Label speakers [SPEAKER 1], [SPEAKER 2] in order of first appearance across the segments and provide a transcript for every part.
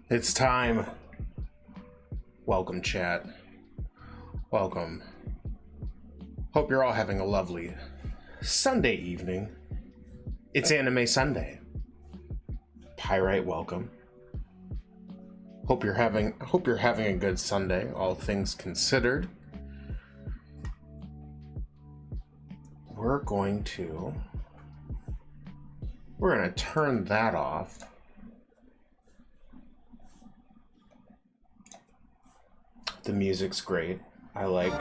[SPEAKER 1] It's time. Welcome, chat. Welcome. Hope you're all having a lovely Sunday evening. It's Anime Sunday. Pyrite, welcome. Hope you're having a good Sunday, all things considered. We're gonna turn that off. The music's great. I like.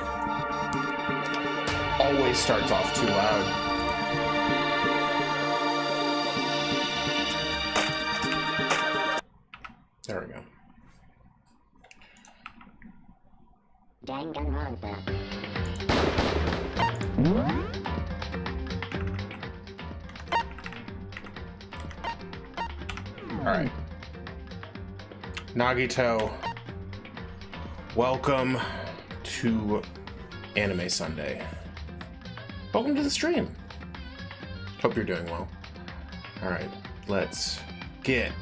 [SPEAKER 1] Always starts off too loud. There we go.
[SPEAKER 2] Danganronpa.
[SPEAKER 1] Alright. Nagito, welcome to Anime Sunday. Welcome to the stream. Hope you're doing well. Alright, let's get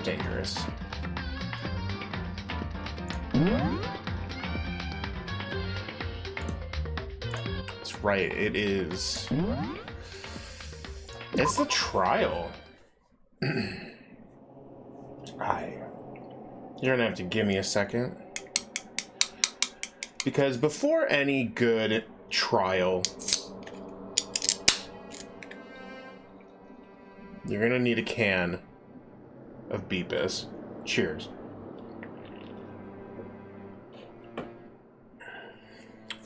[SPEAKER 1] dangerous. That's right, it's the trial. You're gonna have to give me a second, because before any good trial, you're gonna need a can of Beepus. Cheers.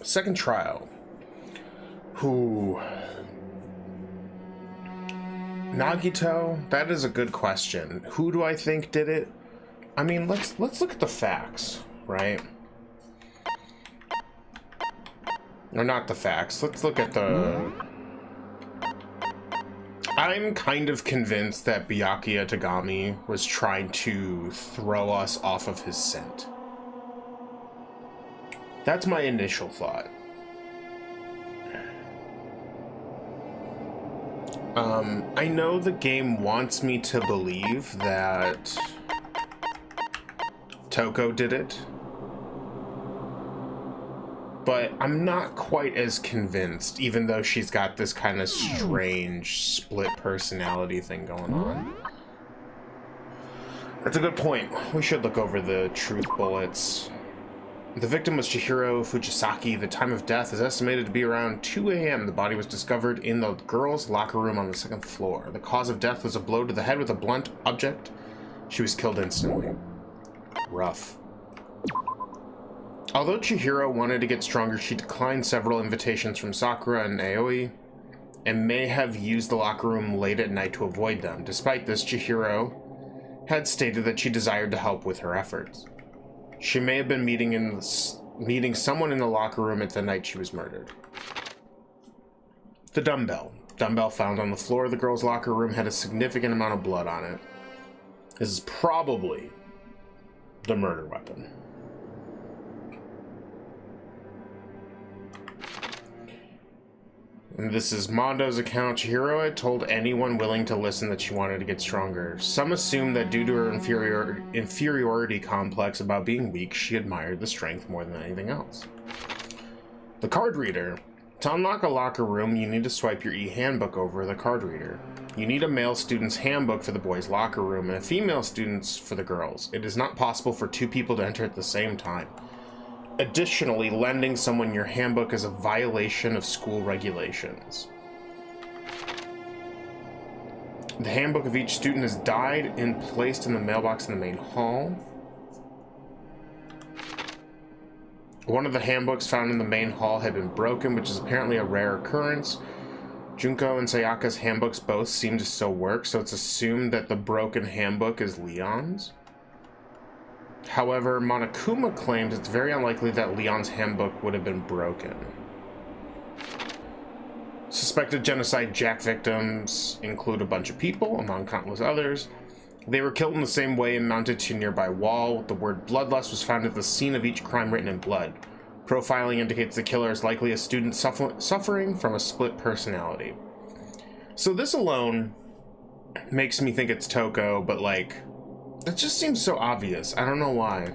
[SPEAKER 1] Second trial. Nagito, that is a good question. Who do I think did it? I mean, let's look at the facts, right? Or not the facts. Let's look at the... I'm kind of convinced that Byakuya Tagami was trying to throw us off of his scent. That's my initial thought. I know the game wants me to believe that Toko did it, but I'm not quite as convinced, even though she's got this kind of strange split personality thing going on. That's a good point. We should look over the truth bullets. The victim was Chihiro Fujisaki. The time of death is estimated to be around 2 a.m. The body was discovered in the girls' locker room on the second floor. The cause of death was a blow to the head with a blunt object. She was killed instantly. Rough. Although Chihiro wanted to get stronger, she declined several invitations from Sakura and Aoi, and may have used the locker room late at night to avoid them. Despite this, Chihiro had stated that she desired to help with her efforts. She may have been meeting someone in the locker room at the night she was murdered. The dumbbell. Dumbbell found on the floor of the girls' locker room had a significant amount of blood on it. This is probably the murder weapon. And this is Mondo's account. Chihiro had told anyone willing to listen that she wanted to get stronger. Some assumed that due to her inferiority complex about being weak, she admired the strength more than anything else. The card reader. To unlock a locker room, you need to swipe your e-handbook over the card reader. You need a male student's handbook for the boys' locker room and a female student's for the girls. It is not possible for two people to enter at the same time. Additionally, lending someone your handbook is a violation of school regulations. The handbook of each student is dyed and placed in the mailbox in the main hall. One of the handbooks found in the main hall had been broken, which is apparently a rare occurrence. Junko and Sayaka's handbooks both seem to still work, so it's assumed that the broken handbook is Leon's. However, Monokuma claims it's very unlikely that Leon's handbook would have been broken. Suspected Genocide Jack victims include a bunch of people, among countless others. They were killed in the same way and mounted to a nearby wall. The word bloodlust was found at the scene of each crime written in blood. Profiling indicates the killer is likely a student suffering from a split personality. So this alone makes me think it's Toko, but like It just seems so obvious. I don't know why.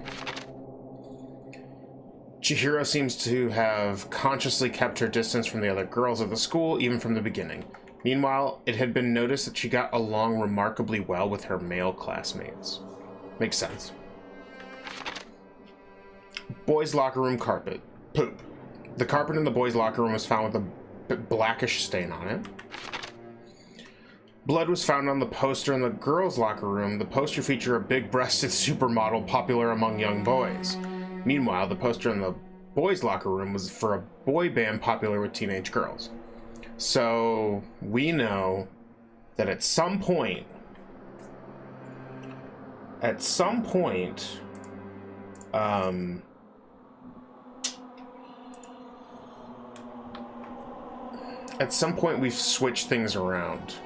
[SPEAKER 1] Chihiro seems to have consciously kept her distance from the other girls of the school, even from the beginning. Meanwhile, it had been noticed that she got along remarkably well with her male classmates. Makes sense. Boys' locker room carpet. Poop. The carpet in the boys' locker room was found with a blackish stain on it. Blood was found on the poster in the girls' locker room. The poster featured a big-breasted supermodel popular among young boys. Meanwhile, the poster in the boys' locker room was for a boy band popular with teenage girls. So, we know that at some point, we've switched things around.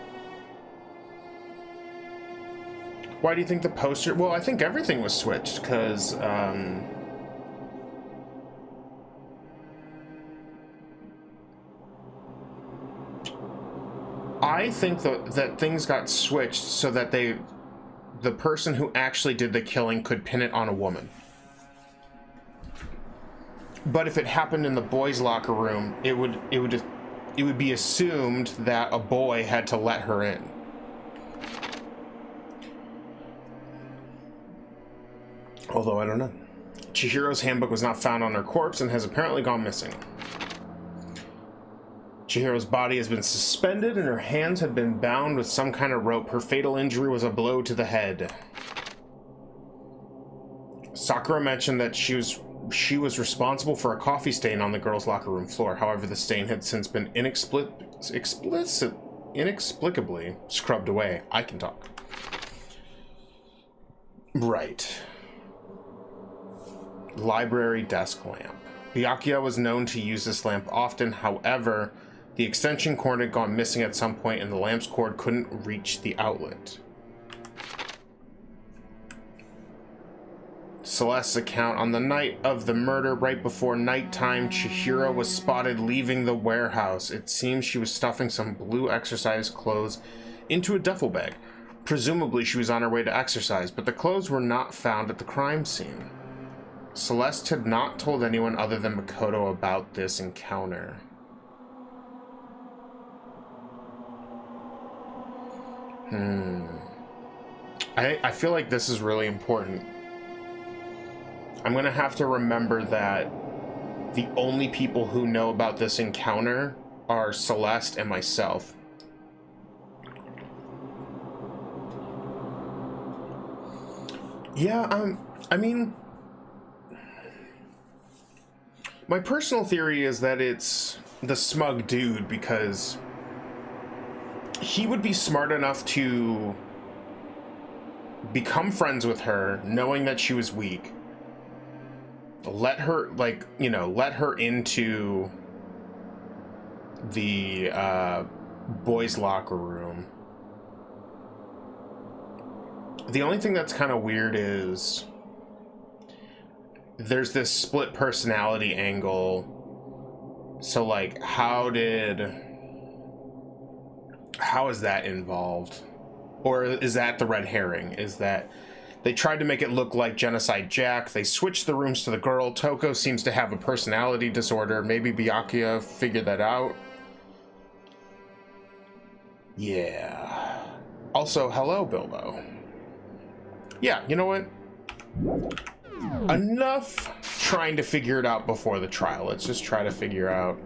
[SPEAKER 1] Why do you think the poster... Well, I think everything was switched, because, I think that things got switched so that the person who actually did the killing could pin it on a woman. But if it happened in the boys' locker room, it would be assumed that a boy had to let her in. Although I don't know. Chihiro's handbook was not found on her corpse and has apparently gone missing. Chihiro's body has been suspended and her hands have been bound with some kind of rope. Her fatal injury was a blow to the head. Sakura mentioned that she was responsible for a coffee stain on the girls' locker room floor. However, the stain had since been inexplicably scrubbed away. I can talk. Right. Library desk lamp. Byakuya was known to use this lamp often. However, the extension cord had gone missing at some point and the lamp's cord couldn't reach the outlet. Celeste's account: on the night of the murder, right before nighttime, Chihiro was spotted leaving the warehouse. It seems she was stuffing some blue exercise clothes into a duffel bag. Presumably she was on her way to exercise, but the clothes were not found at the crime scene. Celeste had not told anyone other than Makoto about this encounter. I feel like this is really important. I'm gonna have to remember that the only people who know about this encounter are Celeste and myself. Yeah, I mean, my personal theory is that it's the smug dude, because he would be smart enough to become friends with her, knowing that she was weak. Let her, like, you know, let her into the boys' locker room. The only thing that's kind of weird is there's this split personality angle. So, like, how is that involved? Or is that the red herring? Is that they tried to make it look like Genocide Jack? They switched the rooms to the girl. Toko seems to have a personality disorder. Maybe Byakuya figured that out. Yeah. Also, hello, Bilbo. Yeah, you know what? Enough trying to figure it out before the trial. Let's just try to figure out.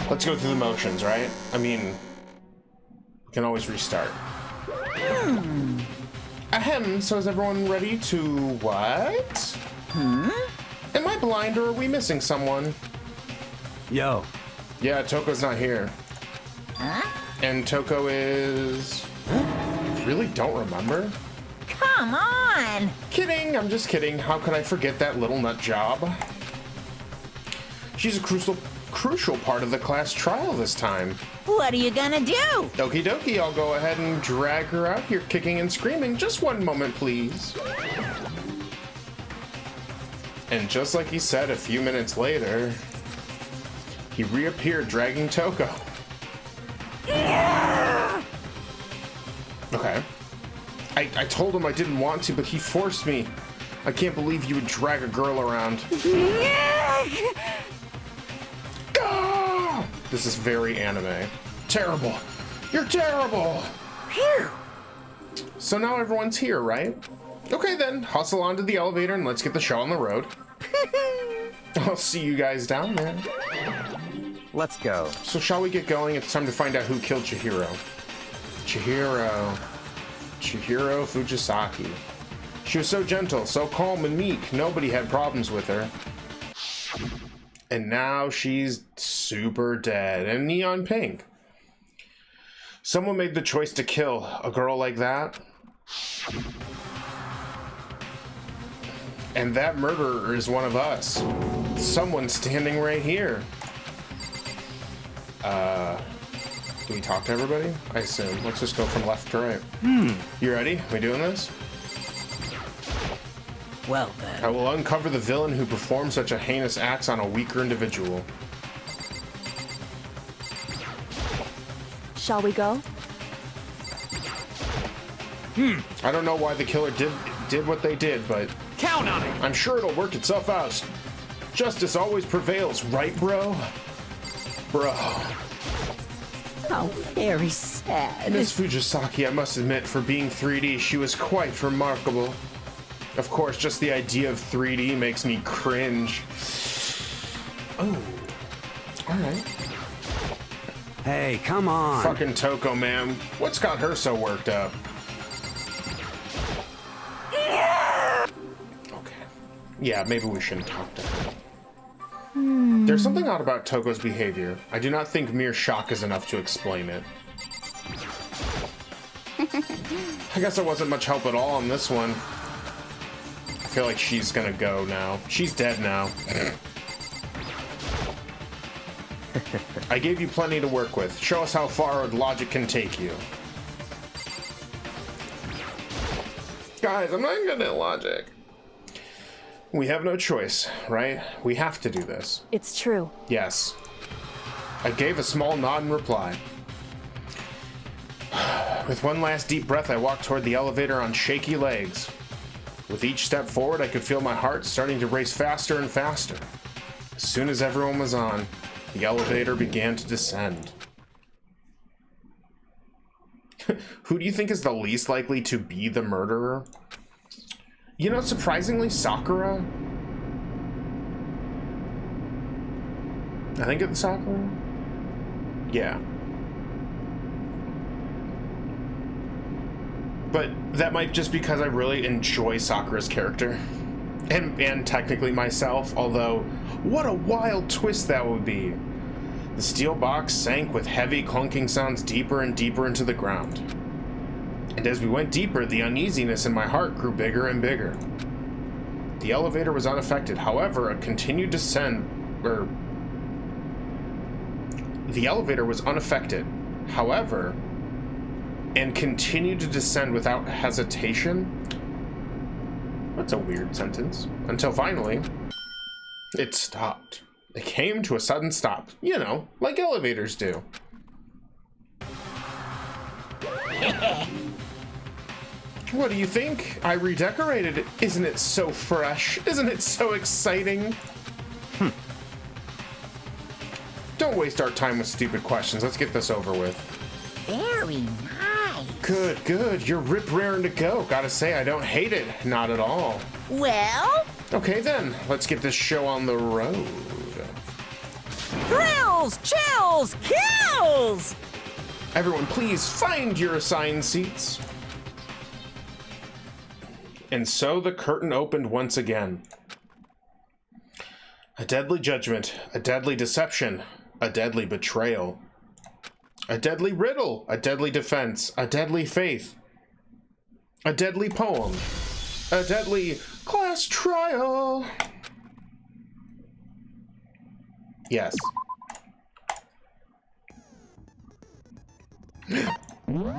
[SPEAKER 1] Let's go through the motions, right? I mean, we can always restart. Ahem, so is everyone ready to what? Am I blind or are we missing someone?
[SPEAKER 2] Yo.
[SPEAKER 1] Yeah, Toko's not here. And Toko is... Really don't remember?
[SPEAKER 3] Come on!
[SPEAKER 1] Kidding, I'm just kidding. How could I forget that little nut job? She's a crucial part of the class trial this time.
[SPEAKER 3] What are you gonna do?
[SPEAKER 1] Okie dokie, I'll go ahead and drag her out here kicking and screaming. Just one moment, please. And just like he said a few minutes later, he reappeared dragging Toko. Okay. I told him I didn't want to, but he forced me. I can't believe you would drag a girl around. Ah! This is very anime. Terrible. You're terrible.
[SPEAKER 3] Phew.
[SPEAKER 1] So now everyone's here, right? Okay then, hustle onto the elevator and let's get the show on the road. I'll see you guys down there.
[SPEAKER 2] Let's go.
[SPEAKER 1] So shall we get going? It's time to find out who killed Chihiro. Chihiro Fujisaki. She was so gentle, so calm and meek, nobody had problems with her. And now she's super dead and neon pink. Someone made the choice to kill a girl like that. And that murderer is one of us. Someone standing right here. Do we talk to everybody? I assume. Let's just go from left to right. You ready? We doing this?
[SPEAKER 3] Well then.
[SPEAKER 1] I will uncover the villain who performed such a heinous act on a weaker individual.
[SPEAKER 4] Shall we go?
[SPEAKER 1] I don't know why the killer did what they did, but
[SPEAKER 2] Count on it.
[SPEAKER 1] I'm sure it'll work itself out. Justice always prevails, right, bro? Bro.
[SPEAKER 3] How very sad.
[SPEAKER 1] Miss Fujisaki, I must admit, for being 3D, she was quite remarkable. Of course, just the idea of 3D makes me cringe. Oh. Alright.
[SPEAKER 2] Hey, come on.
[SPEAKER 1] Fucking Toko, man. What's got her so worked up? Okay. Yeah, maybe we shouldn't talk to her. There's something odd about Toko's behavior. I do not think mere shock is enough to explain it. I guess there wasn't much help at all on this one. I feel like she's gonna go now. She's dead now. I gave you plenty to work with. Show us how far logic can take you. Guys, I'm not good at logic. We have no choice, right? We have to do this.
[SPEAKER 4] It's true.
[SPEAKER 1] Yes. I gave a small nod in reply. With one last deep breath, I walked toward the elevator on shaky legs. With each step forward, I could feel my heart starting to race faster and faster. As soon as everyone was on, the elevator began to descend. Who do you think is the least likely to be the murderer? You know, surprisingly, Sakura. I think it's Sakura. Yeah. But that might just because I really enjoy Sakura's character. And technically myself, although what a wild twist that would be. The steel box sank with heavy clunking sounds deeper and deeper into the ground. And as we went deeper, the uneasiness in my heart grew bigger and bigger. The elevator was unaffected. However, a continued descent, the elevator was unaffected. However, and continued to descend without hesitation. That's a weird sentence. Until finally, it stopped. It came to a sudden stop. You know, like elevators do. What do you think? I redecorated it. Isn't it so fresh? Isn't it so exciting? Don't waste our time with stupid questions. Let's get this over with.
[SPEAKER 3] Very nice.
[SPEAKER 1] Good, good. You're rip-raring to go. Gotta say, I don't hate it. Not at all.
[SPEAKER 3] Well,
[SPEAKER 1] Okay then, let's get this show on the road.
[SPEAKER 3] thrills, chills, kills!
[SPEAKER 1] Everyone, please find your assigned seats. And so the curtain opened once again. A deadly judgment, a deadly deception, a deadly betrayal. A deadly riddle, a deadly defense, a deadly faith. A deadly poem, a deadly class trial. Yes.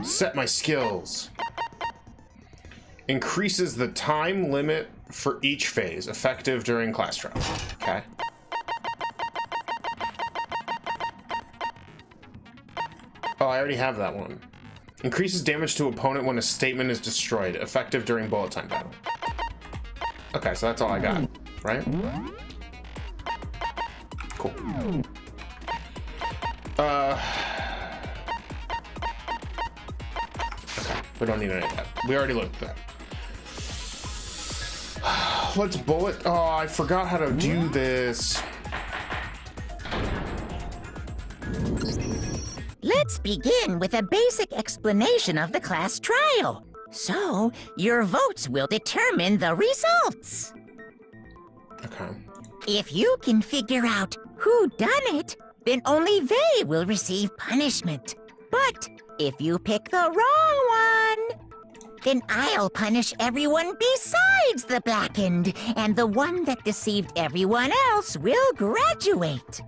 [SPEAKER 1] Set my skills. Increases the time limit for each phase, effective during class trial. Okay. Oh, I already have that one. Increases damage to opponent when a statement is destroyed. Effective during bullet time battle. Okay, so that's all I got, right? Cool. Okay, we don't need any of that. We already looked at that. Let's bullet. Oh, I forgot how to do this.
[SPEAKER 3] Let's begin with a basic explanation of the class trial. So, your votes will determine the results.
[SPEAKER 1] Okay.
[SPEAKER 3] If you can figure out who done it, then only they will receive punishment. But if you pick the wrong one, then I'll punish everyone besides the blackened, and the one that deceived everyone else will graduate.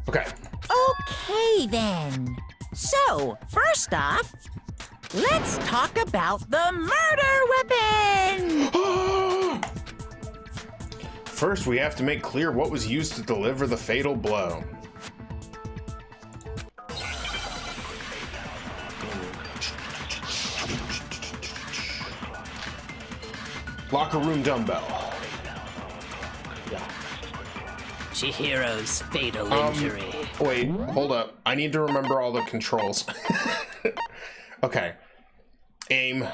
[SPEAKER 1] Okay.
[SPEAKER 3] Okay, then. So, first off, let's talk about the murder weapon!
[SPEAKER 1] First, we have to make clear what was used to deliver the fatal blow. Locker room dumbbell. Yeah.
[SPEAKER 4] Chihiro's fatal injury.
[SPEAKER 1] Wait, hold up. I need to remember all the controls. Okay. Aim.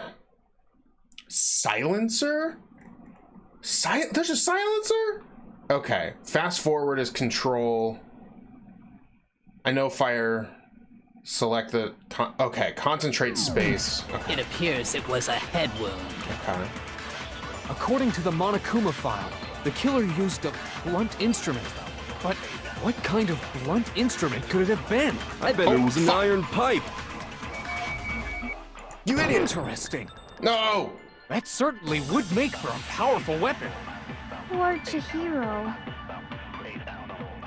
[SPEAKER 1] Silencer? There's a silencer? Okay. Fast forward is control. I know fire. Select the... okay, concentrate space. Okay.
[SPEAKER 4] It appears it was a head wound.
[SPEAKER 1] Okay.
[SPEAKER 5] According to the Monokuma file, the killer used a blunt instrument. But what kind of blunt instrument could it have been?
[SPEAKER 2] I bet it was an iron pipe.
[SPEAKER 1] You idiot!
[SPEAKER 5] Interesting.
[SPEAKER 1] No!
[SPEAKER 5] That certainly would make for a powerful weapon.
[SPEAKER 6] Poor Chihiro.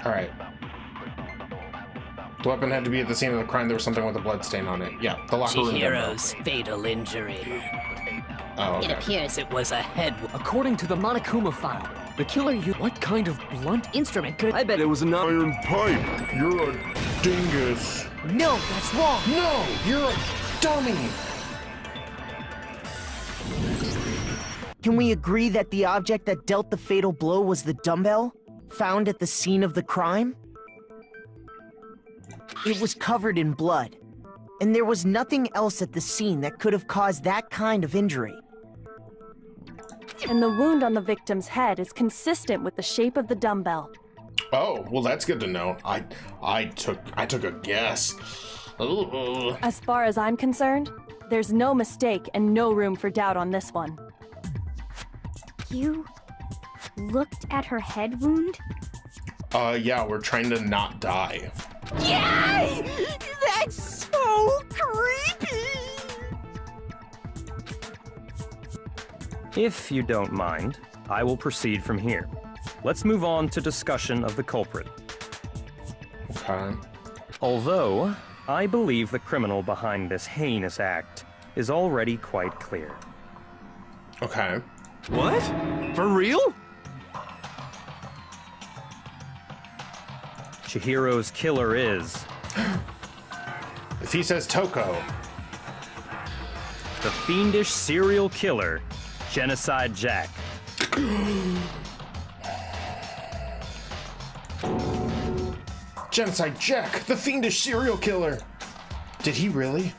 [SPEAKER 1] Alright. The weapon had to be at the scene of the crime. There was something with a blood stain on it. Yeah, the locker room.
[SPEAKER 4] Chihiro's fatal injury.
[SPEAKER 1] Oh, okay.
[SPEAKER 4] It appears it was a head wound.
[SPEAKER 5] According to the Monokuma file, the killer used what kind of blunt instrument could
[SPEAKER 2] I bet it was an iron
[SPEAKER 1] Pipe, you're a dingus.
[SPEAKER 5] No, that's wrong.
[SPEAKER 1] No, you're a dummy.
[SPEAKER 7] Can we agree that the object that dealt the fatal blow was the dumbbell, found at the scene of the crime? It was covered in blood, and there was nothing else at the scene that could have caused that kind of injury.
[SPEAKER 6] And the wound on the victim's head is consistent with the shape of the dumbbell.
[SPEAKER 1] Oh, well, that's good to know. I took a guess. Ooh.
[SPEAKER 6] As far as I'm concerned, there's no mistake and no room for doubt on this one.
[SPEAKER 8] You looked at her head wound?
[SPEAKER 1] Yeah, we're trying to not die.
[SPEAKER 3] Yay! That's so creepy!
[SPEAKER 9] If you don't mind, I will proceed from here. Let's move on to discussion of the culprit.
[SPEAKER 1] Okay.
[SPEAKER 9] Although, I believe the criminal behind this heinous act is already quite clear.
[SPEAKER 1] Okay.
[SPEAKER 5] What? For real?
[SPEAKER 9] Chihiro's killer is
[SPEAKER 1] If he says Toko.
[SPEAKER 9] the fiendish serial killer, Genocide Jack.
[SPEAKER 1] Genocide Jack, the fiendish serial killer. Did he really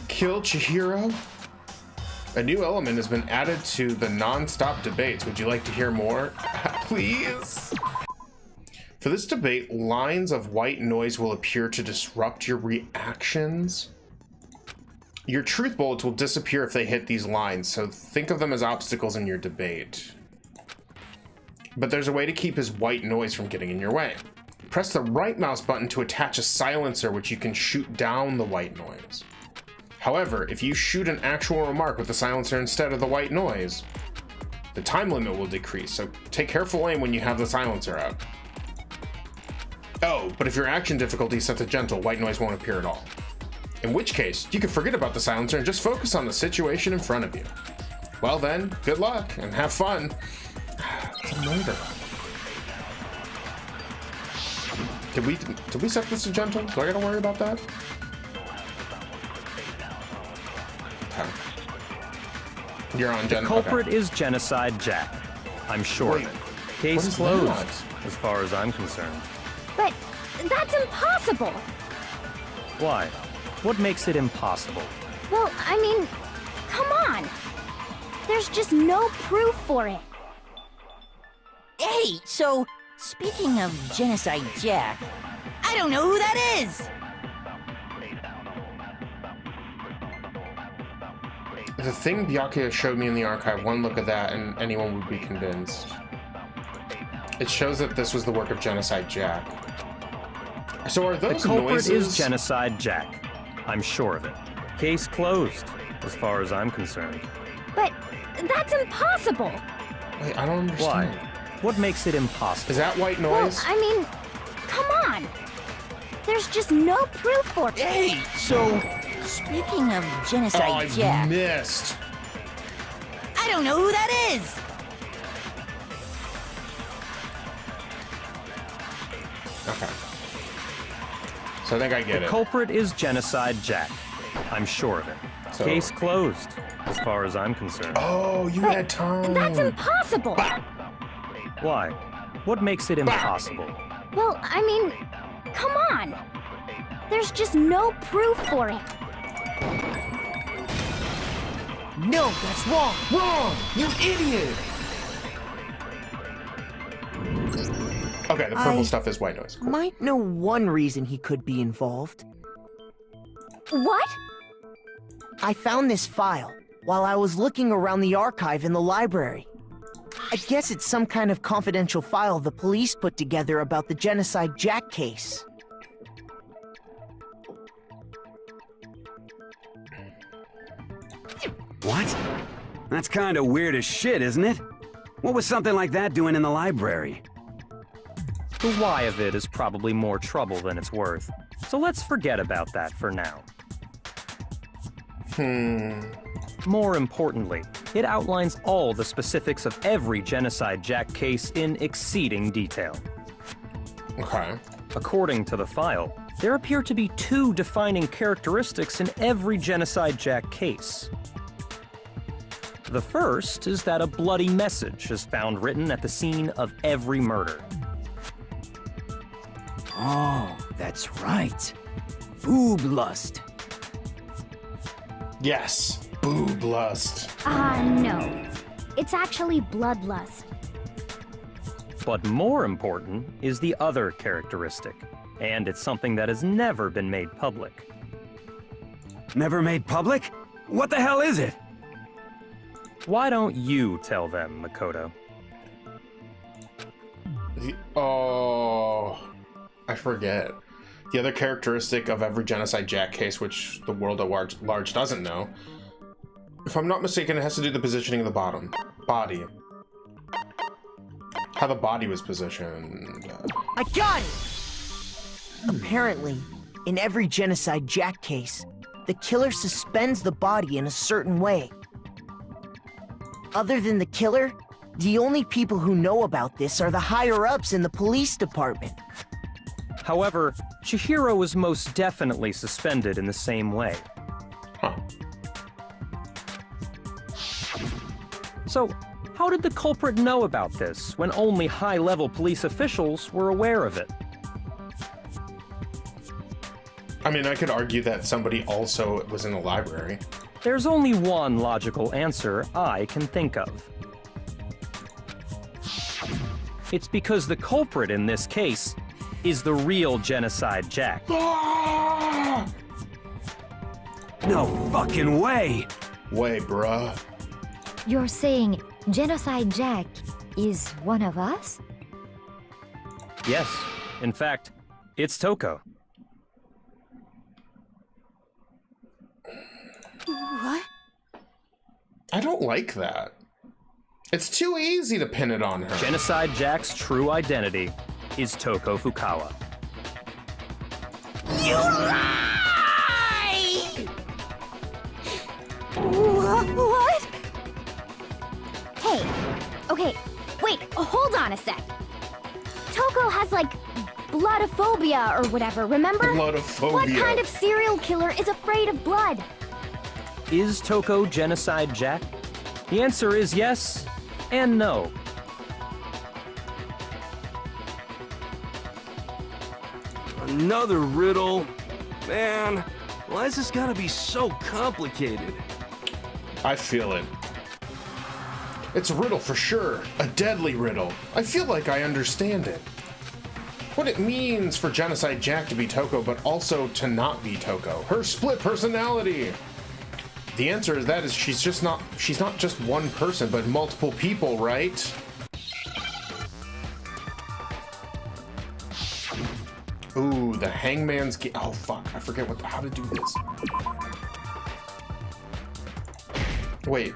[SPEAKER 1] kill Chihiro? A new element has been added to the non-stop debates. Would you like to hear more? Please? For this debate, lines of white noise will appear to disrupt your reactions. Your truth bullets will disappear if they hit these lines, so think of them as obstacles in your debate. But there's a way to keep his white noise from getting in your way. Press the right mouse button to attach a silencer, which you can shoot down the white noise. However, if you shoot an actual remark with the silencer instead of the white noise, the time limit will decrease, so take careful aim when you have the silencer out. Oh, but if your action difficulty is set to gentle, white noise won't appear at all. In which case, you can forget about the silencer and just focus on the situation in front of you. Well then, good luck and have fun. It's a murder. Did we set this to gentle? Do I gotta worry about that? Okay. You're on
[SPEAKER 9] The
[SPEAKER 1] gentle.
[SPEAKER 9] culprit is Genocide Jack. I'm sure
[SPEAKER 1] Wait,
[SPEAKER 9] of it.
[SPEAKER 1] what
[SPEAKER 9] Case
[SPEAKER 1] is
[SPEAKER 9] closed,
[SPEAKER 1] that?
[SPEAKER 9] as far as I'm concerned.
[SPEAKER 8] But that's impossible.
[SPEAKER 9] Why? What makes it impossible?
[SPEAKER 8] Well, I mean, come on. There's just no proof for it.
[SPEAKER 3] Hey, so, speaking of Genocide Jack, I don't know who that is!
[SPEAKER 1] The thing Byakuya showed me in the archive, one look at that and anyone would be convinced. It shows that this was the work of Genocide Jack. So are
[SPEAKER 9] The
[SPEAKER 1] those
[SPEAKER 9] culprit
[SPEAKER 1] noises?
[SPEAKER 9] is Genocide Jack. I'm sure of it. Case closed, as far as I'm concerned.
[SPEAKER 8] But that's impossible.
[SPEAKER 1] Wait, I don't understand.
[SPEAKER 9] Why? What makes it impossible?
[SPEAKER 1] Is that white
[SPEAKER 8] Well,
[SPEAKER 1] noise?
[SPEAKER 8] I mean, come on. There's just no proof for it.
[SPEAKER 3] Hey, so, speaking of Genocide
[SPEAKER 1] I
[SPEAKER 3] Jack,
[SPEAKER 1] missed.
[SPEAKER 3] I don't know who that is!
[SPEAKER 1] Okay. So I think I get
[SPEAKER 9] The
[SPEAKER 1] it.
[SPEAKER 9] culprit is Genocide Jack. I'm sure of it.
[SPEAKER 1] So-
[SPEAKER 9] Case closed, as far as I'm concerned.
[SPEAKER 1] Oh, you had time.
[SPEAKER 8] That's impossible.
[SPEAKER 9] Why? What makes it impossible?
[SPEAKER 8] Well, I mean, come on. There's just no proof for it.
[SPEAKER 7] No, that's wrong.
[SPEAKER 1] Wrong! You idiot! Okay, the purple
[SPEAKER 7] I-
[SPEAKER 1] stuff is white noise. Cool.
[SPEAKER 7] Might know one reason he could be involved.
[SPEAKER 8] What?
[SPEAKER 7] I found this file while I was looking around the archive in the library. I guess it's some kind of confidential file the police put together about the Genocide Jack case.
[SPEAKER 10] What? That's kind of weird as shit, isn't it? What was something like that doing in the library?
[SPEAKER 9] The why of it is probably more trouble than it's worth. So let's forget about that for now. More importantly, it outlines all the specifics of every Genocide Jack case in exceeding detail.
[SPEAKER 1] Okay.
[SPEAKER 9] According to the file, there appear to be two defining characteristics in every Genocide Jack case. The first is that a bloody message is found written at the scene of every murder.
[SPEAKER 10] Oh, that's right. Boob lust.
[SPEAKER 1] Yes. Boob lust.
[SPEAKER 8] No. It's actually bloodlust.
[SPEAKER 9] But more important is the other characteristic, and it's something that has never been made public.
[SPEAKER 10] Never made public? What the hell is it?
[SPEAKER 9] Why don't you tell them, Makoto?
[SPEAKER 1] Oh, I forget. The other characteristic of every Genocide Jack case, which the world at large doesn't know, if I'm not mistaken, it has to do with the positioning of the body. How the body was positioned.
[SPEAKER 7] I got it! Apparently, in every Genocide Jack case, the killer suspends the body in a certain way. Other than the killer, the only people who know about this are the higher-ups in the police department.
[SPEAKER 9] However, Chihiro was most definitely suspended in the same way.
[SPEAKER 1] Huh.
[SPEAKER 9] So, how did the culprit know about this when only high-level police officials were aware of it?
[SPEAKER 1] I mean, I could argue that somebody also was in the library.
[SPEAKER 9] There's only one logical answer I can think of. It's because the culprit in this case is the real Genocide Jack.
[SPEAKER 10] No fucking way!
[SPEAKER 1] Way, bruh.
[SPEAKER 8] You're saying Genocide Jack is one of us?
[SPEAKER 9] Yes, in fact, it's Toko.
[SPEAKER 3] What?
[SPEAKER 1] I don't like that. It's too easy to pin it on her.
[SPEAKER 9] Genocide Jack's true identity is Toko Fukawa.
[SPEAKER 3] You lie!
[SPEAKER 8] What? Hey, okay, wait, hold on a sec. Toko has, like, bloodophobia or whatever, remember?
[SPEAKER 1] Bloodophobia.
[SPEAKER 8] What kind of serial killer is afraid of blood?
[SPEAKER 9] Is Toko Genocide Jack? The answer is yes and no.
[SPEAKER 2] Another riddle? Man, why is this gotta be so complicated?
[SPEAKER 1] I feel it. It's a riddle for sure. A deadly riddle. I feel like I understand it. What it means for Genocide Jack to be Toko, but also to not be Toko. Her split personality. The answer is that she's not just one person, but multiple people, right? Ooh, the Hangman's Gate. Oh fuck, I forget how to do this. Wait.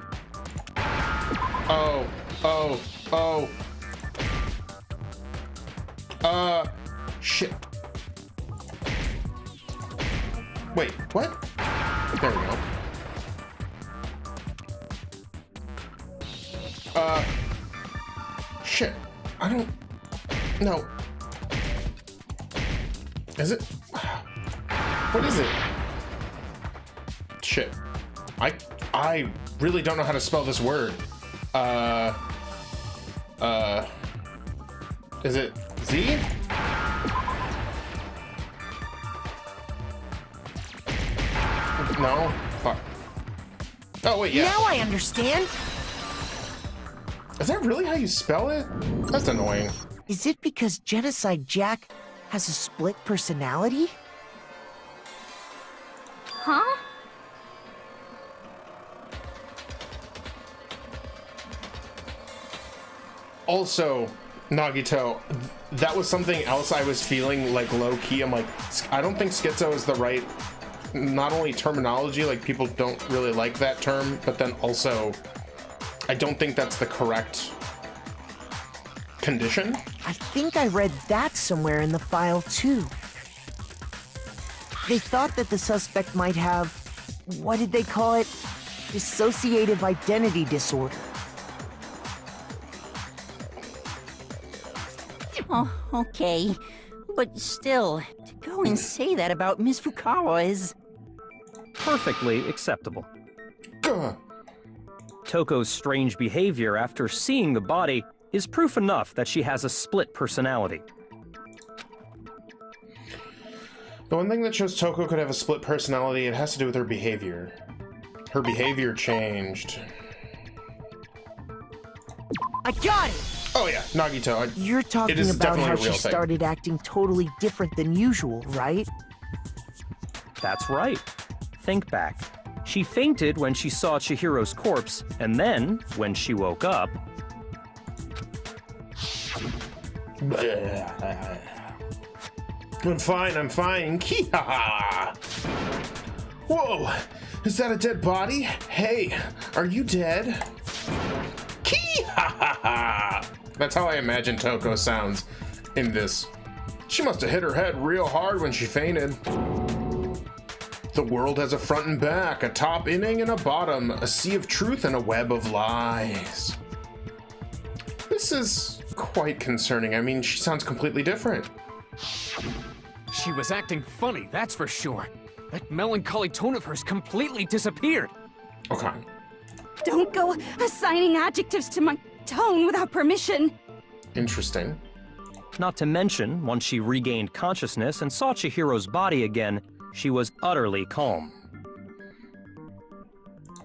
[SPEAKER 1] Shit. Wait, what? There we go. Shit. I don't... No. Is it? What is it? Shit. I really don't know how to spell this word. Is it Z? No? Fuck. Oh, wait, yeah.
[SPEAKER 7] Now I understand.
[SPEAKER 1] Is that really how you spell it? That's annoying.
[SPEAKER 7] Is it because Genocide Jack has a split personality?
[SPEAKER 8] Huh?
[SPEAKER 1] Also, Nagito, that was something else I was feeling like low-key. I'm like, I don't think schizo is the right, not only terminology, like people don't really like that term, but then also, I don't think that's the correct condition.
[SPEAKER 7] I think I read that somewhere in the file too. They thought that the suspect might have, what did they call it? Dissociative identity disorder.
[SPEAKER 3] Oh, okay. But still, to go and say that about Miss Fukawa is...
[SPEAKER 9] Perfectly acceptable.
[SPEAKER 1] Gah.
[SPEAKER 9] Toko's strange behavior after seeing the body is proof enough that she has a split personality.
[SPEAKER 1] The one thing that shows Toko could have a split personality, it has to do with her behavior. Her behavior changed.
[SPEAKER 7] I got it!
[SPEAKER 1] Oh yeah, Nagito.
[SPEAKER 7] You're talking
[SPEAKER 1] is
[SPEAKER 7] about
[SPEAKER 1] definitely
[SPEAKER 7] how
[SPEAKER 1] a
[SPEAKER 7] she
[SPEAKER 1] real thing.
[SPEAKER 7] started acting totally different than usual, right?
[SPEAKER 9] That's right. Think back. She fainted when she saw Chihiro's corpse, and then, when she woke up...
[SPEAKER 1] I'm fine. Kee-ha-ha! Whoa! Is that a dead body? Hey, are you dead? Kee-ha-ha-ha! That's how I imagine Toko sounds in this. She must have hit her head real hard when she fainted. The world has a front and back, a top inning and a bottom, a sea of truth and a web of lies. This is quite concerning. I mean, she sounds completely different.
[SPEAKER 5] She was acting funny, that's for sure. That melancholy tone of hers completely disappeared.
[SPEAKER 1] Okay.
[SPEAKER 8] Don't go assigning adjectives to my tone without permission.
[SPEAKER 1] Interesting.
[SPEAKER 9] Not to mention, once she regained consciousness and saw Chihiro's body again, she was utterly calm.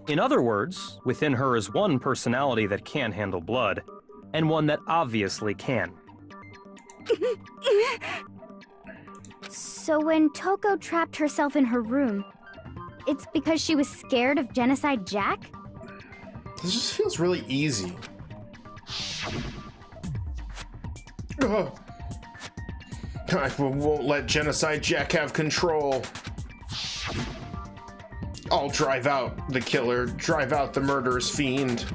[SPEAKER 9] In other words, within her is one personality that can handle blood, and one that obviously can.
[SPEAKER 8] So when Toko trapped herself in her room, it's because she was scared of Genocide Jack?
[SPEAKER 1] This just feels really easy. Ugh. I won't let Genocide Jack have control. I'll drive out the killer, drive out the murderous fiend.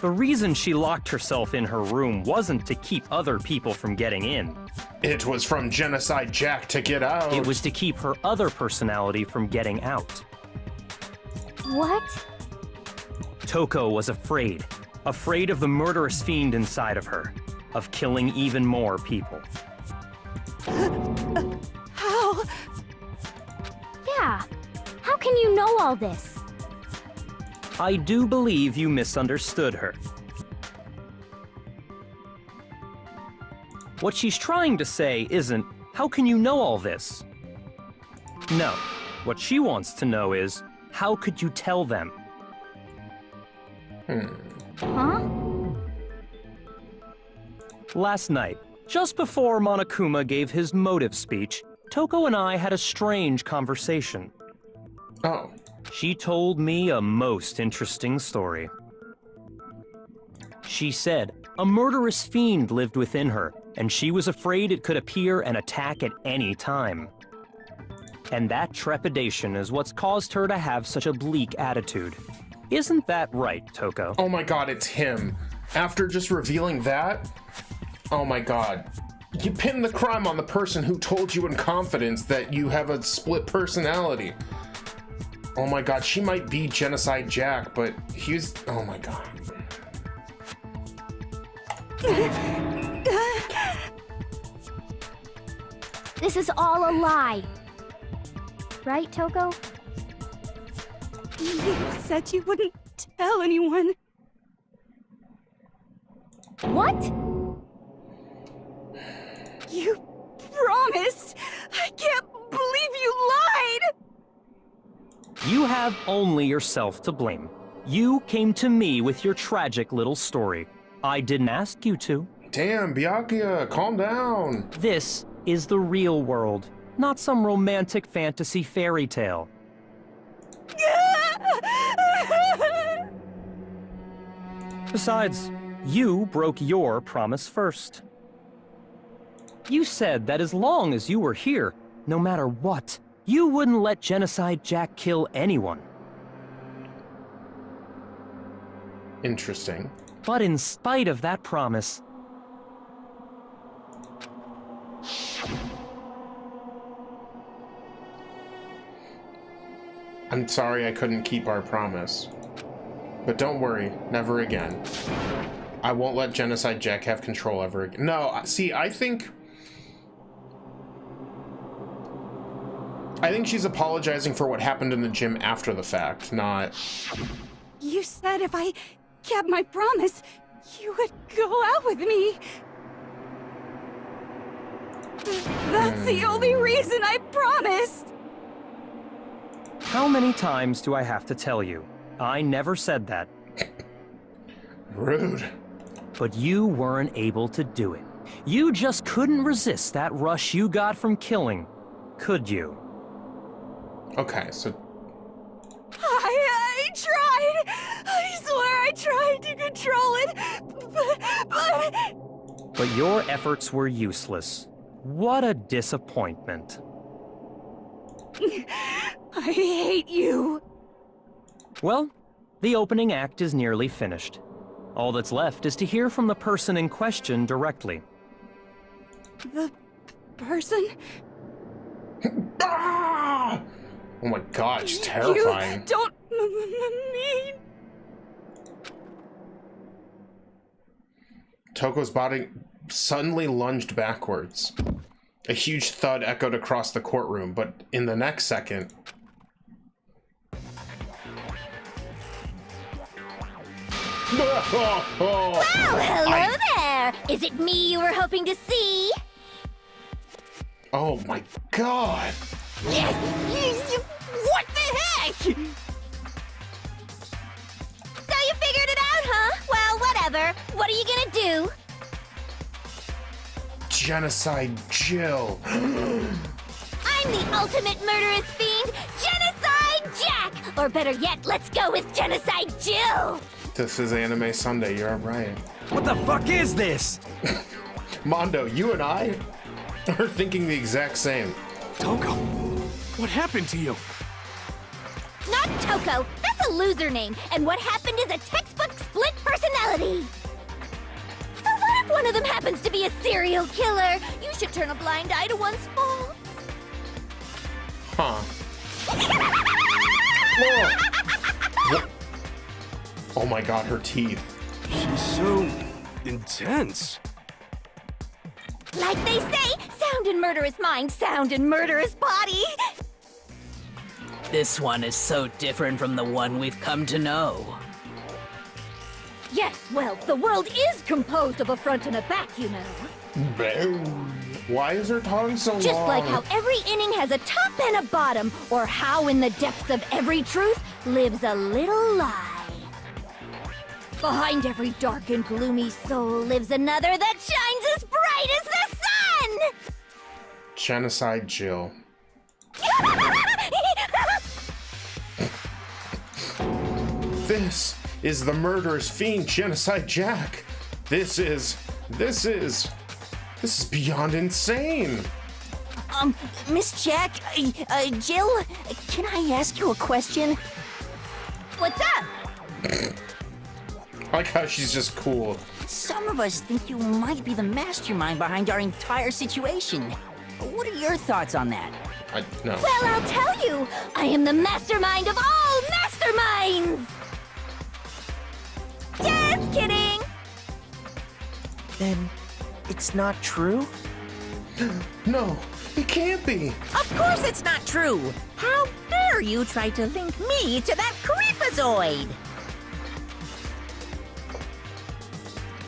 [SPEAKER 9] The reason she locked herself in her room wasn't to keep other people from getting in.
[SPEAKER 1] It was from Genocide Jack to get out.
[SPEAKER 9] It was to keep her other personality from getting out.
[SPEAKER 8] What?
[SPEAKER 9] Toko was afraid. Afraid of the murderous fiend inside of her. Of killing even more people.
[SPEAKER 8] How? Yeah. How can you know all this?
[SPEAKER 9] I do believe you misunderstood her. What she's trying to say isn't, how can you know all this? No. What she wants to know is, how could you tell them?
[SPEAKER 8] Huh?
[SPEAKER 9] Last night, just before Monokuma gave his motive speech, Toko and I had a strange conversation.
[SPEAKER 1] Oh.
[SPEAKER 9] She told me a most interesting story. She said a murderous fiend lived within her, and she was afraid it could appear and attack at any time. And that trepidation is what's caused her to have such a bleak attitude. Isn't that right, Toko?
[SPEAKER 1] Oh my god, it's him. After just revealing that? Oh my god. You pinned the crime on the person who told you in confidence that you have a split personality. Oh my god, she might be Genocide Jack, but he's... Oh my god.
[SPEAKER 8] This is all a lie. Right, Toko?
[SPEAKER 11] You said you wouldn't tell anyone.
[SPEAKER 8] What?
[SPEAKER 11] You promised! I can't believe you lied!
[SPEAKER 9] You have only yourself to blame. You came to me with your tragic little story. I didn't ask you to.
[SPEAKER 1] Damn, Byakuya, calm down.
[SPEAKER 9] This is the real world, not some romantic fantasy fairy tale. Besides, you broke your promise first. You said that as long as you were here, no matter what, you wouldn't let Genocide Jack kill anyone.
[SPEAKER 1] Interesting.
[SPEAKER 9] But in spite of that promise,
[SPEAKER 1] I'm sorry I couldn't keep our promise. But don't worry, never again. I won't let Genocide Jack have control ever again. No, see, I think she's apologizing for what happened in the gym after the fact, not...
[SPEAKER 11] You said if I kept my promise, you would go out with me. That's the only reason I promised.
[SPEAKER 9] how many times do I have to tell you? I never said that.
[SPEAKER 1] Rude.
[SPEAKER 9] But you weren't able to do it. You just couldn't resist that rush you got from killing, could you?
[SPEAKER 1] Okay, so...
[SPEAKER 11] I tried! I swear I tried to control it,
[SPEAKER 9] But your efforts were useless. What a disappointment.
[SPEAKER 11] I hate you!
[SPEAKER 9] Well, the opening act is nearly finished. All that's left is to hear from the person in question directly.
[SPEAKER 11] The person?
[SPEAKER 1] Ah! Oh my god, she's terrifying.
[SPEAKER 11] You don't mean...
[SPEAKER 1] Toko's body suddenly lunged backwards. A huge thud echoed across the courtroom, but in the next second...
[SPEAKER 8] Well, hello there! Is it me you were hoping to see?
[SPEAKER 1] Oh my god!
[SPEAKER 8] What the heck? So you figured it out, huh? Well, whatever. What are you gonna do?
[SPEAKER 1] Genocide Jill.
[SPEAKER 8] I'm the ultimate murderous fiend, Genocide Jack! Or better yet, let's go with Genocide Jill!
[SPEAKER 1] This is Anime Sunday, you're right.
[SPEAKER 10] What the fuck is this?
[SPEAKER 1] Mondo, you and I are thinking the exact same.
[SPEAKER 5] Toko, what happened to you?
[SPEAKER 8] Not Toko. That's a loser name. And what happened is a textbook split personality. So what if one of them happens to be a serial killer? You should turn a blind eye to one's faults.
[SPEAKER 1] Huh. Whoa. What? Oh my god, her teeth.
[SPEAKER 5] She's so intense.
[SPEAKER 8] Like they say, Sound and murderous mind, sound and murderous body.
[SPEAKER 4] This one is so different from the one we've come to know.
[SPEAKER 8] Yes, well, the world is composed of a front and a back, you know.
[SPEAKER 1] Why is her tongue so long?
[SPEAKER 8] Just like how every inning has a top and a bottom, or how in the depths of every truth lives a little lie. Behind every dark and gloomy soul lives another that shines as bright as the sun!
[SPEAKER 1] Genocide Jill. This is the murderous fiend Genocide Jack. This is beyond insane.
[SPEAKER 3] Miss Jack, Jill, can I ask you a question?
[SPEAKER 8] What's up?
[SPEAKER 1] I like how she's just cool.
[SPEAKER 3] Some of us think you might be the mastermind behind our entire situation. What are your thoughts on that?
[SPEAKER 1] No.
[SPEAKER 8] Well, I'll tell you, I am the mastermind of all masterminds! Just kidding!
[SPEAKER 7] Then it's not true?
[SPEAKER 1] No, it can't be.
[SPEAKER 3] Of course it's not true. How dare you try to link me to that creepazoid?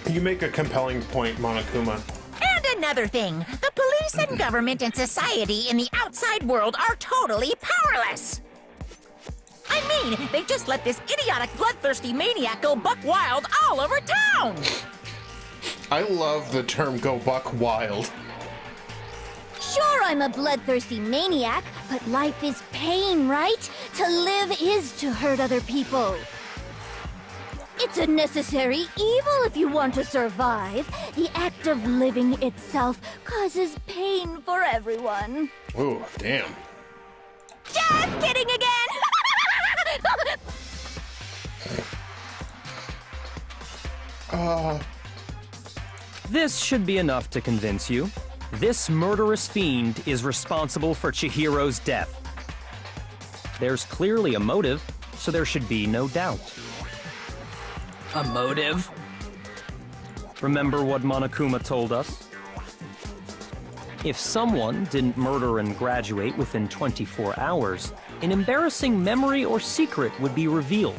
[SPEAKER 1] You make a compelling point, Monokuma.
[SPEAKER 3] And another thing, the police and government and society in the outside world are totally powerless. I mean, they just let this idiotic, bloodthirsty maniac go buck wild all over town.
[SPEAKER 1] I love the term "go buck wild."
[SPEAKER 8] Sure, I'm a bloodthirsty maniac, but life is pain, right? To live is to hurt other people. It's a necessary evil if you want to survive. The act of living itself causes pain for everyone.
[SPEAKER 1] Ooh, damn.
[SPEAKER 8] Just kidding again!
[SPEAKER 9] This should be enough to convince you. This murderous fiend is responsible for Chihiro's death. There's clearly a motive, so there should be no doubt.
[SPEAKER 4] A motive?
[SPEAKER 9] Remember what Monokuma told us? If someone didn't murder and graduate within 24 hours, an embarrassing memory or secret would be revealed.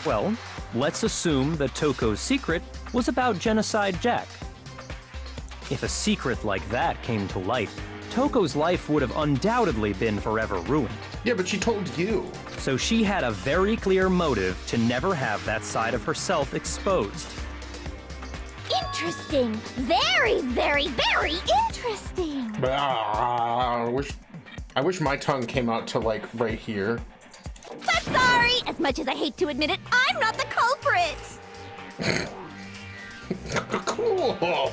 [SPEAKER 9] Well, let's assume that Toko's secret was about Genocide Jack. If a secret like that came to light, Toko's life would have undoubtedly been forever ruined.
[SPEAKER 1] Yeah, but she told you.
[SPEAKER 9] So she had a very clear motive to never have that side of herself exposed.
[SPEAKER 8] Interesting. Very, very, very interesting.
[SPEAKER 1] I wish my tongue came out to like right here.
[SPEAKER 8] But sorry, as much as I hate to admit it, I'm not the culprit.
[SPEAKER 1] Cool.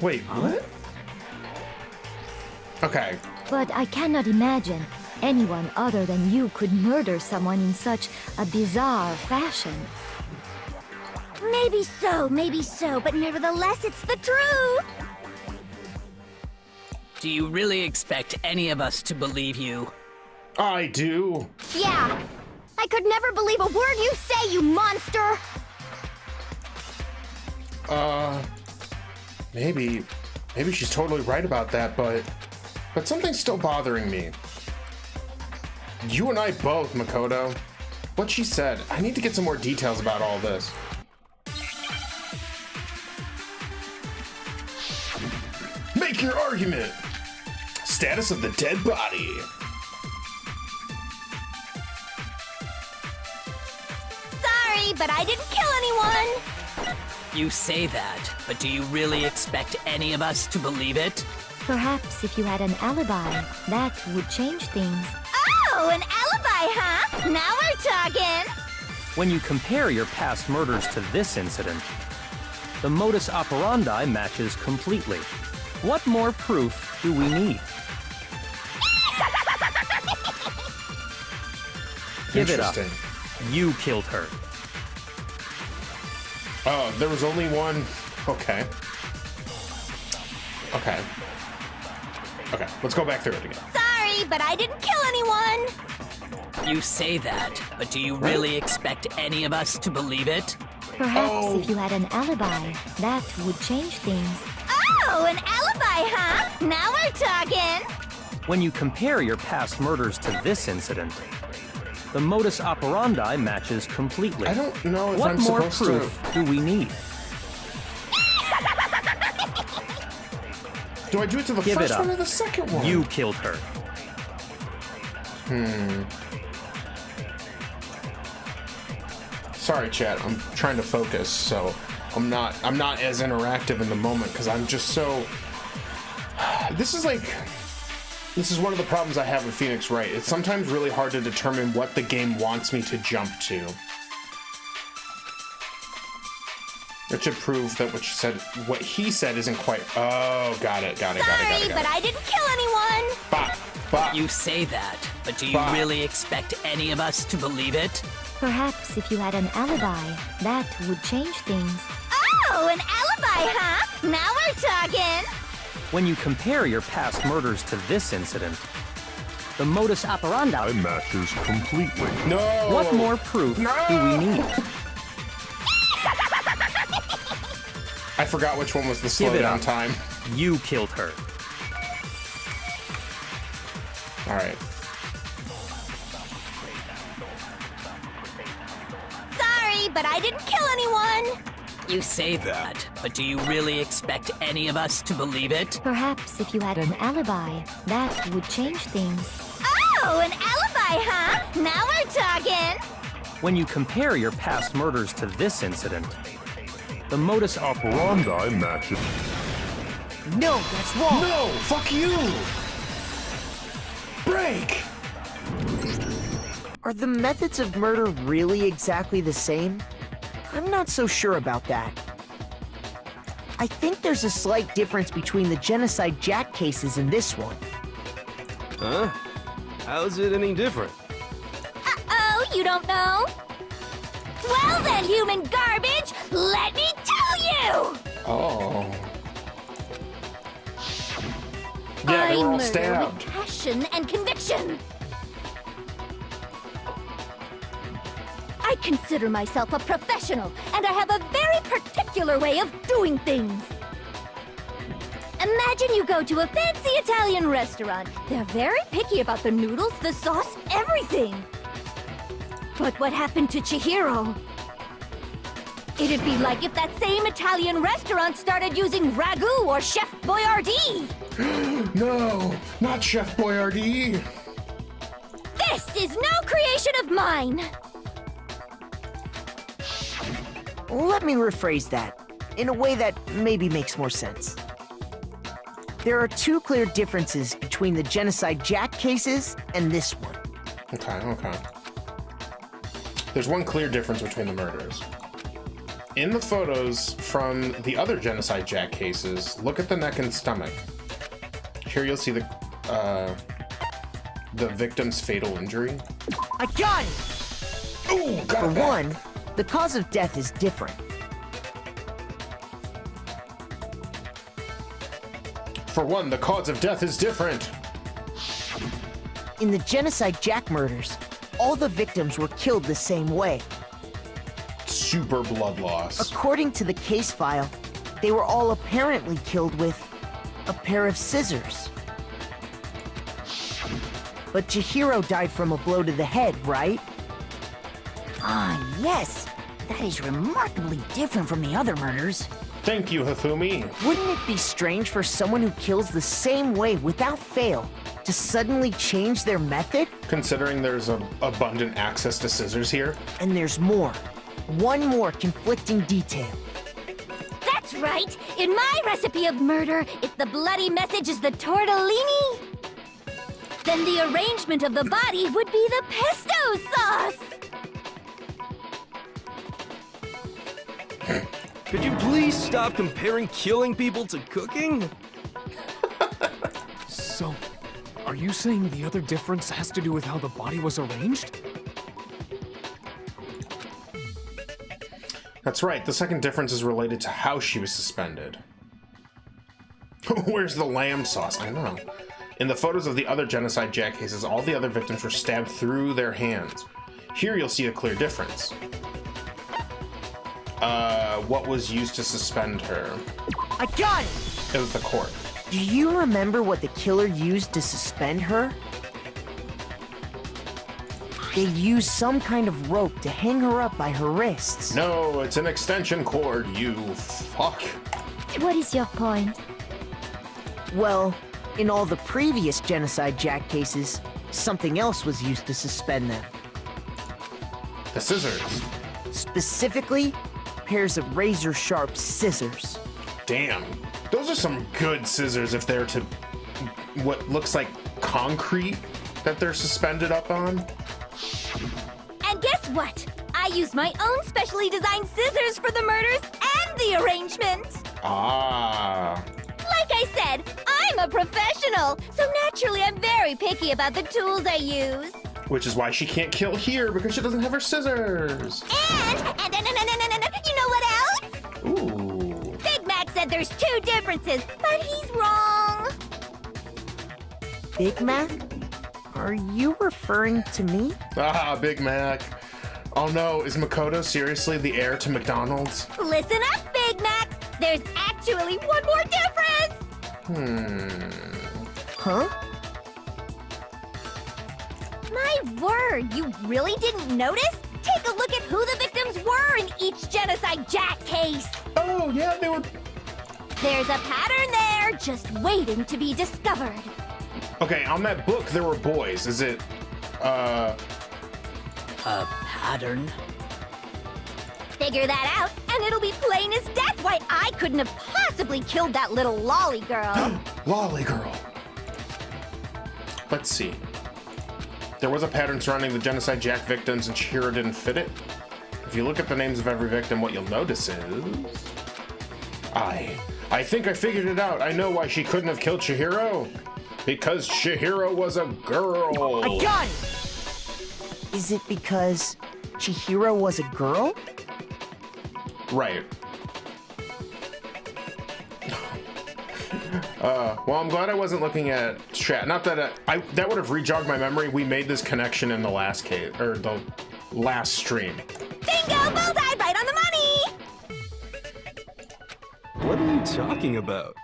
[SPEAKER 1] Wait, what? Okay.
[SPEAKER 12] But I cannot imagine anyone other than you could murder someone in such a bizarre fashion.
[SPEAKER 8] Maybe so, but nevertheless, it's the truth.
[SPEAKER 4] Do you really expect any of us to believe you?
[SPEAKER 1] I do.
[SPEAKER 8] Yeah. I could never believe a word you say, you monster.
[SPEAKER 1] Maybe she's totally right about that, but something's still bothering me. You and I both, Makoto. What she said, I need to get some more details about all this. Make your argument! Status of the dead body.
[SPEAKER 8] Sorry, but I didn't kill anyone.
[SPEAKER 4] You say that, but do you really expect any of us to believe it?
[SPEAKER 12] Perhaps if you had an alibi, that would change things.
[SPEAKER 8] Oh, an alibi, huh? Now we're talking.
[SPEAKER 9] When you compare your past murders to this incident, the modus operandi matches completely. What more proof do we need? Give it up. You killed her.
[SPEAKER 1] Oh, there was only one. Okay. Okay. Okay, let's go back through it again.
[SPEAKER 8] Sorry, but I didn't kill anyone.
[SPEAKER 4] You say that, but do you really expect any of us to believe it?
[SPEAKER 12] Perhaps if you had an alibi, that would change things.
[SPEAKER 8] Oh, an alibi, huh? Now we're talking.
[SPEAKER 9] When you compare your past murders to this incident, the modus operandi matches completely.
[SPEAKER 1] I don't know if
[SPEAKER 9] what
[SPEAKER 1] I'm
[SPEAKER 9] more
[SPEAKER 1] supposed
[SPEAKER 9] proof do we need?
[SPEAKER 1] Do I do it to the
[SPEAKER 9] Give
[SPEAKER 1] first
[SPEAKER 9] it up.
[SPEAKER 1] one or the second one?
[SPEAKER 9] You killed her.
[SPEAKER 1] Sorry, chat. I'm trying to focus, so I'm not as interactive in the moment because I'm just so. This is one of the problems I have with Phoenix Wright. It's sometimes really hard to determine what the game wants me to jump to. It should prove that what he said isn't quite. Oh, got it.
[SPEAKER 8] Sorry, but I didn't kill anyone.
[SPEAKER 4] You say that, but do you really expect any of us to believe it?
[SPEAKER 12] Perhaps if you had an alibi, that would change things.
[SPEAKER 8] Oh, an alibi, huh? Now we're talking.
[SPEAKER 9] When you compare your past murders to this incident, the modus operandi
[SPEAKER 13] matches completely.
[SPEAKER 1] No!
[SPEAKER 9] What more proof do we need?
[SPEAKER 1] I forgot which one was the
[SPEAKER 9] Give it
[SPEAKER 1] slowdown
[SPEAKER 9] up.
[SPEAKER 1] time.
[SPEAKER 9] You killed her.
[SPEAKER 1] Alright.
[SPEAKER 8] Sorry, but I didn't kill anyone.
[SPEAKER 4] You say that, but do you really expect any of us to believe it?
[SPEAKER 12] Perhaps if you had an alibi, that would change things.
[SPEAKER 8] Oh, an alibi, huh? Now we're talking.
[SPEAKER 9] When you compare your past murders to this incident, the modus operandi
[SPEAKER 13] matches.
[SPEAKER 7] No, that's wrong.
[SPEAKER 1] No! Fuck you! Break!
[SPEAKER 7] Are the methods of murder really exactly the same? I'm not so sure about that. I think there's a slight difference between the Genocide Jack cases and this one.
[SPEAKER 2] Huh? How's it any different?
[SPEAKER 8] Uh-oh, you don't know? Well then, human garbage, let me tell you!
[SPEAKER 1] Oh. Yeah, they were all
[SPEAKER 8] murder
[SPEAKER 1] stabbed.
[SPEAKER 8] with passion and conviction. I consider myself a professional, and I have a very particular way of doing things. Imagine you go to a fancy Italian restaurant. They're very picky about the noodles, the sauce, everything. But what happened to Chihiro? It'd be like if that same Italian restaurant started using ragu or Chef Boyardee.
[SPEAKER 1] No, not Chef Boyardee.
[SPEAKER 8] This is no creation of mine.
[SPEAKER 7] Let me rephrase that, in a way that maybe makes more sense. There are two clear differences between the Genocide Jack cases and this one.
[SPEAKER 1] Okay. There's one clear difference between the murders. In the photos from the other Genocide Jack cases, look at the neck and stomach. Here you'll see the victim's fatal injury.
[SPEAKER 7] I got it!
[SPEAKER 1] Ooh, got
[SPEAKER 7] For
[SPEAKER 1] it back.
[SPEAKER 7] one, the cause of death is different.
[SPEAKER 1] For one, the cause of death is different.
[SPEAKER 7] In the Genocide Jack murders, all the victims were killed the same way.
[SPEAKER 1] Super blood loss.
[SPEAKER 7] According to the case file, they were all apparently killed with a pair of scissors. But Chihiro died from a blow to the head, right?
[SPEAKER 3] Ah, yes. That is remarkably different from the other murders.
[SPEAKER 1] Thank you, Hifumi.
[SPEAKER 7] Wouldn't it be strange for someone who kills the same way without fail to suddenly change their method?
[SPEAKER 1] Considering there's abundant access to scissors here.
[SPEAKER 7] And there's more. One more conflicting detail.
[SPEAKER 8] That's right. In my recipe of murder, if the bloody message is the tortellini, then the arrangement of the body would be the pesto sauce.
[SPEAKER 2] Could you please stop comparing killing people to cooking?
[SPEAKER 5] So, are you saying the other difference has to do with how the body was arranged?
[SPEAKER 1] That's right. The second difference is related to how she was suspended. Where's the lamb sauce? I know. In the photos of the other Genocide Jack cases, all the other victims were stabbed through their hands. Here you'll see a clear difference. What was used to suspend her?
[SPEAKER 7] I got it!
[SPEAKER 1] It was the cord.
[SPEAKER 7] Do you remember what the killer used to suspend her? They used some kind of rope to hang her up by her wrists.
[SPEAKER 1] No, it's an extension cord, you fuck.
[SPEAKER 12] What is your point?
[SPEAKER 7] Well, in all the previous Genocide Jack cases, something else was used to suspend them.
[SPEAKER 1] The scissors.
[SPEAKER 7] Specifically, pairs of razor-sharp scissors.
[SPEAKER 1] Damn. Those are some good scissors if they're to what looks like concrete that they're suspended up on.
[SPEAKER 8] And guess what? I used my own specially designed scissors for the murders and the arrangement.
[SPEAKER 1] Ah.
[SPEAKER 8] Like I said, I'm a professional, so naturally I'm very picky about the tools I use.
[SPEAKER 1] Which is why she can't kill here, because she doesn't have her scissors.
[SPEAKER 8] And you know what else?
[SPEAKER 1] Ooh.
[SPEAKER 8] Big Mac said there's 2 differences, but he's wrong.
[SPEAKER 7] Big Mac? Are you referring to me?
[SPEAKER 1] Ah, Big Mac. Oh no, is Makoto seriously the heir to McDonald's?
[SPEAKER 8] Listen up, Big Mac. There's actually one more difference.
[SPEAKER 7] Huh?
[SPEAKER 8] My word, you really didn't notice? Take a look at who the victims were in each Genocide Jack case.
[SPEAKER 1] Oh, yeah, they were...
[SPEAKER 8] There's a pattern there, just waiting to be discovered.
[SPEAKER 1] Okay, on that book, there were boys. Is it,
[SPEAKER 4] A pattern?
[SPEAKER 8] Figure that out, and it'll be plain as death why I couldn't have possibly killed that little lolly girl.
[SPEAKER 1] Lolly girl. Let's see. There was a pattern surrounding the Genocide Jack victims, and Chihiro didn't fit it. If you look at the names of every victim, what you'll notice is... I think I figured it out. I know why she couldn't have killed Chihiro. Because Chihiro was a girl.
[SPEAKER 7] I got it! Is it because Chihiro was a girl?
[SPEAKER 1] Right. Well, I'm glad I wasn't looking at chat. Not that that would have rejogged my memory. We made this connection in the last case, or the last stream.
[SPEAKER 8] Bingo! Bullseye! Right on the money!
[SPEAKER 2] What are you talking about?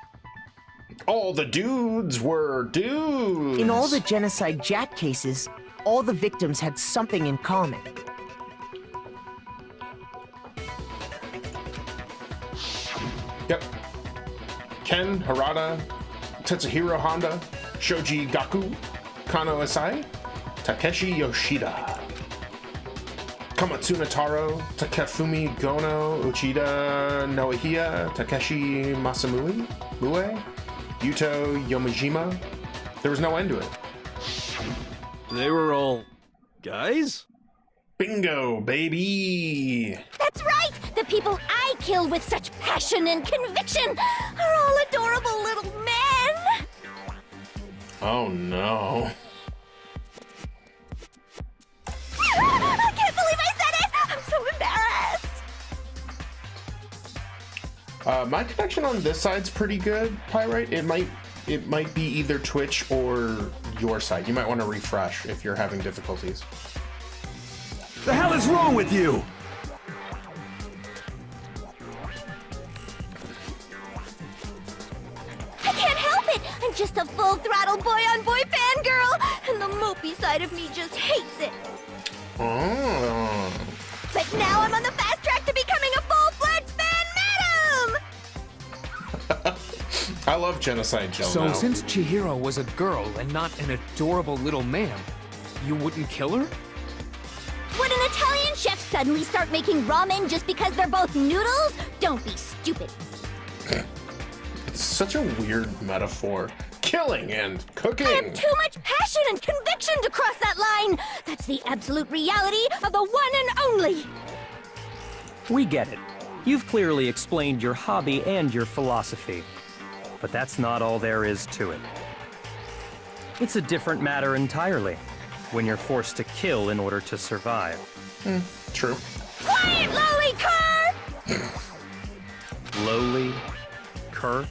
[SPEAKER 1] All the dudes were dudes.
[SPEAKER 7] In all the Genocide Jack cases, all the victims had something in common.
[SPEAKER 1] Yep. Ken Harada, Tetsuhiro Honda, Shoji Gaku, Kano Isai, Takeshi Yoshida, Kamatsuna Taro, Takefumi Gono, Uchida Noihia, Takeshi Masamui, Mue, Yuto Yomijima. There was no end to it.
[SPEAKER 2] They were all guys?
[SPEAKER 1] Bingo, baby!
[SPEAKER 8] That's right! The people I kill with such passion and conviction are all adorable little men!
[SPEAKER 1] Oh no.
[SPEAKER 8] I can't believe I said it! I'm so embarrassed!
[SPEAKER 1] My connection on this side's pretty good, Pyrite. It might be either Twitch or your side. You might want to refresh if you're having difficulties.
[SPEAKER 10] The hell is wrong with you?
[SPEAKER 8] I can't help it! I'm just a full-throttle boy-on-boy fangirl, and the mopey side of me just hates it.
[SPEAKER 1] Oh.
[SPEAKER 8] But now I'm on the fast track to becoming a full-fledged fan madam!
[SPEAKER 1] I love Genocide Jack.
[SPEAKER 5] So since Chihiro was a girl and not an adorable little man, you wouldn't kill her?
[SPEAKER 8] Would an Italian chef suddenly start making ramen just because they're both noodles? Don't be stupid.
[SPEAKER 1] It's such a weird metaphor. Killing and cooking.
[SPEAKER 8] I have too much passion and conviction to cross that line. That's the absolute reality of the one and only.
[SPEAKER 9] We get it. You've clearly explained your hobby and your philosophy. But that's not all there is to it. It's a different matter entirely, when you're forced to kill in order to survive.
[SPEAKER 1] True.
[SPEAKER 8] Quiet, lowly cur!
[SPEAKER 9] Lowly cur?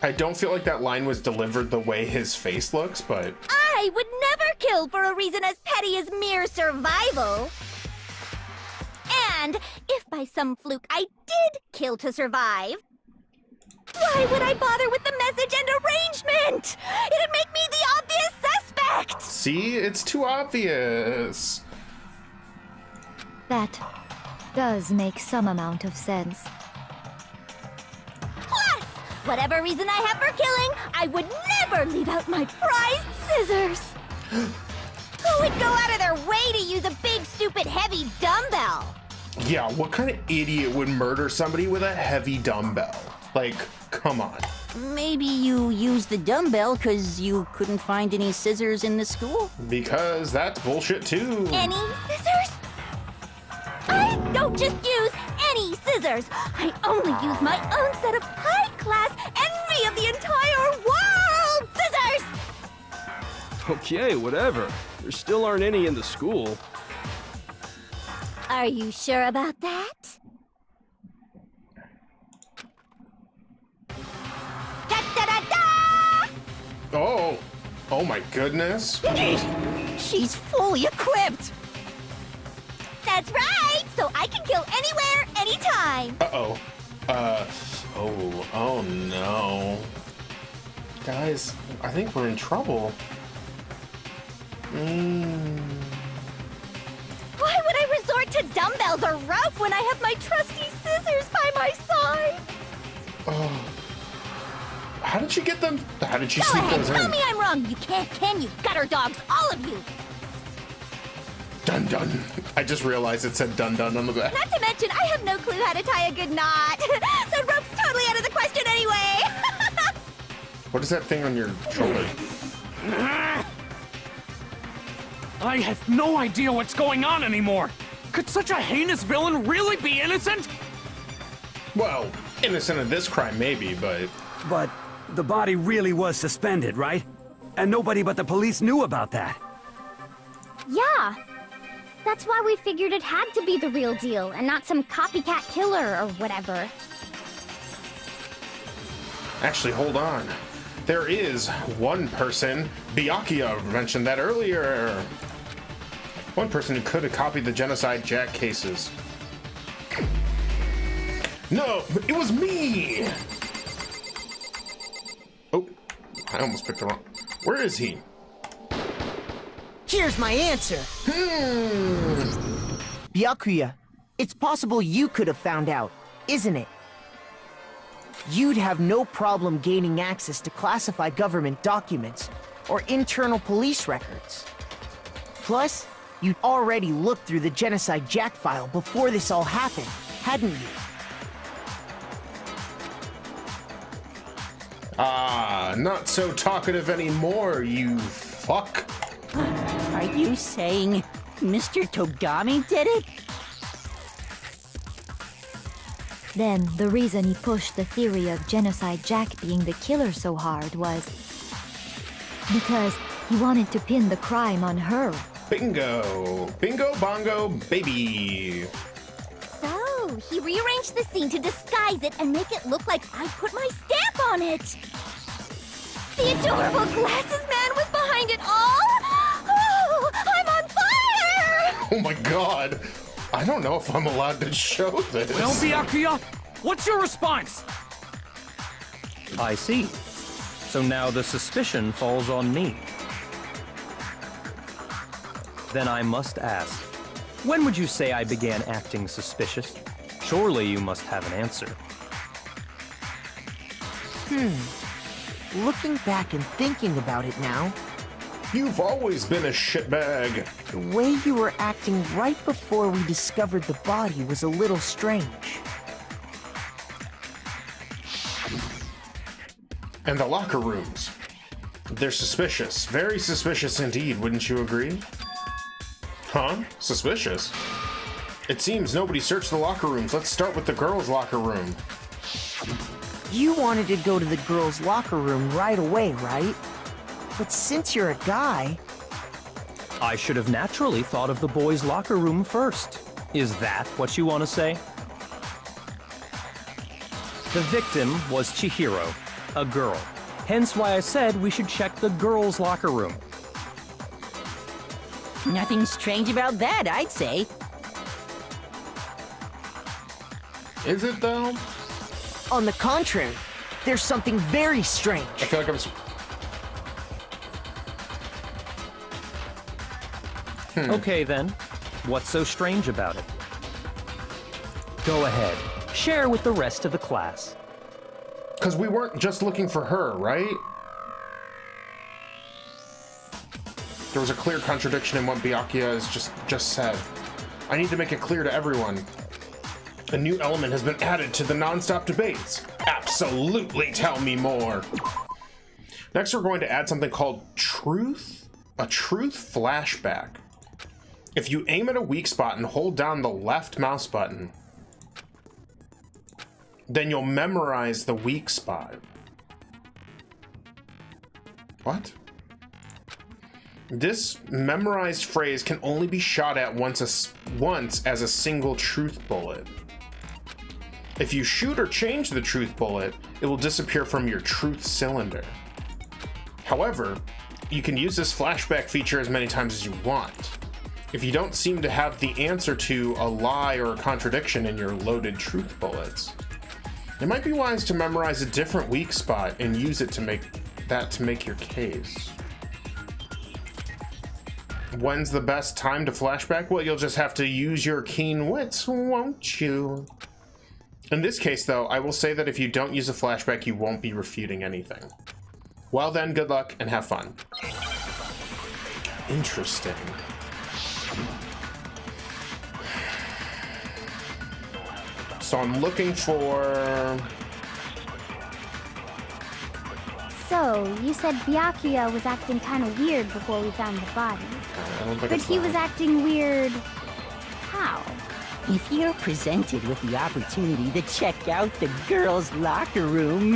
[SPEAKER 1] I don't feel like that line was delivered the way his face looks, but...
[SPEAKER 8] I would never kill for a reason as petty as mere survival. And if by some fluke I did kill to survive, why would I bother with the message and arrangement? It'd make me the obvious suspect!
[SPEAKER 1] See? It's too obvious.
[SPEAKER 12] That does make some amount of sense.
[SPEAKER 8] Plus, whatever reason I have for killing, I would never leave out my prized scissors. Who would go out of their way to use a big, stupid, heavy dumbbell?
[SPEAKER 1] Yeah, what kind of idiot would murder somebody with a heavy dumbbell? Like, come on.
[SPEAKER 13] Maybe you used the dumbbell because you couldn't find any scissors in the school?
[SPEAKER 1] Because that's bullshit too.
[SPEAKER 8] Any scissors? I don't just use any scissors. I only use my own set of high-class, envy of the entire world scissors!
[SPEAKER 2] Okay, whatever. There still aren't any in the school.
[SPEAKER 8] Are you sure about that? Da-da-da-da!
[SPEAKER 1] Oh my goodness.
[SPEAKER 13] She's fully equipped!
[SPEAKER 8] That's right! So I can kill anywhere, anytime!
[SPEAKER 1] Oh no. Guys, I think we're in trouble.
[SPEAKER 8] Why would I resort to dumbbells or rope when I have my trusty scissors by my side?
[SPEAKER 1] Oh. How did you get them? How did you
[SPEAKER 8] Go
[SPEAKER 1] sneak
[SPEAKER 8] ahead,
[SPEAKER 1] those
[SPEAKER 8] tell
[SPEAKER 1] in?
[SPEAKER 8] me I'm wrong. You can't, can you? Gutter dogs, all of you!
[SPEAKER 1] Dun dun. I just realized it said dun dun on the back.
[SPEAKER 8] Not to mention, I have no clue how to tie a good knot. So rope's totally out of the question anyway.
[SPEAKER 1] What is that thing on your shoulder?
[SPEAKER 5] I have no idea what's going on anymore! Could such a heinous villain really be innocent?
[SPEAKER 1] Well, innocent of this crime maybe, but...
[SPEAKER 10] But the body really was suspended, right? And nobody but the police knew about that.
[SPEAKER 14] Yeah. That's why we figured it had to be the real deal and not some copycat killer or whatever.
[SPEAKER 1] Actually, hold on. There is one person, Byakuya mentioned that earlier. One person who could have copied the Genocide Jack cases. No, it was me! Oh, I almost picked the wrong... Where is he?
[SPEAKER 7] Here's my answer. Byakuya, it's possible you could have found out, isn't it? You'd have no problem gaining access to classified government documents or internal police records. Plus, you'd already looked through the Genocide Jack file before this all happened, hadn't you?
[SPEAKER 1] Ah, not so talkative anymore, you fuck.
[SPEAKER 13] Are you saying Mr. Togami did it?
[SPEAKER 12] Then, the reason he pushed the theory of Genocide Jack being the killer so hard was because he wanted to pin the crime on her.
[SPEAKER 1] Bingo! Bingo bongo baby!
[SPEAKER 8] So, he rearranged the scene to disguise it and make it look like I put my stamp on it. The adorable glasses man was behind it all? Oh, I'm on fire!
[SPEAKER 1] Oh my god! I don't know if I'm allowed to show this.
[SPEAKER 5] Well, Byakuya, what's your response?
[SPEAKER 9] I see. So now the suspicion falls on me. Then I must ask, when would you say I began acting suspicious? Surely you must have an answer.
[SPEAKER 7] Looking back and thinking about it now,
[SPEAKER 1] You've always been a shitbag.
[SPEAKER 7] the way you were acting right before we discovered the body was a little strange.
[SPEAKER 1] And the locker rooms. They're suspicious. Very suspicious indeed, wouldn't you agree? Huh? Suspicious? It seems nobody searched the locker rooms. Let's start with the girls' locker room.
[SPEAKER 7] You wanted to go to the girls' locker room right away, right? But since you're a guy...
[SPEAKER 9] I should have naturally thought of the boys' locker room first. Is that what you want to say? The victim was Chihiro, a girl. Hence why I said we should check the girls' locker room.
[SPEAKER 13] Nothing strange about that, I'd say.
[SPEAKER 1] Is it, though?
[SPEAKER 7] On the contrary, there's something very strange.
[SPEAKER 1] I feel like I'm...
[SPEAKER 9] Okay, then. What's so strange about it? Go ahead. Share with the rest of the class.
[SPEAKER 1] Because we weren't just looking for her, right? There was a clear contradiction in what Byakuya has just said. I need to make it clear to everyone. A new element has been added to the non-stop debates. Absolutely, tell me more. Next, we're going to add something called truth. A truth flashback. If you aim at a weak spot and hold down the left mouse button, then you'll memorize the weak spot. What? This memorized phrase can only be shot at once as a single truth bullet. If you shoot or change the truth bullet, it will disappear from your truth cylinder. However, you can use this flashback feature as many times as you want. If you don't seem to have the answer to a lie or a contradiction in your loaded truth bullets, it might be wise to memorize a different weak spot and use it to make your case. When's the best time to flashback? Well, you'll just have to use your keen wits, won't you? In this case, though, I will say that if you don't use a flashback, you won't be refuting anything. Well then, good luck and have fun. Interesting. So I'm looking for...
[SPEAKER 14] So, you said Byakuya was acting kind of weird before we found the body. But he was acting weird... how?
[SPEAKER 13] If you're presented with the opportunity to check out the girls' locker room,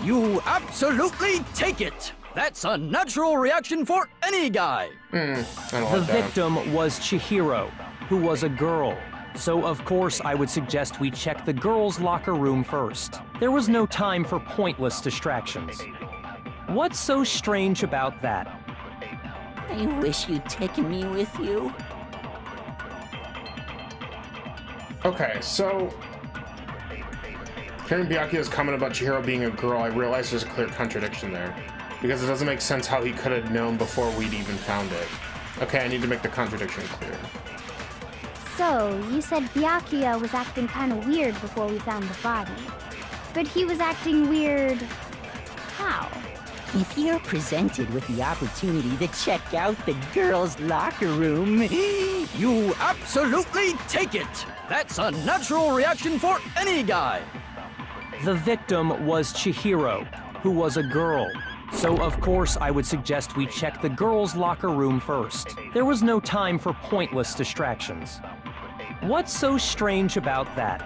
[SPEAKER 4] you absolutely take it! That's a natural reaction for any guy!
[SPEAKER 9] The victim was Chihiro, who was a girl. So of course I would suggest we check the girls' locker room first. There was no time for pointless distractions. What's so strange about that?
[SPEAKER 13] I wish you'd taken me with you.
[SPEAKER 1] Okay, so... hearing Byakuya's comment about Chihiro being a girl, I realize there's a clear contradiction there. Because it doesn't make sense how he could have known before we'd even found it. Okay, I need to make the contradiction clear.
[SPEAKER 14] So, you said Byakuya was acting kind of weird before we found the body. But he was acting weird... how?
[SPEAKER 13] If you're presented with the opportunity to check out the girls' locker room,
[SPEAKER 4] you absolutely take it! That's a natural reaction for any guy!
[SPEAKER 9] The victim was Chihiro, who was a girl. So of course I would suggest we check the girls' locker room first. There was no time for pointless distractions. What's so strange about that?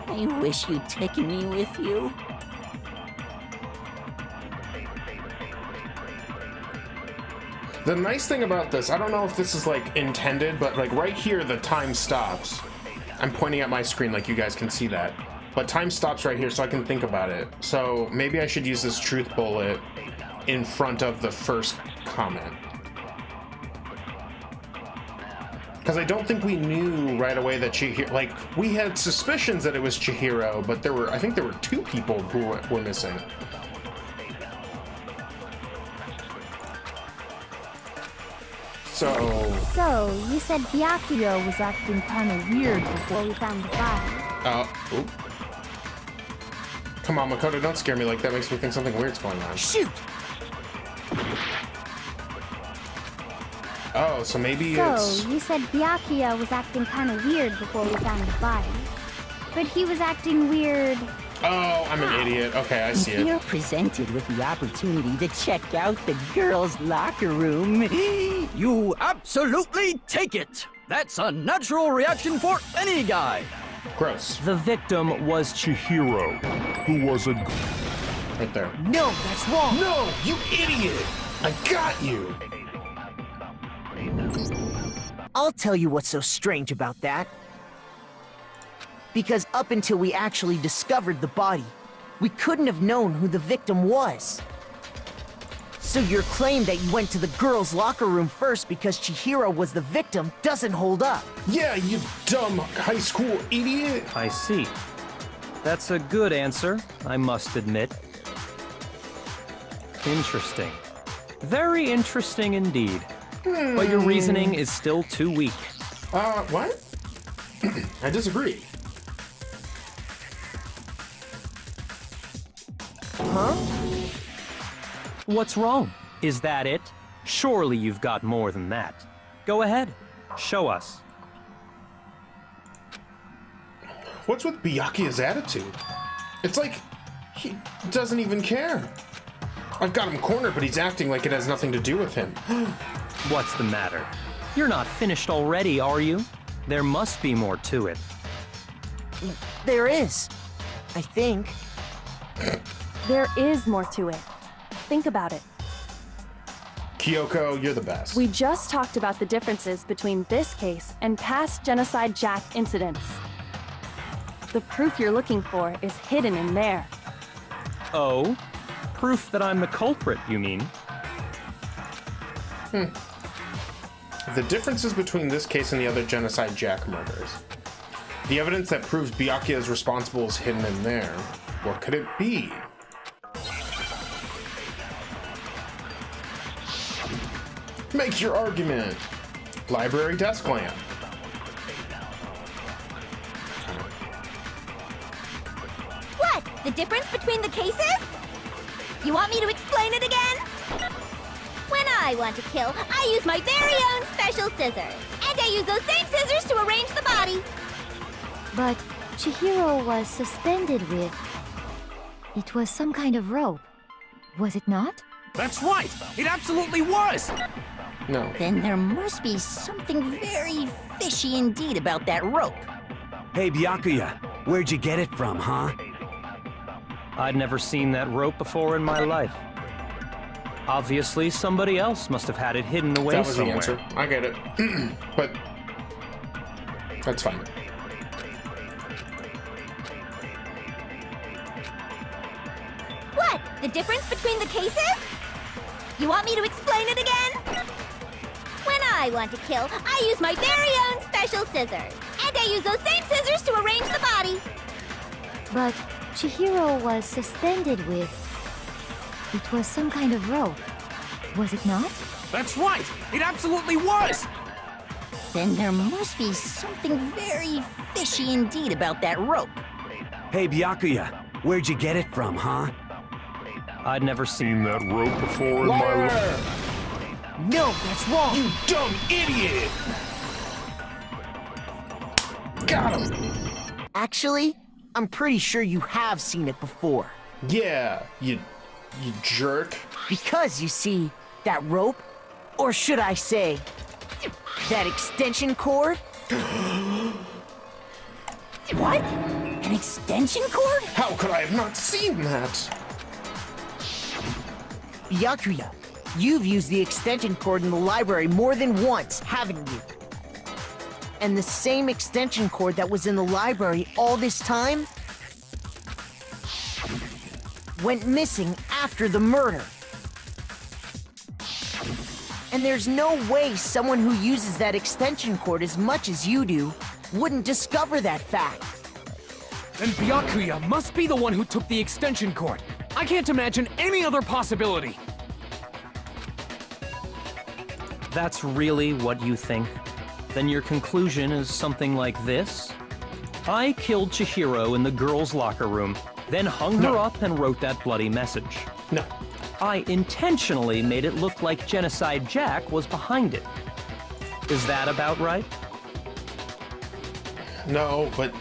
[SPEAKER 13] I wish you'd taken me with you.
[SPEAKER 1] The nice thing about this, I don't know if this is like intended, but like right here the time stops. I'm pointing at my screen like you guys can see that. But time stops right here so I can think about it. So maybe I should use this truth bullet in front of the first comment. Because I don't think we knew right away that Chihiro, like, we had suspicions that it was Chihiro, but I think there were two people who were missing. So,
[SPEAKER 14] you said Byakuya was acting kind of weird before we found the body.
[SPEAKER 1] Oop. Come on, Makoto, don't scare me like that. Makes me think something weird's going on.
[SPEAKER 7] Shoot!
[SPEAKER 1] Oh, so maybe it's...
[SPEAKER 14] So, you said Byakuya was acting kind of weird before we found the body. But he was acting weird...
[SPEAKER 1] Oh, I'm an idiot. Okay, I see it.
[SPEAKER 13] If you're presented with the opportunity to check out the girls' locker room,
[SPEAKER 4] you absolutely take it! That's a natural reaction for any guy!
[SPEAKER 1] Gross.
[SPEAKER 9] The victim was Chihiro, who was a...
[SPEAKER 1] right there.
[SPEAKER 7] No, that's wrong!
[SPEAKER 1] No, you idiot! I got you!
[SPEAKER 7] I'll tell you what's so strange about that. Because up until we actually discovered the body, we couldn't have known who the victim was. So your claim that you went to the girls' locker room first because Chihiro was the victim doesn't hold up.
[SPEAKER 1] Yeah, you dumb high school idiot.
[SPEAKER 9] I see. That's a good answer, I must admit. Interesting. Very interesting indeed. But your reasoning is still too weak.
[SPEAKER 1] What? I disagree.
[SPEAKER 7] Huh?
[SPEAKER 9] What's wrong? Is that it? Surely you've got more than that. Go ahead. Show us.
[SPEAKER 1] What's with Byakuya's attitude? It's like he doesn't even care. I've got him cornered, but he's acting like it has nothing to do with him.
[SPEAKER 9] What's the matter? You're not finished already, are you? There must be more to it.
[SPEAKER 7] There is. I think.
[SPEAKER 6] There is more to it. Think about it.
[SPEAKER 1] Kyoko, you're the best.
[SPEAKER 6] We just talked about the differences between this case and past Genocide Jack incidents. The proof you're looking for is hidden in there.
[SPEAKER 9] Oh? Proof that I'm the culprit, you mean?
[SPEAKER 1] The differences between this case and the other Genocide Jack murders. The evidence that proves Byakuya is responsible is hidden in there. What could it be? Make your argument. Library desk lamp.
[SPEAKER 8] What? The difference between the cases? You want me to explain it again? When I want to kill, I use my very own special scissors. And I use those same scissors to arrange the body.
[SPEAKER 12] But Chihiro was suspended with... It was some kind of rope. Was it not?
[SPEAKER 2] That's right! It absolutely was!
[SPEAKER 1] No.
[SPEAKER 13] Then there must be something very fishy indeed about that rope.
[SPEAKER 10] Hey, Byakuya, where'd you get it from, huh?
[SPEAKER 9] I'd never seen that rope before in my life. Obviously, somebody else must have had it hidden away somewhere.
[SPEAKER 1] That was the answer. I get it. But that's fine.
[SPEAKER 8] What? The difference between the cases? You want me to explain it again? When I want to kill, I use my very own special scissors. And I use those same scissors to arrange the body.
[SPEAKER 12] But Chihiro was suspended with... It was some kind of rope. Was it not?
[SPEAKER 2] That's right! It absolutely was!
[SPEAKER 13] Then there must be something very fishy indeed about that rope.
[SPEAKER 10] Hey, Byakuya, where'd you get it from, huh?
[SPEAKER 9] I'd never seen that rope before in my life.
[SPEAKER 7] No, that's wrong!
[SPEAKER 1] You dumb idiot! Got him!
[SPEAKER 7] Actually, I'm pretty sure you have seen it before.
[SPEAKER 1] Yeah, you jerk.
[SPEAKER 7] Because, you see, that rope, or should I say, that extension cord?
[SPEAKER 13] What? An extension cord?
[SPEAKER 1] How could I have not seen that?
[SPEAKER 7] Byakuya, you've used the extension cord in the library more than once, haven't you? And the same extension cord that was in the library all this time went missing after the murder. And there's no way someone who uses that extension cord as much as you do wouldn't discover that fact.
[SPEAKER 5] Then Byakuya must be the one who took the extension cord. I can't imagine any other possibility.
[SPEAKER 9] That's really what you think? Then your conclusion is something like this? I killed Chihiro in the girls' locker room, then hung her up and wrote that bloody message.
[SPEAKER 1] No.
[SPEAKER 9] I intentionally made it look like Genocide Jack was behind it. Is that about right?
[SPEAKER 1] No, but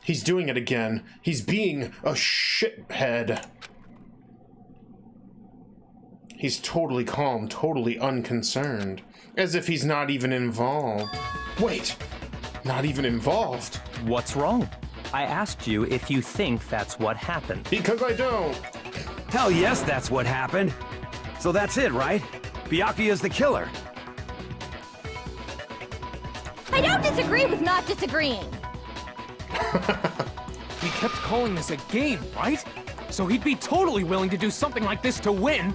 [SPEAKER 1] he's doing it again. He's being a shithead. He's totally calm, totally unconcerned. As if he's not even involved. Wait, not even involved?
[SPEAKER 9] What's wrong? I asked you if you think that's what happened.
[SPEAKER 1] Because I don't.
[SPEAKER 10] Hell yes, that's what happened. So that's it, right? Byakuya's the killer.
[SPEAKER 8] I don't disagree with not disagreeing.
[SPEAKER 5] He kept calling this a game, right? so he'd be totally willing to do something like this to win.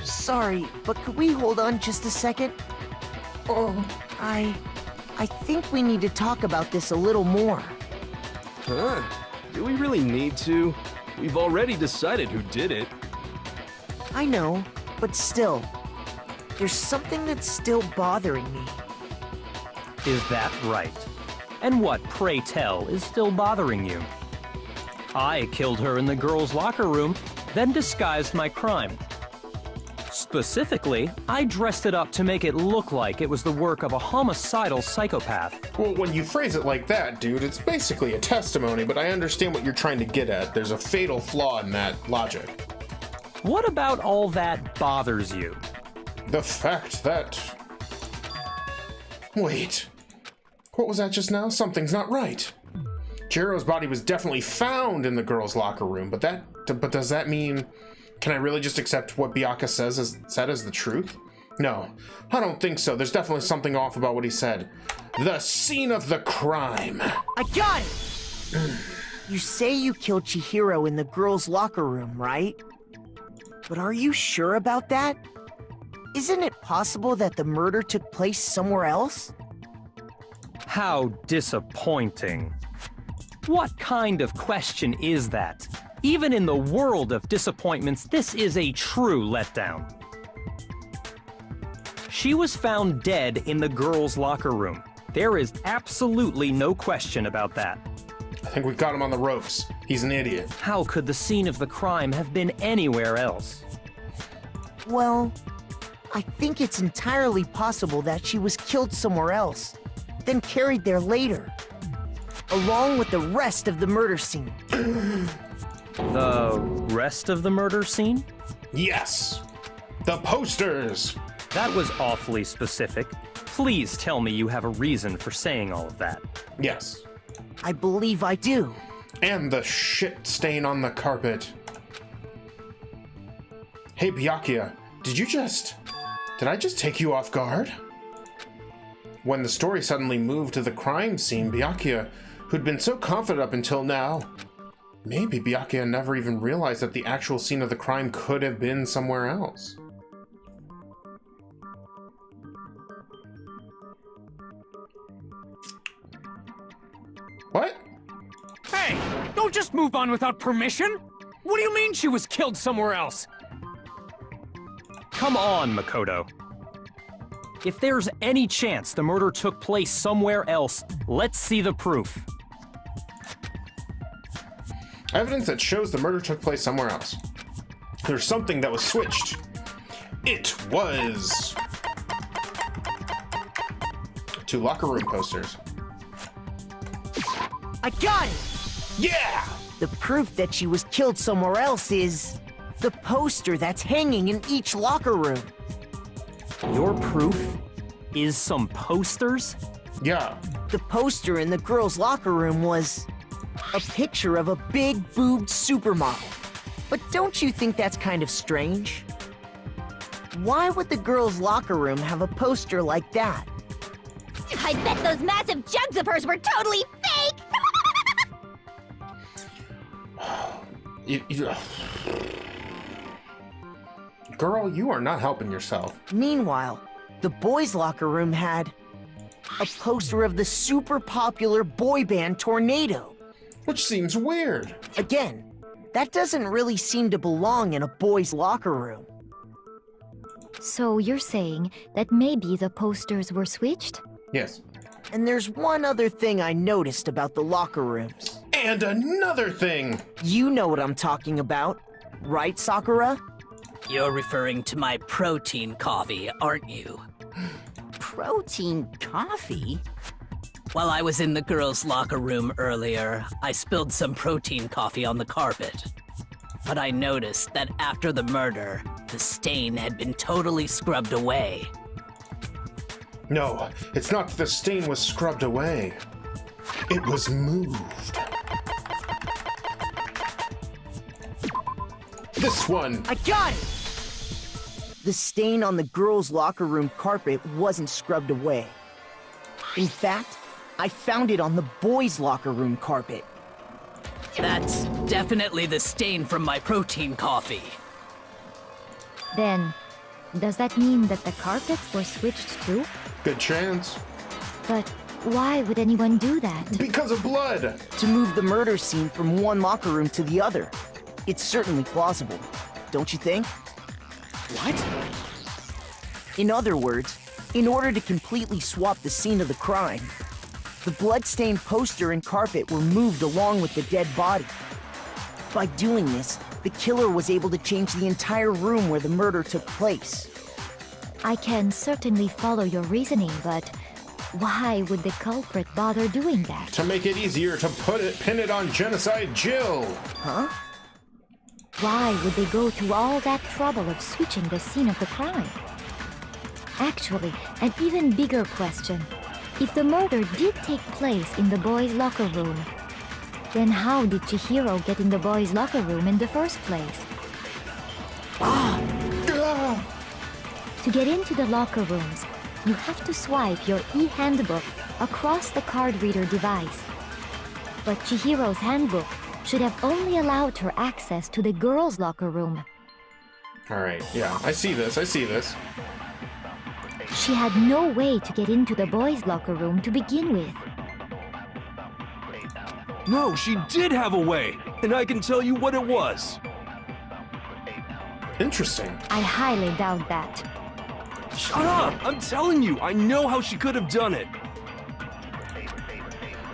[SPEAKER 7] Sorry, but could we hold on just a second? Oh, I think we need to talk about this a little more.
[SPEAKER 2] Huh? Do we really need to? We've already decided who did it.
[SPEAKER 7] I know, but still, there's something that's still bothering me.
[SPEAKER 9] Is that right? And what, pray tell, is still bothering you? I killed her in the girls' locker room, then disguised my crime. Specifically, I dressed it up to make it look like it was the work of a homicidal psychopath.
[SPEAKER 1] Well, when you phrase it like that, dude, it's basically a testimony, but I understand what you're trying to get at. There's a fatal flaw in that logic.
[SPEAKER 9] What about all that bothers you?
[SPEAKER 1] The fact that... Wait. What was that just now? Something's not right. Jiro's body was definitely found in the girls' locker room, but does that mean... Can I really just accept what Byakuya said as the truth? No, I don't think so. There's definitely something off about what he said. The scene of the crime.
[SPEAKER 7] I got it! You say you killed Chihiro in the girls' locker room, right? But are you sure about that? Isn't it possible that the murder took place somewhere else?
[SPEAKER 9] How disappointing. What kind of question is that? Even in the world of disappointments, this is a true letdown. She was found dead in the girls' locker room. There is absolutely no question about that.
[SPEAKER 1] I think we've got him on the ropes. He's an idiot.
[SPEAKER 9] How could the scene of the crime have been anywhere else?
[SPEAKER 7] Well, I think it's entirely possible that she was killed somewhere else, then carried there later, along with the rest of the murder scene.
[SPEAKER 9] The rest of the murder scene?
[SPEAKER 1] Yes! The posters!
[SPEAKER 9] That was awfully specific. Please tell me you have a reason for saying all of that.
[SPEAKER 1] Yes.
[SPEAKER 7] I believe I do.
[SPEAKER 1] And the shit stain on the carpet. Hey, Byakuya, did I just take you off guard? When the story suddenly moved to the crime scene, Byakuya, who'd been so confident up until now, maybe Byakuya never even realized that the actual scene of the crime could have been somewhere else. What?
[SPEAKER 5] Hey, don't just move on without permission! What do you mean she was killed somewhere else?
[SPEAKER 9] Come on, Makoto. If there's any chance the murder took place somewhere else, let's see the proof.
[SPEAKER 1] Evidence that shows the murder took place somewhere else. There's something that was switched. It was... 2 locker room posters.
[SPEAKER 7] I got it!
[SPEAKER 1] Yeah!
[SPEAKER 7] The proof that she was killed somewhere else is... the poster that's hanging in each locker room.
[SPEAKER 9] Your proof is some posters?
[SPEAKER 1] Yeah.
[SPEAKER 7] The poster in the girls' locker room was... a picture of a big-boobed supermodel. But don't you think that's kind of strange? Why would the girls' locker room have a poster like that?
[SPEAKER 8] I bet those massive jugs of hers were totally fake!
[SPEAKER 1] Girl, you are not helping yourself.
[SPEAKER 7] Meanwhile, the boys' locker room had... a poster of the super popular boy band Tornado.
[SPEAKER 1] Which seems weird.
[SPEAKER 7] Again, that doesn't really seem to belong in a boy's locker room.
[SPEAKER 12] So you're saying that maybe the posters were switched?
[SPEAKER 1] Yes.
[SPEAKER 7] And there's one other thing I noticed about the locker rooms.
[SPEAKER 1] And another thing!
[SPEAKER 7] You know what I'm talking about, right, Sakura?
[SPEAKER 4] You're referring to my protein coffee, aren't you?
[SPEAKER 13] Protein coffee?
[SPEAKER 4] While I was in the girls' locker room earlier, I spilled some protein coffee on the carpet. But I noticed that after the murder, the stain had been totally scrubbed away.
[SPEAKER 1] No, it's not that the stain was scrubbed away. It was moved. This one!
[SPEAKER 7] I got it! The stain on the girls' locker room carpet wasn't scrubbed away. In fact, I found it on the boys' locker room carpet.
[SPEAKER 4] That's definitely the stain from my protein coffee.
[SPEAKER 12] Then, does that mean that the carpets were switched too?
[SPEAKER 1] Good chance.
[SPEAKER 12] But why would anyone do that?
[SPEAKER 1] Because of blood!
[SPEAKER 7] To move the murder scene from one locker room to the other. It's certainly plausible, don't you think?
[SPEAKER 5] What?
[SPEAKER 7] In other words, in order to completely swap the scene of the crime, the blood-stained poster and carpet were moved along with the dead body. By doing this, the killer was able to change the entire room where the murder took place.
[SPEAKER 12] I can certainly follow your reasoning, but why would the culprit bother doing that?
[SPEAKER 1] To make it easier to pin it on Genocide Jill!
[SPEAKER 7] Huh?
[SPEAKER 12] Why would they go to all that trouble of switching the scene of the crime? Actually, an even bigger question. If the murder did take place in the boys' locker room, then how did Chihiro get in the boys' locker room in the first place? To get into the locker rooms, you have to swipe your e-handbook across the card reader device. But Chihiro's handbook should have only allowed her access to the girls' locker room.
[SPEAKER 1] Alright, yeah, I see this.
[SPEAKER 12] She had no way to get into the boys' locker room to begin with.
[SPEAKER 2] No, she did have a way, and I can tell you what it was.
[SPEAKER 1] Interesting.
[SPEAKER 12] I highly doubt that.
[SPEAKER 2] Shut up! I'm telling you, I know how she could have done it.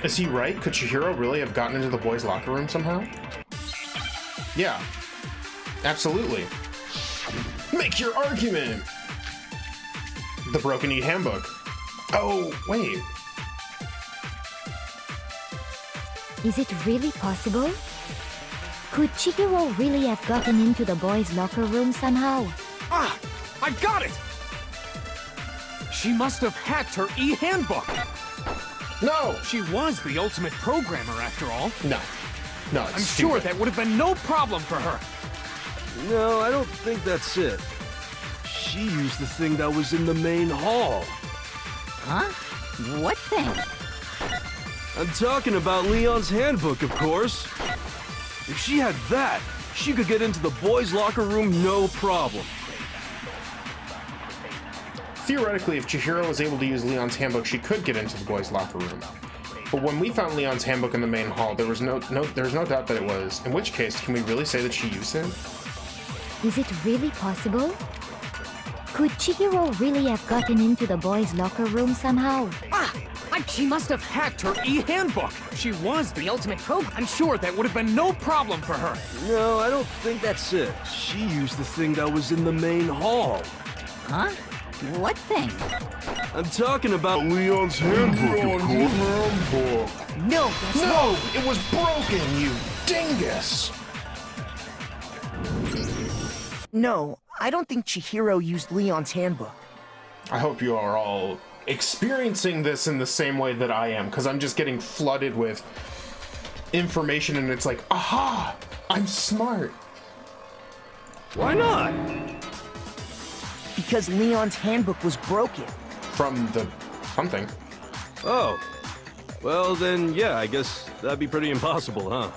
[SPEAKER 1] Is he right? Could Chihiro really have gotten into the boys' locker room somehow? Yeah. Absolutely. Make your argument! The Broken Eat Handbook. Oh, wait.
[SPEAKER 12] Is it really possible? Could Chihiro really have gotten into the boys' locker room somehow?
[SPEAKER 5] Ah! I got it! She must have hacked her e-handbook!
[SPEAKER 1] No!
[SPEAKER 5] She was the ultimate programmer, after all.
[SPEAKER 1] No. No, it's
[SPEAKER 5] I'm
[SPEAKER 1] stupid.
[SPEAKER 5] sure that would have been no problem for her.
[SPEAKER 2] No, I don't think that's it. She used the thing that was in the main hall.
[SPEAKER 13] Huh? What thing?
[SPEAKER 2] I'm talking about Leon's handbook, of course. If she had that, she could get into the boys' locker room no problem.
[SPEAKER 1] Theoretically, if Chihiro was able to use Leon's handbook, she could get into the boys' locker room. But when we found Leon's handbook in the main hall, there was no doubt that it was. In which case, can we really say that she used it?
[SPEAKER 12] Is it really possible? Could Chihiro really have gotten into the boys' locker room somehow?
[SPEAKER 5] She must have hacked her e-handbook. She was the ultimate program. I'm sure that would have been no problem for her.
[SPEAKER 2] No, I don't think that's it. She used the thing that was in the main hall.
[SPEAKER 13] Huh? What thing?
[SPEAKER 2] I'm talking about Leon's handbook, of course.
[SPEAKER 1] No, no, it was broken, you dingus!
[SPEAKER 7] No, I don't think Chihiro used Leon's handbook.
[SPEAKER 1] I hope you are all experiencing this in the same way that I am, because I'm just getting flooded with information and it's like, aha! I'm smart.
[SPEAKER 2] Why not?
[SPEAKER 7] Because Leon's handbook was broken.
[SPEAKER 1] From the something.
[SPEAKER 2] Oh. Well then, yeah, I guess that'd be pretty impossible, huh?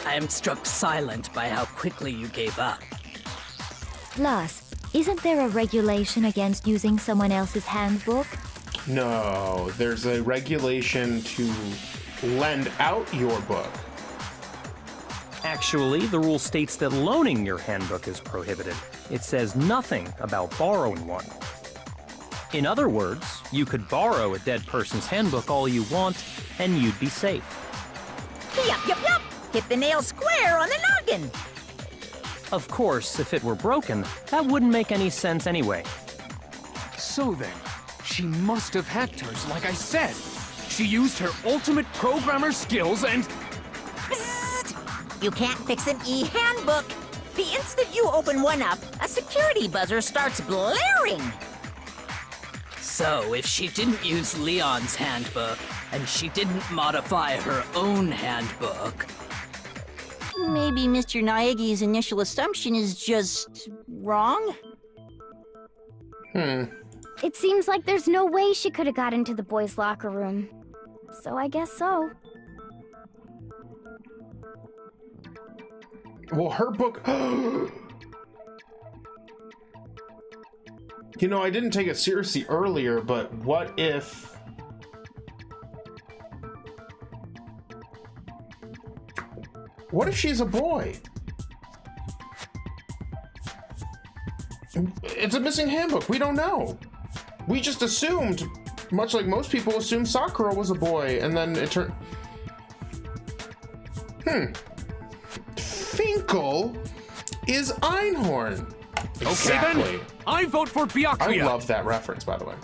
[SPEAKER 4] I am struck silent by how quickly you gave up.
[SPEAKER 12] Plus, isn't there a regulation against using someone else's handbook?
[SPEAKER 1] No, there's a regulation to lend out your book.
[SPEAKER 9] Actually, the rule states that loaning your handbook is prohibited. It says nothing about borrowing one. In other words, you could borrow a dead person's handbook all you want, and you'd be safe.
[SPEAKER 3] Yup. Hit the nail square on the noggin.
[SPEAKER 9] Of course, if it were broken, that wouldn't make any sense anyway.
[SPEAKER 5] So then, she must have hacked hers, like I said. She used her ultimate programmer skills and...
[SPEAKER 3] Psst! You can't fix an e-handbook. The instant you open one up, a security buzzer starts blaring.
[SPEAKER 4] So, if she didn't use Leon's handbook, and she didn't modify her own handbook...
[SPEAKER 13] Maybe Mr. Naegi's initial assumption is just wrong?
[SPEAKER 14] It seems like there's no way she could have got into the boys' locker room. So I guess so.
[SPEAKER 1] Well, her book... You know, I didn't take it seriously earlier, but what if... What if she's a boy? It's a missing handbook. We don't know. We just assumed, much like most people assume Sakura was a boy, and then it turned... Finkel is Einhorn. Exactly.
[SPEAKER 5] Okay then, I vote for Byakuya.
[SPEAKER 1] I love that reference, by the way.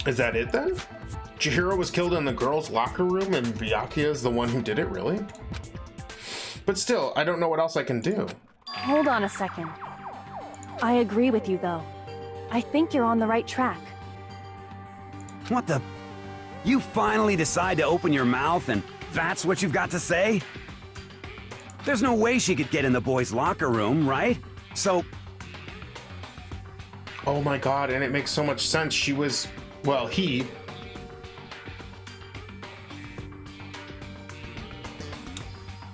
[SPEAKER 1] Is that it then? Chihiro was killed in the girls' locker room and Byakuya is the one who did it, really? But still, I don't know what else I can do.
[SPEAKER 6] Hold on a second. I agree with you, though. I think you're on the right track.
[SPEAKER 10] What the? You finally decide to open your mouth and that's what you've got to say? There's no way she could get in the boys' locker room, right? So...
[SPEAKER 1] Oh my god, and it makes so much sense. She was... Well, he...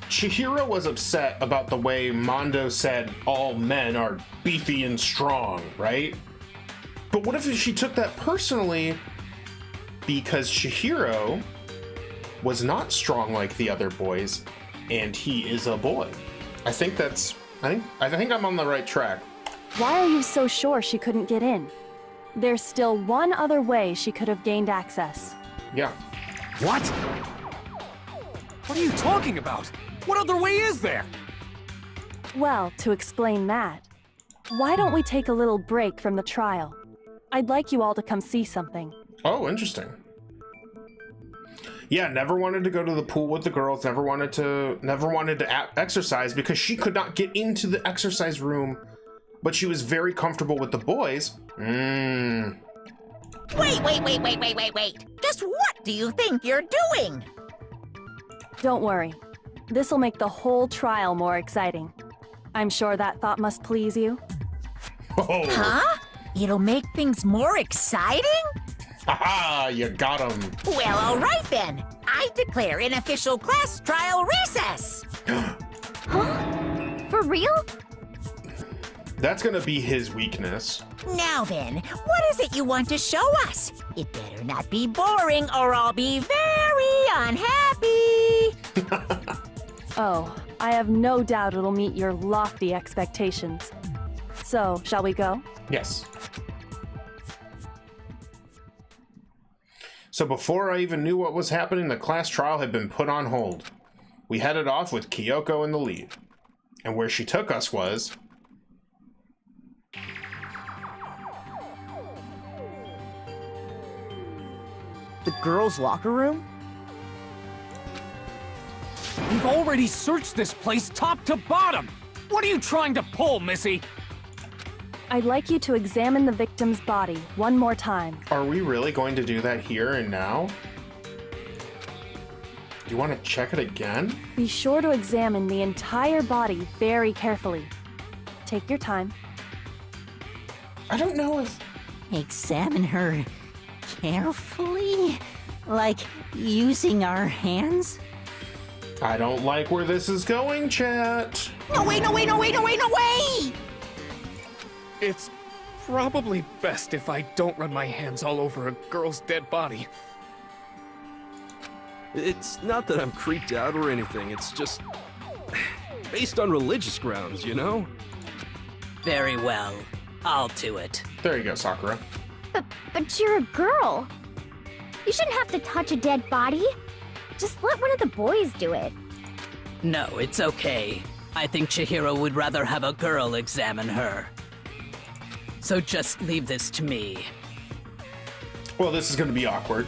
[SPEAKER 1] Chihiro was upset about the way Mondo said all men are beefy and strong, right? But what if she took that personally because Chihiro was not strong like the other boys and he is a boy? I think that's... I think I'm on the right track.
[SPEAKER 6] Why are you so sure she couldn't get in? There's still one other way she could have gained access.
[SPEAKER 1] Yeah.
[SPEAKER 10] What?
[SPEAKER 5] What are you talking about? What other way is there?
[SPEAKER 6] Well, to explain that, why don't we take a little break from the trial? I'd like you all to come see something.
[SPEAKER 1] Oh, interesting. Yeah, never wanted to go to the pool with the girls, never wanted to exercise because she could not get into the exercise room, but she was very comfortable with the boys.
[SPEAKER 3] Wait. Just what do you think you're doing?
[SPEAKER 6] Don't worry. This'll make the whole trial more exciting. I'm sure that thought must please you.
[SPEAKER 1] Oh.
[SPEAKER 3] Huh? It'll make things more exciting?
[SPEAKER 1] Haha, you got him.
[SPEAKER 3] Well, all right then. I declare an official class trial recess.
[SPEAKER 14] Huh? For real?
[SPEAKER 1] That's gonna be his weakness.
[SPEAKER 3] Now then, what is it you want to show us? It better not be boring or I'll be very unhappy.
[SPEAKER 6] Oh, I have no doubt it'll meet your lofty expectations. So, shall we go?
[SPEAKER 1] Yes. So before I even knew what was happening, the class trial had been put on hold. We headed off with Kyoko in the lead. And where she took us was...
[SPEAKER 7] The girls' locker room?
[SPEAKER 5] We've already searched this place top to bottom! What are you trying to pull, Missy?
[SPEAKER 6] I'd like you to examine the victim's body one more time.
[SPEAKER 1] Are we really going to do that here and now? Do you want to check it again?
[SPEAKER 6] Be sure to examine the entire body very carefully. Take your time.
[SPEAKER 1] I don't know if...
[SPEAKER 13] Examine her carefully? Like using our hands?
[SPEAKER 1] I don't like where this is going, chat.
[SPEAKER 3] No way!
[SPEAKER 5] It's probably best if I don't run my hands all over a girl's dead body.
[SPEAKER 2] It's not that I'm creeped out or anything, it's just... based on religious grounds, you know?
[SPEAKER 4] Very well. I'll do it.
[SPEAKER 1] There you go, Sakura.
[SPEAKER 14] But you're a girl. You shouldn't have to touch a dead body. Just let one of the boys do it.
[SPEAKER 4] No, it's okay. I think Chihiro would rather have a girl examine her. So just leave this to me.
[SPEAKER 1] Well, this is going to be awkward.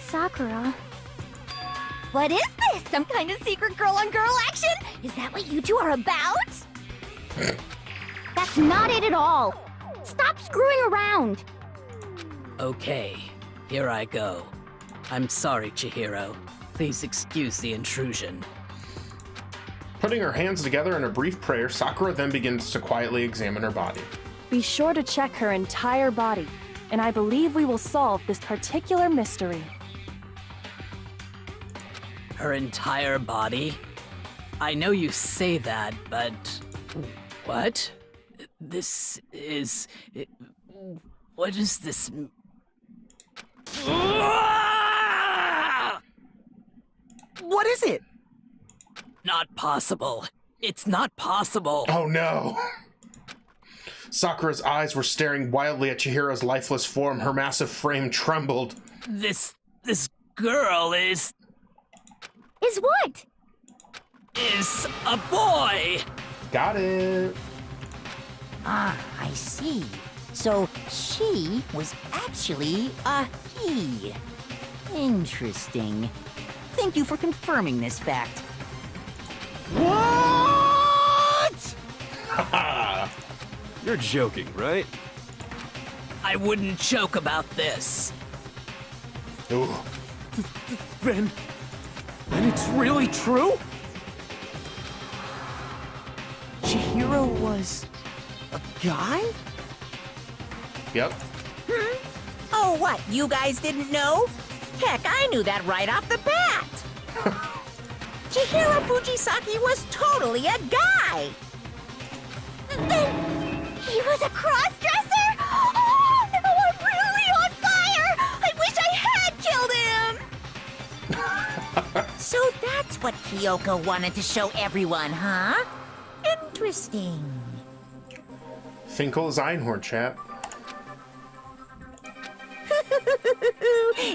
[SPEAKER 14] Sakura.
[SPEAKER 8] What is this? Some kind of secret girl-on-girl action? Is that what you two are about?
[SPEAKER 14] That's not it at all. Stop screwing around.
[SPEAKER 4] Okay, here I go. I'm sorry, Chihiro. Please excuse the intrusion.
[SPEAKER 1] Putting her hands together in a brief prayer, Sakura then begins to quietly examine her body.
[SPEAKER 6] Be sure to check her entire body, and I believe we will solve this particular mystery.
[SPEAKER 4] Her entire body? I know you say that, but... What? This is... What is this...
[SPEAKER 7] What is it?
[SPEAKER 4] Not possible. It's not possible.
[SPEAKER 1] Oh no! Sakura's eyes were staring wildly at Chihiro's lifeless form. Her massive frame trembled.
[SPEAKER 4] This girl is
[SPEAKER 14] what?
[SPEAKER 4] Is a boy!
[SPEAKER 1] Got it.
[SPEAKER 13] Ah, I see. So she was actually a he. Interesting. Thank you for confirming this fact.
[SPEAKER 7] What?
[SPEAKER 2] You're joking, right?
[SPEAKER 4] I wouldn't joke about this.
[SPEAKER 1] Ooh.
[SPEAKER 5] Then it's really true?
[SPEAKER 7] Chihiro was a guy?
[SPEAKER 1] Yep.
[SPEAKER 3] Oh, what? You guys didn't know? Heck, I knew that right off the bat. Chihiro Fujisaki was totally a guy.
[SPEAKER 8] He was a cross-dresser? Oh, no, I'm really on fire! I wish I had killed him!
[SPEAKER 3] So that's what Kyoko wanted to show everyone, huh? Interesting.
[SPEAKER 1] Finkel is Einhorn, chat.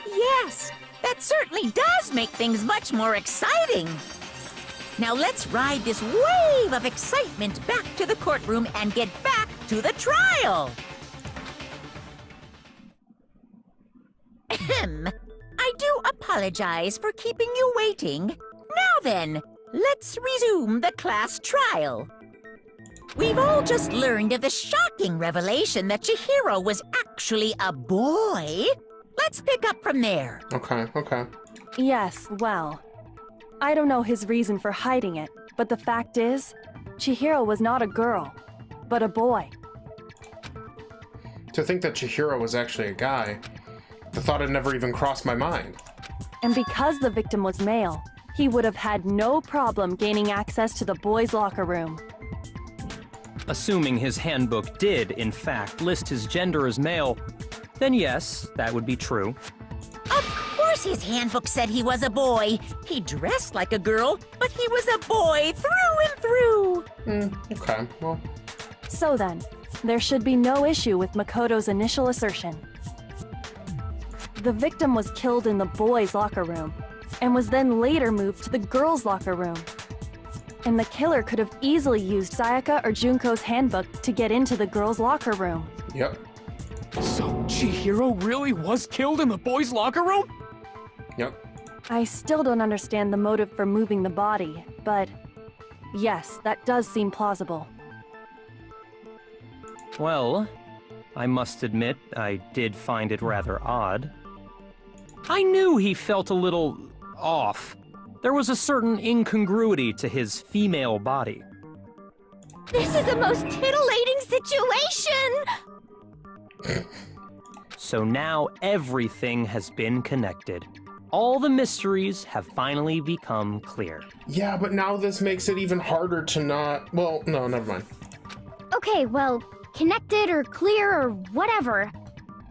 [SPEAKER 3] Yes, that certainly does make things much more exciting. Now let's ride this wave of excitement back to the courtroom and get back to the trial. Ahem. I do apologize for keeping you waiting. Now then, let's resume the class trial. We've all just learned of the shocking revelation that Chihiro was actually a boy. Let's pick up from there.
[SPEAKER 1] Okay.
[SPEAKER 6] Yes, well, I don't know his reason for hiding it, but the fact is, Chihiro was not a girl, but a boy.
[SPEAKER 1] To think that Chihiro was actually a guy, the thought had never even crossed my mind.
[SPEAKER 6] And because the victim was male, he would have had no problem gaining access to the boys' locker room.
[SPEAKER 9] Assuming his handbook did, in fact, list his gender as male, then yes, that would be true.
[SPEAKER 3] Of course his handbook said he was a boy. He dressed like a girl, but he was a boy through and through.
[SPEAKER 1] Okay, well.
[SPEAKER 6] So then, there should be no issue with Makoto's initial assertion. The victim was killed in the boys' locker room, and was then later moved to the girls' locker room. And the killer could have easily used Sayaka or Junko's handbook to get into the girls' locker room.
[SPEAKER 1] Yep.
[SPEAKER 5] So Chihiro really was killed in the boys' locker room?
[SPEAKER 1] Yep.
[SPEAKER 6] I still don't understand the motive for moving the body, but yes, that does seem plausible.
[SPEAKER 9] Well, I must admit, I did find it rather odd. I knew he felt a little off. There was a certain incongruity to his female body.
[SPEAKER 8] This is the most titillating situation!
[SPEAKER 9] So now everything has been connected. All the mysteries have finally become clear.
[SPEAKER 1] Yeah, but now this makes it even harder to not... Well, no, never mind.
[SPEAKER 14] Okay, well, connected or clear or whatever.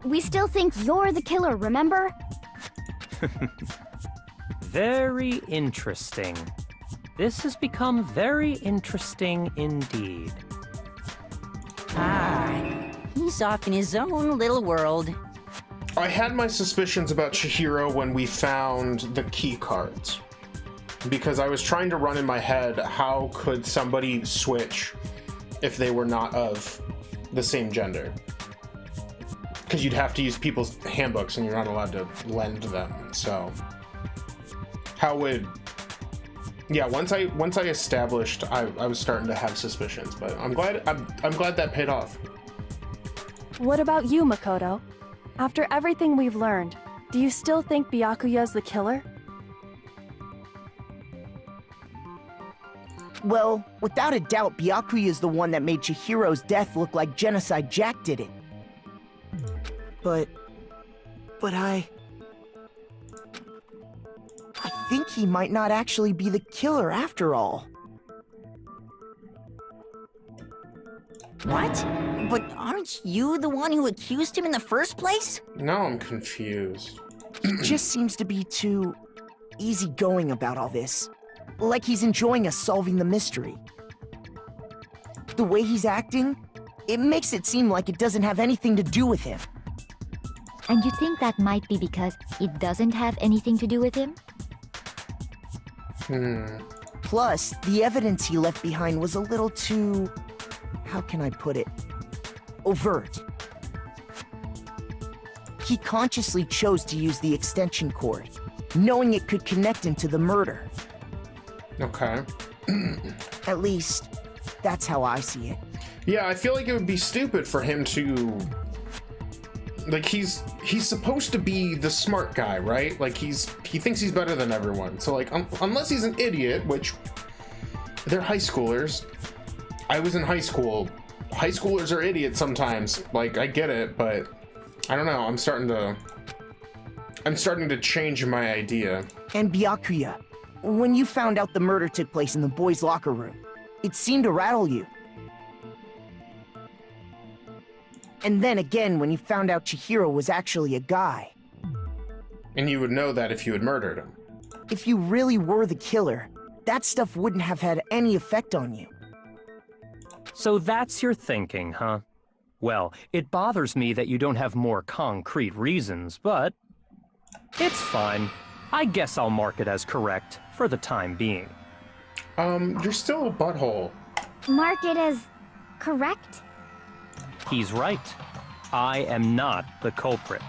[SPEAKER 14] We still think you're the killer, remember?
[SPEAKER 9] Very interesting. This has become very interesting indeed.
[SPEAKER 13] Ah, he's off in his own little world.
[SPEAKER 1] I had my suspicions about Chihiro when we found the key cards. Because I was trying to run in my head, how could somebody switch if they were not of the same gender? Because you'd have to use people's handbooks and you're not allowed to lend them, so... How would... Yeah, once I established, I was starting to have suspicions, but I'm glad that paid off.
[SPEAKER 6] What about you, Makoto? After everything we've learned, do you still think Byakuya's the killer?
[SPEAKER 7] Well, without a doubt, Byakuya is the one that made Chihiro's death look like Genocide Jack did it. But I think he might not actually be the killer after all.
[SPEAKER 13] What? But aren't you the one who accused him in the first place?
[SPEAKER 1] Now I'm confused.
[SPEAKER 7] He just seems to be too easygoing about all this. Like he's enjoying us solving the mystery. The way he's acting, it makes it seem like it doesn't have anything to do with him.
[SPEAKER 12] And you think that might be because it doesn't have anything to do with him?
[SPEAKER 7] Plus, the evidence he left behind was a little too... how can I put it? Overt. He consciously chose to use the extension cord, knowing it could connect him to the murder.
[SPEAKER 1] Okay.
[SPEAKER 7] At least, that's how I see it.
[SPEAKER 1] Yeah, I feel like it would be stupid for him to... Like, he's supposed to be the smart guy, right? Like, he thinks he's better than everyone. So, like, unless he's an idiot, which... they're high schoolers. I was in high school. High schoolers are idiots sometimes. Like, I get it, but... I don't know, I'm starting to change my idea.
[SPEAKER 7] And Byakuya, when you found out the murder took place in the boys' locker room, it seemed to rattle you. And then again, when you found out Chihiro was actually a guy.
[SPEAKER 1] And you would know that if you had murdered him.
[SPEAKER 7] If you really were the killer, that stuff wouldn't have had any effect on you.
[SPEAKER 9] So that's your thinking, huh? Well, it bothers me that you don't have more concrete reasons, but it's fine. I guess I'll mark it as correct for the time being.
[SPEAKER 1] You're still a butthole.
[SPEAKER 14] Mark it as correct?
[SPEAKER 9] He's right. I am not the culprit.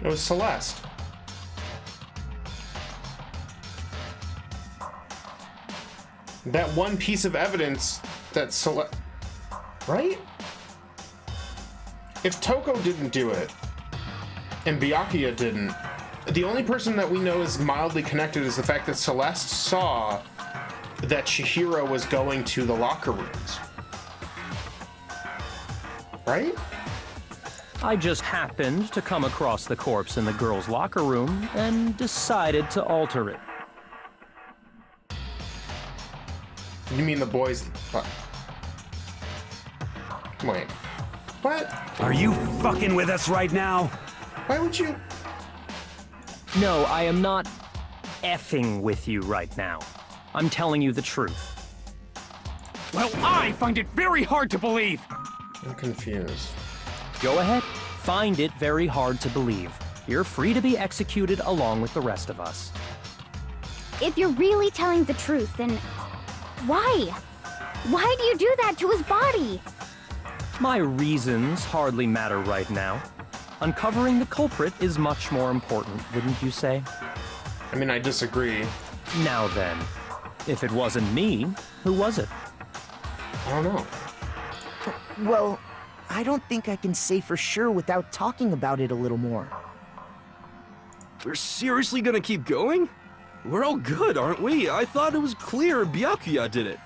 [SPEAKER 1] It was Celeste. That one piece of evidence that Celeste... Right? If Toko didn't do it, and Byakuya didn't, the only person that we know is mildly connected is the fact that Celeste saw that Chihiro was going to the locker rooms. Right?
[SPEAKER 9] I just happened to come across the corpse in the girls' locker room and decided to alter it.
[SPEAKER 1] You mean the boys... Wait. What?
[SPEAKER 10] Are you fucking with us right now?
[SPEAKER 1] Why would you...
[SPEAKER 9] No, I am not effing with you right now. I'm telling you the truth.
[SPEAKER 5] Well, I find it very hard to believe.
[SPEAKER 1] I'm confused.
[SPEAKER 9] Go ahead. Find it very hard to believe. You're free to be executed along with the rest of us.
[SPEAKER 14] If you're really telling the truth, then why? Why do you do that to his body?
[SPEAKER 9] My reasons hardly matter right now. Uncovering the culprit is much more important, wouldn't you say?
[SPEAKER 1] I mean, I disagree.
[SPEAKER 9] Now then, if it wasn't me, who was it?
[SPEAKER 1] I don't know.
[SPEAKER 7] Well, I don't think I can say for sure without talking about it a little more.
[SPEAKER 2] We're seriously gonna keep going? We're all good, aren't we? I thought it was clear Byakuya did it.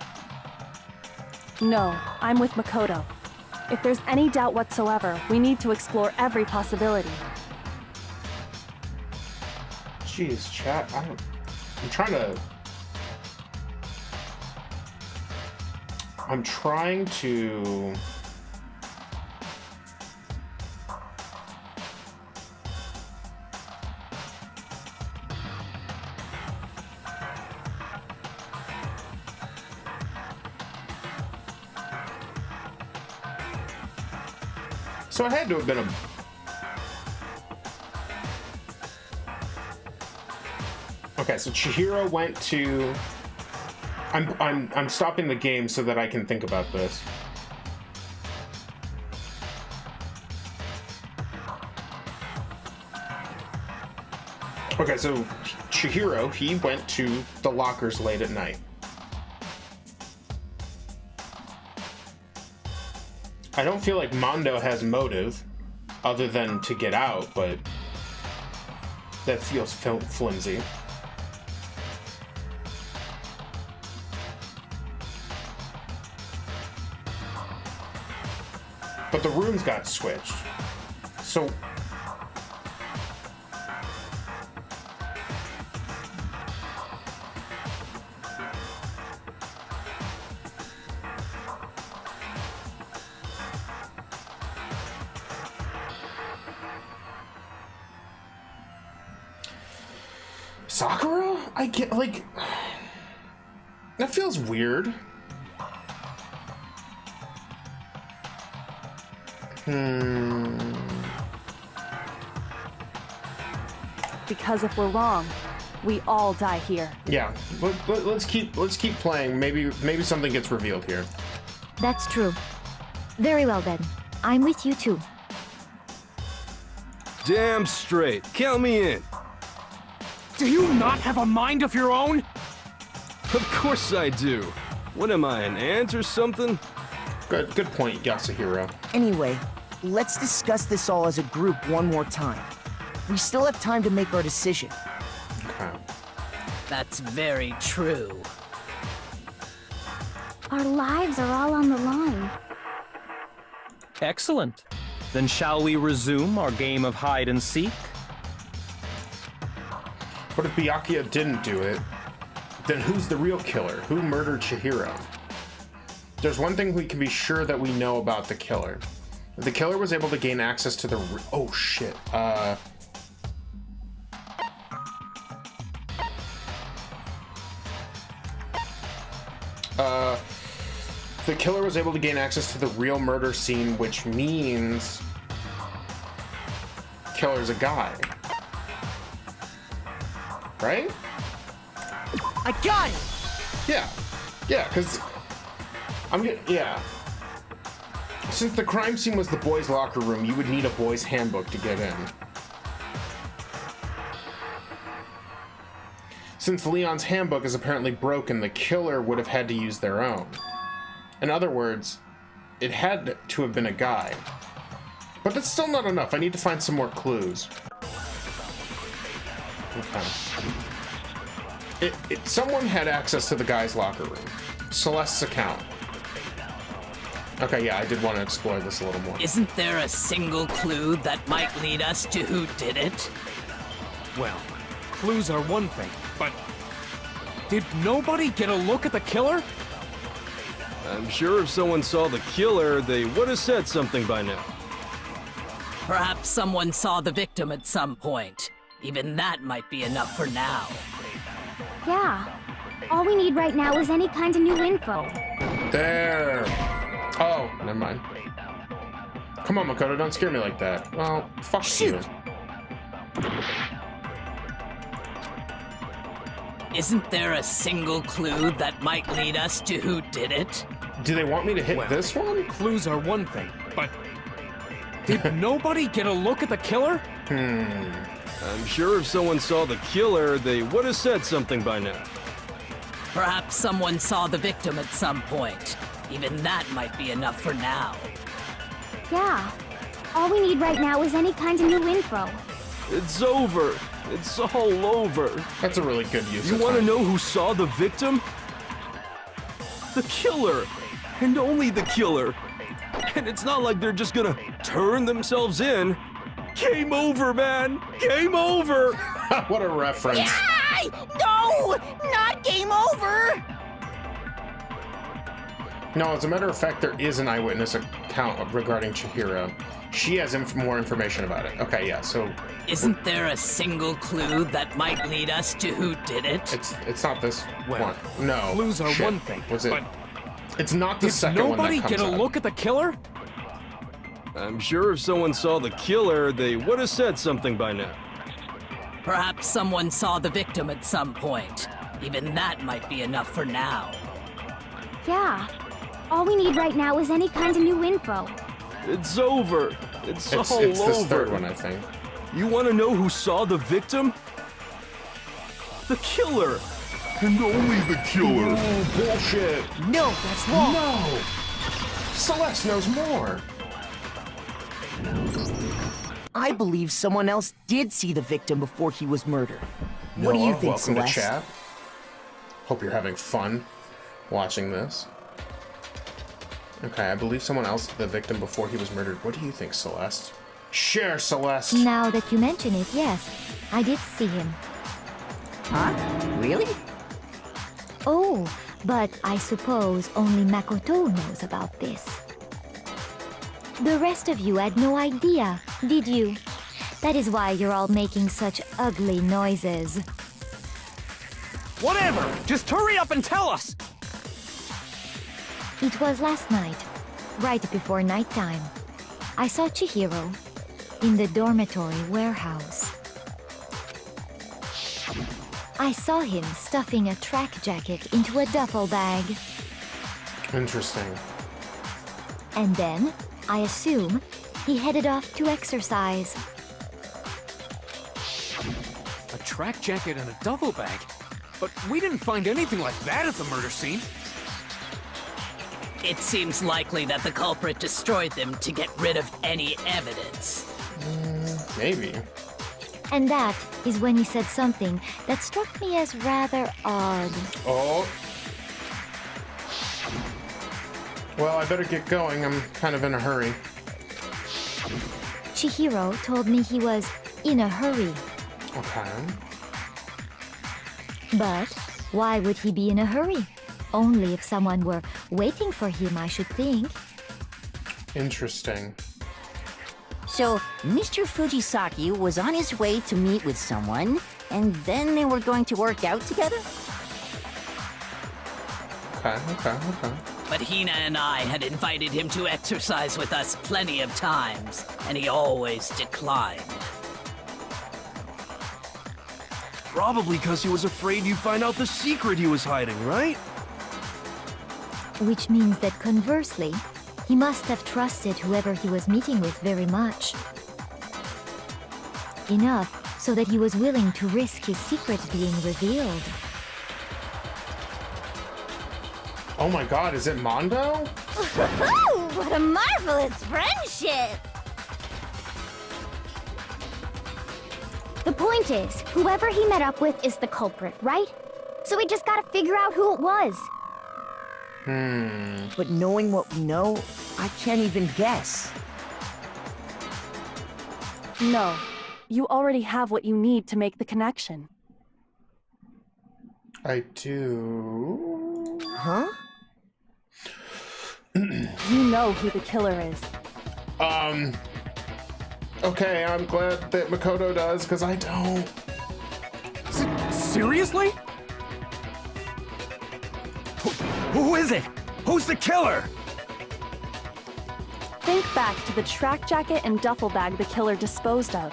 [SPEAKER 6] No, I'm with Makoto. If there's any doubt whatsoever, we need to explore every possibility.
[SPEAKER 1] Jeez, chat, I'm trying to... So it had to have been a... Okay, so Chihiro went to... I'm stopping the game so that I can think about this. Okay, so Chihiro, he went to the lockers late at night. I don't feel like Mondo has motive other than to get out, but that feels flimsy. But the rooms got switched. So Sakura? I get, like, that feels weird.
[SPEAKER 6] Because if we're wrong, we all die here.
[SPEAKER 1] Yeah, let's keep playing. Maybe something gets revealed here.
[SPEAKER 12] That's true. Very well then. I'm with you too.
[SPEAKER 2] Damn straight. Count me in.
[SPEAKER 5] Do you not have a mind of your own?
[SPEAKER 2] Of course I do. What am I, an ant or something?
[SPEAKER 1] Good point, Yasuhiro.
[SPEAKER 7] Anyway, let's discuss this all as a group one more time. We still have time to make our decision.
[SPEAKER 1] Okay.
[SPEAKER 4] That's very true.
[SPEAKER 14] Our lives are all on the line.
[SPEAKER 9] Excellent. Then shall we resume our game of hide and seek?
[SPEAKER 1] But if Byakuya didn't do it, then who's the real killer? Who murdered Chihiro? There's one thing we can be sure that we know about the killer. If the killer was able to gain access to the... Oh, shit. The killer was able to gain access to the real murder scene, which means... Killer's a guy. Right?
[SPEAKER 7] I got it!
[SPEAKER 1] Yeah. Yeah, because... Yeah. Since the crime scene was the boys' locker room, you would need a boys' handbook to get in. Since Leon's handbook is apparently broken, the killer would have had to use their own. In other words, it had to have been a guy. But that's still not enough. I need to find some more clues. Okay. Someone had access to the guy's locker room. Celeste's account. Okay, yeah, I did want to explore this a little more.
[SPEAKER 4] Isn't there a single clue that might lead us to who did it?
[SPEAKER 5] Well, clues are one thing, but did nobody get a look at the killer?
[SPEAKER 2] I'm sure if someone saw the killer, they would have said something by now.
[SPEAKER 4] Perhaps someone saw the victim at some point. Even that might be enough for now.
[SPEAKER 14] Yeah. All we need right now is any kind of new info.
[SPEAKER 1] There. Oh, never mind. Come on, Makoto, don't scare me like that. Well, fuck you.
[SPEAKER 4] Isn't there a single clue that might lead us to who did it?
[SPEAKER 1] Do they want me to hit this one?
[SPEAKER 5] Clues are one thing, but did nobody get a look at the killer?
[SPEAKER 2] I'm sure if someone saw the killer, they would have said something by now.
[SPEAKER 4] Perhaps someone saw the victim at some point. Even that might be enough for now.
[SPEAKER 14] Yeah. All we need right now is any kind of new info.
[SPEAKER 2] It's over. It's all over.
[SPEAKER 1] That's a really good use
[SPEAKER 2] You want to know who saw the victim? The killer. And only the killer. And it's not like they're just gonna turn themselves in. Game over, man. Game over.
[SPEAKER 1] What a reference.
[SPEAKER 13] Yay! No! Not game over!
[SPEAKER 1] No, as a matter of fact, there is an eyewitness account regarding Chihiro. She has more information about it. Okay, yeah, so...
[SPEAKER 4] Isn't there a single clue that might lead us to who did it?
[SPEAKER 1] It's not this one. No.
[SPEAKER 5] Clues are
[SPEAKER 1] Shit.
[SPEAKER 5] one thing,
[SPEAKER 1] Was it?
[SPEAKER 5] but
[SPEAKER 1] It's not the
[SPEAKER 5] did
[SPEAKER 1] second one that
[SPEAKER 5] nobody
[SPEAKER 1] comes
[SPEAKER 5] get a
[SPEAKER 1] up.
[SPEAKER 5] look at the killer?
[SPEAKER 2] I'm sure if someone saw the killer, they would have said something by now.
[SPEAKER 4] Perhaps someone saw the victim at some point. Even that might be enough for now.
[SPEAKER 14] Yeah. All we need right now is any kind of new info.
[SPEAKER 2] It's over. It's all
[SPEAKER 1] It's
[SPEAKER 2] over.
[SPEAKER 1] this third one, I think.
[SPEAKER 2] You want to know who saw the victim? The killer. And only the killer.
[SPEAKER 1] Bullshit.
[SPEAKER 7] No, that's wrong.
[SPEAKER 1] No. Celeste knows more.
[SPEAKER 7] I believe someone else did see the victim before he was murdered. What do you
[SPEAKER 1] Noah,
[SPEAKER 7] think,
[SPEAKER 1] welcome
[SPEAKER 7] Celeste?
[SPEAKER 1] to chat. Hope you're having fun watching this. Okay, I believe someone else the victim before he was murdered. What do you think, Celeste? Share, Celeste!
[SPEAKER 12] Now that you mention it, yes, I did see him.
[SPEAKER 13] Huh? Really?
[SPEAKER 12] Oh, but I suppose only Makoto knows about this. The rest of you had no idea, did you? That is why you're all making such ugly noises.
[SPEAKER 5] Whatever! Just hurry up and tell us!
[SPEAKER 12] It was last night, right before nighttime. I saw Chihiro in the dormitory warehouse. I saw him stuffing a track jacket into a duffel bag.
[SPEAKER 1] Interesting.
[SPEAKER 12] And then, I assume, he headed off to exercise.
[SPEAKER 5] A track jacket and a duffel bag? But we didn't find anything like that at the murder scene.
[SPEAKER 4] It seems likely that the culprit destroyed them to get rid of any evidence.
[SPEAKER 1] Maybe.
[SPEAKER 12] And that is when he said something that struck me as rather odd.
[SPEAKER 1] Oh. Well, I better get going. I'm kind of in a hurry.
[SPEAKER 12] Chihiro told me he was in a hurry.
[SPEAKER 1] Okay.
[SPEAKER 12] But why would he be in a hurry? Only if someone were waiting for him, I should think.
[SPEAKER 1] Interesting.
[SPEAKER 13] So, Mr. Fujisaki was on his way to meet with someone, and then they were going to work out together?
[SPEAKER 1] Okay.
[SPEAKER 4] But Hina and I had invited him to exercise with us plenty of times, and he always declined.
[SPEAKER 2] Probably because he was afraid you'd find out the secret he was hiding, right?
[SPEAKER 12] Which means that conversely, he must have trusted whoever he was meeting with very much. Enough so that he was willing to risk his secret being revealed.
[SPEAKER 1] Oh my god, is it Mondo?
[SPEAKER 8] Ooh, what a marvelous friendship!
[SPEAKER 14] The point is, whoever he met up with is the culprit, right? So we just gotta figure out who it was.
[SPEAKER 7] But knowing what we know, I can't even guess.
[SPEAKER 6] No, you already have what you need to make the connection.
[SPEAKER 1] I do.
[SPEAKER 7] Huh?
[SPEAKER 6] You know who the killer is.
[SPEAKER 1] Okay, I'm glad that Makoto does, because I don't.
[SPEAKER 5] Seriously?
[SPEAKER 10] Who is it? Who's the killer?
[SPEAKER 6] Think back to the track jacket and duffel bag the killer disposed of.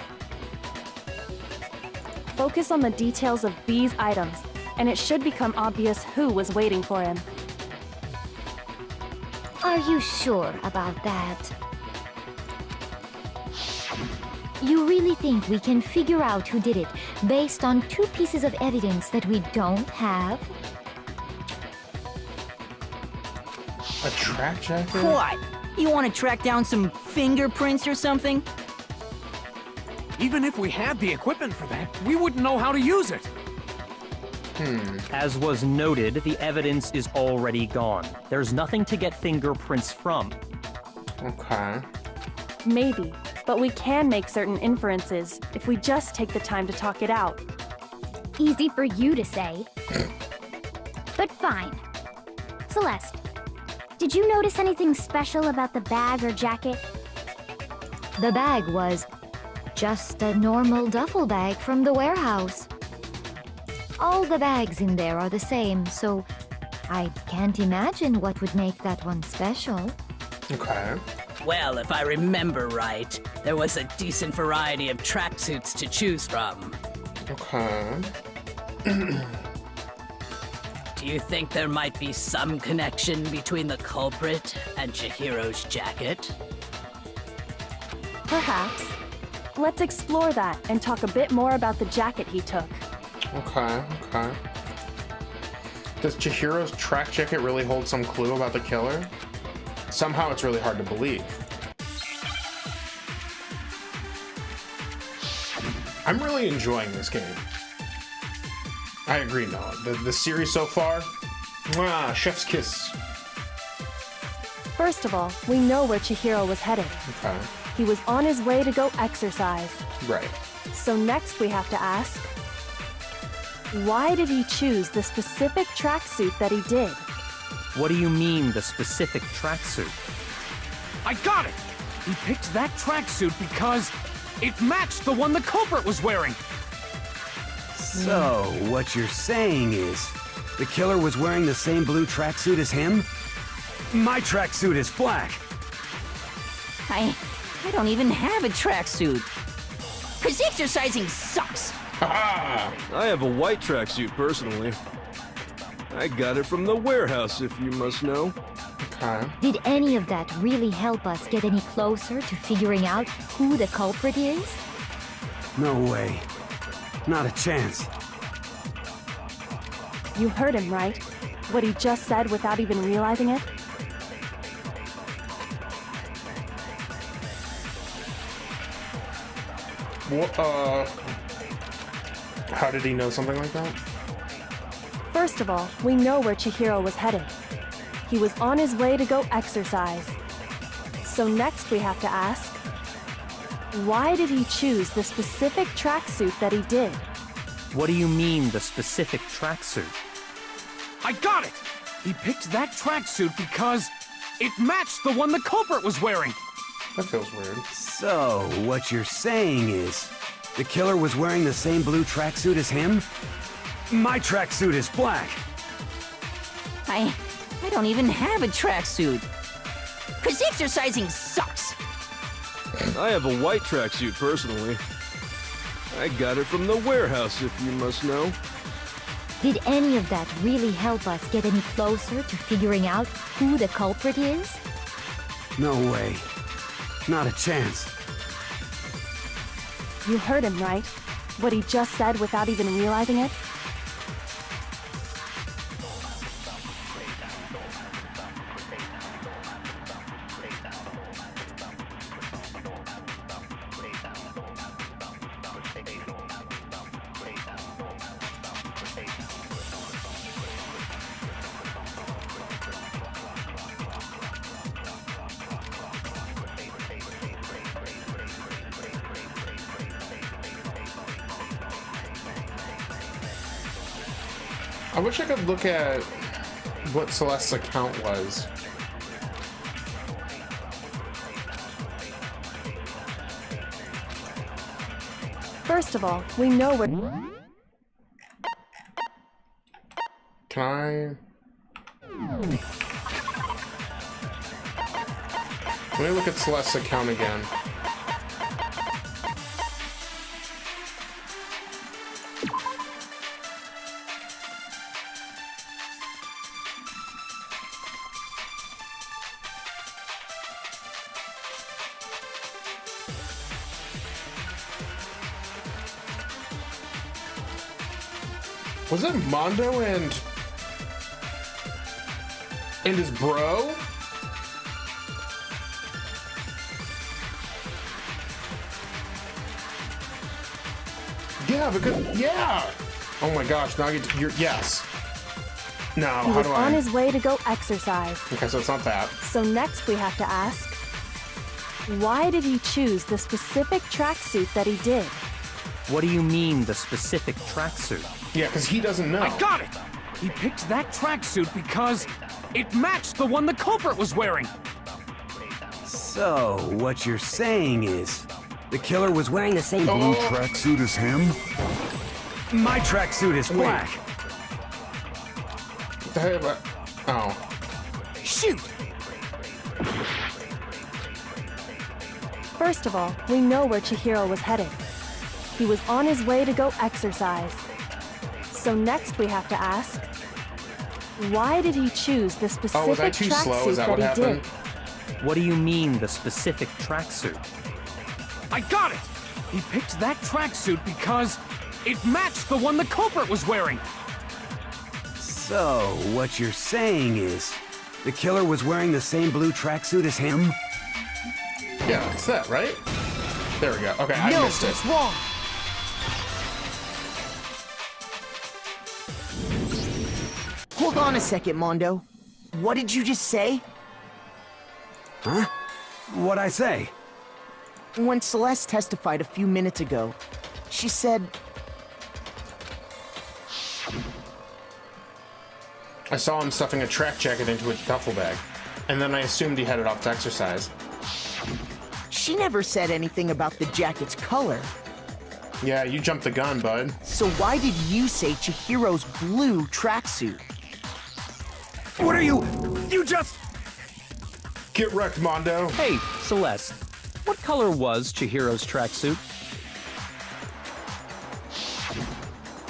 [SPEAKER 6] Focus on the details of these items, and it should become obvious who was waiting for him.
[SPEAKER 12] Are you sure about that? You really think we can figure out who did it based on two pieces of evidence that we don't have?
[SPEAKER 1] A track jacket?
[SPEAKER 13] What? You want to track down some fingerprints or something?
[SPEAKER 5] Even if we had the equipment for that, we wouldn't know how to use it.
[SPEAKER 9] As was noted, the evidence is already gone. There's nothing to get fingerprints from.
[SPEAKER 1] Okay.
[SPEAKER 6] Maybe, but we can make certain inferences if we just take the time to talk it out.
[SPEAKER 14] Easy for you to say. But fine. Celeste, did you notice anything special about the bag or jacket?
[SPEAKER 12] The bag was just a normal duffel bag from the warehouse. All the bags in there are the same, so I can't imagine what would make that one special.
[SPEAKER 1] Okay.
[SPEAKER 4] Well, if I remember right, there was a decent variety of tracksuits to choose from.
[SPEAKER 1] Okay.
[SPEAKER 4] Do you think there might be some connection between the culprit and Chihiro's jacket?
[SPEAKER 6] Perhaps. Let's explore that and talk a bit more about the jacket he took.
[SPEAKER 1] Okay. Does Chihiro's track jacket really hold some clue about the killer? somehow it's really hard to believe. I'm really enjoying this game. I agree, Noah. The series so far, mwah, chef's kiss.
[SPEAKER 6] First of all, we know where Chihiro was headed.
[SPEAKER 1] Okay.
[SPEAKER 6] He was on his way to go exercise.
[SPEAKER 1] Right.
[SPEAKER 6] So next we have to ask, why did he choose the specific tracksuit that he did?
[SPEAKER 9] What do you mean, the specific tracksuit?
[SPEAKER 5] I got it! He picked that tracksuit because it matched the one the culprit was wearing.
[SPEAKER 10] So, what you're saying is, the killer was wearing the same blue tracksuit as him? My tracksuit is black.
[SPEAKER 13] I don't even have a tracksuit. 'Cause exercising sucks.
[SPEAKER 2] I have a white tracksuit, personally. I got it from the warehouse, if you must know.
[SPEAKER 1] Okay.
[SPEAKER 12] Did any of that really help us get any closer to figuring out who the culprit is?
[SPEAKER 10] No way. Not a chance.
[SPEAKER 6] You heard him, right? What he just said without even realizing it?
[SPEAKER 1] How did he know something like that?
[SPEAKER 6] First of all, we know where Chihiro was headed. He was on his way to go exercise. So next we have to ask, why did he choose the specific tracksuit that he did?
[SPEAKER 9] What do you mean, the specific tracksuit?
[SPEAKER 5] I got it! He picked that tracksuit because it matched the one the culprit was wearing.
[SPEAKER 1] That feels weird.
[SPEAKER 10] So, what you're saying is, the killer was wearing the same blue tracksuit as him? My tracksuit is black.
[SPEAKER 13] I don't even have a tracksuit. 'Cause exercising sucks.
[SPEAKER 2] I have a white tracksuit, personally. I got it from the warehouse, if you must know.
[SPEAKER 12] Did any of that really help us get any closer to figuring out who the culprit is?
[SPEAKER 10] No way. Not a chance.
[SPEAKER 6] You heard him, right? What he just said without even realizing it?
[SPEAKER 1] I wish I could look at what Celeste's account was.
[SPEAKER 6] First of all, we know where...
[SPEAKER 1] Can I... Let me look at Celeste's account again. Was it Mondo and his bro? Yeah, because yeah. Oh my gosh! Now you're yes. No,
[SPEAKER 6] he
[SPEAKER 1] how
[SPEAKER 6] was
[SPEAKER 1] do
[SPEAKER 6] on
[SPEAKER 1] I?
[SPEAKER 6] his way to go exercise.
[SPEAKER 1] Okay, so it's not that.
[SPEAKER 6] So next we have to ask, why did he choose the specific tracksuit that he did?
[SPEAKER 9] What do you mean, the specific tracksuit?
[SPEAKER 1] Yeah, because he doesn't know.
[SPEAKER 5] I got it! He picked that tracksuit because it matched the one the culprit was wearing.
[SPEAKER 10] So, what you're saying is, the killer was wearing the same blue tracksuit as him? My tracksuit is black.
[SPEAKER 1] Oh.
[SPEAKER 10] Shoot!
[SPEAKER 6] First of all, we know where Chihiro was headed. He was on his way to go exercise. So next we have to ask, why did he choose the specific
[SPEAKER 1] was I too slow? Is
[SPEAKER 6] tracksuit
[SPEAKER 1] that what
[SPEAKER 6] he did?
[SPEAKER 1] happened?
[SPEAKER 9] What do you mean, the specific tracksuit?
[SPEAKER 5] I got it! He picked that tracksuit because it matched the one the culprit was wearing.
[SPEAKER 10] So, what you're saying is, The killer was wearing the same blue tracksuit as him?
[SPEAKER 1] Yeah, it's that, right? There we go. Okay, I
[SPEAKER 7] No,
[SPEAKER 1] missed it.
[SPEAKER 7] that's wrong. Hold on a second, Mondo. What did you just say?
[SPEAKER 10] Huh? What'd I say?
[SPEAKER 7] When Celeste testified a few minutes ago, she said...
[SPEAKER 1] I saw him stuffing a track jacket into a duffel bag, and then I assumed he headed off to exercise.
[SPEAKER 7] She never said anything about the jacket's color.
[SPEAKER 1] Yeah, you jumped the gun, bud.
[SPEAKER 7] So why did you say Chihiro's blue tracksuit?
[SPEAKER 10] What are you? You just...
[SPEAKER 1] Get wrecked, Mondo.
[SPEAKER 9] Hey, Celeste, what color was Chihiro's tracksuit?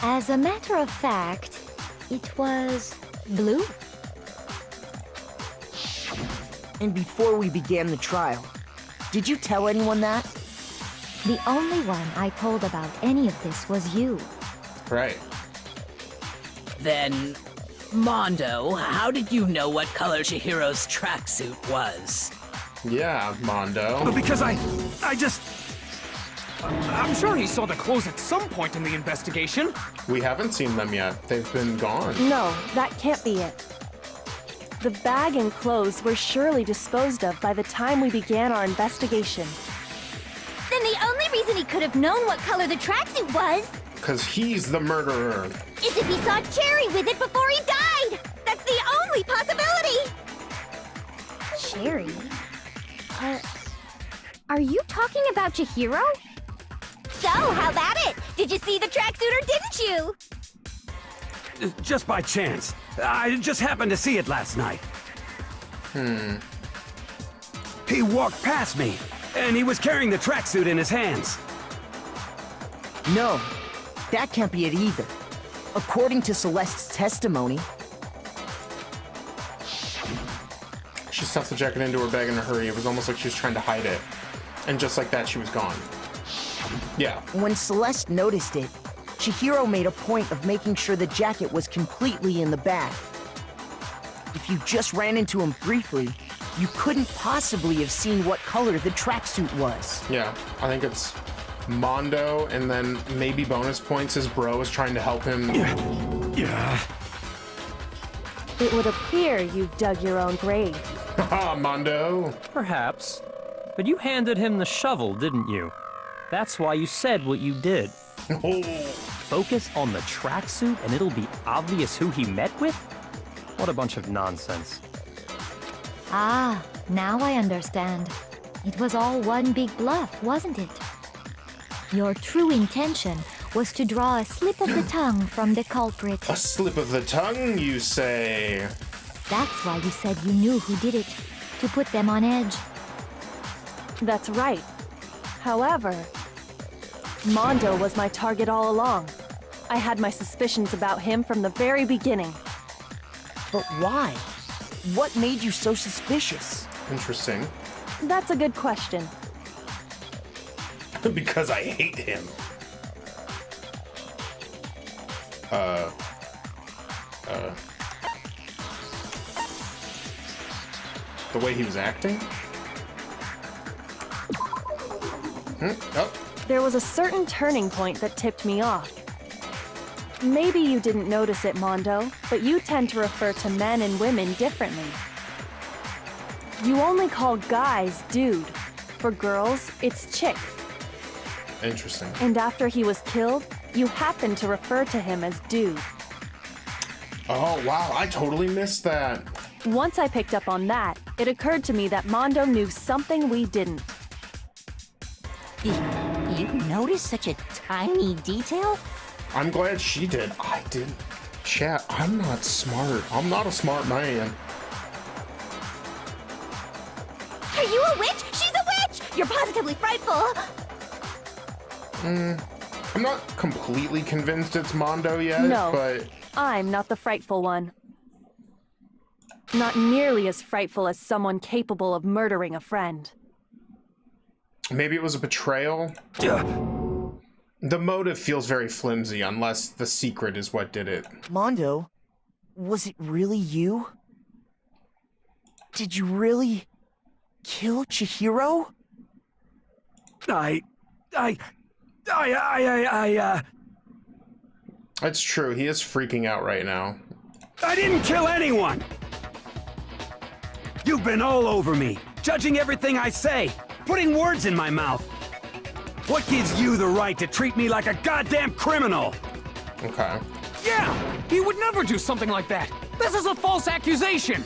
[SPEAKER 12] As a matter of fact, it was blue.
[SPEAKER 7] And before we began the trial, did you tell anyone that?
[SPEAKER 12] The only one I told about any of this was you.
[SPEAKER 1] Right.
[SPEAKER 4] Then, Mondo, how did you know what color Chihiro's tracksuit was?
[SPEAKER 1] Yeah, Mondo.
[SPEAKER 5] Because I just... I'm sure he saw the clothes at some point in the investigation.
[SPEAKER 1] We haven't seen them yet. They've been gone.
[SPEAKER 6] No, that can't be it. The bag and clothes were surely disposed of by the time we began our investigation.
[SPEAKER 8] Then the only reason he could have known what color the tracksuit was
[SPEAKER 1] Because he's the murderer.
[SPEAKER 8] is if he saw Cherry with it before he died! That's the only possibility!
[SPEAKER 14] Cherry? Are you talking about Chihiro?
[SPEAKER 8] So, how about it? Did you see the tracksuit or didn't you?
[SPEAKER 10] Just by chance. I just happened to see it last night. He walked past me, and he was carrying the tracksuit in his hands.
[SPEAKER 7] No, that can't be it either. According to Celeste's testimony,
[SPEAKER 1] She stuffed the jacket into her bag in a hurry. It was almost like she was trying to hide it. And just like that, she was gone. Yeah.
[SPEAKER 7] when Celeste noticed it, Chihiro made a point of making sure the jacket was completely in the bag. If you just ran into him briefly, you couldn't possibly have seen what color the tracksuit was.
[SPEAKER 1] Yeah, I think it's Mondo, and then maybe bonus points his bro is trying to help him.
[SPEAKER 10] Yeah.
[SPEAKER 6] It would appear you've dug your own grave.
[SPEAKER 1] Haha, Mondo.
[SPEAKER 9] Perhaps. But you handed him the shovel, didn't you? That's why you said what you did.
[SPEAKER 1] Oh.
[SPEAKER 9] Focus on the tracksuit and it'll be obvious who he met with? What a bunch of nonsense.
[SPEAKER 12] Ah, now I understand. It was all one big bluff, wasn't it? Your true intention was to draw a slip of the tongue from the culprit.
[SPEAKER 1] A slip of the tongue, you say?
[SPEAKER 12] That's why you said you knew who did it, to put them on edge.
[SPEAKER 6] That's right. However, Mondo was my target all along. I had my suspicions about him from the very beginning.
[SPEAKER 7] But why? What made you so suspicious?
[SPEAKER 1] Interesting.
[SPEAKER 6] That's a good question.
[SPEAKER 1] Because I hate him. The way he was acting? Oh.
[SPEAKER 6] There was a certain turning point that tipped me off. Maybe you didn't notice it, Mondo, but you tend to refer to men and women differently. You only call guys dude. For girls, it's chick.
[SPEAKER 1] Interesting.
[SPEAKER 6] And after he was killed, you happened to refer to him as dude.
[SPEAKER 1] Oh, wow, I totally missed that.
[SPEAKER 6] Once I picked up on that, it occurred to me that Mondo knew something we didn't.
[SPEAKER 13] You noticed such a tiny detail?
[SPEAKER 1] I'm glad she did. I didn't. Chat, I'm not smart. I'm not a smart man.
[SPEAKER 8] Are you a witch? She's a witch! You're positively frightful!
[SPEAKER 1] I'm not completely convinced it's Mondo yet,
[SPEAKER 6] No,
[SPEAKER 1] but...
[SPEAKER 6] I'm not the frightful one. Not nearly as frightful as someone capable of murdering a friend.
[SPEAKER 1] Maybe it was a betrayal? The motive feels very flimsy unless the secret is what did it.
[SPEAKER 7] Mondo, was it really you? Did you really kill Chihiro?
[SPEAKER 1] That's true. He is freaking out right now.
[SPEAKER 10] I didn't kill anyone! You've been all over me, judging everything I say, putting words in my mouth. What gives you the right to treat me like a goddamn criminal?
[SPEAKER 1] Okay.
[SPEAKER 5] Yeah! He would never do something like that! This is a false accusation!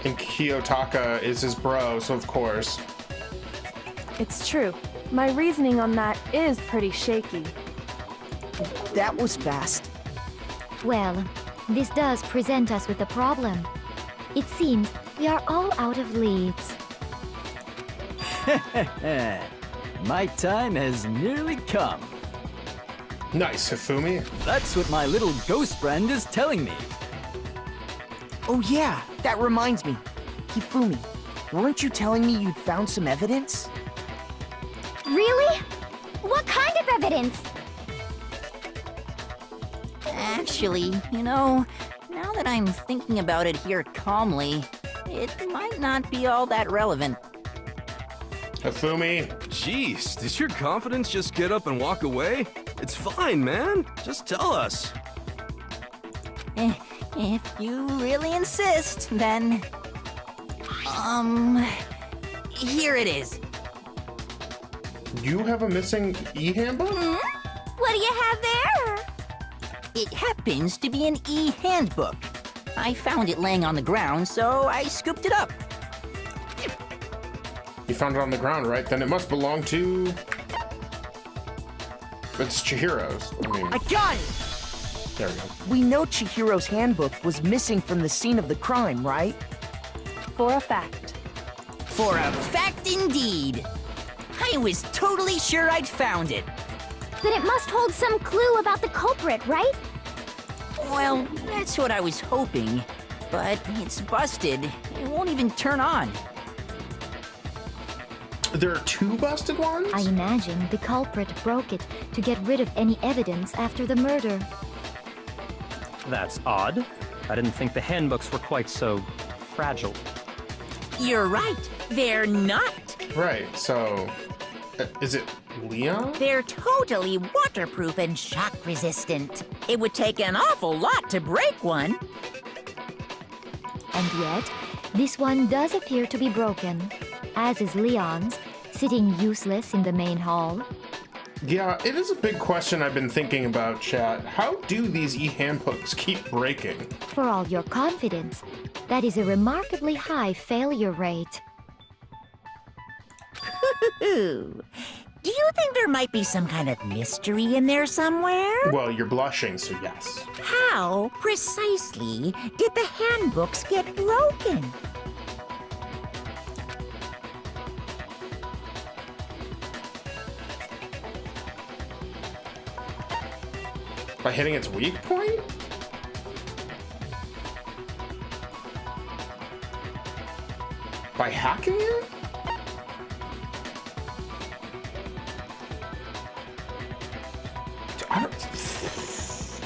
[SPEAKER 1] And Kiyotaka is his bro, so of course.
[SPEAKER 6] It's true. My reasoning on that is pretty shaky.
[SPEAKER 7] That was fast.
[SPEAKER 12] Well, this does present us with a problem. It seems we are all out of leads.
[SPEAKER 15] My time has nearly come.
[SPEAKER 1] Nice, Hifumi.
[SPEAKER 15] That's what my little ghost friend is telling me.
[SPEAKER 7] Oh yeah, that reminds me. Hifumi, weren't you telling me you'd found some evidence?
[SPEAKER 14] Really? What kind of evidence?
[SPEAKER 13] Actually, now that I'm thinking about it here calmly, it might not be all that relevant.
[SPEAKER 1] Hifumi.
[SPEAKER 2] Jeez, did your confidence just get up and walk away? It's fine, man. Just tell us.
[SPEAKER 13] If you really insist, then... Here it is.
[SPEAKER 1] You have a missing e-handbook?
[SPEAKER 8] What do you have there?
[SPEAKER 13] It happens to be an e-handbook. I found it laying on the ground, so I scooped it up.
[SPEAKER 1] You found it on the ground, right? Then it must belong to... It's Chihiro's.
[SPEAKER 7] I got it!
[SPEAKER 1] There we go.
[SPEAKER 7] We know Chihiro's handbook was missing from the scene of the crime, right?
[SPEAKER 6] For a fact.
[SPEAKER 13] For a fact indeed. I was totally sure I'd found it.
[SPEAKER 14] Then it must hold some clue about the culprit, right?
[SPEAKER 13] Well, that's what I was hoping. But it's busted. It won't even turn on.
[SPEAKER 1] There are two busted ones?
[SPEAKER 12] I imagine the culprit broke it to get rid of any evidence after the murder.
[SPEAKER 9] That's odd. I didn't think the handbooks were quite so fragile.
[SPEAKER 3] You're right. They're not.
[SPEAKER 1] Right, so... is it Leon?
[SPEAKER 3] They're totally waterproof and shock resistant. It would take an awful lot to break one.
[SPEAKER 12] And yet, this one does appear to be broken, as is Leon's, sitting useless in the main hall.
[SPEAKER 1] Yeah, it is a big question I've been thinking about, chat. How do these e-handbooks keep breaking?
[SPEAKER 12] For all your confidence, that is a remarkably high failure rate.
[SPEAKER 3] Do you think there might be some kind of mystery in there somewhere?
[SPEAKER 1] Well, you're blushing, so yes.
[SPEAKER 3] How precisely did the handbooks get broken?
[SPEAKER 1] By hitting its weak point? By hacking it?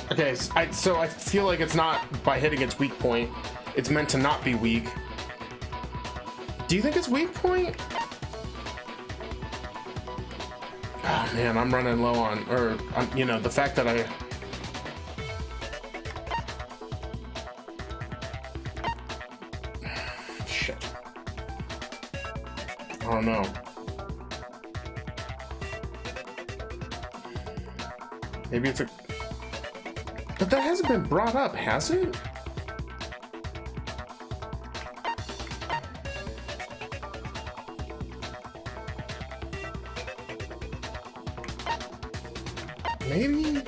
[SPEAKER 1] Okay, so I feel like it's not by hitting its weak point. It's meant to not be weak. Do you think it's weak point? Oh man, I'm running low on, the fact that I... Shit. I don't know. Maybe it's a... But that hasn't been brought up, has it? Maybe?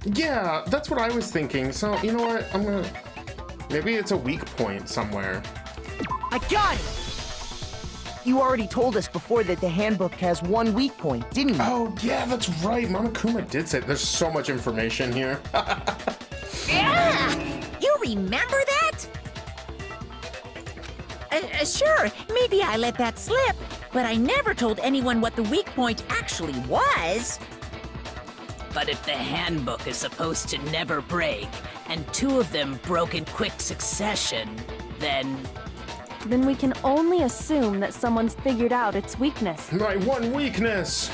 [SPEAKER 1] Yeah, that's what I was thinking. So, you know what? Maybe it's a weak point somewhere.
[SPEAKER 7] I got it! You already told us before that the handbook has one weak point, didn't you?
[SPEAKER 1] Oh, yeah, that's right. Monokuma did say there's so much information here.
[SPEAKER 3] Yeah! You remember that? Sure, maybe I let that slip, but I never told anyone what the weak point actually was.
[SPEAKER 4] But if the handbook is supposed to never break, and 2 of them broke in quick succession, then
[SPEAKER 6] Then we can only assume that someone's figured out its weakness.
[SPEAKER 1] My one weakness!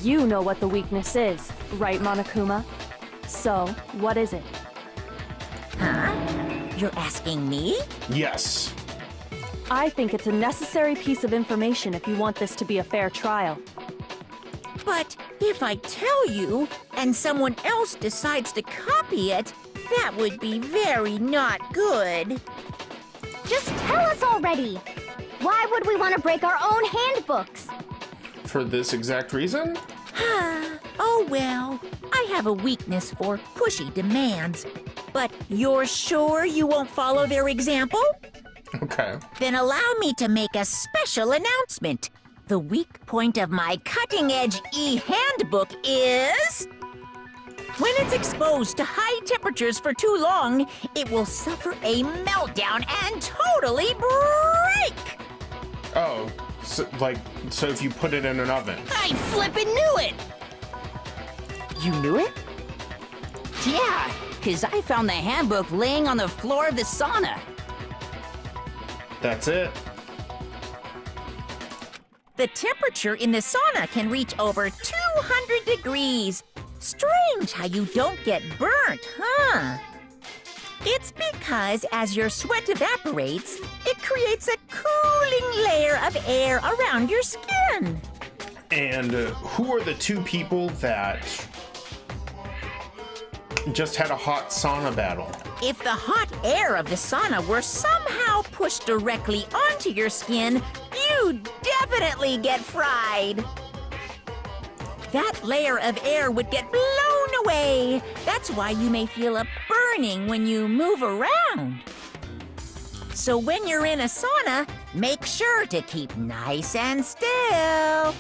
[SPEAKER 6] You know what the weakness is, right, Monokuma? So, what is it?
[SPEAKER 3] Huh? You're asking me?
[SPEAKER 1] Yes.
[SPEAKER 6] I think it's a necessary piece of information if you want this to be a fair trial.
[SPEAKER 3] But if I tell you, and someone else decides to copy it, that would be very not good.
[SPEAKER 14] Just tell us already! Why would we want to break our own handbooks?
[SPEAKER 1] For this exact reason?
[SPEAKER 3] Oh well, I have a weakness for pushy demands. But you're sure you won't follow their example?
[SPEAKER 1] Okay.
[SPEAKER 3] Then allow me to make a special announcement. The weak point of my cutting-edge e-handbook is... when it's exposed to high temperatures for too long, it will suffer a meltdown and totally break!
[SPEAKER 1] Oh, so if you put it in an oven.
[SPEAKER 4] I flippin' knew it!
[SPEAKER 13] You knew it? Yeah, because I found the handbook laying on the floor of the sauna.
[SPEAKER 1] That's it.
[SPEAKER 3] The temperature in the sauna can reach over 200 degrees. Strange how you don't get burnt, huh? It's because as your sweat evaporates, it creates a cooling layer of air around your skin.
[SPEAKER 1] And who are the 2 people that just had a hot sauna battle?
[SPEAKER 3] If the hot air of the sauna were somehow pushed directly onto your skin, you'd definitely get fried. That layer of air would get blown away. That's why you may feel a burning when you move around. So when you're in a sauna, make sure to keep nice and still.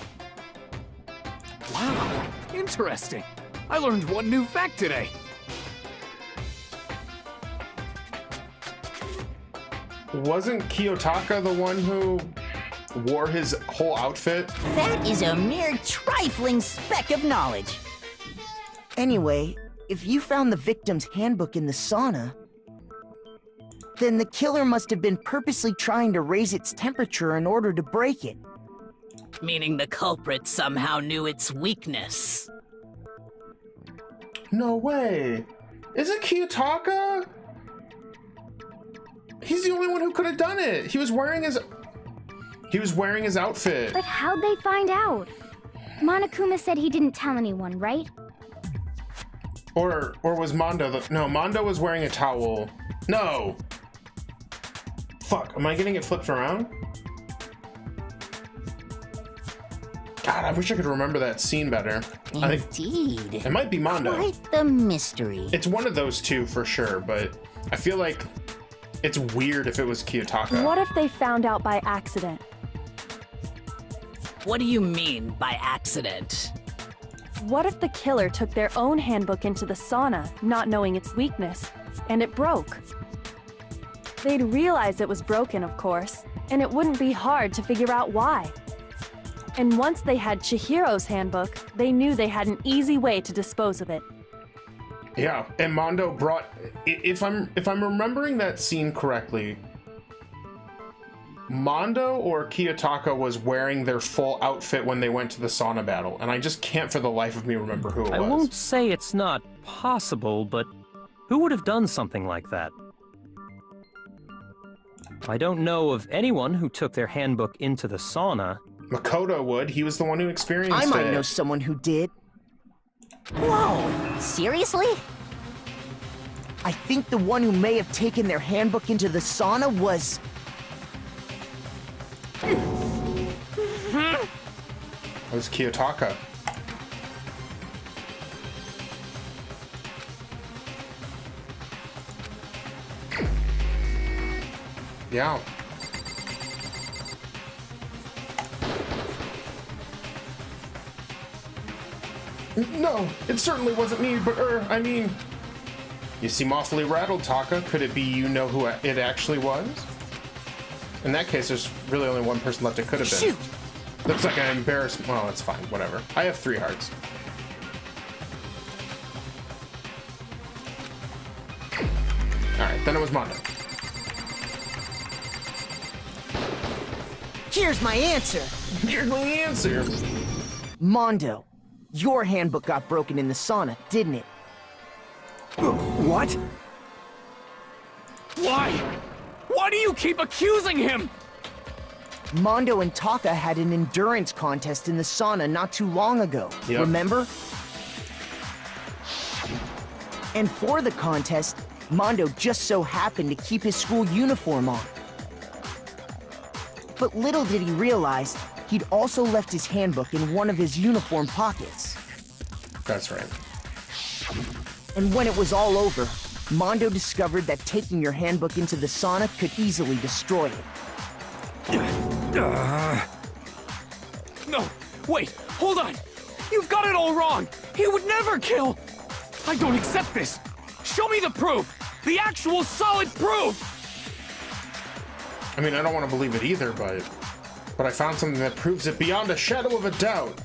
[SPEAKER 5] Wow, interesting. I learned one new fact today.
[SPEAKER 1] Wasn't Kiyotaka the one who wore his whole outfit?
[SPEAKER 13] That is a mere trifling speck of knowledge.
[SPEAKER 7] Anyway, if you found the victim's handbook in the sauna, then the killer must have been purposely trying to raise its temperature in order to break it.
[SPEAKER 4] Meaning the culprit somehow knew its weakness.
[SPEAKER 1] No way. Is it Kiyotaka? He's the only one who could have done it. He was wearing his outfit.
[SPEAKER 14] But how'd they find out? Monokuma said he didn't tell anyone, right?
[SPEAKER 1] Or was Mondo no, Mondo was wearing a towel. No. Fuck, am I getting it flipped around? God, I wish I could remember that scene better.
[SPEAKER 13] Indeed.
[SPEAKER 1] It might be Mondo.
[SPEAKER 13] Quite the mystery.
[SPEAKER 1] It's one of those 2 for sure, but I feel like it's weird if it was Kiyotaka.
[SPEAKER 6] What if they found out by accident?
[SPEAKER 4] What do you mean by accident?
[SPEAKER 6] What if the killer took their own handbook into the sauna, not knowing its weakness, and it broke? They'd realize it was broken, of course, and it wouldn't be hard to figure out why. And once they had Chihiro's handbook, they knew they had an easy way to dispose of it.
[SPEAKER 1] Yeah, and Mondo brought, if I'm remembering that scene correctly, Mondo or Kiyotaka was wearing their full outfit when they went to the sauna battle, and I just can't for the life of me remember who it was.
[SPEAKER 9] I won't say it's not possible, but who would have done something like that? I don't know of anyone who took their handbook into the sauna.
[SPEAKER 1] Makoto would. He was the one who experienced it.
[SPEAKER 7] I might know someone who did.
[SPEAKER 13] Whoa, seriously?
[SPEAKER 7] I think the one who may have taken their handbook into the sauna was...
[SPEAKER 1] It was Kiyotaka. Yeah. No, it certainly wasn't me, but I mean... You seem awfully rattled, Taka. Could it be you know who it actually was? In that case, there's really only one person left it could have been.
[SPEAKER 13] Shoot!
[SPEAKER 1] Looks like an embarrassment. Well, it's fine, whatever. I have 3 hearts. Then it was Mondo.
[SPEAKER 7] Here's my answer.
[SPEAKER 1] Here's my answer.
[SPEAKER 7] Mondo, your handbook got broken in the sauna, didn't it?
[SPEAKER 10] What?
[SPEAKER 5] Why? Why do you keep accusing him?
[SPEAKER 7] Mondo and Taka had an endurance contest in the sauna not too long ago,
[SPEAKER 1] Yep.
[SPEAKER 7] remember? And for the contest, Mondo just so happened to keep his school uniform on. But little did he realize, he'd also left his handbook in one of his uniform pockets.
[SPEAKER 1] That's right.
[SPEAKER 7] And when it was all over, Mondo discovered that taking your handbook into the sauna could easily destroy it.
[SPEAKER 5] No, wait, hold on. You've got it all wrong. He would never kill. I don't accept this. Show me the proof. The actual solid proof.
[SPEAKER 1] I mean, I don't want to believe it either, but I found something that proves it beyond a shadow of a doubt.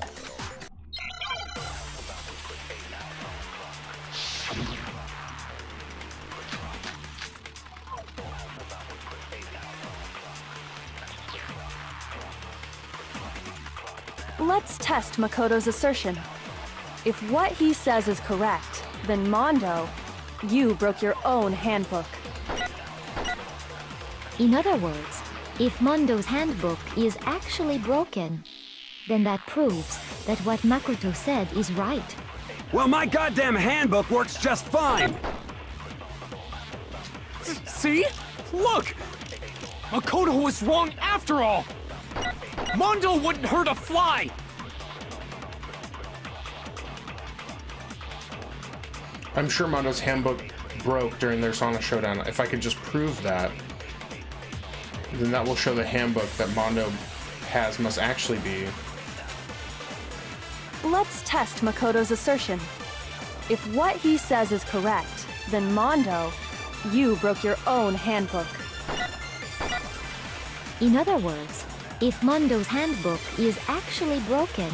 [SPEAKER 6] Let's test Makoto's assertion. If what he says is correct, then Mondo, you broke your own handbook.
[SPEAKER 12] In other words, if Mondo's handbook is actually broken, then that proves that what Makoto said is right.
[SPEAKER 10] Well, my goddamn handbook works just fine!
[SPEAKER 5] See? Look! Makoto was wrong after all! Mondo wouldn't hurt a fly!
[SPEAKER 1] I'm sure Mondo's handbook broke during their sauna showdown. If I could just prove that, then that will show the handbook that Mondo has must actually be.
[SPEAKER 6] Let's test Makoto's assertion. If what he says is correct, then Mondo, you broke your own handbook.
[SPEAKER 12] In other words, if Mondo's handbook is actually broken,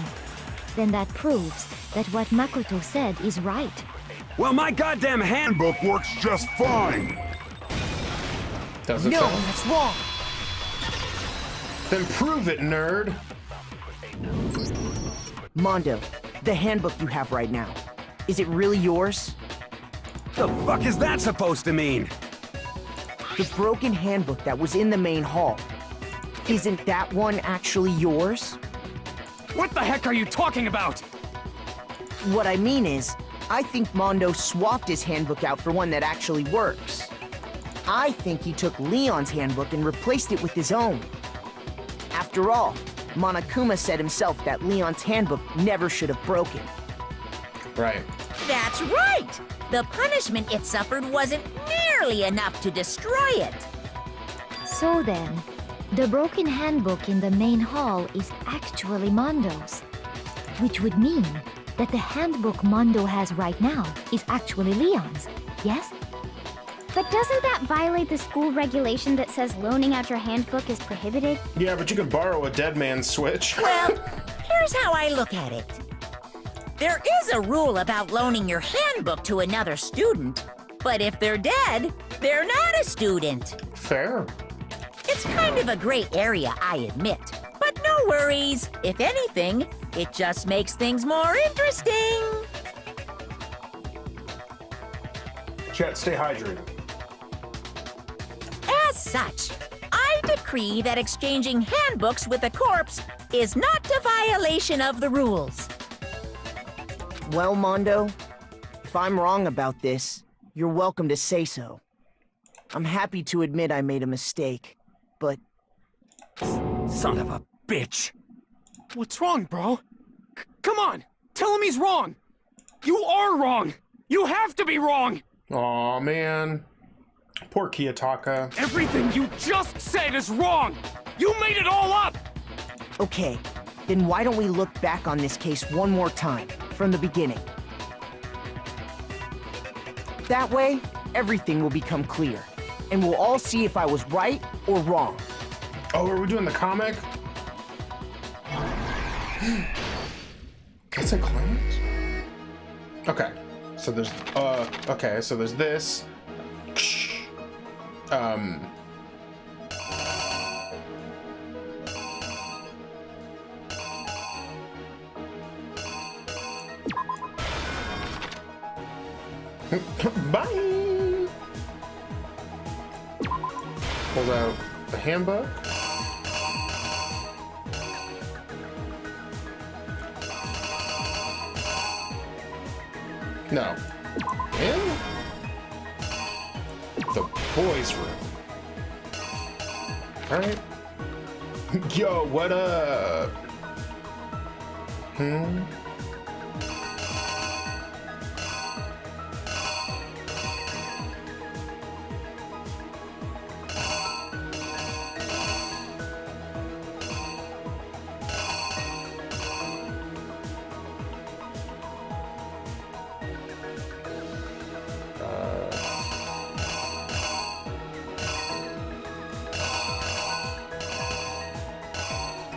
[SPEAKER 12] then that proves that what Makoto said is right.
[SPEAKER 10] Well, my goddamn handbook works just fine!
[SPEAKER 1] Does it?
[SPEAKER 7] No,
[SPEAKER 1] though?
[SPEAKER 7] that's wrong!
[SPEAKER 1] Then prove it, nerd!
[SPEAKER 7] Mondo, the handbook you have right now, is it really yours?
[SPEAKER 10] The fuck is that supposed to mean?
[SPEAKER 7] The broken handbook that was in the main hall, isn't that one actually yours?
[SPEAKER 5] What the heck are you talking about?
[SPEAKER 7] What I mean is, I think Mondo swapped his handbook out for one that actually works. I think he took Leon's handbook and replaced it with his own. After all, Monokuma said himself that Leon's handbook never should have broken.
[SPEAKER 1] Right.
[SPEAKER 3] That's right! The punishment it suffered wasn't nearly enough to destroy it.
[SPEAKER 12] So then, the broken handbook in the main hall is actually Mondo's, which would mean that the handbook Mondo has right now is actually Leon's, yes?
[SPEAKER 14] But doesn't that violate the school regulation that says loaning out your handbook is prohibited?
[SPEAKER 1] Yeah, but you could borrow a dead man's switch.
[SPEAKER 3] Well, here's how I look at it. There is a rule about loaning your handbook to another student, but if they're dead, they're not a student.
[SPEAKER 1] Fair.
[SPEAKER 3] It's kind of a gray area, I admit. But no worries. If anything, it just makes things more interesting.
[SPEAKER 1] Chat, stay hydrated.
[SPEAKER 3] As such, I decree that exchanging handbooks with a corpse is not a violation of the rules.
[SPEAKER 7] Well, Mondo, if I'm wrong about this, you're welcome to say so. I'm happy to admit I made a mistake, but...
[SPEAKER 10] Son of a bitch!
[SPEAKER 5] What's wrong, bro? Come on! Tell him he's wrong! You are wrong! You have to be wrong!
[SPEAKER 1] Aw, man. Poor Kiyotaka.
[SPEAKER 5] Everything you just said is wrong! You made it all up!
[SPEAKER 7] Okay, then why don't we look back on this case one more time, from the beginning? That way, everything will become clear, and we'll all see if I was right or wrong.
[SPEAKER 1] Oh, are we doing the comic? That's a climax? Okay. So there's, okay, so there's this. Bye! Pulls out the handbook. No. In the boys' room. Alright. Yo, what up?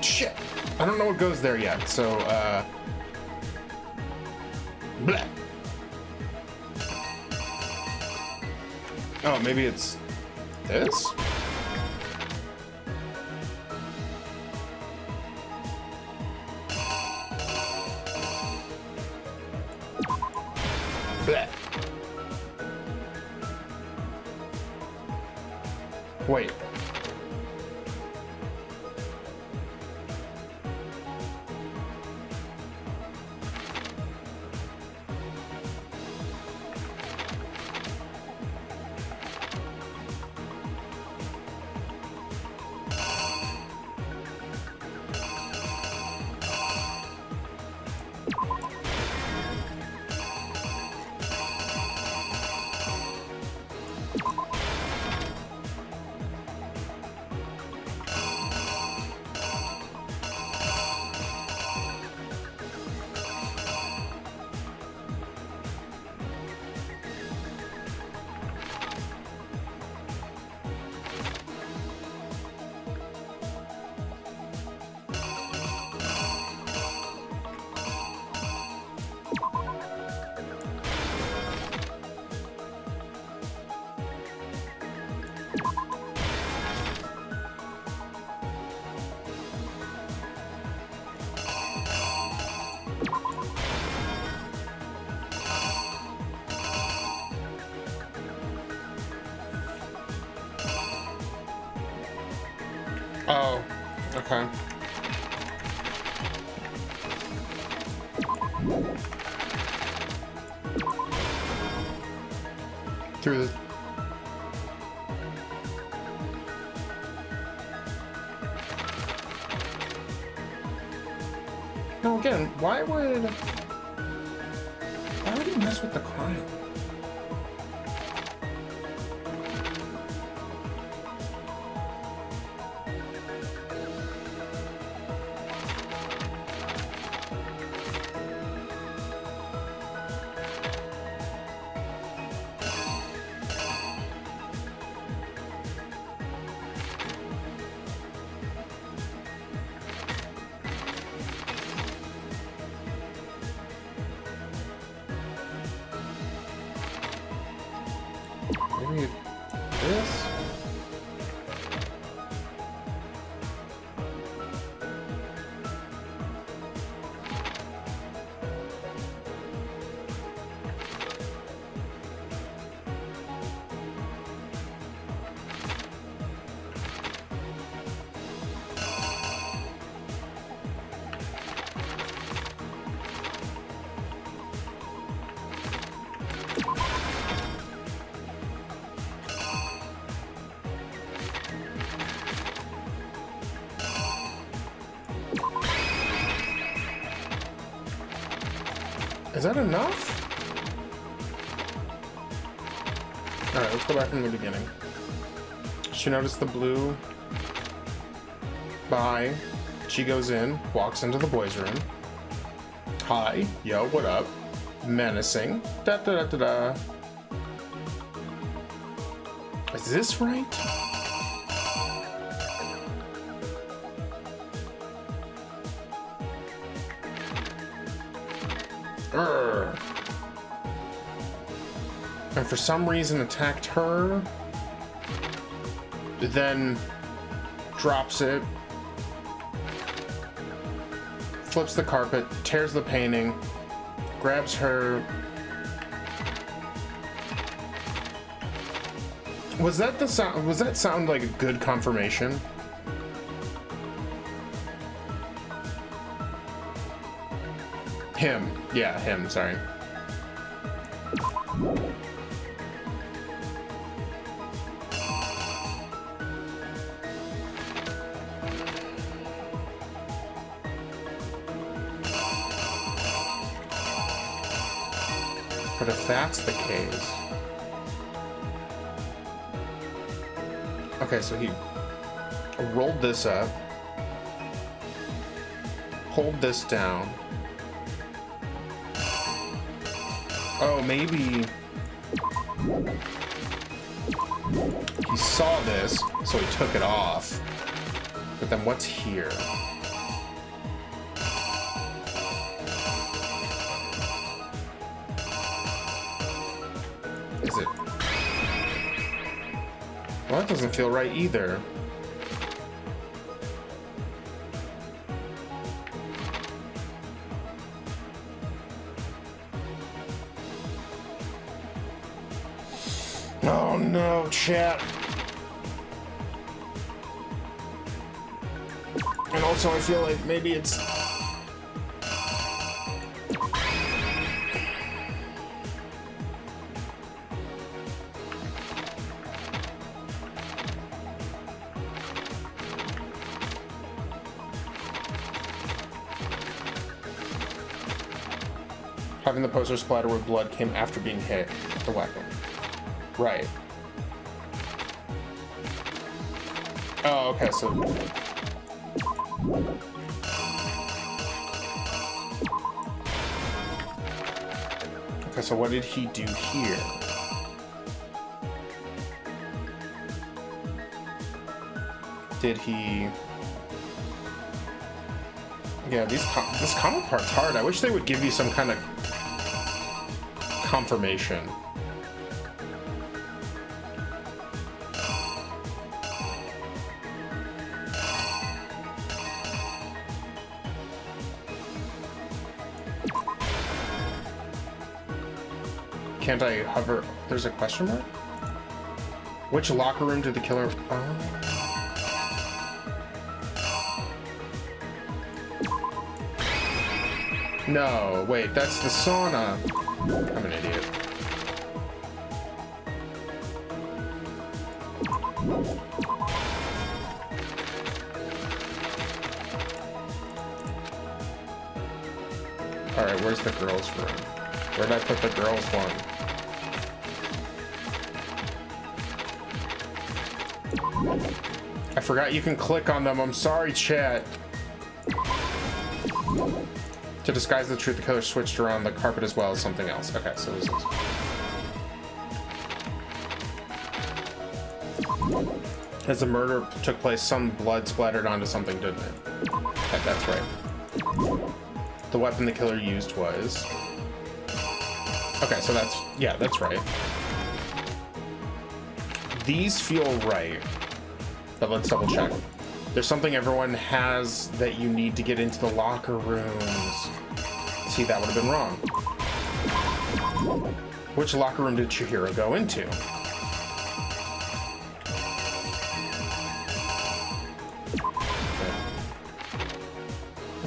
[SPEAKER 1] Shit. I don't know what goes there yet, so, bleh. Oh, maybe it's this? Bleh. Wait. Oh, okay. Through the... No, again, why would he mess with the crime? Maybe this? Is that enough? Alright, let's go back from the beginning. She noticed the blue. Bye. She goes in, walks into the boys' room. Hi. Yo, what up? Menacing. Da da da da da. Is this right? And for some reason attacked her. then drops it, flips the carpet, tears the painting, grabs her. Was that the sound? Was that sound like a good confirmation? Him. Yeah, him, sorry. But if that's the case... Okay, so he rolled this up, pulled this down. Oh, maybe he saw this, so he took it off. But then what's here? Is it? Well, that doesn't feel right either. Oh no, chat. And also I feel like maybe it's... Having the poster splatter with blood came after being hit with the weapon. Right. Oh, okay, so... Okay, so what did he do here? Did he... Yeah, this comic part's hard. I wish they would give you some kind of confirmation. Can't I hover? There's a question mark? Which locker room did the killer... No, wait, that's the sauna. I'm an idiot. Alright, where's the girls' room? Where'd I put the girls' one? I forgot you can click on them. I'm sorry, chat. To disguise the truth, the killer switched around the carpet as well as something else. Okay, so this is... As the murder took place, some blood splattered onto something, didn't it? Okay, that's right. The weapon the killer used was... Okay, so that's... Yeah, that's right. These feel right. But let's double check. There's something everyone has that you need to get into the locker rooms. See, that would have been wrong. Which locker room did Chihiro go into?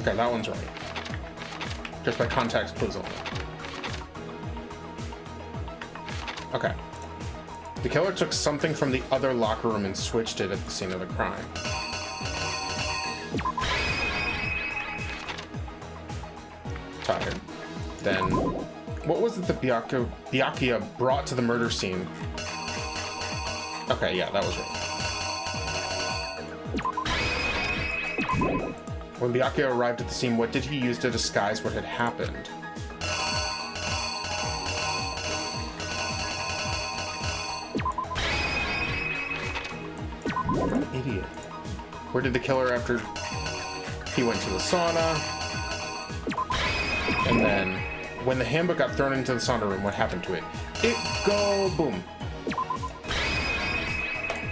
[SPEAKER 1] Okay, that one's right. Just by context clues only. Okay. The killer took something from the other locker room and switched it at the scene of the crime. Tired. Then, what was it that Byakuya brought to the murder scene? Okay, yeah, that was right. When Byakuya arrived at the scene, what did he use to disguise what had happened? What an idiot. Where did the killer after he went to the sauna? And then, when the handbook got thrown into the sauna room, what happened to it? It go boom.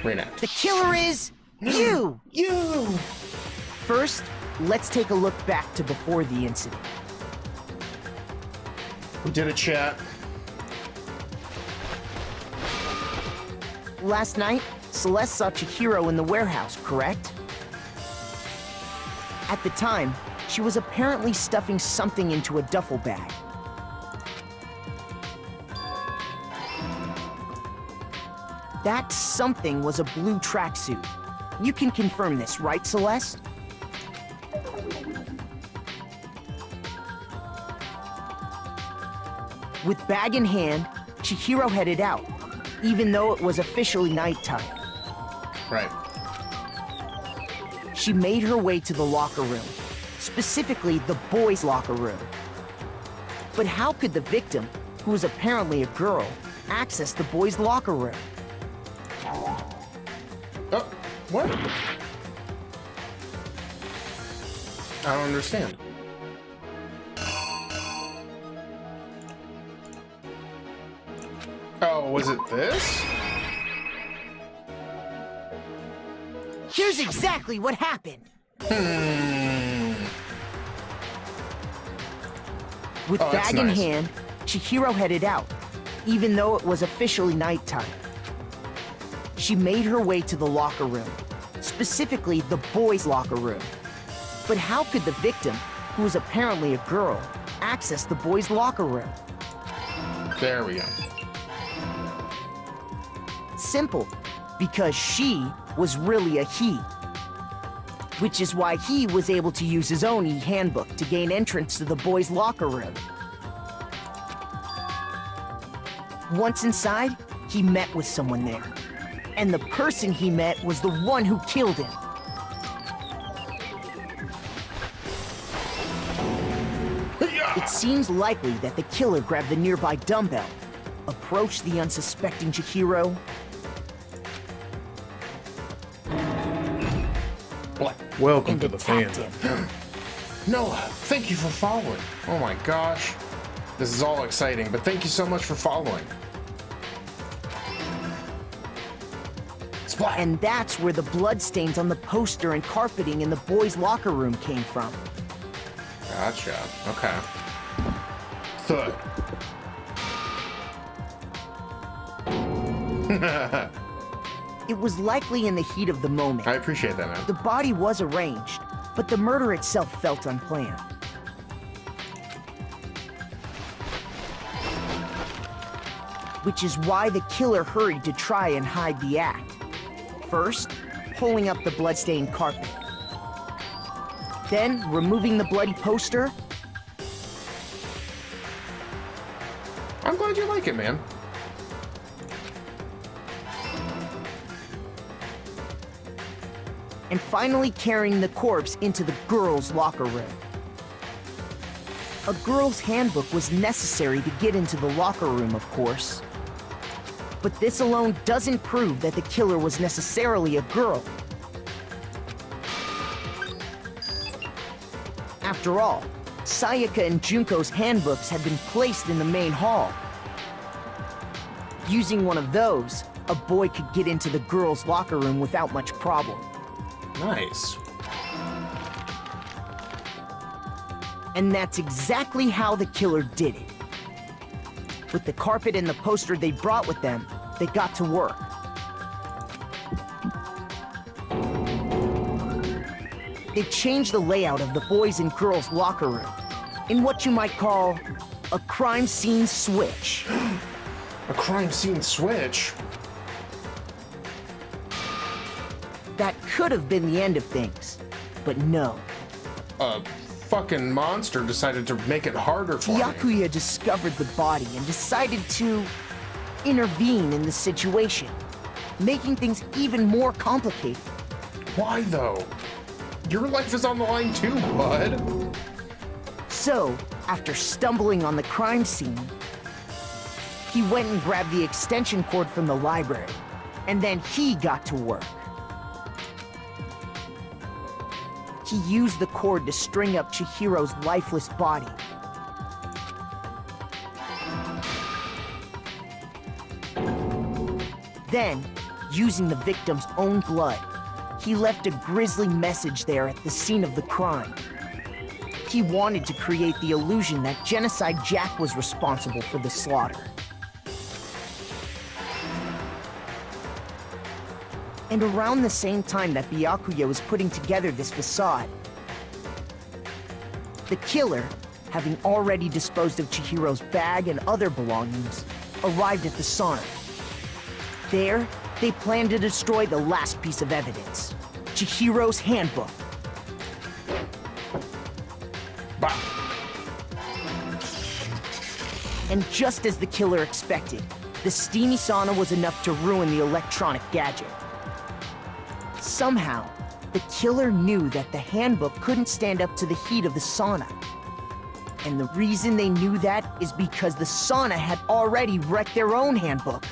[SPEAKER 1] Reenact.
[SPEAKER 7] The killer is you!
[SPEAKER 1] You!
[SPEAKER 7] First, let's take a look back to before the incident.
[SPEAKER 1] We did a chat.
[SPEAKER 7] Last night, Celeste saw Chihiro in the warehouse, correct? At the time, she was apparently stuffing something into a duffel bag. That something was a blue tracksuit. You can confirm this, right, Celeste? With bag in hand, Chihiro headed out, even though it was officially nighttime.
[SPEAKER 1] Right.
[SPEAKER 7] She made her way to the locker room, specifically the boys' locker room. But how could the victim, who was apparently a girl, access the boys' locker room?
[SPEAKER 1] Oh, what? I don't understand. Oh, was it this?
[SPEAKER 7] Here's exactly what happened. With
[SPEAKER 1] Oh, that's
[SPEAKER 7] bag in
[SPEAKER 1] nice.
[SPEAKER 7] hand, Chihiro headed out, even though it was officially nighttime. She made her way to the locker room, specifically the boys' locker room. But how could the victim, who was apparently a girl, access the boys' locker room?
[SPEAKER 1] There we go.
[SPEAKER 7] Simple, because she was really a he. Which is why he was able to use his own e-handbook to gain entrance to the boys' locker room. Once inside, he met with someone there. And the person he met was the one who killed him. It seems likely that the killer grabbed the nearby dumbbell, approached the unsuspecting Chihiro,
[SPEAKER 1] Welcome
[SPEAKER 7] and
[SPEAKER 1] to the
[SPEAKER 7] attacked
[SPEAKER 1] fandom.
[SPEAKER 7] him.
[SPEAKER 1] Noah, thank you for following. Oh my gosh. This is all exciting, but thank you so much for following. Splat.
[SPEAKER 7] And that's where the bloodstains on the poster and carpeting in the boys' locker room came from.
[SPEAKER 1] Gotcha. Okay. Thud.
[SPEAKER 7] It was likely in the heat of the moment.
[SPEAKER 1] I appreciate that, man.
[SPEAKER 7] The body was arranged, but the murder itself felt unplanned. Which is why the killer hurried to try and hide the act. First, pulling up the bloodstained carpet. Then, removing the bloody poster.
[SPEAKER 1] I'm glad you like it, man.
[SPEAKER 7] And finally carrying the corpse into the girls' locker room. A girl's handbook was necessary to get into the locker room, of course. But this alone doesn't prove that the killer was necessarily a girl. After all, Sayaka and Junko's handbooks had been placed in the main hall. Using one of those, a boy could get into the girls' locker room without much problem.
[SPEAKER 1] Nice.
[SPEAKER 7] And that's exactly how the killer did it. With the carpet and the poster they brought with them, they got to work. They changed the layout of the boys' and girls' locker room in what you might call a crime scene switch.
[SPEAKER 1] A crime scene switch?
[SPEAKER 7] That could have been the end of things, but no.
[SPEAKER 1] A fucking monster decided to make it harder for me.
[SPEAKER 7] Byakuya discovered the body and decided to intervene in the situation, making things even more complicated.
[SPEAKER 1] Why though? Your life is on the line too, bud.
[SPEAKER 7] So, after stumbling on the crime scene, he went and grabbed the extension cord from the library, and then he got to work. He used the cord to string up Chihiro's lifeless body. Then, using the victim's own blood. He left a grisly message there at the scene of the crime. He wanted to create the illusion that Genocide Jack was responsible for the slaughter. And around the same time that Byakuya was putting together this facade, the killer, having already disposed of Chihiro's bag and other belongings, arrived at the sauna. There, they planned to destroy the last piece of evidence, Chihiro's handbook.
[SPEAKER 1] Bah.
[SPEAKER 7] And just as the killer expected, the steamy sauna was enough to ruin the electronic gadget. Somehow, the killer knew that the handbook couldn't stand up to the heat of the sauna. And the reason they knew that is because the sauna had already wrecked their own handbook.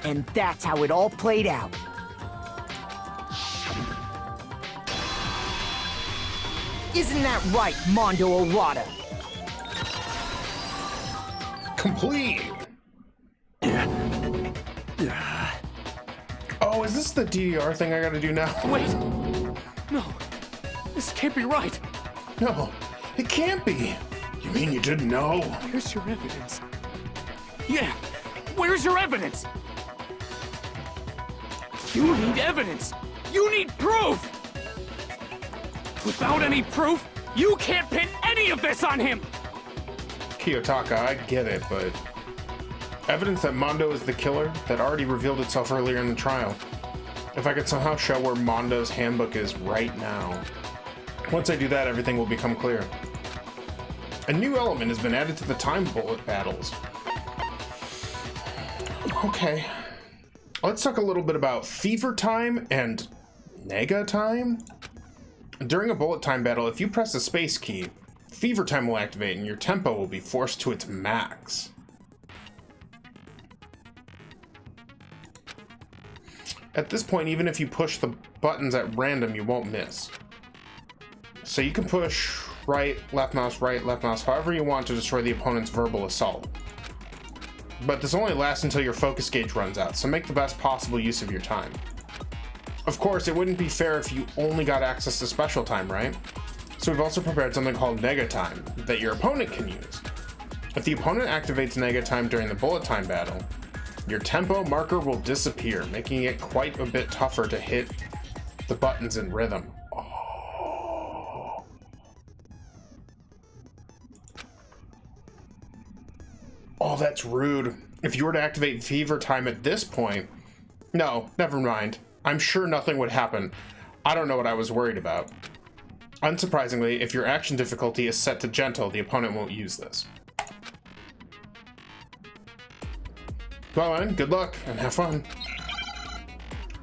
[SPEAKER 7] And that's how it all played out. Isn't that right, Mondo Arata?
[SPEAKER 1] Complete! Oh, is this the DDR thing I gotta do now?
[SPEAKER 5] Wait! No, this can't be right.
[SPEAKER 1] No, it can't be. You mean you didn't know?
[SPEAKER 5] Where's your evidence? Yeah, where's your evidence? You need evidence! You need proof! Without any proof, you can't pin any of this on him!
[SPEAKER 1] Kiyotaka, I get it, but evidence that Mondo is the killer that already revealed itself earlier in the trial. If I could somehow show where Mondo's handbook is right now. Once I do that, everything will become clear. A new element has been added to the time bullet battles. Okay. Let's talk a little bit about fever time and nega time. During a bullet time battle, if you press the space key, fever time will activate and your tempo will be forced to its max. At this point, even if you push the buttons at random, you won't miss. So you can push right, left mouse, however you want to destroy the opponent's verbal assault. But this only lasts until your focus gauge runs out, so make the best possible use of your time. Of course, it wouldn't be fair if you only got access to special time, right? So we've also prepared something called nega time that your opponent can use. If the opponent activates nega time during the bullet time battle, your tempo marker will disappear, making it quite a bit tougher to hit the buttons in rhythm. Oh, that's rude. If you were to activate fever time at this point... No, never mind. I'm sure nothing would happen. I don't know what I was worried about. Unsurprisingly, if your action difficulty is set to gentle, the opponent won't use this. Well then, good luck, and have fun.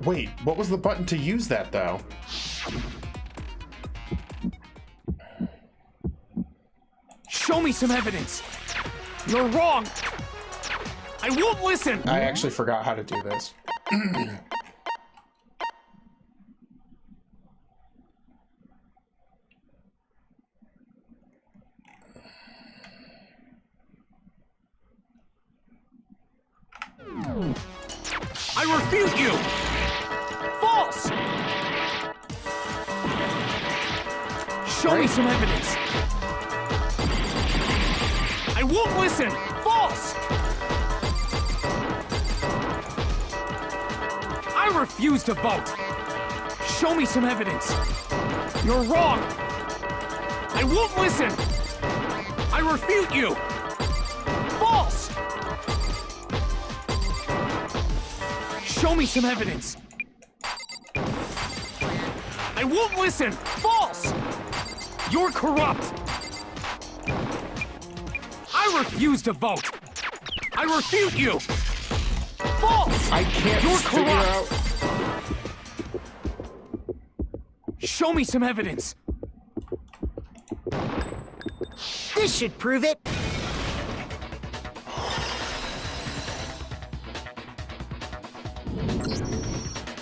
[SPEAKER 1] Wait, what was the button to use that, though?
[SPEAKER 5] Show me some evidence! You're wrong! I won't listen!
[SPEAKER 1] I actually forgot how to do this.
[SPEAKER 5] I refute you! False! Show me some evidence! I won't listen! False! I refuse to vote! Show me some evidence! You're wrong! I won't listen! I refute you! False! Show me some evidence! I won't listen! False! You're corrupt! I refuse to vote! I refute you! False!
[SPEAKER 1] I can't
[SPEAKER 5] You're
[SPEAKER 1] figure out...
[SPEAKER 5] Show me some evidence!
[SPEAKER 7] This should prove it!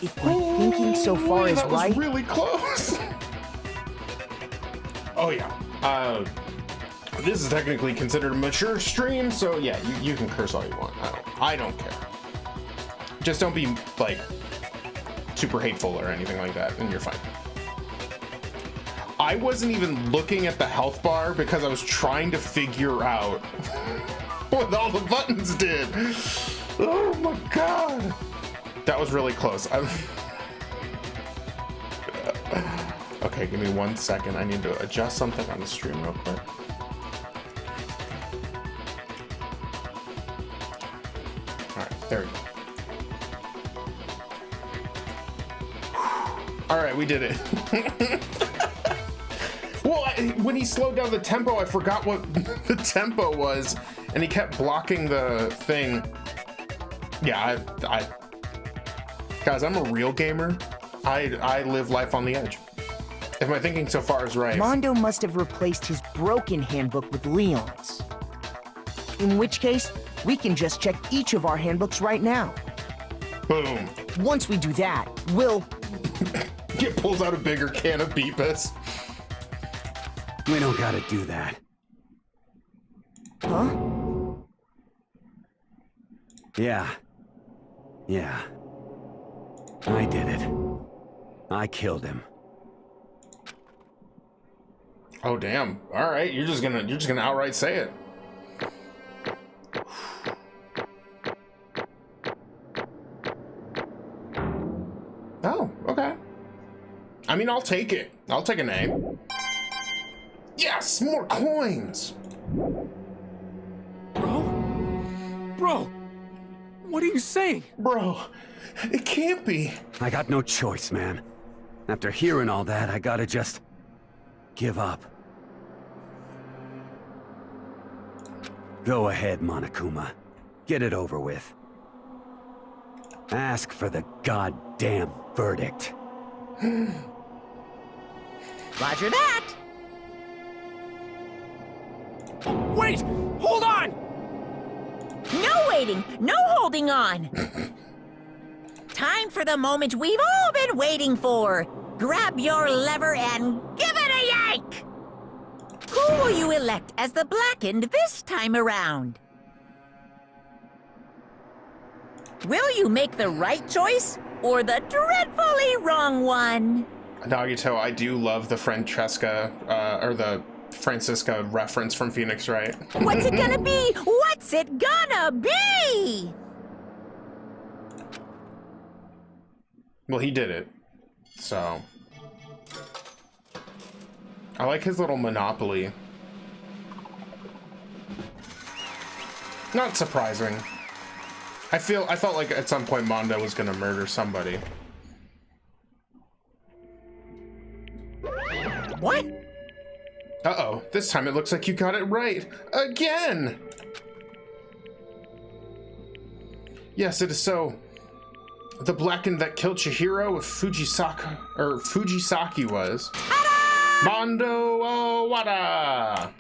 [SPEAKER 7] If my thinking so far is
[SPEAKER 1] that was
[SPEAKER 7] right...
[SPEAKER 1] really close! Oh yeah. This is technically considered a mature stream, so yeah, you can curse all you want. I don't care. Just don't be, like, super hateful or anything like that, and you're fine. I wasn't even looking at the health bar because I was trying to figure out what all the buttons did. Oh my god. That was really close. Okay, give me 1 second. I need to adjust something on the stream real quick. Alright, there we go. Alright, we did it. Well, when he slowed down the tempo, I forgot what the tempo was, and he kept blocking the thing. Yeah, guys, I'm a real gamer. I live life on the edge. If my thinking so far is right.
[SPEAKER 7] Mondo must have replaced his broken handbook with Leon's. In which case, we can just check each of our handbooks right now.
[SPEAKER 1] Boom.
[SPEAKER 7] Once we do that, we'll...
[SPEAKER 1] It pulls out a bigger can of Beepus.
[SPEAKER 10] We don't gotta do that.
[SPEAKER 7] Huh?
[SPEAKER 10] Yeah. I did it. I killed him.
[SPEAKER 1] Oh damn. Alright, you're just gonna outright say it. Oh, okay. I mean, I'll take it. I'll take a name. Yes, more coins.
[SPEAKER 5] Bro, what are you saying?
[SPEAKER 1] Bro, it can't be.
[SPEAKER 10] I got no choice, man. After hearing all that, I gotta just give up. Go ahead, Monokuma. Get it over with. Ask for the goddamn verdict.
[SPEAKER 3] Roger that.
[SPEAKER 5] Wait! Hold on!
[SPEAKER 3] No waiting, no holding on. Time for the moment we've all been waiting for. Grab your lever and give it a yank! Who will you elect as the Blackened this time around? Will you make the right choice or the dreadfully wrong one?
[SPEAKER 1] Nagito, I do love the Francesca, or the Francisca reference from Phoenix Wright.
[SPEAKER 3] What's it gonna be? What's it gonna be?
[SPEAKER 1] Well, he did it, so. I like his little monopoly. Not surprising. I felt like at some point Mondo was gonna murder somebody.
[SPEAKER 3] What?
[SPEAKER 1] Uh-oh, this time it looks like you got it right. Again! Yes, it is so. The Blackened that killed Chihiro with Fujisaki was... Mondo Owada!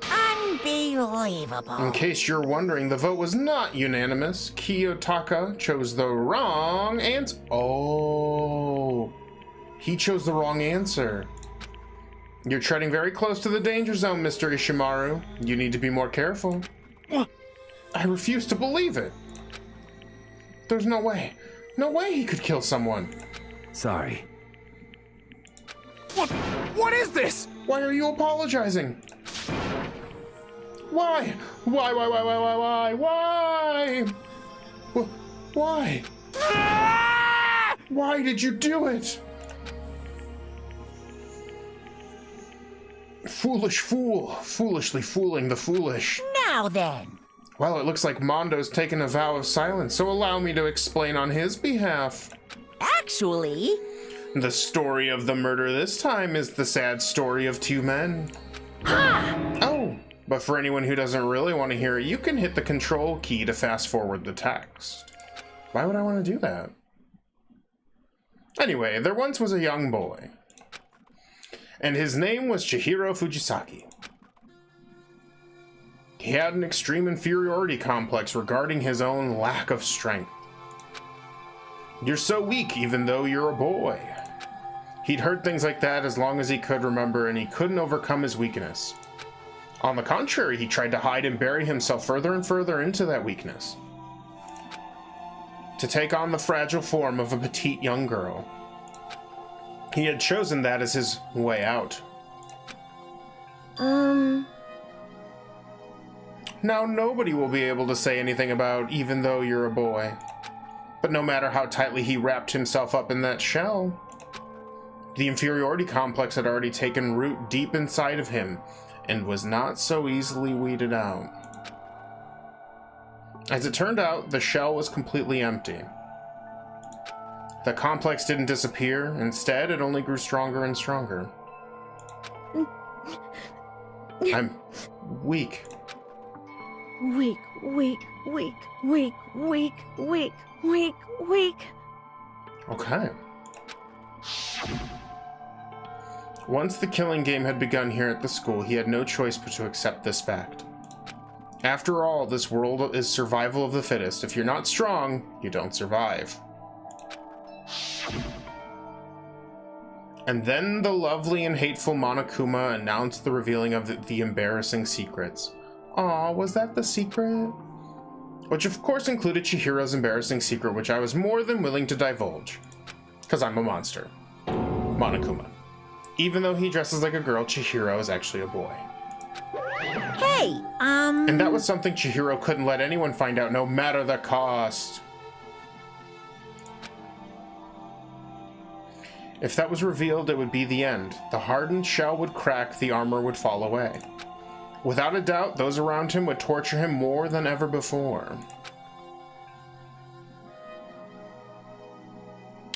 [SPEAKER 3] Unbelievable.
[SPEAKER 1] In case you're wondering, the vote was not unanimous. Kiyotaka chose the wrong answer. Oh, he chose the wrong answer. You're treading very close to the danger zone, Mr. Ishimaru. You need to be more careful. I refuse to believe it. There's no way. No way he could kill someone.
[SPEAKER 10] Sorry.
[SPEAKER 5] What is this?
[SPEAKER 1] Why are you apologizing? Why? Why? Why? Why did you do it? Foolish fool, foolishly fooling the foolish.
[SPEAKER 3] Now then.
[SPEAKER 1] Well, it looks like Mondo's taken a vow of silence, so allow me to explain on his behalf.
[SPEAKER 3] Actually...
[SPEAKER 1] The story of the murder this time is the sad story of two men. Oh, but for anyone who doesn't really want to hear it, you can hit the control key to fast forward the text. Why would I want to do that? Anyway, there once was a young boy, and his name was Chihiro Fujisaki. He had an extreme inferiority complex regarding his own lack of strength. You're so weak even though you're a boy. He'd heard things like that as long as he could remember, and he couldn't overcome his weakness. On the contrary, he tried to hide and bury himself further and further into that weakness, to take on the fragile form of a petite young girl. He had chosen that as his way out. Now nobody will be able to say anything about even though you're a boy. But no matter how tightly he wrapped himself up in that shell, the inferiority complex had already taken root deep inside of him and was not so easily weeded out. As it turned out, the shell was completely empty. The complex didn't disappear. Instead, it only grew stronger and stronger. I'm weak.
[SPEAKER 6] Weak, weak, weak, weak, weak, weak, weak, weak.
[SPEAKER 1] Okay. Once the killing game had begun here at the school, he had no choice but to accept this fact. After all, this world is survival of the fittest. If you're not strong, you don't survive. And then the lovely and hateful Monokuma announced the revealing of the embarrassing secrets. Aw, was that the secret? Which of course included Chihiro's embarrassing secret, which I was more than willing to divulge. Because I'm a monster. Monokuma. Even though he dresses like a girl, Chihiro is actually a boy.
[SPEAKER 3] Hey,
[SPEAKER 1] And that was something Chihiro couldn't let anyone find out, no matter the cost. If that was revealed, it would be the end. The hardened shell would crack, the armor would fall away. Without a doubt, those around him would torture him more than ever before.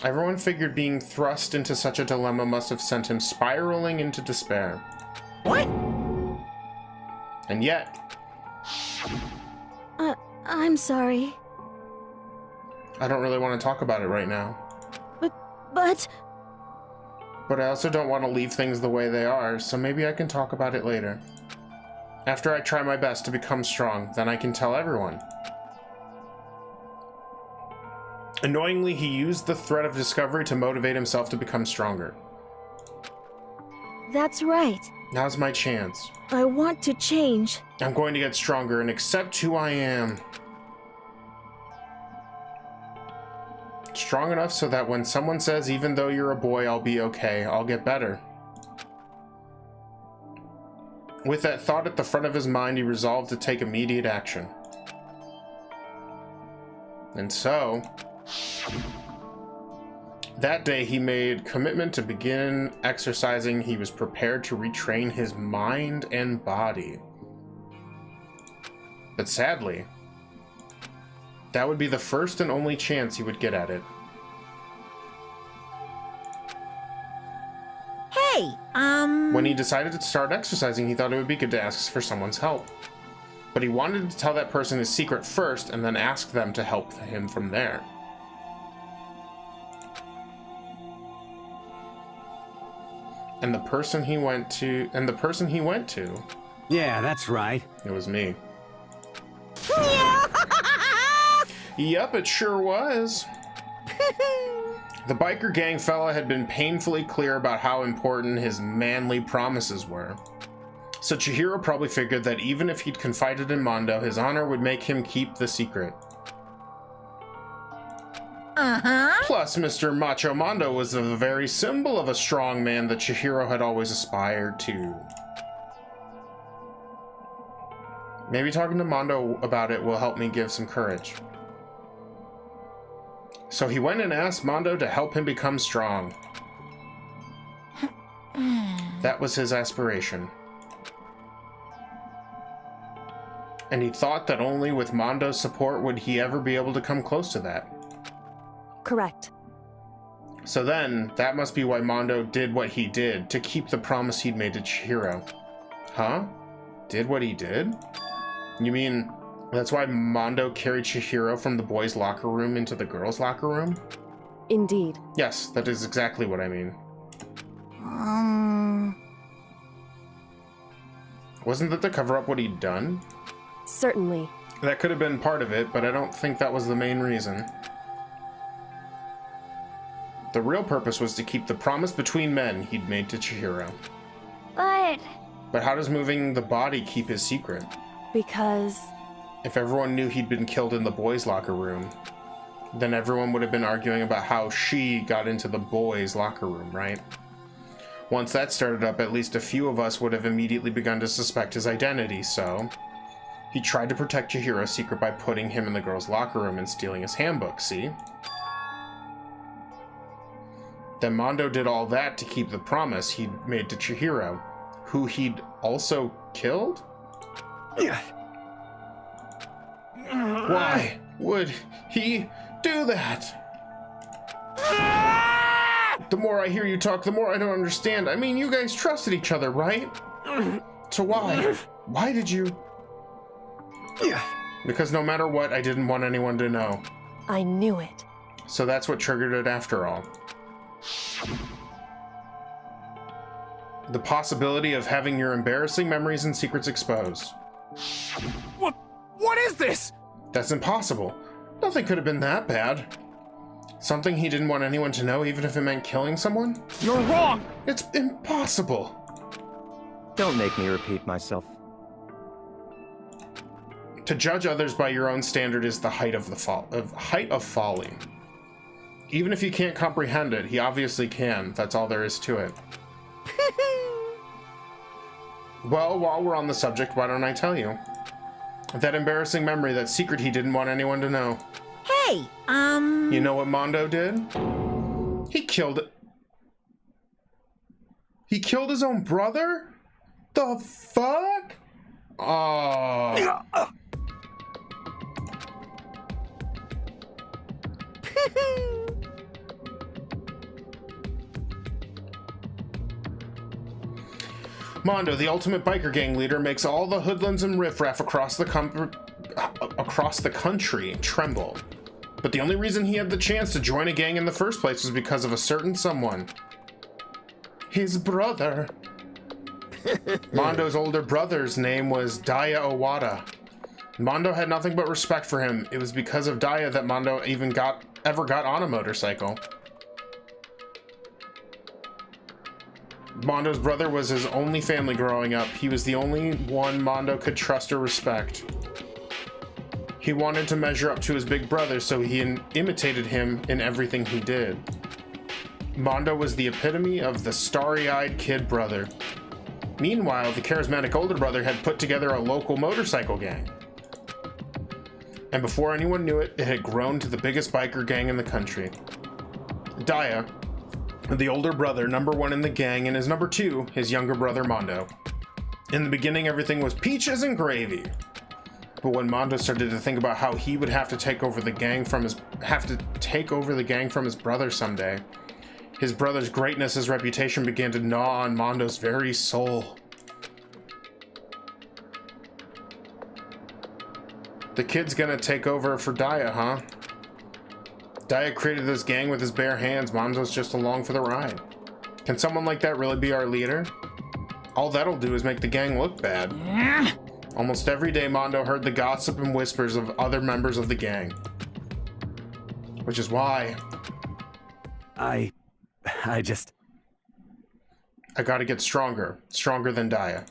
[SPEAKER 1] Everyone figured being thrust into such a dilemma must have sent him spiraling into despair.
[SPEAKER 3] What?
[SPEAKER 1] And yet...
[SPEAKER 6] I'm sorry.
[SPEAKER 1] I don't really want to talk about it right now.
[SPEAKER 6] But...
[SPEAKER 1] But I also don't want to leave things the way they are, so maybe I can talk about it later. After I try my best to become strong, then I can tell everyone. Annoyingly, he used the threat of discovery to motivate himself to become stronger.
[SPEAKER 6] That's right.
[SPEAKER 1] Now's my chance.
[SPEAKER 6] I want to change.
[SPEAKER 1] I'm going to get stronger and accept who I am. Strong enough so that when someone says, even though you're a boy, I'll be okay, I'll get better. With that thought at the front of his mind, he resolved to take immediate action. And so, that day he made commitment to begin exercising. He was prepared to retrain his mind and body. But sadly, that would be the first and only chance he would get at it.
[SPEAKER 3] Hey,
[SPEAKER 1] When he decided to start exercising, he thought it would be good to ask for someone's help. But he wanted to tell that person his secret first and then ask them to help him from there. And the person he went to...
[SPEAKER 10] Yeah, that's right.
[SPEAKER 1] It was me. Yep, it sure was. The biker gang fella had been painfully clear about how important his manly promises were. So Chihiro probably figured that even if he'd confided in Mondo, his honor would make him keep the secret. Plus, Mr. Macho Mondo was the very symbol of a strong man that Chihiro had always aspired to. Maybe talking to Mondo about it will help me give some courage. So he went and asked Mondo to help him become strong. That was his aspiration. And he thought that only with Mondo's support would he ever be able to come close to that.
[SPEAKER 6] Correct.
[SPEAKER 1] So then, that must be why Mondo did what he did, to keep the promise he'd made to Chihiro. Huh? Did what he did? You mean, that's why Mondo carried Chihiro from the boys' locker room into the girls' locker room?
[SPEAKER 6] Indeed.
[SPEAKER 1] Yes, that is exactly what I mean. Wasn't that to cover up what he'd done?
[SPEAKER 6] Certainly.
[SPEAKER 1] That could have been part of it, but I don't think that was the main reason. The real purpose was to keep the promise between men he'd made to Chihiro.
[SPEAKER 14] But
[SPEAKER 1] But how does moving the body keep his secret?
[SPEAKER 6] Because
[SPEAKER 1] If everyone knew he'd been killed in the boys' locker room, then everyone would have been arguing about how she got into the boys' locker room, right? Once that started up, at least a few of us would have immediately begun to suspect his identity, so he tried to protect Chihiro's secret by putting him in the girls' locker room and stealing his handbook, see? Then Mondo did all that to keep the promise he'd made to Chihiro, who he'd also killed? Why would he do that? The more I hear you talk, the more I don't understand. I mean, you guys trusted each other, right? So why? Why did you? Because no matter what, I didn't want anyone to know.
[SPEAKER 6] I knew it.
[SPEAKER 1] So that's what triggered it after all. The possibility of having your embarrassing memories and secrets exposed.
[SPEAKER 5] What is this?
[SPEAKER 1] That's impossible. Nothing could have been that bad. Something he didn't want anyone to know, even if it meant killing someone?
[SPEAKER 5] You're wrong!
[SPEAKER 1] It's impossible.
[SPEAKER 9] Don't make me repeat myself.
[SPEAKER 1] To judge others by your own standard is the height of folly. Even if you can't comprehend it, he obviously can. That's all there is to it. Well, while we're on the subject, why don't I tell you? That embarrassing memory, that secret he didn't want anyone to know.
[SPEAKER 3] Hey,
[SPEAKER 1] You know what Mondo did? He killed his own brother? The fuck? Oh. Mondo, the ultimate biker gang leader, makes all the hoodlums and riffraff across the country tremble. But the only reason he had the chance to join a gang in the first place was because of a certain someone. His brother. Mondo's older brother's name was Daya Owada. Mondo had nothing but respect for him. It was because of Daya that Mondo ever got on a motorcycle. Mondo's brother was his only family growing up. He was the only one Mondo could trust or respect. He wanted to measure up to his big brother, so he imitated him in everything he did. Mondo was the epitome of the starry-eyed kid brother. Meanwhile, the charismatic older brother had put together a local motorcycle gang. And before anyone knew it, it had grown to the biggest biker gang in the country. Daya, the older brother, number one in the gang, and his number two, his younger brother Mondo. In the beginning, everything was peaches and gravy. But when Mondo started to think about how he would have to take over the gang from his brother someday, his brother's greatness, his reputation began to gnaw on Mondo's very soul. The kid's gonna take over for Daya, huh? Daya created this gang with his bare hands. Mondo's just along for the ride. Can someone like that really be our leader? All that'll do is make the gang look bad. Almost every day, Mondo heard the gossip and whispers of other members of the gang. Which is why... I gotta get stronger. Stronger than Daya.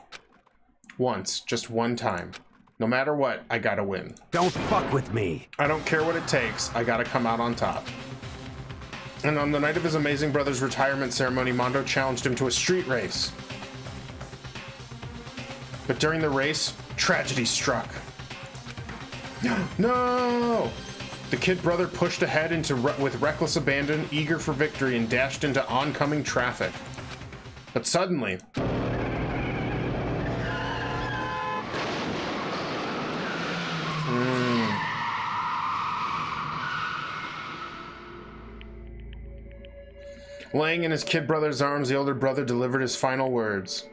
[SPEAKER 1] Once. Just one time. No matter what, I gotta win.
[SPEAKER 10] Don't fuck with me.
[SPEAKER 1] I don't care what it takes. I gotta come out on top. And on the night of his amazing brother's retirement ceremony, Mondo challenged him to a street race. But during the race, tragedy struck. No! The kid brother pushed ahead with reckless abandon, eager for victory, and dashed into oncoming traffic. But suddenly... Laying in his kid brother's arms, the older brother delivered his final words.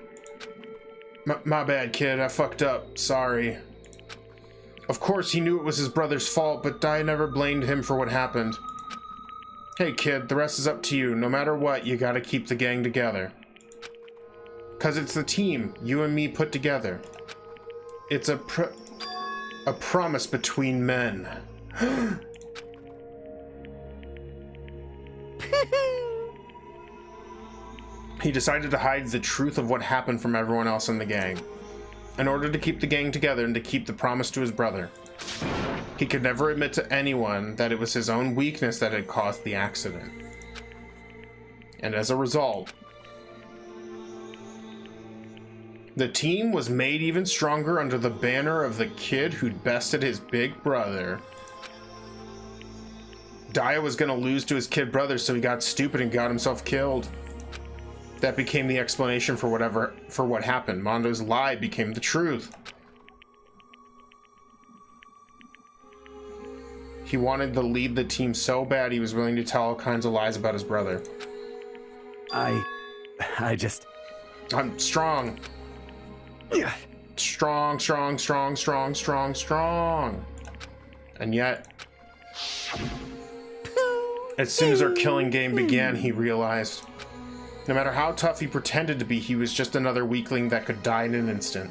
[SPEAKER 1] My bad, kid. I fucked up. Sorry. Of course, he knew it was his brother's fault, but Dai never blamed him for what happened. Hey, kid, the rest is up to you. No matter what, you gotta keep the gang together. 'Cause it's the team, you and me put together. It's a promise between men. He decided to hide the truth of what happened from everyone else in the gang, in order to keep the gang together and to keep the promise to his brother. He could never admit to anyone that it was his own weakness that had caused the accident. And as a result, the team was made even stronger under the banner of the kid who'd bested his big brother. Daya was gonna lose to his kid brother, so he got stupid and got himself killed. That became the explanation for what happened. Mondo's lie became the truth. He wanted to lead the team so bad he was willing to tell all kinds of lies about his brother.
[SPEAKER 10] I'm
[SPEAKER 1] strong.
[SPEAKER 10] Yeah.
[SPEAKER 1] Strong. And yet, as soon as our killing game began, he realized no matter how tough he pretended to be, he was just another weakling that could die in an instant.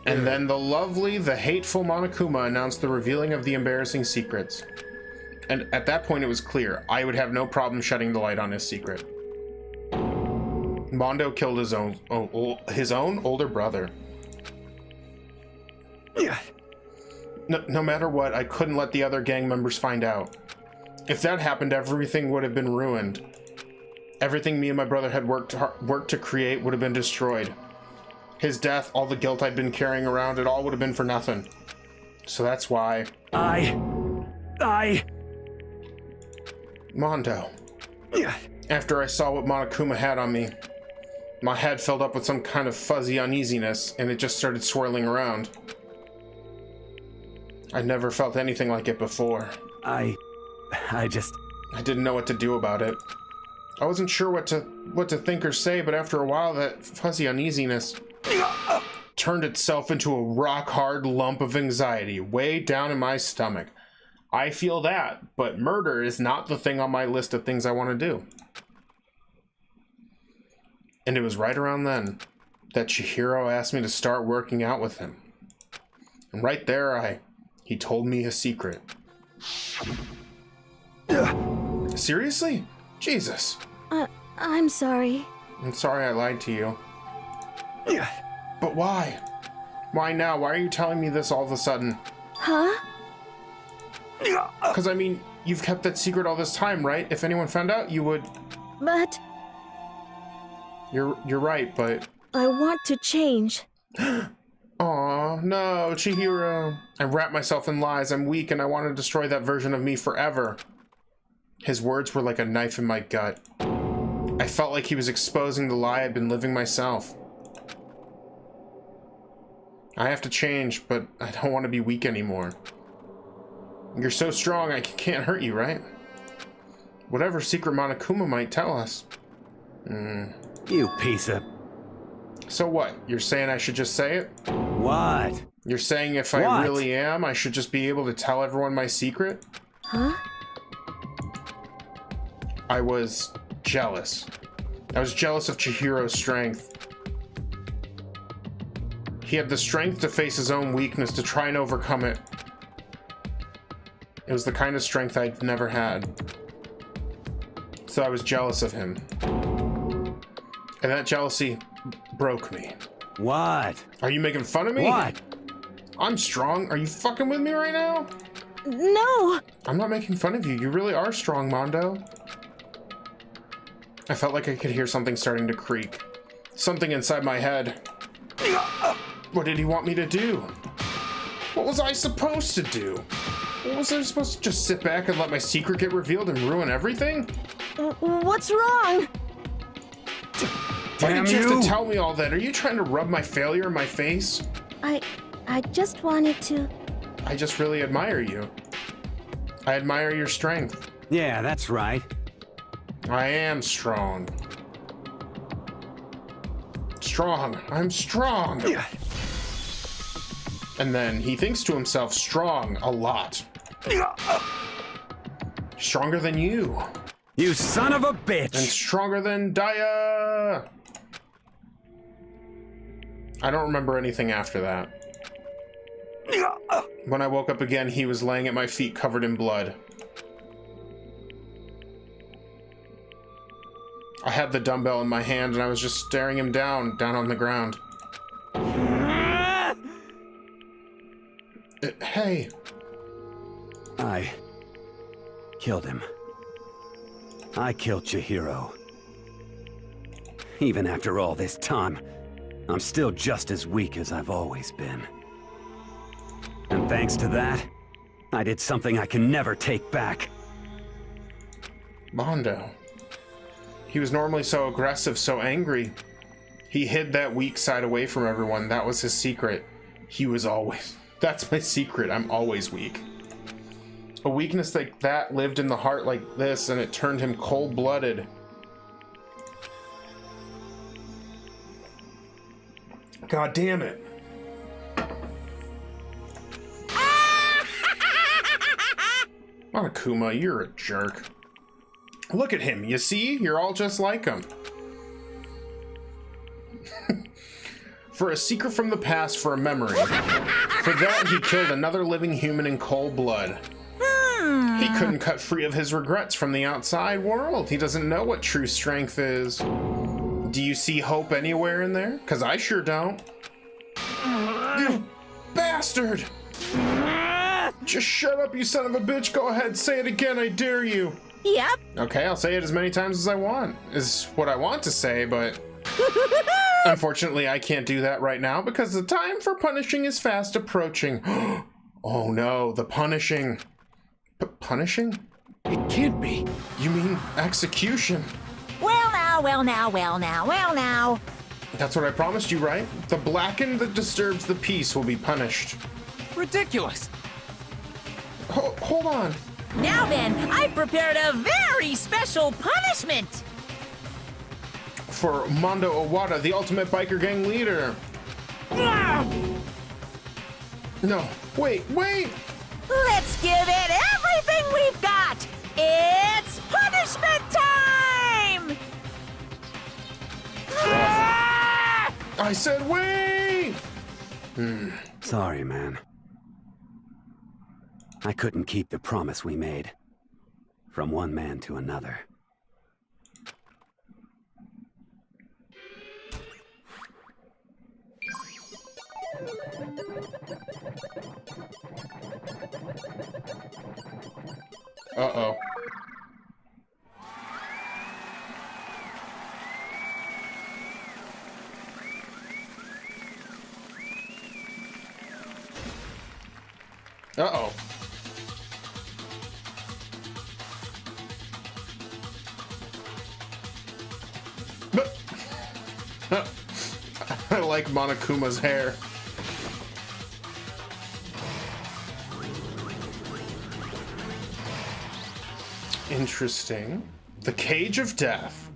[SPEAKER 1] And then the hateful Monokuma announced the revealing of the embarrassing secrets. And at that point it was clear, I would have no problem shedding the light on his secret. Mondo killed his own older brother. No matter what, I couldn't let the other gang members find out. If that happened, everything would have been ruined. Everything me and my brother had worked to create would have been destroyed. His death, all the guilt I'd been carrying around, it all would have been for nothing. So that's why... Mondo. After I saw what Monokuma had on me, my head filled up with some kind of fuzzy uneasiness, and it just started swirling around. I'd never felt anything like it before. I didn't know what to do about it. I wasn't sure what to think or say, but after a while, that fuzzy uneasiness turned itself into a rock-hard lump of anxiety way down in my stomach. I feel that, but murder is not the thing on my list of things I want to do. And it was right around then that Chihiro asked me to start working out with him. And right there, he told me a secret. Seriously? Jesus.
[SPEAKER 6] I'm sorry.
[SPEAKER 1] I'm sorry I lied to you. But why? Why now? Why are you telling me this all of a sudden?
[SPEAKER 6] Huh?
[SPEAKER 1] Because, I mean, you've kept that secret all this time, right? If anyone found out, you would...
[SPEAKER 6] But...
[SPEAKER 1] You're right, but...
[SPEAKER 6] I want to change.
[SPEAKER 1] Aw, no, Chihiro. I wrapped myself in lies. I'm weak and I want to destroy that version of me forever. His words were like a knife in my gut. I felt like he was exposing the lie I'd been living myself. I have to change, but I don't want to be weak anymore. You're so strong, I can't hurt you, right? Whatever secret Monokuma might tell us.
[SPEAKER 10] You piece of...
[SPEAKER 1] So what? You're saying I should just say it?
[SPEAKER 10] What?
[SPEAKER 1] You're saying if I really am, I should just be able to tell everyone my secret?
[SPEAKER 6] Huh?
[SPEAKER 1] I was jealous. I was jealous of Chihiro's strength. He had the strength to face his own weakness, to try and overcome it. It was the kind of strength I'd never had. So I was jealous of him. And that jealousy broke me.
[SPEAKER 10] What?
[SPEAKER 1] Are you making fun of me?
[SPEAKER 10] What?
[SPEAKER 1] I'm strong. Are you fucking with me right now?
[SPEAKER 6] No!
[SPEAKER 1] I'm not making fun of you. You really are strong, Mondo. I felt like I could hear something starting to creak. Something inside my head. What did he want me to do? What was I supposed to do? Was I supposed to just sit back and let my secret get revealed and ruin everything?
[SPEAKER 6] What's wrong?
[SPEAKER 1] Why did you have to tell me all that? Are you trying to rub my failure in my face?
[SPEAKER 6] I just wanted to...
[SPEAKER 1] I just really admire you. I admire your strength.
[SPEAKER 10] Yeah, that's right.
[SPEAKER 1] I am strong. Strong. I'm strong.
[SPEAKER 10] Yeah.
[SPEAKER 1] And then he thinks to himself, strong a lot. Stronger than you.
[SPEAKER 10] You son of a bitch!
[SPEAKER 1] And stronger than Daya! I don't remember anything after that. When I woke up again, he was laying at my feet covered in blood. I had the dumbbell in my hand and I was just staring him down on the ground. Hey.
[SPEAKER 10] I killed him. I killed Chihiro. Even after all this time, I'm still just as weak as I've always been. And thanks to that, I did something I can never take back.
[SPEAKER 1] Mondo. He was normally so aggressive, so angry. He hid that weak side away from everyone. That was his secret. He was always... That's my secret. I'm always weak. A weakness like that lived in the heart like this, and it turned him cold-blooded. God damn it. Monokuma, you're a jerk. Look at him, you see? You're all just like him. For a secret from the past, for a memory. For that, he killed another living human in cold blood. He couldn't cut free of his regrets from the outside world. He doesn't know what true strength is. Do you see hope anywhere in there? 'Cause I sure don't. You bastard! Just shut up, you son of a bitch. Go ahead, say it again, I dare you.
[SPEAKER 3] Yep.
[SPEAKER 1] Okay, I'll say it as many times as I want. Is what I want to say, but... Unfortunately, I can't do that right now because the time for punishing is fast approaching. Oh no, the punishing. Punishing?
[SPEAKER 5] It can't be.
[SPEAKER 1] You mean execution?
[SPEAKER 3] Well now, well now, well now, well now.
[SPEAKER 1] That's what I promised you, right? The blackened that disturbs the peace will be punished.
[SPEAKER 5] Ridiculous.
[SPEAKER 1] Hold on.
[SPEAKER 3] Now then, I've prepared a very special punishment.
[SPEAKER 1] For Mondo Owada, the ultimate biker gang leader. No, wait.
[SPEAKER 3] Let's give it everything we've got. It's punishment time!
[SPEAKER 1] I said wait!
[SPEAKER 10] Sorry, man. I couldn't keep the promise we made. From one man to another.
[SPEAKER 1] Uh-oh. Uh-oh. I like Monokuma's hair. Interesting. The Cage of Death.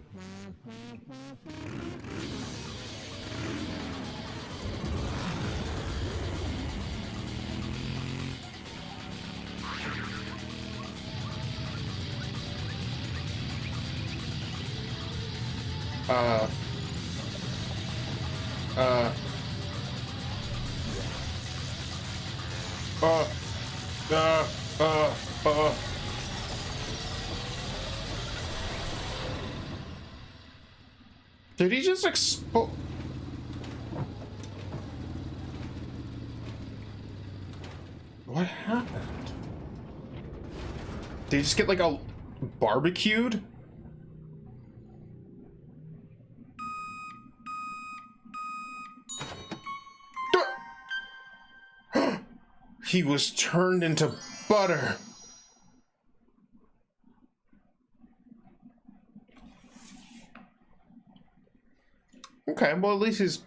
[SPEAKER 1] Did he just explode? What happened? Did he just get like a barbecued? He was turned into butter. Okay, well at least he's...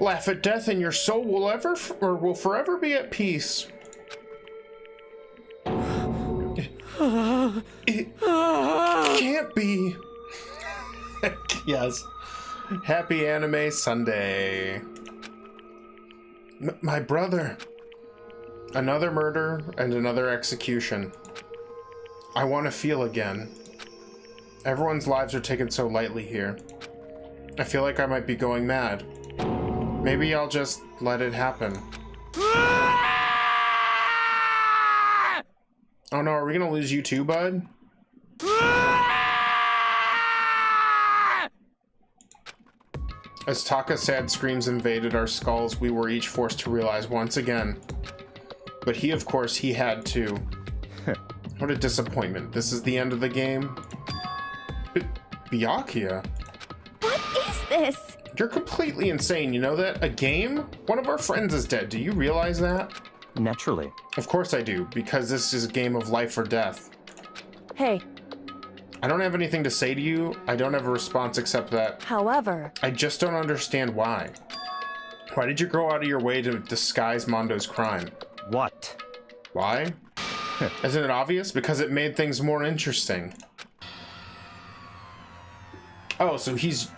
[SPEAKER 1] Laugh at death and your soul will forever be at peace. It can't be. Yes. Happy Anime Sunday. My brother. Another murder and another execution. I want to feel again. Everyone's lives are taken so lightly here. I feel like I might be going mad. Maybe I'll just let it happen. Oh no, are we gonna lose you too, bud? As Taka's sad screams invaded our skulls, we were each forced to realize once again. But he, of course, he had to. What a disappointment. This is the end of the game. Byakuya?
[SPEAKER 6] What is this?
[SPEAKER 1] You're completely insane, you know that? A game? One of our friends is dead. Do you realize that?
[SPEAKER 9] Naturally.
[SPEAKER 1] Of course I do, because this is a game of life or death.
[SPEAKER 6] Hey.
[SPEAKER 1] I don't have anything to say to you. I don't have a response except that.
[SPEAKER 6] However,
[SPEAKER 1] I just don't understand why. Why did you go out of your way to disguise Mondo's crime?
[SPEAKER 9] What?
[SPEAKER 1] Why? Isn't it obvious? Because it made things more interesting. Oh, so he's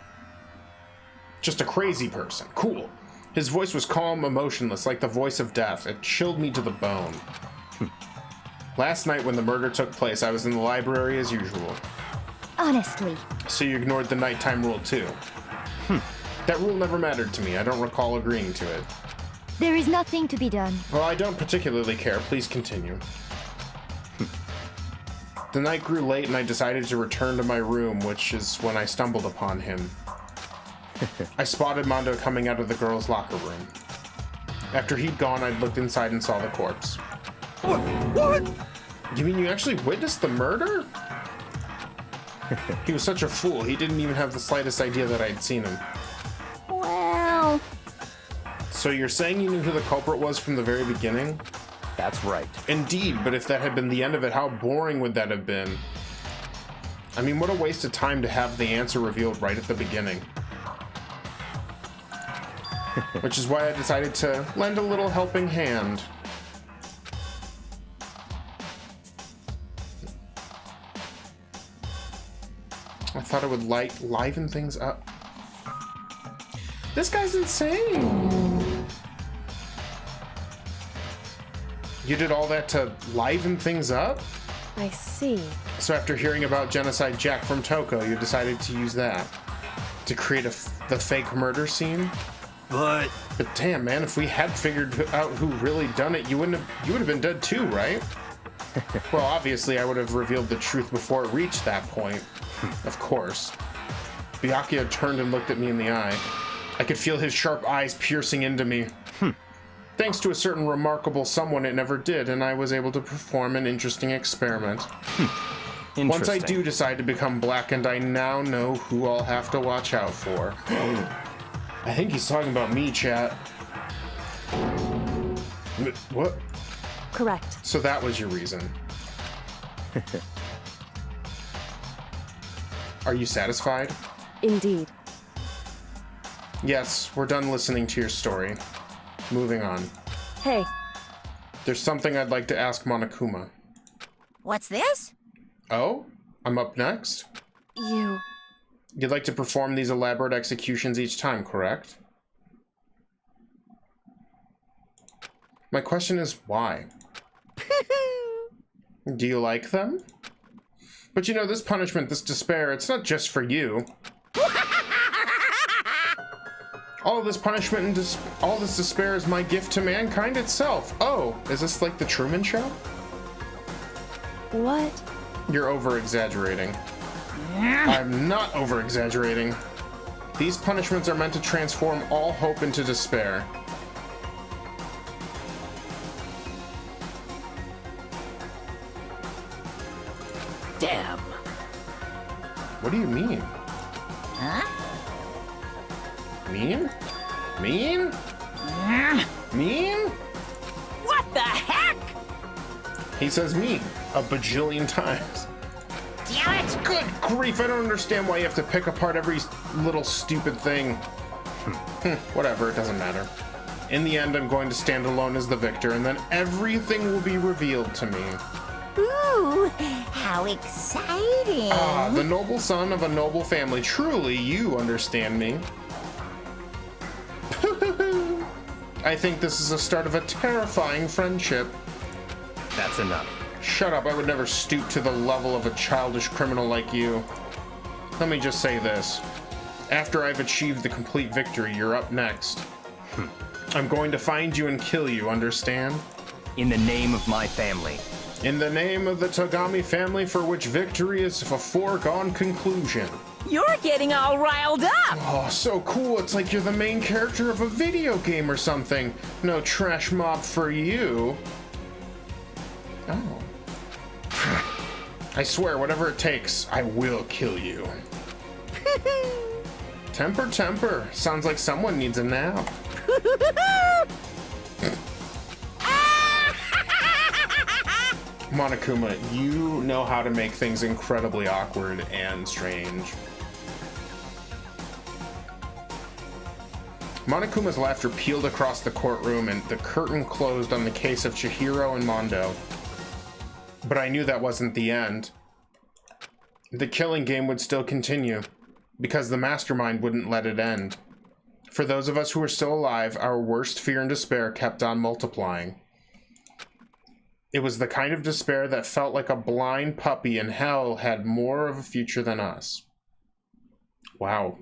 [SPEAKER 1] just a crazy person. Cool. His voice was calm, emotionless, like the voice of death. It chilled me to the bone. Last night when the murder took place, I was in the library as usual.
[SPEAKER 14] Honestly.
[SPEAKER 1] So you ignored the nighttime rule too? That rule never mattered to me. I don't recall agreeing to it.
[SPEAKER 14] There is nothing to be done.
[SPEAKER 1] Well, I don't particularly care. Please continue. The night grew late and I decided to return to my room, which is when I stumbled upon him. I spotted Mondo coming out of the girls' locker room. After he'd gone, I'd looked inside and saw the corpse. What? You mean you actually witnessed the murder? He was such a fool. He didn't even have the slightest idea that I'd seen him.
[SPEAKER 14] Well...
[SPEAKER 1] So you're saying you knew who the culprit was from the very beginning?
[SPEAKER 9] That's right.
[SPEAKER 1] Indeed, but if that had been the end of it, how boring would that have been? I mean, what a waste of time to have the answer revealed right at the beginning. Which is why I decided to lend a little helping hand. I thought it would liven things up. This guy's insane! You did all that to liven things up?
[SPEAKER 6] I see.
[SPEAKER 1] So after hearing about Genocide Jack from Toko, you decided to use that to create the fake murder scene? But damn, man, if we had figured out who really done it, you would have been dead too, right? Well, obviously, I would have revealed the truth before it reached that point. Of course. Byakuya turned and looked at me in the eye. I could feel his sharp eyes piercing into me. Thanks to a certain remarkable someone, it never did, and I was able to perform an interesting experiment. Once I do decide to become blackened, I now know who I'll have to watch out for. I think he's talking about me, chat. What?
[SPEAKER 6] Correct.
[SPEAKER 1] So that was your reason. Are you satisfied?
[SPEAKER 6] Indeed.
[SPEAKER 1] Yes, we're done listening to your story. Moving on.
[SPEAKER 6] Hey.
[SPEAKER 1] There's something I'd like to ask Monokuma.
[SPEAKER 3] What's this?
[SPEAKER 1] Oh? I'm up next? You'd like to perform these elaborate executions each time, correct? My question is, why? Do you like them? But you know, this punishment, this despair, it's not just for you. All of this punishment and all this despair is my gift to mankind itself. Oh, is this like the Truman Show?
[SPEAKER 6] What?
[SPEAKER 1] You're over-exaggerating. I'm not over-exaggerating. These punishments are meant to transform all hope into despair.
[SPEAKER 4] Damn.
[SPEAKER 1] What do you mean?
[SPEAKER 3] Huh?
[SPEAKER 1] Mean? Mean? Mean?
[SPEAKER 4] What the heck?
[SPEAKER 1] He says mean a bajillion times.
[SPEAKER 3] Damn it!
[SPEAKER 1] Good grief, I don't understand why you have to pick apart every little stupid thing. Whatever, it doesn't matter. In the end, I'm going to stand alone as the victor, and then everything will be revealed to me.
[SPEAKER 3] Ooh, how exciting!
[SPEAKER 1] Ah, the noble son of a noble family. Truly, you understand me. I think this is the start of a terrifying friendship.
[SPEAKER 9] That's enough.
[SPEAKER 1] Shut up, I would never stoop to the level of a childish criminal like you. Let me just say this. After I've achieved the complete victory, you're up next. I'm going to find you and kill you, understand?
[SPEAKER 9] In the name of my family.
[SPEAKER 1] In the name of the Togami family, for which victory is a foregone conclusion.
[SPEAKER 3] You're getting all riled up!
[SPEAKER 1] Oh, so cool. It's like you're the main character of a video game or something. No trash mob for you. Oh. I swear, whatever it takes, I will kill you. Temper, temper. Sounds like someone needs a nap. Monokuma, you know how to make things incredibly awkward and strange. Monokuma's laughter peeled across the courtroom and the curtain closed on the case of Chihiro and Mondo. But I knew that wasn't the end. The killing game would still continue, because the mastermind wouldn't let it end. For those of us who were still alive, our worst fear and despair kept on multiplying. It was the kind of despair that felt like a blind puppy in hell had more of a future than us. Wow.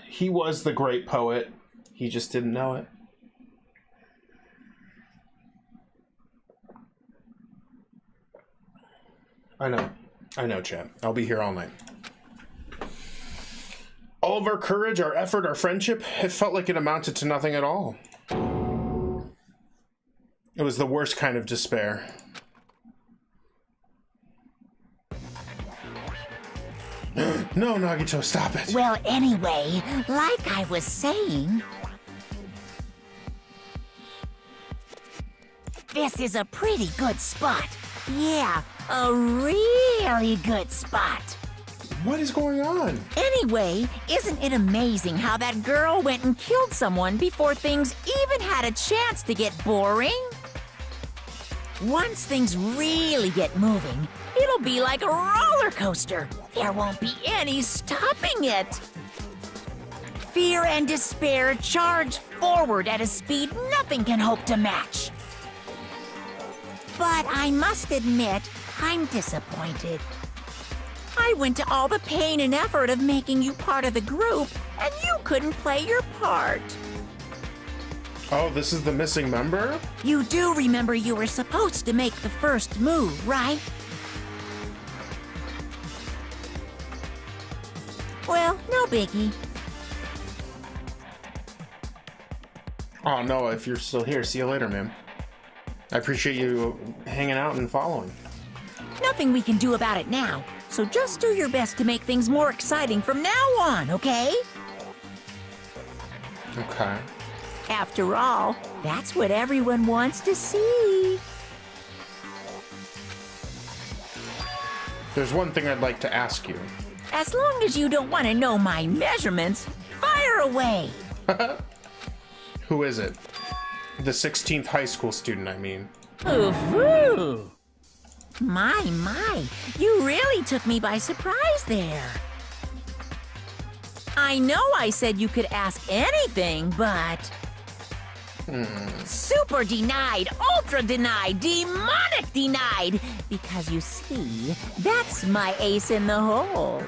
[SPEAKER 1] He was the great poet. He just didn't know it. I know, Chad. I'll be here all night. All of our courage, our effort, our friendship, it felt like it amounted to nothing at all. It was the worst kind of despair. No, Nagito, stop it.
[SPEAKER 3] Well, anyway, like I was saying, this is a pretty good spot. Yeah, a really good spot.
[SPEAKER 1] What is going on?
[SPEAKER 3] Anyway, isn't it amazing how that girl went and killed someone before things even had a chance to get boring? Once things really get moving, it'll be like a roller coaster. There won't be any stopping it. Fear and despair charge forward at a speed nothing can hope to match. But I must admit, I'm disappointed. I went to all the pain and effort of making you part of the group, and you couldn't play your part.
[SPEAKER 1] Oh, this is the missing member?
[SPEAKER 3] You do remember you were supposed to make the first move, right? Well, no biggie.
[SPEAKER 1] Oh, no, if you're still here, see you later, man. I appreciate you hanging out and following.
[SPEAKER 3] Nothing we can do about it now, so just do your best to make things more exciting from now on, okay?
[SPEAKER 1] Okay.
[SPEAKER 3] After all, that's what everyone wants to see.
[SPEAKER 1] There's one thing I'd like to ask you.
[SPEAKER 3] As long as you don't want to know my measurements, fire away.
[SPEAKER 1] Who is it? The 16th high school student, I mean.
[SPEAKER 3] Ooh-hoo. My, you really took me by surprise there. I know I said you could ask anything, but... Super denied, ultra denied, demonic denied! Because you see, that's my ace in the hole.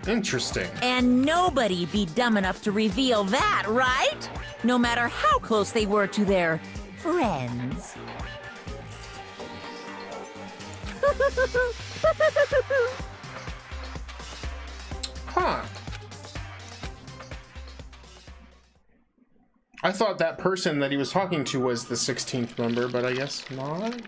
[SPEAKER 1] Interesting.
[SPEAKER 3] And nobody be dumb enough to reveal that, right? No matter how close they were to their friends.
[SPEAKER 1] Huh. I thought that person that he was talking to was the 16th member, but I guess not.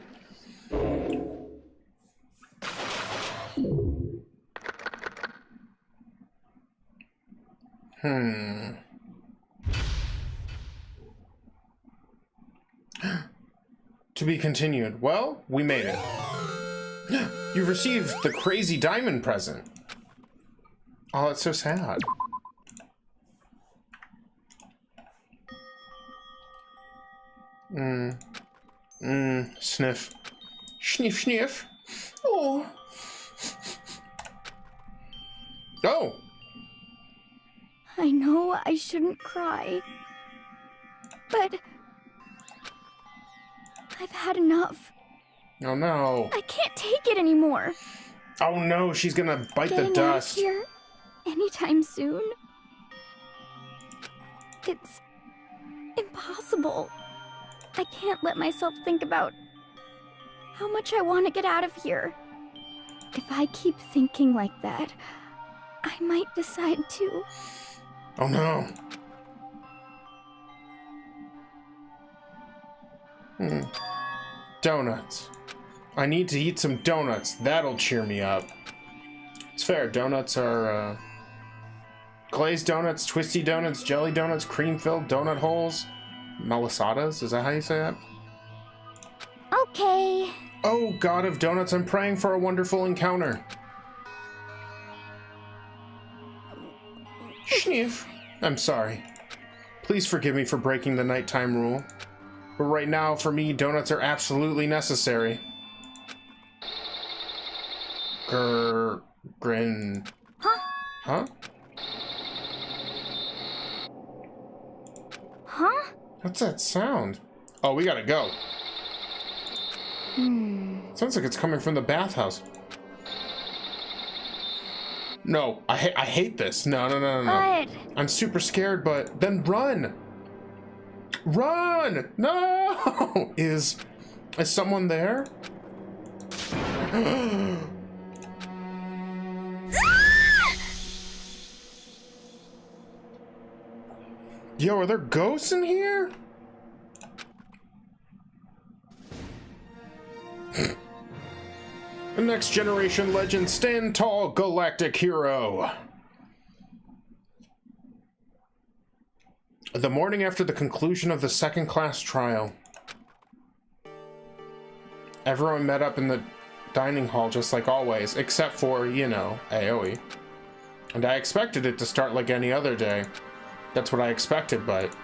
[SPEAKER 1] To be continued. Well, we made it. You've received the crazy diamond present. Oh, it's so sad. Sniff. Sniff, sniff. Oh. Oh.
[SPEAKER 11] I know I shouldn't cry, but I've had enough.
[SPEAKER 1] Oh no.
[SPEAKER 11] I can't take it anymore.
[SPEAKER 1] Oh no, she's gonna bite the
[SPEAKER 11] Getting
[SPEAKER 1] dust.
[SPEAKER 11] out of here anytime soon. It's impossible. I can't let myself think about how much I want to get out of here. If I keep thinking like that, I might decide to.
[SPEAKER 1] Oh no. Donuts. I need to eat some donuts. That'll cheer me up. It's fair. Donuts are glazed donuts, twisty donuts, jelly donuts, cream-filled donut holes, melisadas. Is that how you say that?
[SPEAKER 14] Okay.
[SPEAKER 1] Oh, God of donuts, I'm praying for a wonderful encounter. Sniff. I'm sorry. Please forgive me for breaking the nighttime rule. But right now, for me, donuts are absolutely necessary. Grin.
[SPEAKER 14] Huh?
[SPEAKER 1] Huh?
[SPEAKER 14] Huh?
[SPEAKER 1] What's that sound? Oh, we gotta go. Sounds like it's coming from the bathhouse. No, I hate this. No.
[SPEAKER 14] But...
[SPEAKER 1] I'm super scared, but then run. Run! No! Is someone there? Yo, are there ghosts in here? The next generation legend, stand tall, galactic hero. The morning after the conclusion of the second class trial, everyone met up in the dining hall just like always, except for, you know, Aoi. And I expected it to start like any other day. That's what I expected, but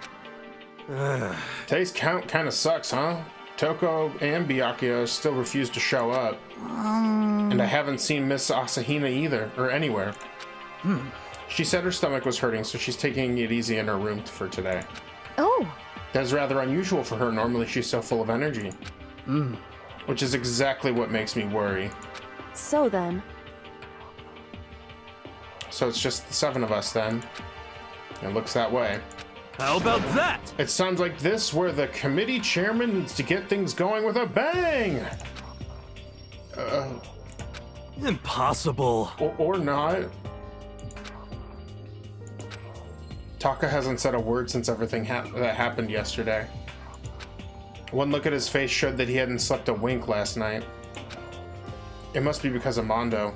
[SPEAKER 1] today's count kind of sucks, huh? Toko and Byakuya still refuse to show up. And I haven't seen Miss Asahina either, or anywhere. She said her stomach was hurting, so she's taking it easy in her room for today.
[SPEAKER 14] Oh.
[SPEAKER 1] That's rather unusual for her. Normally she's so full of energy. Which is exactly what makes me worry.
[SPEAKER 6] So then...
[SPEAKER 1] So it's just the 7 of us then. It looks that way.
[SPEAKER 2] How about that?
[SPEAKER 1] It sounds like this where the committee chairman needs to get things going with a bang!
[SPEAKER 2] Impossible.
[SPEAKER 1] Or not. Taka hasn't said a word since everything that happened yesterday. One look at his face showed that he hadn't slept a wink last night. It must be because of Mondo.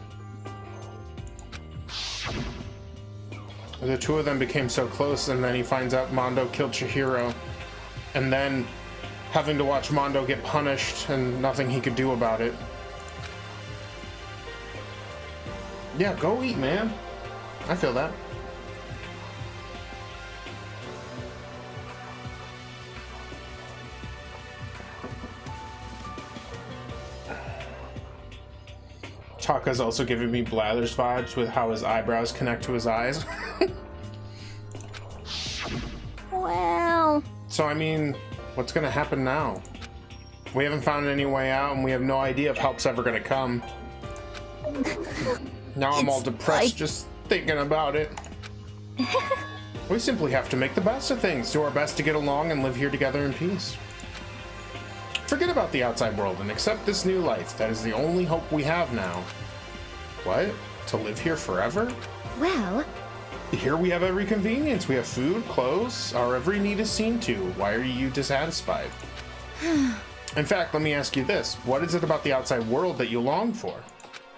[SPEAKER 1] The two of them became so close, and then he finds out Mondo killed Chihiro. And then having to watch Mondo get punished and nothing he could do about it. Yeah, go eat, man. I feel that. Taka's also giving me Blathers vibes with how his eyebrows connect to his eyes.
[SPEAKER 14] Well...
[SPEAKER 1] So, I mean, what's gonna happen now? We haven't found any way out, and we have no idea if help's ever gonna come. Now I'm all depressed just thinking about it. We simply have to make the best of things, do our best to get along and live here together in peace. Forget about the outside world and accept this new life. That is the only hope we have now. What? To live here forever?
[SPEAKER 14] Well...
[SPEAKER 1] Here we have every convenience. We have food, clothes, our every need is seen to. Why are you dissatisfied? In fact, let me ask you this. What is it about the outside world that you long for?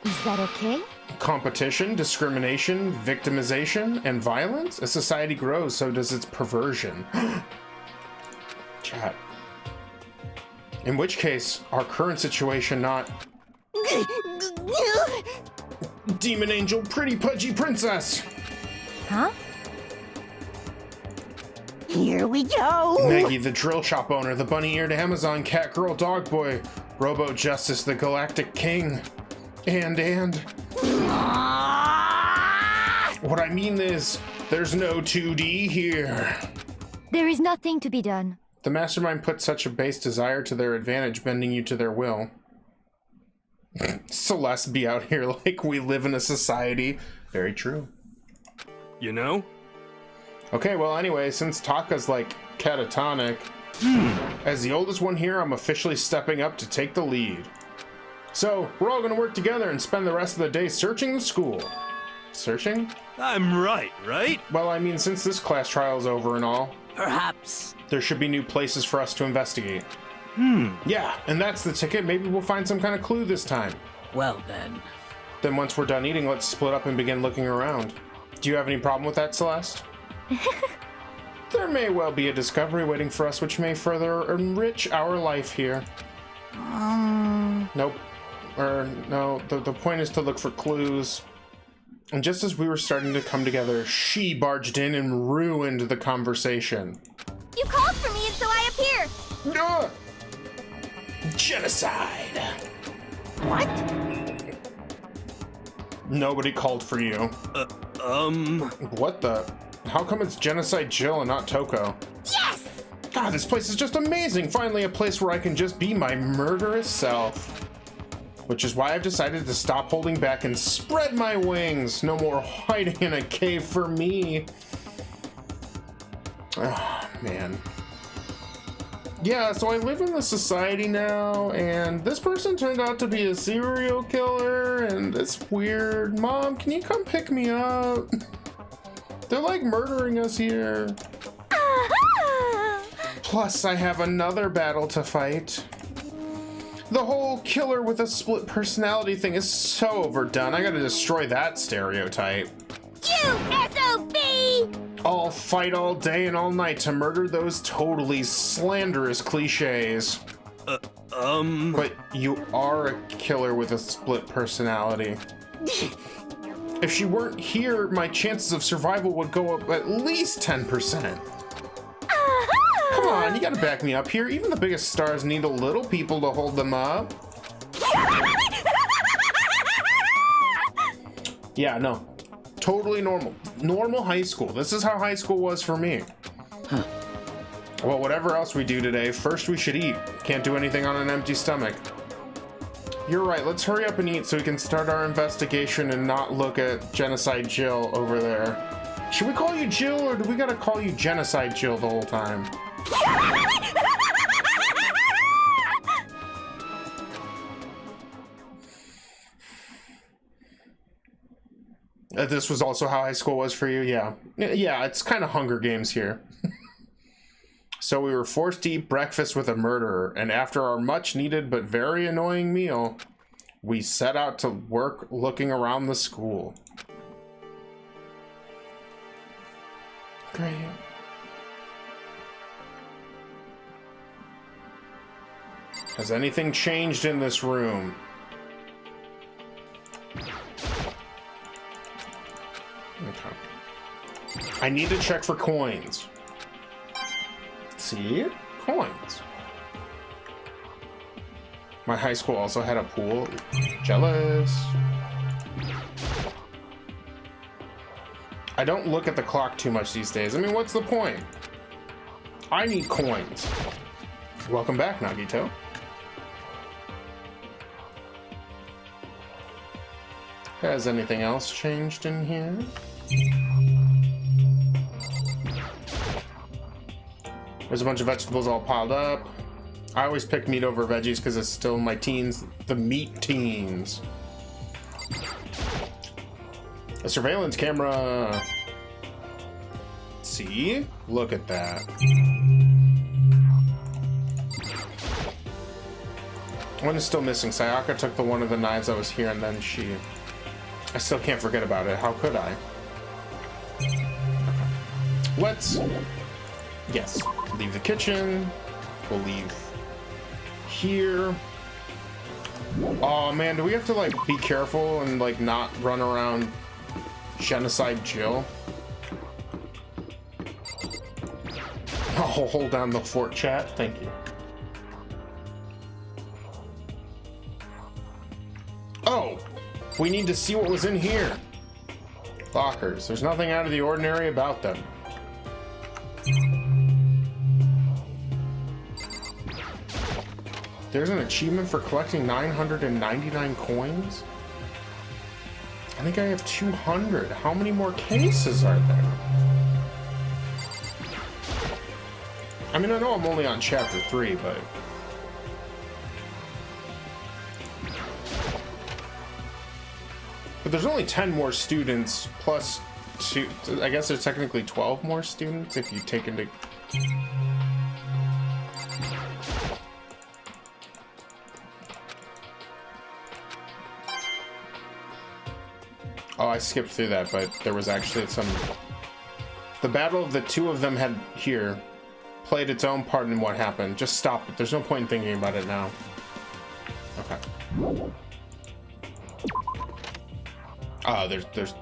[SPEAKER 14] Is that okay?
[SPEAKER 1] Competition, discrimination, victimization, and violence? As society grows, so does its perversion. Chat. In which case, our current situation not... Demon Angel, pretty pudgy princess!
[SPEAKER 14] Huh?
[SPEAKER 13] Here we go!
[SPEAKER 1] Maggie, the drill shop owner, the bunny-eared Amazon cat girl dog boy, Robo Justice, the galactic king, and... What I mean is, there's no 2D here.
[SPEAKER 14] There is nothing to be done.
[SPEAKER 1] The mastermind put such a base desire to their advantage, bending you to their will. Celeste be out here like we live in a society. Very true.
[SPEAKER 2] You know?
[SPEAKER 1] Okay, well anyway, since Taka's like catatonic, as the oldest one here, I'm officially stepping up to take the lead. So, we're all gonna work together and spend the rest of the day searching the school. Searching?
[SPEAKER 2] I'm right?
[SPEAKER 1] Well, I mean, since this class trial is over and all,
[SPEAKER 4] Perhaps.
[SPEAKER 1] there should be new places for us to investigate. Yeah, and that's the ticket. Maybe we'll find some kind of clue this time.
[SPEAKER 4] Well then.
[SPEAKER 1] Then once we're done eating, let's split up and begin looking around. Do you have any problem with that, Celeste? There may well be a discovery waiting for us which may further enrich our life here. Nope. No, the point is to look for clues. And just as we were starting to come together, she barged in and ruined the conversation.
[SPEAKER 8] You called for me and so I appear.
[SPEAKER 1] Ugh! Genocide!
[SPEAKER 3] What?
[SPEAKER 1] Nobody called for you. What the? How come it's Genocide Jill and not Toko?
[SPEAKER 8] Yes!
[SPEAKER 1] God, this place is just amazing! Finally a place where I can just be my murderous self. Which is why I've decided to stop holding back and spread my wings. No more hiding in a cave for me. Oh, man. Yeah, so I live in the society now, and this person turned out to be a serial killer, and it's weird. Mom, can you come pick me up? They're like murdering us here. Plus, I have another battle to fight. The whole killer with a split personality thing is so overdone. I gotta destroy that stereotype.
[SPEAKER 8] You SOB!
[SPEAKER 1] I'll fight all day and all night to murder those totally slanderous cliches. But you are a killer with a split personality. If she weren't here, my chances of survival would go up at least 10%. Come on, you gotta back me up here. Even the biggest stars need a little people to hold them up. Yeah, no. Totally normal. Normal high school. This is how high school was for me. Well, whatever else we do today, first we should eat. Can't do anything on an empty stomach. You're right, let's hurry up and eat so we can start our investigation and not look at Genocide Jill over there. Should we call you Jill, or do we gotta call you Genocide Jill the whole time? This was also how high school was for you? Yeah. Yeah, it's kind of Hunger Games here. So we were forced to eat breakfast with a murderer, and after our much-needed but very annoying meal, we set out to work looking around the school. Great. Has anything changed in this room? Okay. I need to check for coins. See? Coins. My high school also had a pool. Jealous. I don't look at the clock too much these days. I mean, what's the point? I need coins. Welcome back, Nagito. Has anything else changed in here? There's a bunch of vegetables all piled up. I always pick meat over veggies because it's still my teens, the meat teens. A surveillance camera. See? Look at that. One is still missing. Sayaka took the one of the knives that was here, and then she... I still can't forget about it. How could I? Let's... Yes. Leave the kitchen. We'll leave here. Oh man, do we have to like be careful and like not run around Genocide Jill? Oh, hold down the fort, chat. Thank you. Oh, we need to see what was in here. Lockers. There's nothing out of the ordinary about them. There's an achievement for collecting 999 coins? I think I have 200. How many more cases are there? I mean, I know I'm only on chapter 3, but... But there's only 10 more students plus 2. I guess there's technically 12 more students if you take into... Oh, I skipped through that, but there was actually some... The battle the two of them had here played its own part in what happened. Just stop it. There's no point in thinking about it now. Okay. There's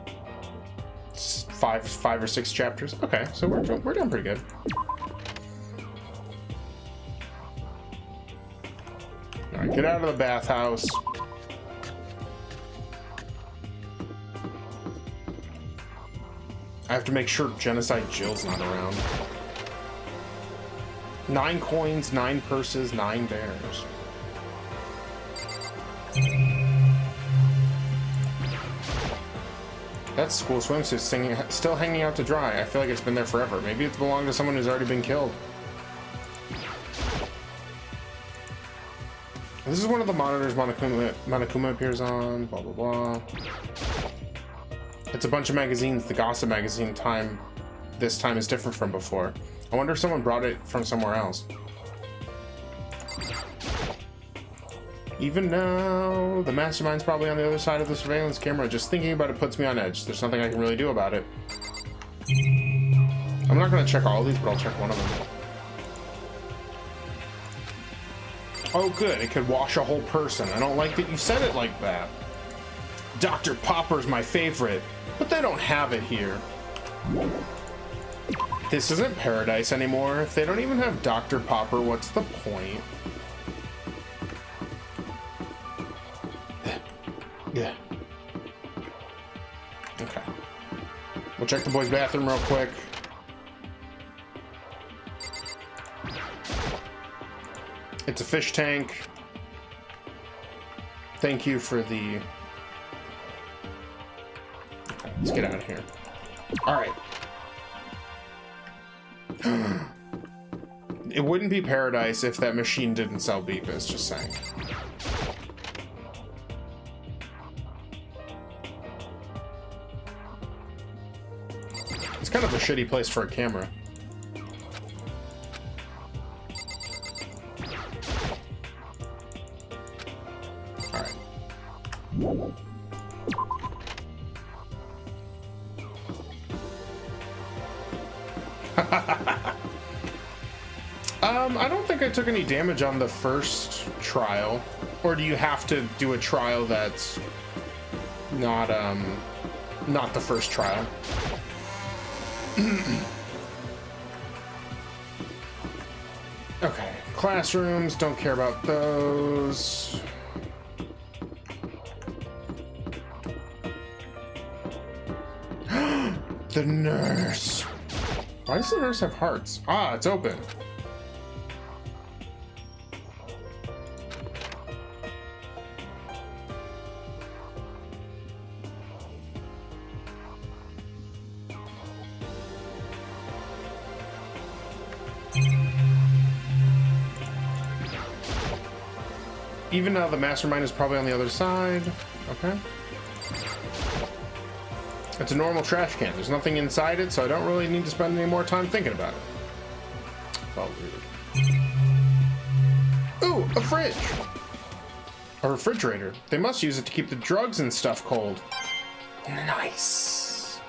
[SPEAKER 1] 5 or 6 chapters. Okay, so we're doing pretty good. All right, get out of the bathhouse. I have to make sure Genocide Jill's not around. 9 coins, 9 purses, 9 bears. That school swimsuit still hanging out to dry. I feel like it's been there forever. Maybe it belonged to someone who's already been killed. This is one of the monitors Monokuma appears on. Blah, blah, blah. It's a bunch of magazines. The Gossip magazine this time is different from before. I wonder if someone brought it from somewhere else. Even now, the mastermind's probably on the other side of the surveillance camera. Just thinking about it puts me on edge. There's nothing I can really do about it. I'm not going to check all of these, but I'll check one of them. Oh, good. It could wash a whole person. I don't like that you said it like that. Dr. Popper's my favorite, but they don't have it here. This isn't paradise anymore. If they don't even have Dr. Popper, what's the point? Yeah. Okay. We'll check the boys' bathroom real quick. It's a fish tank. Thank you for the... Okay, let's get out of here. Alright. It wouldn't be paradise if that machine didn't sell Beepus, just saying. It's kind of a shitty place for a camera. Alright. I don't think I took any damage on the first trial. Or do you have to do a trial that's not the first trial? Okay, classrooms, don't care about those. The nurse. Why does the nurse have hearts? Ah, it's open. Even now, the mastermind is probably on the other side. Okay. It's a normal trash can. There's nothing inside it, so I don't really need to spend any more time thinking about it. Well, weird. Ooh, a fridge! A refrigerator. They must use it to keep the drugs and stuff cold. Nice.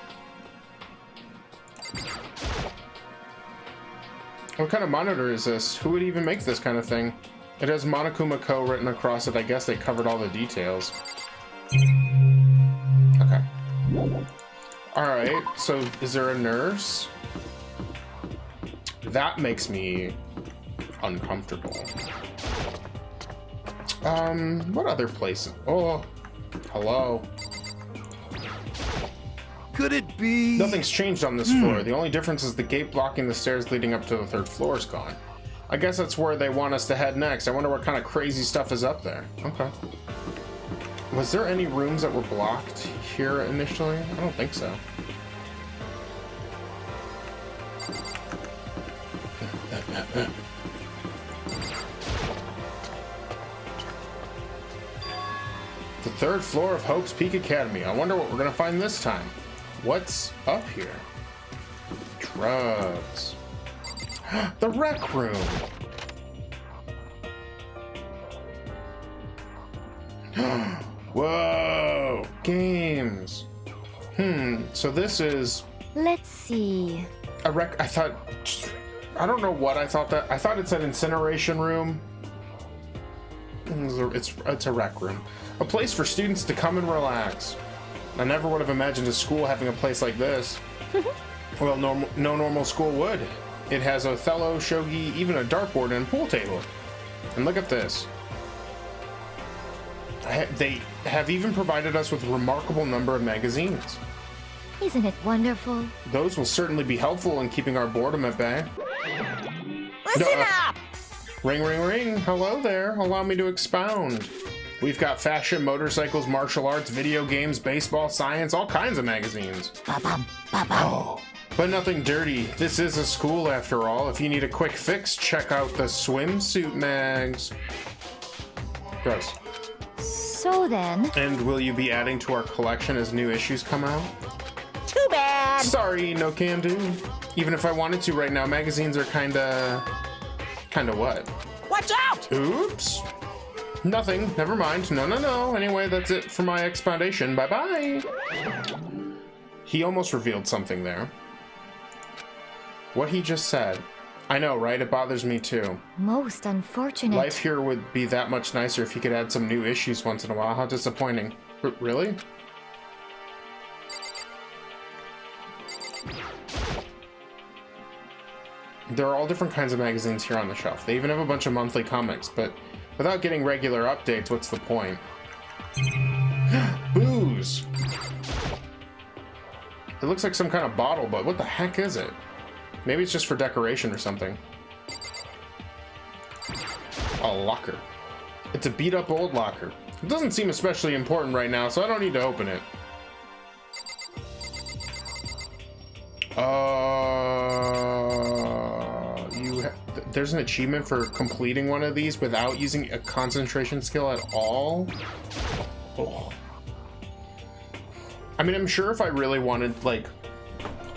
[SPEAKER 1] What kind of monitor is this? Who would even make this kind of thing? It has Monokuma Co. written across it. I guess they covered all the details. Okay. Alright, so is there a nurse? That makes me uncomfortable. What other places? Oh, hello.
[SPEAKER 2] Could it be?
[SPEAKER 1] Nothing's changed on this floor. The only difference is the gate blocking the stairs leading up to the 3rd floor is gone. I guess that's where they want us to head next. I wonder what kind of crazy stuff is up there. Okay. Was there any rooms that were blocked here initially? I don't think so. The Third floor of Hope's Peak Academy. I wonder what we're gonna find this time. What's up here? Drugs. The rec room. Whoa! Games. So this is
[SPEAKER 12] Let's see.
[SPEAKER 1] a rec. I don't know what I thought that. I thought it said incineration room. It's a rec room. A place for students to come and relax. I never would have imagined a school having a place like this. Well, no normal school would. It has Othello, shogi, even a dartboard and a pool table. And look at this. They have even provided us with a remarkable number of magazines.
[SPEAKER 12] Isn't it wonderful?
[SPEAKER 1] Those will certainly be helpful in keeping our boredom at bay.
[SPEAKER 3] Listen up!
[SPEAKER 1] Ring, ring, ring. Hello there. Allow me to expound. We've got fashion, motorcycles, martial arts, video games, baseball, science, all kinds of magazines. Oh, but nothing dirty. This is a school after all. If you need a quick fix, check out the swimsuit mags. Gross.
[SPEAKER 12] So then...
[SPEAKER 1] And will you be adding to our collection as new issues come out?
[SPEAKER 3] Too bad!
[SPEAKER 1] Sorry, no can do. Even if I wanted to right now, magazines are kinda what?
[SPEAKER 3] Watch out!
[SPEAKER 1] Oops. Nothing. Never mind. No. Anyway, that's it for my expoundation. Bye-bye. He almost revealed something there. What he just said. I know, right? It bothers me too.
[SPEAKER 12] Most unfortunate.
[SPEAKER 1] Life here would be that much nicer if he could add some new issues once in a while. How disappointing. Really? There are all different kinds of magazines here on the shelf. They even have a bunch of monthly comics, but without getting regular updates, what's the point? Booze! It looks like some kind of bottle, but what the heck is it? Maybe it's just for decoration or something. A locker. It's a beat-up old locker. It doesn't seem especially important right now, so I don't need to open it. There's an achievement for completing one of these without using a concentration skill at all. Oh. I mean, I'm sure if I really wanted, like,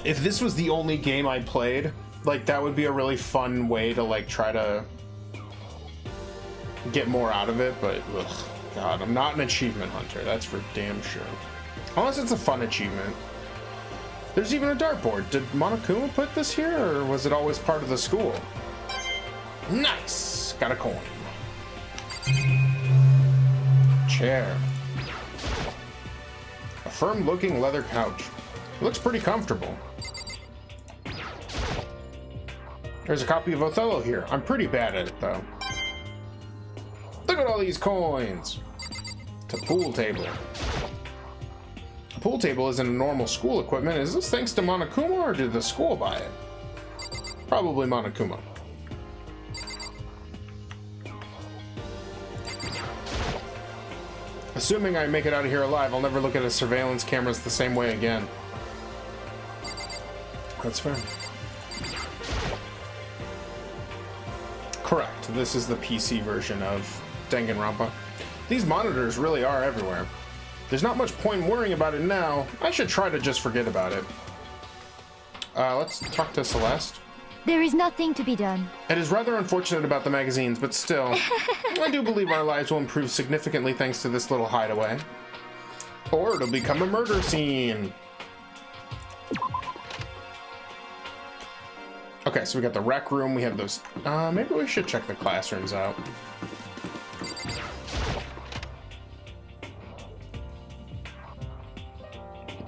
[SPEAKER 1] if this was the only game I played, like, that would be a really fun way to, like, try to get more out of it, but, ugh, God, I'm not an achievement hunter, that's for damn sure. Unless it's a fun achievement. There's even a dartboard. Did Monokuma put this here, or was it always part of the school? Nice! Got a coin. Chair. A firm-looking leather couch. It looks pretty comfortable. There's a copy of Othello here. I'm pretty bad at it, though. Look at all these coins! It's a pool table. A pool table isn't a normal school equipment. Is this thanks to Monokuma, or did the school buy it? Probably Monokuma. Assuming I make it out of here alive, I'll never look at a surveillance cameras the same way again. That's fair. Correct. This is the PC version of Danganronpa. These monitors really are everywhere. There's not much point in worrying about it now. I should try to just forget about it. Let's talk to Celeste.
[SPEAKER 12] There is nothing to be done.
[SPEAKER 1] It is rather unfortunate about the magazines, but still, I do believe our lives will improve significantly thanks to this little hideaway. Or it'll become a murder scene. Okay, so we got the rec room, we have those... maybe we should check the classrooms out.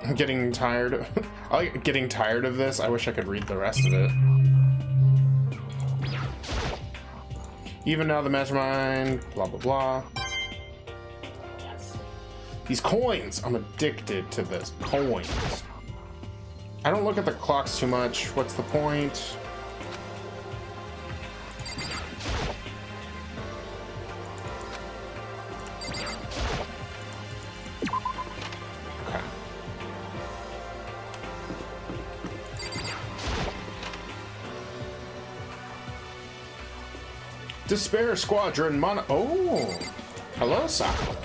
[SPEAKER 1] I'm getting tired of... getting tired of this. I wish I could read the rest of it. Even now the mastermind, blah, blah, blah. Yes. These coins! I'm addicted to this. Coins. I don't look at the clocks too much. What's the point? Okay. Despair Squadron Mono... Oh! Hello, Sakura.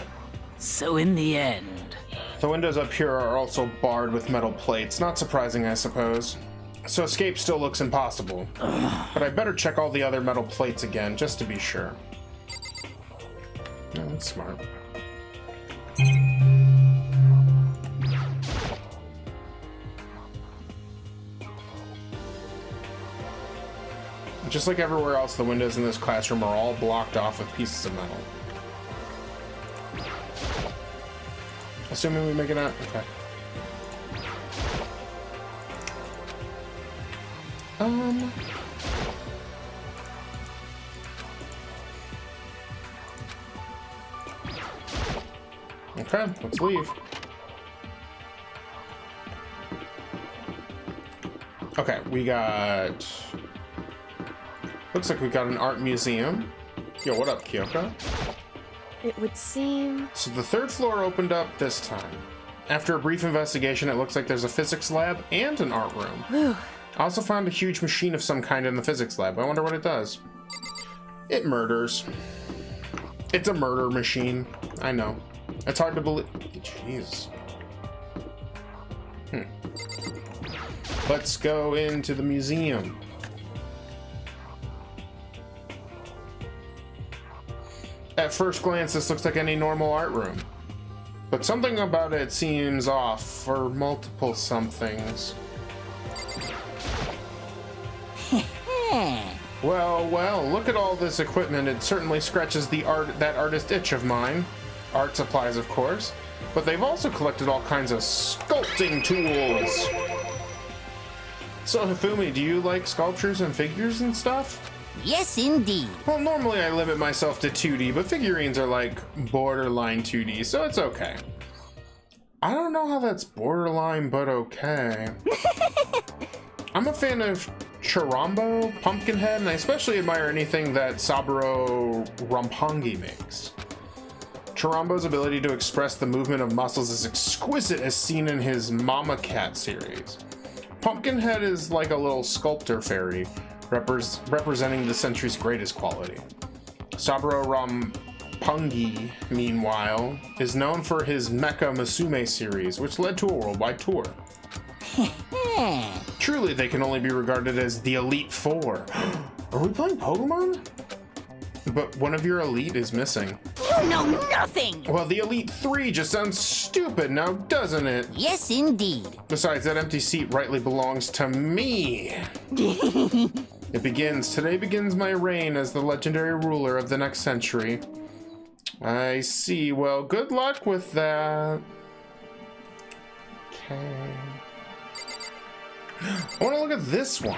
[SPEAKER 4] So in the end...
[SPEAKER 1] The windows up here are also barred with metal plates. Not surprising, I suppose. So escape still looks impossible. But I better check all the other metal plates again, just to be sure. Yeah, that's smart. Just like everywhere else, the windows in this classroom are all blocked off with pieces of metal. Assuming we make it out? Okay. Okay, let's leave. Okay, we got... Looks like we got an art museum. Yo, what up, Kyoko?
[SPEAKER 6] It would seem...
[SPEAKER 1] So the third floor opened up this time. After a brief investigation, it looks like there's a physics lab and an art room.
[SPEAKER 6] Whew.
[SPEAKER 1] I also found a huge machine of some kind in the physics lab. I wonder what it does. It murders. It's a murder machine. I know. It's hard to believe. Jeez. Let's go into the museum. At first glance, this looks like any normal art room. But something about it seems off for multiple somethings. Well, look at all this equipment. It certainly scratches that artist itch of mine. Art supplies, of course. But they've also collected all kinds of sculpting tools. So, Hifumi, do you like sculptures and figures and stuff?
[SPEAKER 13] Yes, indeed.
[SPEAKER 1] Well, normally I limit myself to 2D, but figurines are like borderline 2D, so it's okay. I don't know how that's borderline, but okay. I'm a fan of Chirambo, Pumpkinhead, and I especially admire anything that Saburo Rampongi makes. Chirambo's ability to express the movement of muscles is exquisite, as seen in his Mama Cat series. Pumpkinhead is like a little sculptor fairy, representing the century's greatest quality. Saburo Rampongi, meanwhile, is known for his Mecha Musume series, which led to a worldwide tour. Truly, they can only be regarded as the Elite Four. Are we playing Pokemon? But one of your Elite is missing.
[SPEAKER 13] You know nothing!
[SPEAKER 1] Well, the Elite Three just sounds stupid now, doesn't it?
[SPEAKER 13] Yes, indeed.
[SPEAKER 1] Besides, that empty seat rightly belongs to me. Today begins my reign as the legendary ruler of the next century. I see. Well, good luck with that. Okay. I want to look at this one.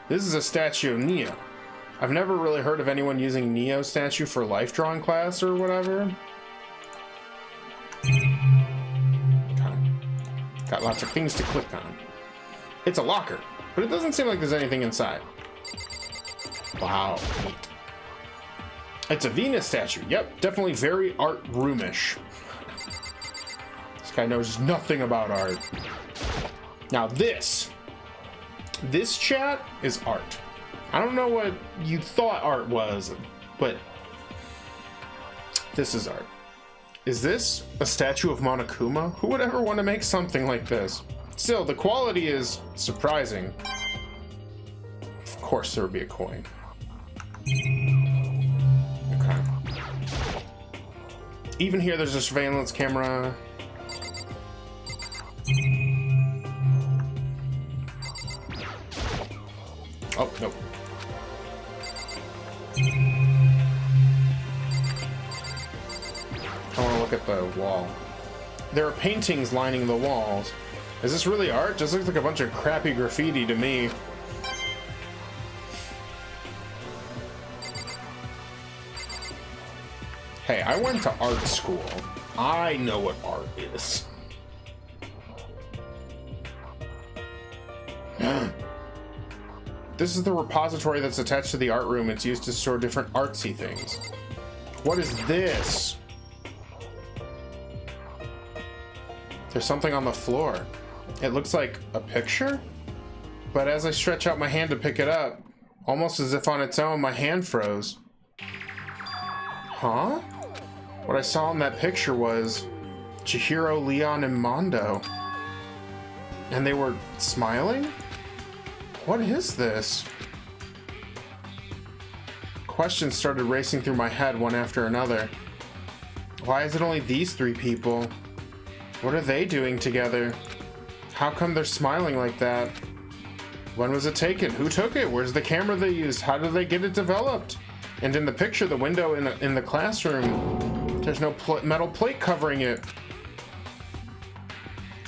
[SPEAKER 1] This is a statue of Neo. I've never really heard of anyone using Neo statue for life drawing class or whatever. Okay. Got lots of things to click on. It's a locker, but it doesn't seem like there's anything inside. Wow, neat. It's a Venus statue. Yep, definitely very art roomish. This guy knows nothing about art. Now this chat is art. I don't know what you thought art was, but this is art. Is this a statue of Monokuma? Who would ever want to make something like this? Still, the quality is surprising. Of course there would be a coin. Okay. Even here there's a surveillance camera. Oh, nope. I want to look at the wall. There are paintings lining the walls. Is this really art? Just looks like a bunch of crappy graffiti to me. Hey, I went to art school. I know what art is. This is the repository that's attached to the art room. It's used to store different artsy things. What is this? There's something on the floor. It looks like a picture, but as I stretch out my hand to pick it up, almost as if on its own, my hand froze. Huh? What I saw in that picture was Chihiro, Leon, and Mondo. And they were smiling? What is this? Questions started racing through my head one after another. Why is it only these three people? What are they doing together? How come they're smiling like that? When was it taken? Who took it? Where's the camera they used? How did they get it developed? And in the picture, the window in the classroom, there's no metal plate covering it.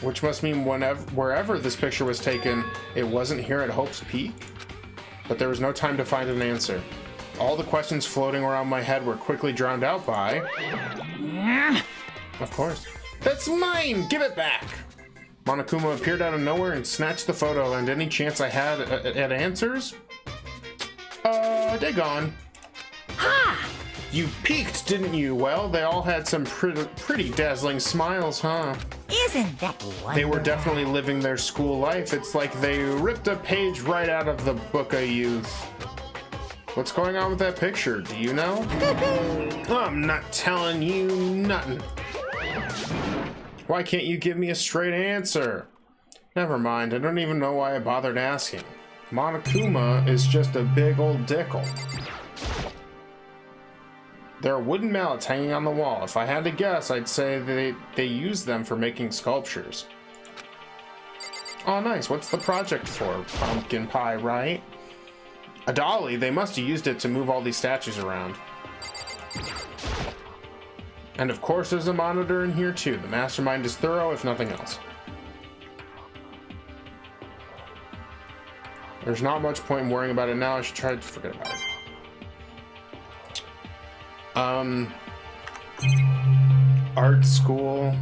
[SPEAKER 1] Which must mean wherever this picture was taken, it wasn't here at Hope's Peak. But there was no time to find an answer. All the questions floating around my head were quickly drowned out by... Of course. That's mine! Give it back! Monokuma appeared out of nowhere and snatched the photo, and any chance I had at answers? They're gone.
[SPEAKER 3] Ha!
[SPEAKER 1] You peeked, didn't you? Well, they all had some pretty dazzling smiles, huh?
[SPEAKER 3] Isn't that wonderful?
[SPEAKER 1] They were definitely living their school life. It's like they ripped a page right out of the book of youth. What's going on with that picture? Do you know? I'm not telling you nothing. Why can't you give me a straight answer? Never mind, I don't even know why I bothered asking. Monokuma is just a big old dickle. There are wooden mallets hanging on the wall. If I had to guess, I'd say they use them for making sculptures. Oh, nice. What's the project for? Pumpkin pie, right? A dolly. They must have used it to move all these statues around. And of course, there's a monitor in here too. The mastermind is thorough, if nothing else. There's not much point in worrying about it now. I should try to forget about it. Art school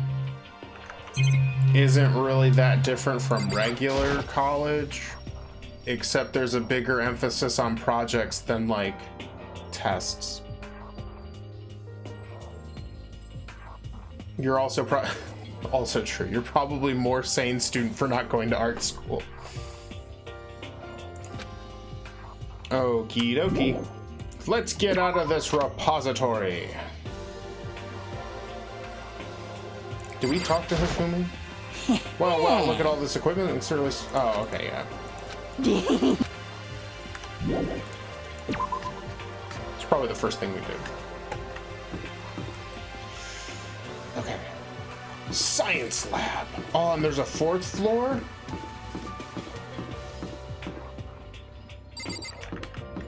[SPEAKER 1] isn't really that different from regular college, except there's a bigger emphasis on projects than like tests. You're also also true. You're probably more sane student for not going to art school. Okie dokie. Let's get out of this repository. Do we talk to Hifumi? Well, look at all this equipment and certainly... Oh, okay, yeah. It's probably the first thing we do. Okay. Science lab. Oh, and there's a fourth floor?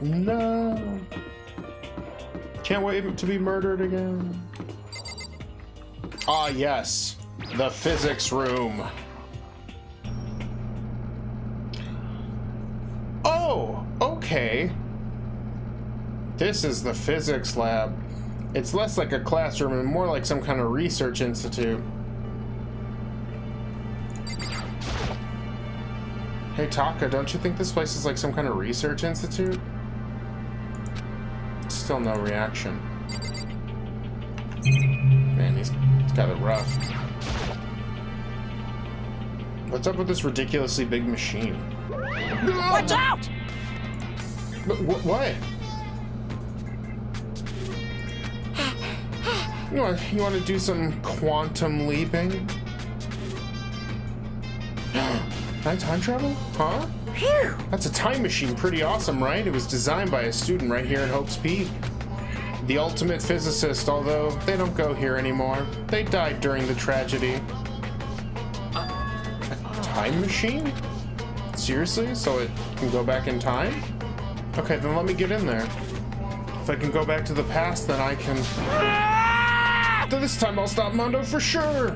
[SPEAKER 1] No. Can't wait to be murdered again. Ah, yes. The physics room. Oh, okay. This is the physics lab. It's less like a classroom and more like some kind of research institute. Hey, Taka, don't you think this place is like some kind of research institute? Still no reaction. Man, he's got it rough. What's up with this ridiculously big machine?
[SPEAKER 3] Watch out!
[SPEAKER 1] What? You want to do some quantum leaping? Can I time travel? Huh?
[SPEAKER 3] Phew.
[SPEAKER 1] That's a time machine. Pretty awesome, right? It was designed by a student right here at Hope's Peak. The ultimate physicist, although they don't go here anymore. They died during the tragedy. A time machine? Seriously? So it can go back in time? Okay, then let me get in there. If I can go back to the past, then I can... This time I'll stop Mondo for sure!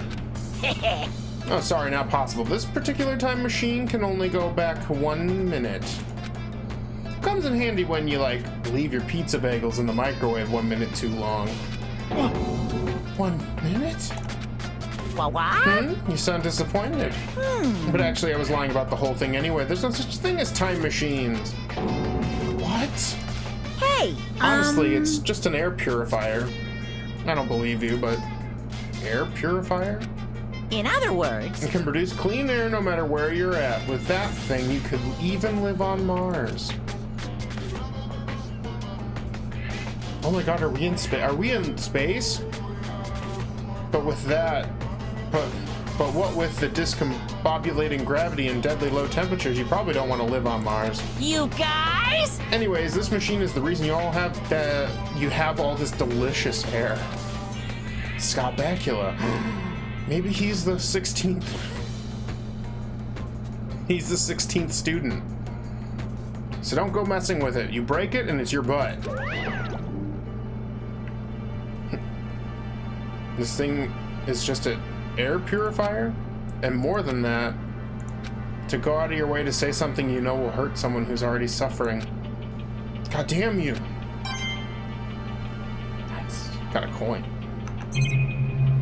[SPEAKER 1] Oh, sorry, not possible. This particular time machine can only go back 1 minute. Comes in handy when you, like, leave your pizza bagels in the microwave 1 minute too long. 1 minute?
[SPEAKER 3] What?
[SPEAKER 1] You sound disappointed. But actually, I was lying about the whole thing anyway. There's no such thing as time machines. What?
[SPEAKER 3] Hey,
[SPEAKER 1] Honestly, it's just an air purifier. I don't believe you, but... Air purifier?
[SPEAKER 3] In other words...
[SPEAKER 1] It can produce clean air no matter where you're at. With that thing, you could even live on Mars. Oh my god, are we in space? Are we in space? But with that, but what with the discombobulating gravity and deadly low temperatures, you probably don't want to live on Mars.
[SPEAKER 13] You guys?
[SPEAKER 1] Anyways, this machine is the reason you all have you have all this delicious air. Scott Bakula. Maybe he's the 16th. He's the 16th student. So don't go messing with it. You break it and it's your butt. This thing is just an air purifier, and more than that, to go out of your way to say something you know will hurt someone who's already suffering. God damn you. Nice. Got a coin.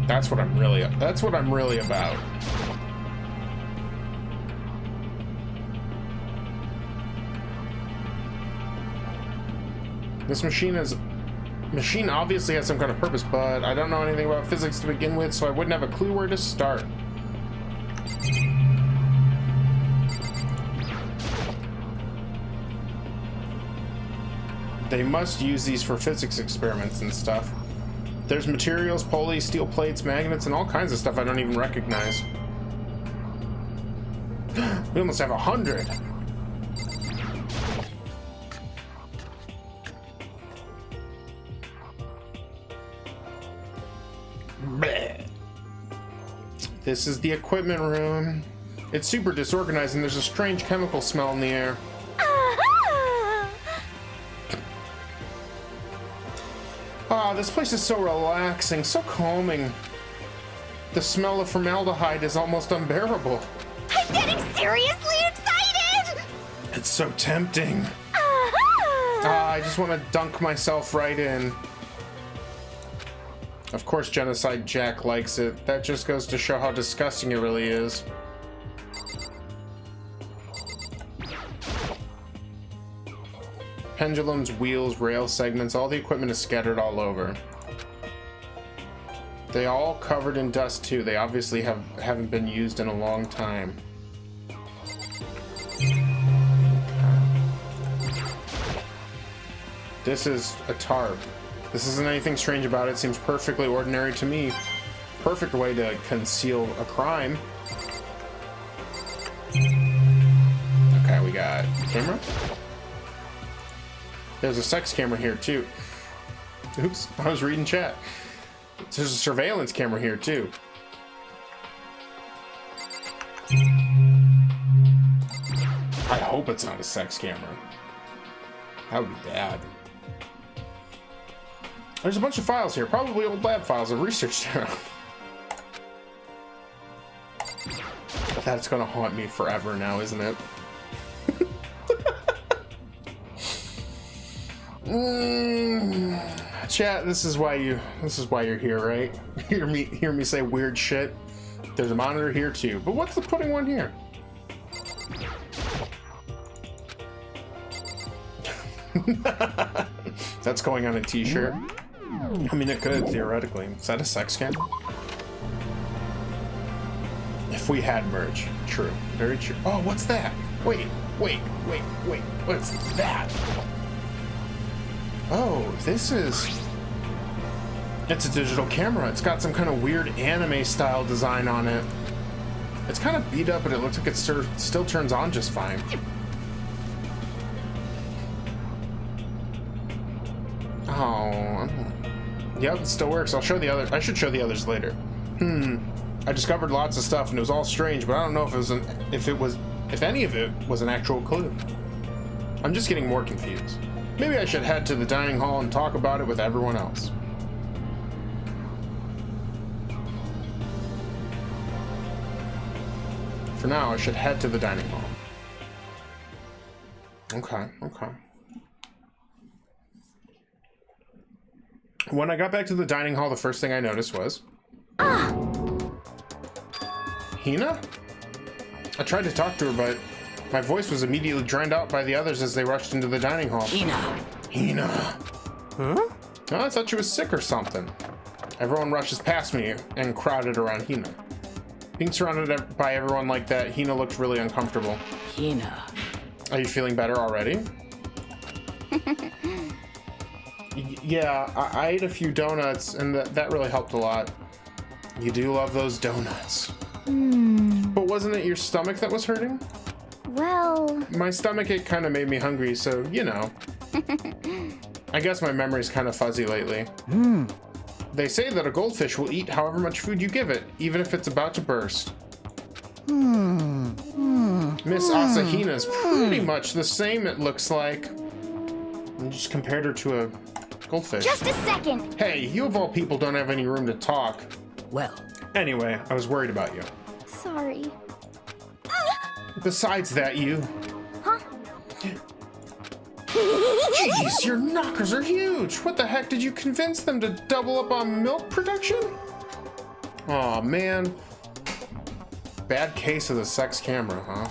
[SPEAKER 1] That's what I'm really about. This machine obviously has some kind of purpose, but I don't know anything about physics to begin with, so I wouldn't have a clue where to start. They must use these for physics experiments and stuff. There's materials, pulleys, steel plates, magnets, and all kinds of stuff I don't even recognize. We almost have 100. This is the equipment room. It's super disorganized and there's a strange chemical smell in the air. Ah, this place is so relaxing, so calming. The smell of formaldehyde is almost unbearable.
[SPEAKER 8] I'm getting seriously excited!
[SPEAKER 1] It's so tempting. I just want to dunk myself right in. Of course Genocide Jack likes it. That just goes to show how disgusting it really is. Pendulums, wheels, rail segments, all the equipment is scattered all over. They all covered in dust too. They obviously haven't been used in a long time. This is a tarp. This isn't anything strange about it. Seems perfectly ordinary to me. Perfect way to conceal a crime. Okay, we got camera. There's a sex camera here too. Oops, I was reading chat. There's a surveillance camera here too. I hope it's not a sex camera. That would be bad. There's a bunch of files here, probably old lab files of research data. That's gonna haunt me forever now, isn't it? Chat, this is why you're here, right? Hear me say weird shit. There's a monitor here too, but what's the putting one here? That's going on a t-shirt. I mean, it could, theoretically. Is that a sex cam? If we had merch. True. Very true. Oh, what's that? Wait. What's that? Oh, this is... It's a digital camera. It's got some kind of weird anime-style design on it. It's kind of beat up, but it looks like it still turns on just fine. Oh... Yep, it still works. I'll show the other. I should show the others later. I discovered lots of stuff and it was all strange, but I don't know if any of it was an actual clue. I'm just getting more confused. Maybe I should head to the dining hall and talk about it with everyone else. For now, I should head to the dining hall. Okay. When I got back to the dining hall, the first thing I noticed was... Hina? I tried to talk to her, but my voice was immediately drowned out by the others as they rushed into the dining hall. Hina. Huh? Oh, I thought she was sick or something. Everyone rushes past me and crowded around Hina. Being surrounded by everyone like that, Hina looked really uncomfortable.
[SPEAKER 4] Hina.
[SPEAKER 1] Are you feeling better already? Yeah, I ate a few donuts and that really helped a lot. You do love those donuts.
[SPEAKER 14] Hmm.
[SPEAKER 1] But wasn't it your stomach that was hurting?
[SPEAKER 14] Well...
[SPEAKER 1] My stomach ache kind of made me hungry, so, you know. I guess my memory's kind of fuzzy lately. They say that a goldfish will eat however much food you give it, even if it's about to burst. Miss Asahina's pretty much the same, it looks like. I just compared her to a goldfish.
[SPEAKER 14] Just a second!
[SPEAKER 1] Hey, you of all people don't have any room to talk.
[SPEAKER 4] Well.
[SPEAKER 1] Anyway, I was worried about you.
[SPEAKER 14] Sorry.
[SPEAKER 1] Besides that, you...
[SPEAKER 14] Huh?
[SPEAKER 1] Jeez, your knockers are huge! What the heck, did you convince them to double up on milk production? Aw, man. Bad case of the sex camera, huh?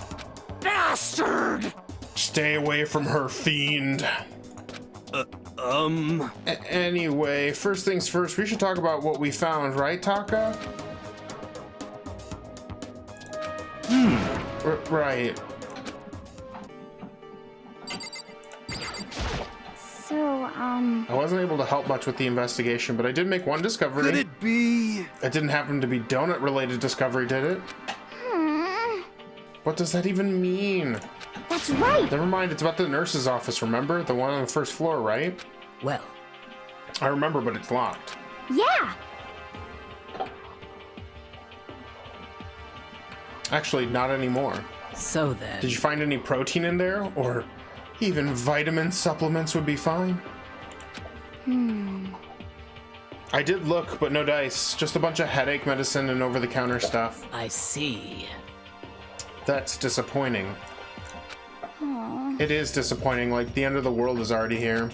[SPEAKER 5] Bastard!
[SPEAKER 1] Stay away from her, fiend. Anyway, first things first, we should talk about what we found, right, Taka? Right.
[SPEAKER 14] So,
[SPEAKER 1] I wasn't able to help much with the investigation, but I did make one discovery.
[SPEAKER 2] Could it be?
[SPEAKER 1] It didn't happen to be donut-related discovery, did it? What does that even mean?
[SPEAKER 14] That's right!
[SPEAKER 1] Never mind, it's about the nurse's office, remember? The one on the first floor, right?
[SPEAKER 4] Well.
[SPEAKER 1] I remember, but it's locked.
[SPEAKER 14] Yeah!
[SPEAKER 1] Actually, not anymore.
[SPEAKER 4] So then...
[SPEAKER 1] Did you find any protein in there? Or even vitamin supplements would be fine? I did look, but no dice. Just a bunch of headache medicine and over-the-counter stuff.
[SPEAKER 4] I see.
[SPEAKER 1] That's disappointing.
[SPEAKER 14] Aww.
[SPEAKER 1] It is disappointing, like the end of the world is already here.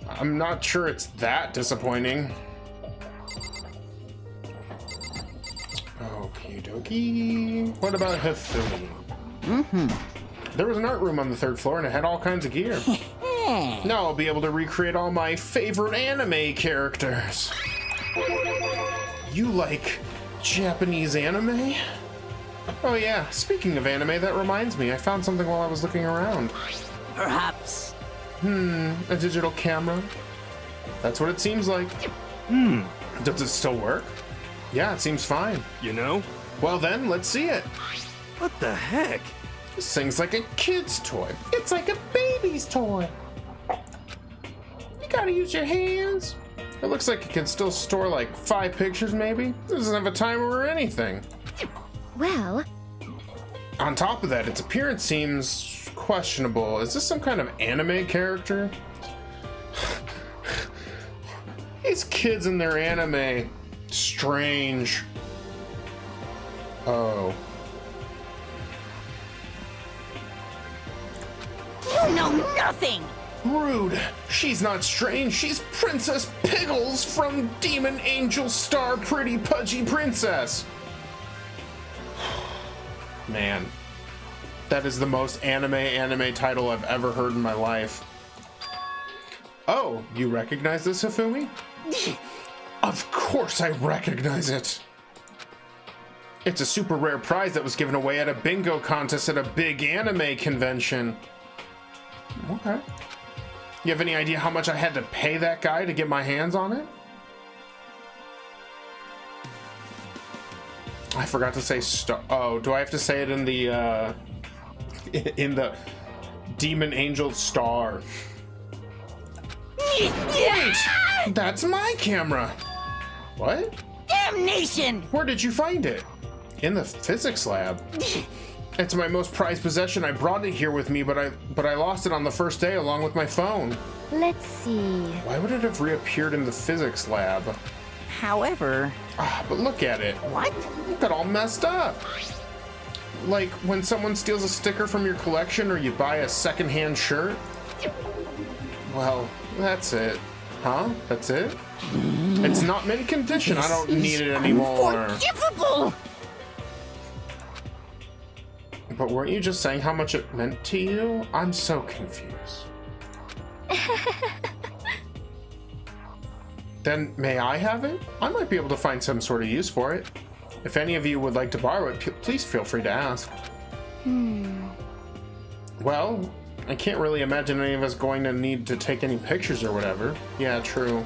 [SPEAKER 1] I'm not sure it's that disappointing. Okie dokie. What about Hifumi? There was an art room on the 3rd floor and it had all kinds of gear. Now I'll be able to recreate all my favorite anime characters. You like Japanese anime? Oh yeah, speaking of anime, that reminds me, I found something while I was looking around.
[SPEAKER 4] Perhaps.
[SPEAKER 1] A digital camera? That's what it seems like. Does it still work? Yeah, it seems fine.
[SPEAKER 2] You know?
[SPEAKER 1] Well then, let's see it.
[SPEAKER 2] What the heck?
[SPEAKER 1] This thing's like a kid's toy. It's like a baby's toy. You gotta use your hands. It looks like it can still store like 5 pictures maybe. It doesn't have a timer or anything.
[SPEAKER 14] Well...
[SPEAKER 1] On top of that, its appearance seems questionable. Is this some kind of anime character? These kids and their anime. Strange. Oh.
[SPEAKER 13] You know nothing!
[SPEAKER 1] Rude. She's not strange. She's Princess Piggles from Demon Angel Star Pretty Pudgy Princess. Man. That is the most anime title I've ever heard in my life. Oh, you recognize this, Hifumi? Of course I recognize it. It's a super rare prize that was given away at a bingo contest at a big anime convention. Okay. You have any idea how much I had to pay that guy to get my hands on it? I forgot to say star. Oh, do I have to say it in the Demon Angel Star? Wait! That's my camera! What?
[SPEAKER 13] Damnation!
[SPEAKER 1] Where did you find it? In the physics lab. It's my most prized possession. I brought it here with me, but I lost it on the first day along with my phone.
[SPEAKER 14] Let's see...
[SPEAKER 1] Why would it have reappeared in the physics lab?
[SPEAKER 13] However...
[SPEAKER 1] But look at it.
[SPEAKER 13] What?
[SPEAKER 1] It got all messed up. Like when someone steals a sticker from your collection or you buy a secondhand shirt. Well, that's it. Huh? That's it? It's not mint condition. I don't need it anymore.
[SPEAKER 13] Unforgivable!
[SPEAKER 1] But weren't you just saying how much it meant to you? I'm so confused. Then may I have it? I might be able to find some sort of use for it. If any of you would like to borrow it, please feel free to ask. Well, I can't really imagine any of us going to need to take any pictures or whatever. Yeah, true.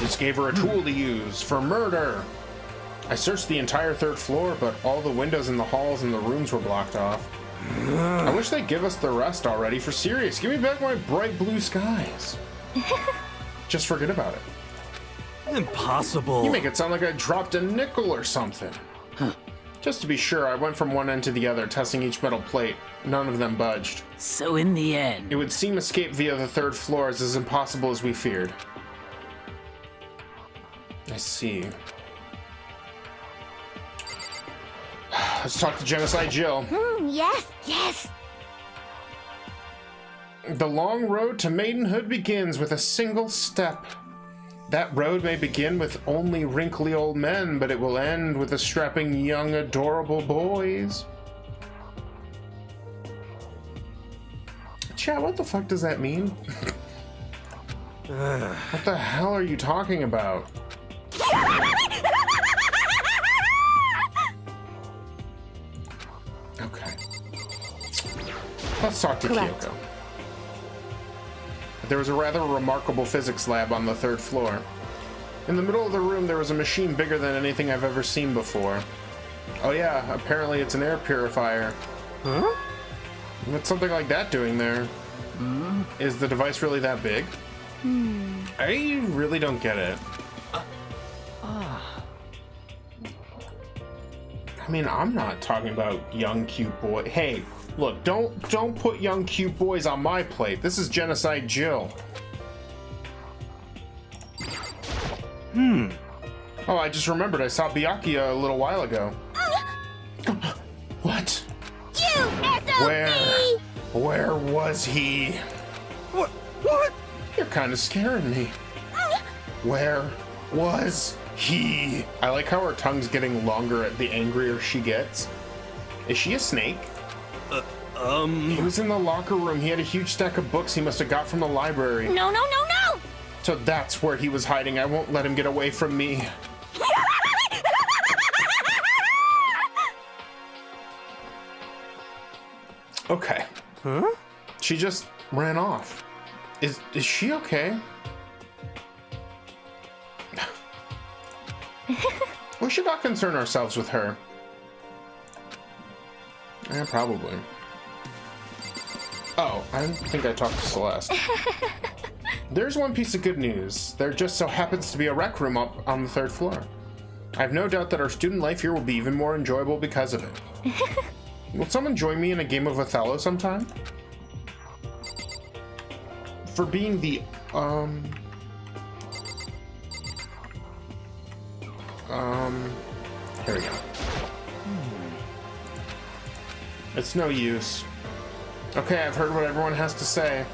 [SPEAKER 1] Just gave her a tool to use for murder. I searched the entire 3rd floor, but all the windows in the halls and the rooms were blocked off. I wish they'd give us the rest already. For serious, give me back my bright blue skies. Just forget about it.
[SPEAKER 2] Impossible.
[SPEAKER 1] You make it sound like I dropped a nickel or something. Just to be sure, I went from one end to the other, testing each metal plate. None of them budged.
[SPEAKER 4] So in the end...
[SPEAKER 1] It would seem escape via the 3rd floor is as impossible as we feared. I see. Let's talk to Genocide Jill.
[SPEAKER 8] Yes, yes.
[SPEAKER 1] The long road to maidenhood begins with a single step. That road may begin with only wrinkly old men, but it will end with the strapping young, adorable boys. Chat, what the fuck does that mean? What the hell are you talking about? Okay. Let's talk to Kyoko. There was a rather remarkable physics lab on the 3rd floor. In the middle of the room, there was a machine bigger than anything I've ever seen before. Oh yeah, apparently it's an air purifier.
[SPEAKER 2] Huh?
[SPEAKER 1] What's something like that doing there? Is the device really that big? I really don't get it. I mean, I'm not talking about young, cute boy. Hey, look, don't put young, cute boys on my plate. This is Genocide Jill. Oh, I just remembered I saw Byakuya a little while ago. What?
[SPEAKER 8] You SOB!
[SPEAKER 1] Where was he?
[SPEAKER 2] What?
[SPEAKER 1] You're kind of scaring me. Where was he? I like how her tongue's getting longer the angrier she gets. Is she a snake? He was in the locker room. He had a huge stack of books he must have got from the library.
[SPEAKER 8] No.
[SPEAKER 1] So that's where he was hiding. I won't let him get away from me. Okay.
[SPEAKER 2] Huh?
[SPEAKER 1] She just ran off. Is she okay? We should not concern ourselves with her. Yeah, probably. Oh, I think I talked to Celeste. There's one piece of good news. There just so happens to be a rec room up on the 3rd floor. I have no doubt that our student life here will be even more enjoyable because of it. Will someone join me in a game of Othello sometime? For being the, here we go. It's no use. Okay, I've heard what everyone has to say.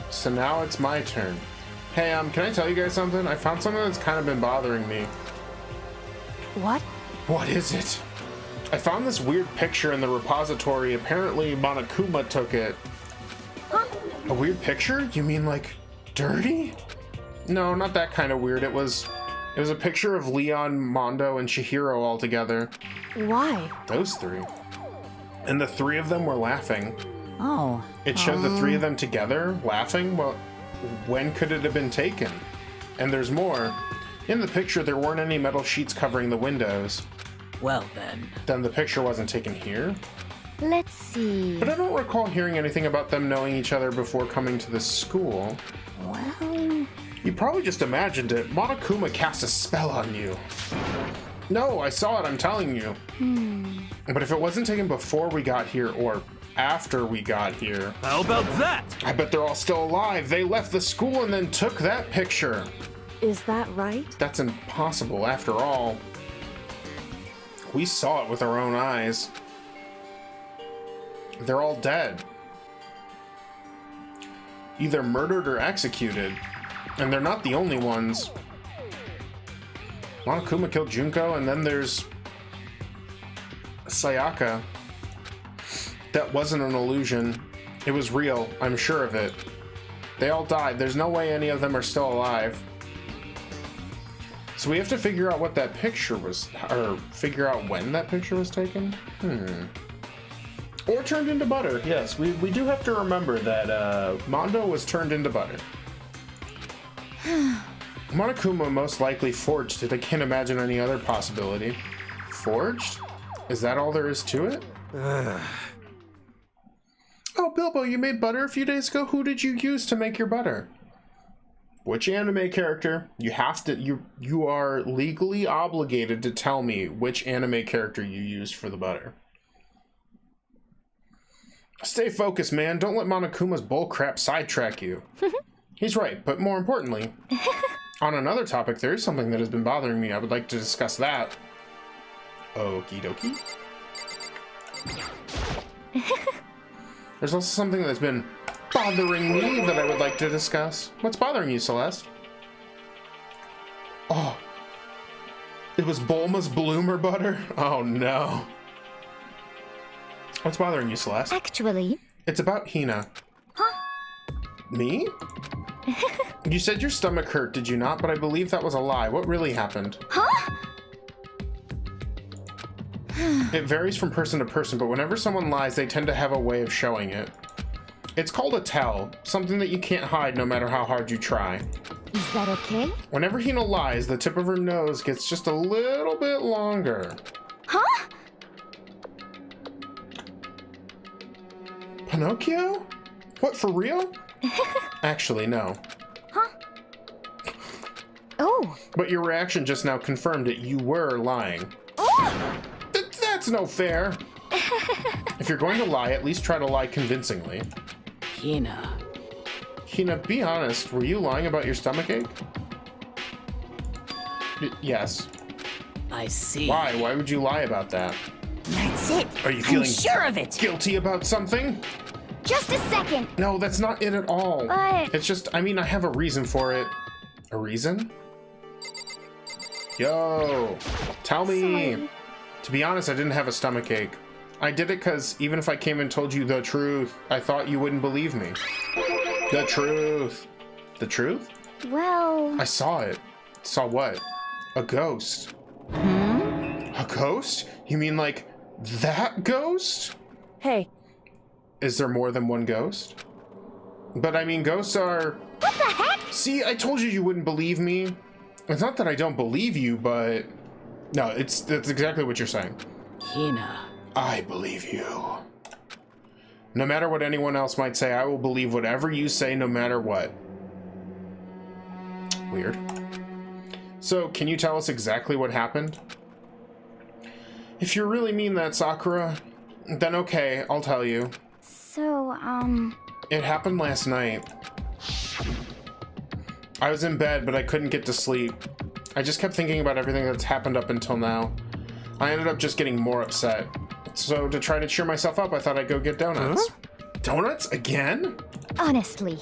[SPEAKER 1] So now it's my turn. Hey, can I tell you guys something? I found something that's kind of been bothering me.
[SPEAKER 6] What?
[SPEAKER 1] What is it? I found this weird picture in the repository. Apparently, Monokuma took it.
[SPEAKER 6] Huh?
[SPEAKER 1] A weird picture? You mean like dirty? No, not that kind of weird. It was a picture of Leon, Mondo, and Chihiro all together.
[SPEAKER 6] Why?
[SPEAKER 1] Those three. And the 3 of them were laughing.
[SPEAKER 13] Oh.
[SPEAKER 1] It showed the 3 of them together laughing. Well, when could it have been taken? And there's more. In the picture, there weren't any metal sheets covering the windows.
[SPEAKER 4] Well then.
[SPEAKER 1] Then the picture wasn't taken here?
[SPEAKER 12] Let's see.
[SPEAKER 1] But I don't recall hearing anything about them knowing each other before coming to this school.
[SPEAKER 12] Well...
[SPEAKER 1] You probably just imagined it. Monokuma cast a spell on you. No, I saw it, I'm telling you. But if it wasn't taken before we got here or after we got here...
[SPEAKER 2] How about that?
[SPEAKER 1] I bet they're all still alive. They left the school and then took that picture.
[SPEAKER 6] Is that right?
[SPEAKER 1] That's impossible, after all. We saw it with our own eyes. They're all dead. Either murdered or executed. And they're not the only ones. Monokuma killed Junko, and then there's Sayaka. That wasn't an illusion. It was real, I'm sure of it. They all died. There's no way any of them are still alive. So we have to figure out what that picture was, or figure out when that picture was taken? Or turned into butter. Yes, we do have to remember that Mondo was turned into butter. Monokuma most likely forged it. I can't imagine any other possibility. Forged? Is that all there is to it? Oh, Bilbo, you made butter a few days ago? Who did you use to make your butter? Which anime character? You have to, you are legally obligated to tell me which anime character you used for the butter. Stay focused, man. Don't let Monokuma's bullcrap sidetrack you. He's right, but more importantly, on another topic, there is something that has been bothering me. I would like to discuss that. Okie dokie. There's also something that's been bothering me that I would like to discuss. What's bothering you, Celeste? Oh. It was Bulma's bloomer butter? Oh no. What's bothering you, Celeste?
[SPEAKER 12] Actually...
[SPEAKER 1] It's about Hina.
[SPEAKER 12] Huh?
[SPEAKER 1] Me? You said your stomach hurt, did you not? But I believe that was a lie. What really happened?
[SPEAKER 12] Huh?
[SPEAKER 1] It varies from person to person, but whenever someone lies, they tend to have a way of showing it. It's called a tell, something that you can't hide no matter how hard you try.
[SPEAKER 12] Is that okay?
[SPEAKER 1] Whenever Hina lies, the tip of her nose gets just a little bit longer.
[SPEAKER 12] Huh?
[SPEAKER 1] Pinocchio? What, for real? Actually, no.
[SPEAKER 12] Huh? Oh.
[SPEAKER 1] But your reaction just now confirmed it. You were lying.
[SPEAKER 12] Oh!
[SPEAKER 1] That's no fair. If you're going to lie, at least try to lie convincingly.
[SPEAKER 4] Hina.
[SPEAKER 1] Hina, be honest. Were you lying about your stomachache? Yes.
[SPEAKER 4] I see.
[SPEAKER 1] Why? Why would you lie about that?
[SPEAKER 13] That's it.
[SPEAKER 1] Are you feeling
[SPEAKER 13] I'm sure of it.
[SPEAKER 1] guilty about something?
[SPEAKER 14] Just a second.
[SPEAKER 1] No, that's not it at all.
[SPEAKER 14] But...
[SPEAKER 1] It's just, I mean, I have a reason for it. A reason? Yo, tell me.
[SPEAKER 14] Sorry.
[SPEAKER 1] To be honest, I didn't have a stomachache. I did it because even if I came and told you the truth, I thought you wouldn't believe me. The truth. The truth?
[SPEAKER 14] Well...
[SPEAKER 1] I saw it. Saw what? A ghost. A ghost? You mean like that ghost?
[SPEAKER 6] Hey.
[SPEAKER 1] Is there more than one ghost? But I mean, ghosts are...
[SPEAKER 14] What the heck?
[SPEAKER 1] See, I told you you wouldn't believe me. It's not that I don't believe you, but... No, that's exactly what you're saying.
[SPEAKER 4] Hina.
[SPEAKER 1] I believe you. No matter what anyone else might say, I will believe whatever you say, no matter what. Weird. So, can you tell us exactly what happened? If you really mean that, Sakura, then okay, I'll tell you.
[SPEAKER 14] So,
[SPEAKER 1] It happened last night. I was in bed, but I couldn't get to sleep. I just kept thinking about everything that's happened up until now. I ended up just getting more upset. So to try to cheer myself up, I thought I'd go get donuts. Huh? Donuts? Again?
[SPEAKER 12] Honestly.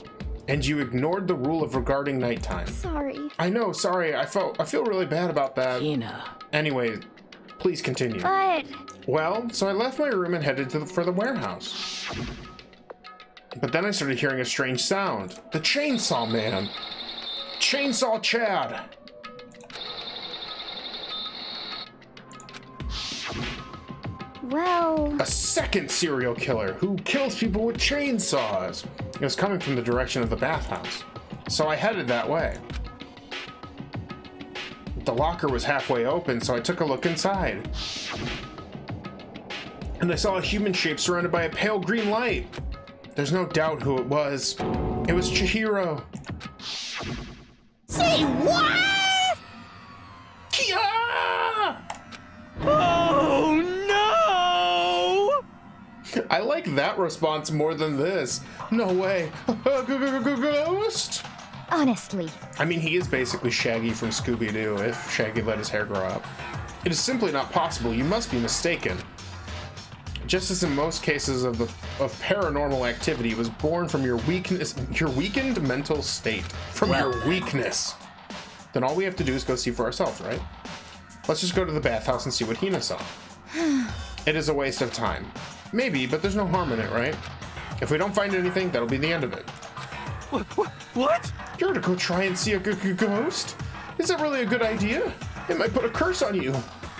[SPEAKER 1] And you ignored the rule of regarding nighttime.
[SPEAKER 14] sorry.
[SPEAKER 1] I know, sorry. I feel really bad about that.
[SPEAKER 4] Hina.
[SPEAKER 1] Anyway, please continue.
[SPEAKER 14] But...
[SPEAKER 1] Well, so I left my room and headed for the warehouse. But then I started hearing a strange sound. The Chainsaw Man. Chainsaw Chad.
[SPEAKER 14] Well...
[SPEAKER 1] A second serial killer who kills people with chainsaws. It was coming from the direction of the bathhouse. So I headed that way. The locker was halfway open, so I took a look inside. And I saw a human shape surrounded by a pale green light. There's no doubt who it was. It was Chihiro.
[SPEAKER 13] Say what?
[SPEAKER 1] Kia!
[SPEAKER 2] Oh no!
[SPEAKER 1] I like that response more than this. No way. Ghost?
[SPEAKER 12] Honestly.
[SPEAKER 1] I mean, he is basically Shaggy from Scooby-Doo if Shaggy let his hair grow up. It is simply not possible. You must be mistaken. Just as in most cases of paranormal activity, it was born from your weakness, your weakened mental state. From your weakness. Then all we have to do is go see for ourselves, right? Let's just go to the bathhouse and see what Hina saw. It is a waste of time. Maybe, but there's no harm in it, right? If we don't find anything, that'll be the end of it.
[SPEAKER 2] What?
[SPEAKER 1] You're to go try and see a ghost? Is that really a good idea? It might put a curse on you.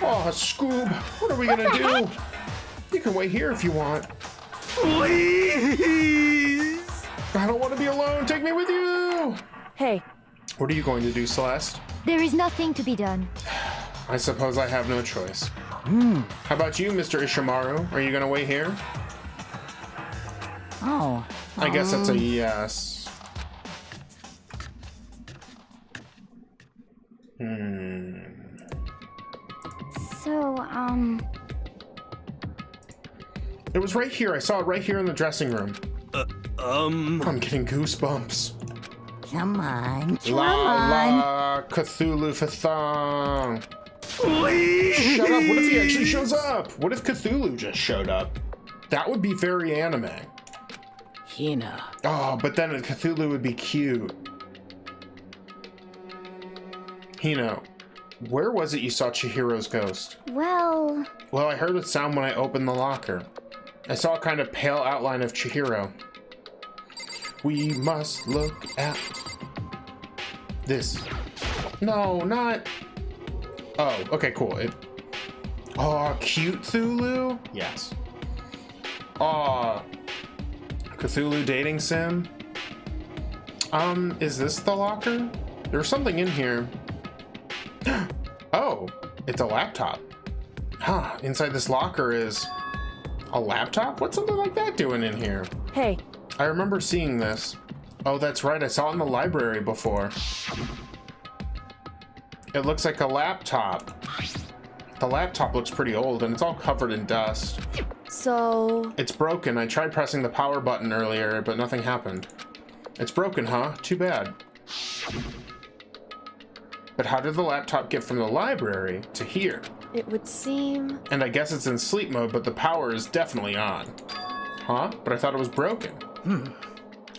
[SPEAKER 1] Oh, Scoob, what are we gonna do? You can wait here if you want.
[SPEAKER 2] Please!
[SPEAKER 1] I don't want to be alone. Take me with you.
[SPEAKER 6] Hey.
[SPEAKER 1] What are you going to do, Celeste?
[SPEAKER 12] There is nothing to be done.
[SPEAKER 1] I suppose I have no choice. How about you, Mr. Ishimaru? Are you gonna wait here?
[SPEAKER 13] Oh.
[SPEAKER 1] I guess that's a yes.
[SPEAKER 14] So,
[SPEAKER 1] It was right here. I saw it right here in the dressing room. I'm getting goosebumps.
[SPEAKER 13] Come on. Come
[SPEAKER 1] La
[SPEAKER 13] on.
[SPEAKER 1] la, Cthulhu Fathong. Shut up. What if he actually shows up? What if Cthulhu just showed up? That would be very anime.
[SPEAKER 4] Hina.
[SPEAKER 1] Oh, but then Cthulhu would be cute. Hino, where was it you saw Chihiro's ghost?
[SPEAKER 14] well,
[SPEAKER 1] Well, I heard the sound when I opened the locker. I saw a kind of pale outline of Chihiro. We must look at this. No, not... Oh, okay, cool. Oh, cute Cthulhu? Yes. Oh, Cthulhu dating sim? Is this the locker? There's something in here. Oh, it's a laptop. Huh, inside this locker is a laptop? What's something like that doing in here?
[SPEAKER 6] Hey,
[SPEAKER 1] I remember seeing this. Oh, that's right, I saw it in the library before. It looks like a laptop. The laptop looks pretty old and it's all covered in dust.
[SPEAKER 6] so...
[SPEAKER 1] It's broken. I tried pressing the power button earlier, but nothing happened. It's broken, huh? Too bad. But how did the laptop get from the library to here?
[SPEAKER 6] It would seem...
[SPEAKER 1] And I guess it's in sleep mode, but the power is definitely on. Huh? But I thought it was broken.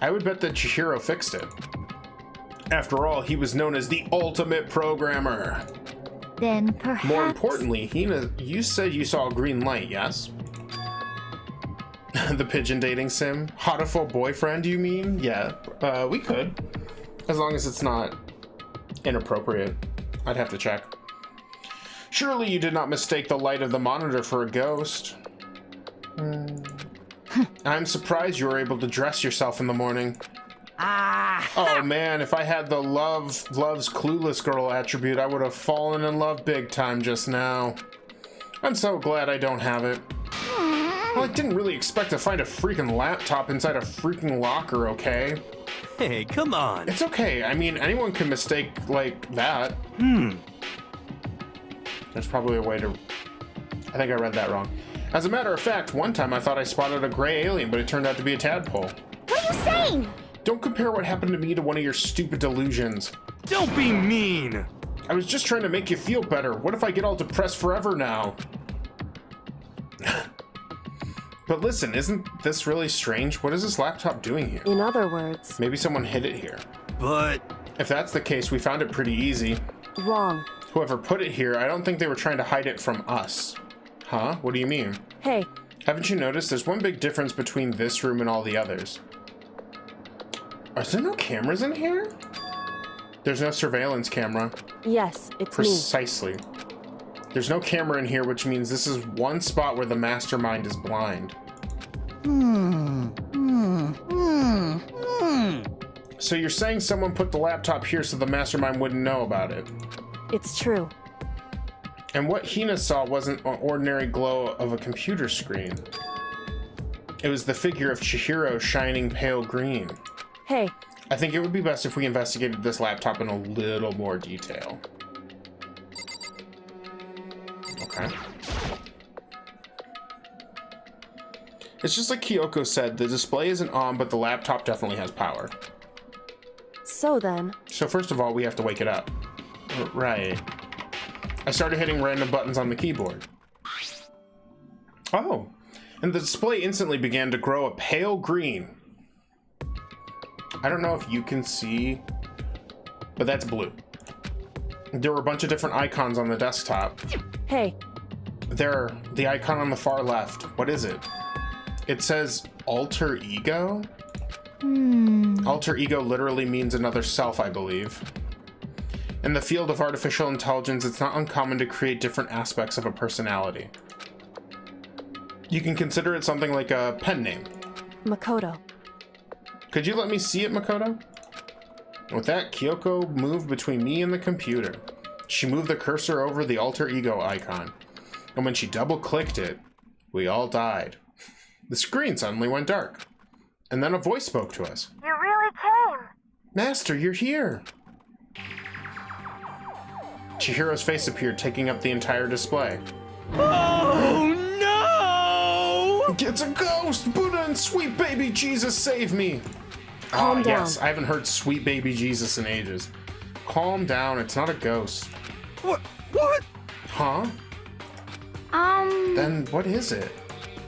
[SPEAKER 1] I would bet that Chihiro fixed it. After all, he was known as the ultimate programmer.
[SPEAKER 12] Then perhaps...
[SPEAKER 1] More importantly, Hina, you said you saw a green light, yes? The pigeon dating sim? Hatoful boyfriend, you mean? Yeah, we could. As long as it's not inappropriate. I'd have to check. Surely you did not mistake the light of the monitor for a ghost. I'm surprised you were able to dress yourself in the morning. Oh man, if I had the loves clueless girl attribute, I would have fallen in love big time just now. I'm so glad I don't have it. Well, I didn't really expect to find a freaking laptop inside a freaking locker, okay?
[SPEAKER 2] Hey, come on.
[SPEAKER 1] It's okay. I mean, anyone can mistake like that. There's probably a way to... I think I read that wrong. As a matter of fact, one time I thought I spotted a gray alien, but it turned out to be a tadpole.
[SPEAKER 14] what are you saying?
[SPEAKER 1] Don't compare what happened to me to one of your stupid delusions.
[SPEAKER 2] Don't be mean.
[SPEAKER 1] I was just trying to make you feel better. What if I get all depressed forever now? But listen, isn't this really strange? What is this laptop doing here?
[SPEAKER 6] In other words...
[SPEAKER 1] Maybe someone hid it here.
[SPEAKER 2] But...
[SPEAKER 1] If that's the case, we found it pretty easy.
[SPEAKER 6] Wrong.
[SPEAKER 1] Whoever put it here, I don't think they were trying to hide it from us. Huh? What do you mean?
[SPEAKER 6] Hey,
[SPEAKER 1] Haven't you noticed there's one big difference between this room and all the others? Are there no cameras in here? There's no surveillance camera.
[SPEAKER 6] yes, it's me.
[SPEAKER 1] Precisely. There's no camera in here, which means this is one spot where the mastermind is blind. So you're saying someone put the laptop here so the mastermind wouldn't know about it?
[SPEAKER 6] It's true.
[SPEAKER 1] And what Hina saw wasn't an ordinary glow of a computer screen. It was the figure of Chihiro shining pale green.
[SPEAKER 6] Hey,
[SPEAKER 1] I think it would be best if we investigated this laptop in a little more detail. Okay. It's just like Kyoko said, the display isn't on, but the laptop definitely has power.
[SPEAKER 6] so then...
[SPEAKER 1] So first of all, we have to wake it up. Right. I started hitting random buttons on the keyboard. Oh, and the display instantly began to grow a pale green. I don't know if you can see, but that's blue. There were a bunch of different icons on the desktop.
[SPEAKER 6] Hey,
[SPEAKER 1] There, the icon on the far left. What is it? It says alter ego? Alter ego literally means another self, I believe. In the field of artificial intelligence, it's not uncommon to create different aspects of a personality. You can consider it something like a pen name.
[SPEAKER 6] Makoto.
[SPEAKER 1] Could you let me see it, Makoto? With that, Kyoko moved between me and the computer. She moved the cursor over the alter ego icon. And when she double-clicked it, we all died. The screen suddenly went dark. And then a voice spoke to us.
[SPEAKER 16] You really came!
[SPEAKER 1] Master, you're here! Chihiro's face appeared, taking up the entire display.
[SPEAKER 2] Oh no!
[SPEAKER 1] It's a ghost! Buddha and sweet baby Jesus, save me!
[SPEAKER 6] Calm down.
[SPEAKER 1] Yes, I haven't heard sweet baby Jesus in ages. Calm down, it's not a ghost.
[SPEAKER 2] What? What?
[SPEAKER 1] Huh? Then what is it?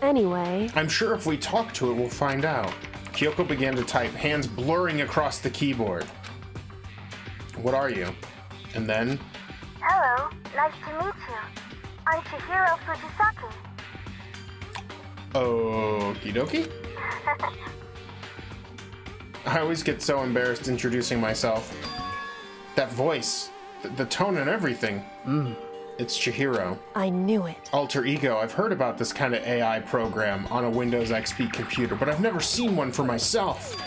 [SPEAKER 6] Anyway.
[SPEAKER 1] I'm sure if we talk to it, we'll find out. Kyoko began to type, hands blurring across the keyboard. What are you? And then...
[SPEAKER 16] Hello, nice to meet you. I'm Chihiro Fujisaki.
[SPEAKER 1] Okie dokie? I always get so embarrassed introducing myself. That voice, the tone and everything. It's Chihiro.
[SPEAKER 6] I knew it.
[SPEAKER 1] Alter ego. I've heard about this kind of AI program on a Windows XP computer, but I've never seen one for myself.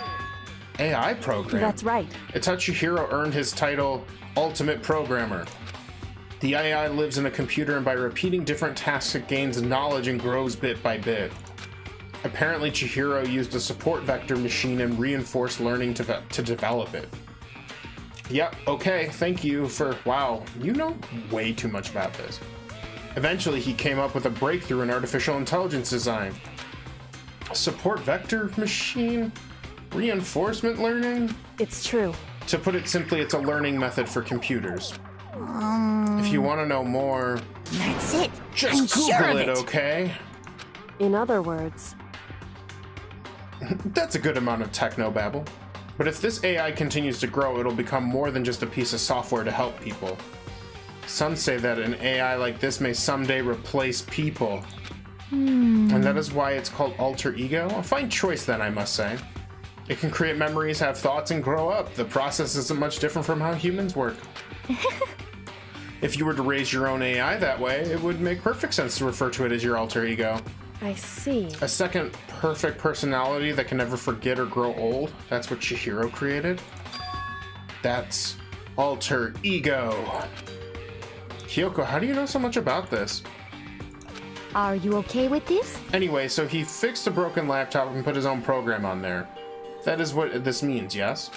[SPEAKER 1] AI program?
[SPEAKER 6] That's right.
[SPEAKER 1] It's how Chihiro earned his title, Ultimate Programmer. The AI lives in a computer, and by repeating different tasks, it gains knowledge and grows bit by bit. Apparently, Chihiro used a support vector machine and reinforced learning to develop it. Yep, okay, thank you for... Wow, you know way too much about this. Eventually, he came up with a breakthrough in artificial intelligence design. Support vector machine? Reinforcement learning?
[SPEAKER 6] It's true.
[SPEAKER 1] To put it simply, it's a learning method for computers. If you want to know more...
[SPEAKER 3] That's it.
[SPEAKER 1] Just
[SPEAKER 3] I'm
[SPEAKER 1] Google
[SPEAKER 3] sure of
[SPEAKER 1] it, okay?
[SPEAKER 6] In other words...
[SPEAKER 1] That's a good amount of technobabble. But if this AI continues to grow, it'll become more than just a piece of software to help people. Some say that an AI like this may someday replace people. And that is why it's called alter ego. A fine choice then, I must say. It can create memories, have thoughts, and grow up. The process isn't much different from how humans work. If you were to raise your own AI that way, it would make perfect sense to refer to it as your alter ego.
[SPEAKER 6] I see.
[SPEAKER 1] A second perfect personality that can never forget or grow old. That's what Chihiro created. That's alter ego. Kyoko, how do you know so much about this?
[SPEAKER 12] Are you okay with this?
[SPEAKER 1] Anyway, so he fixed a broken laptop and put his own program on there. That is what this means, yes?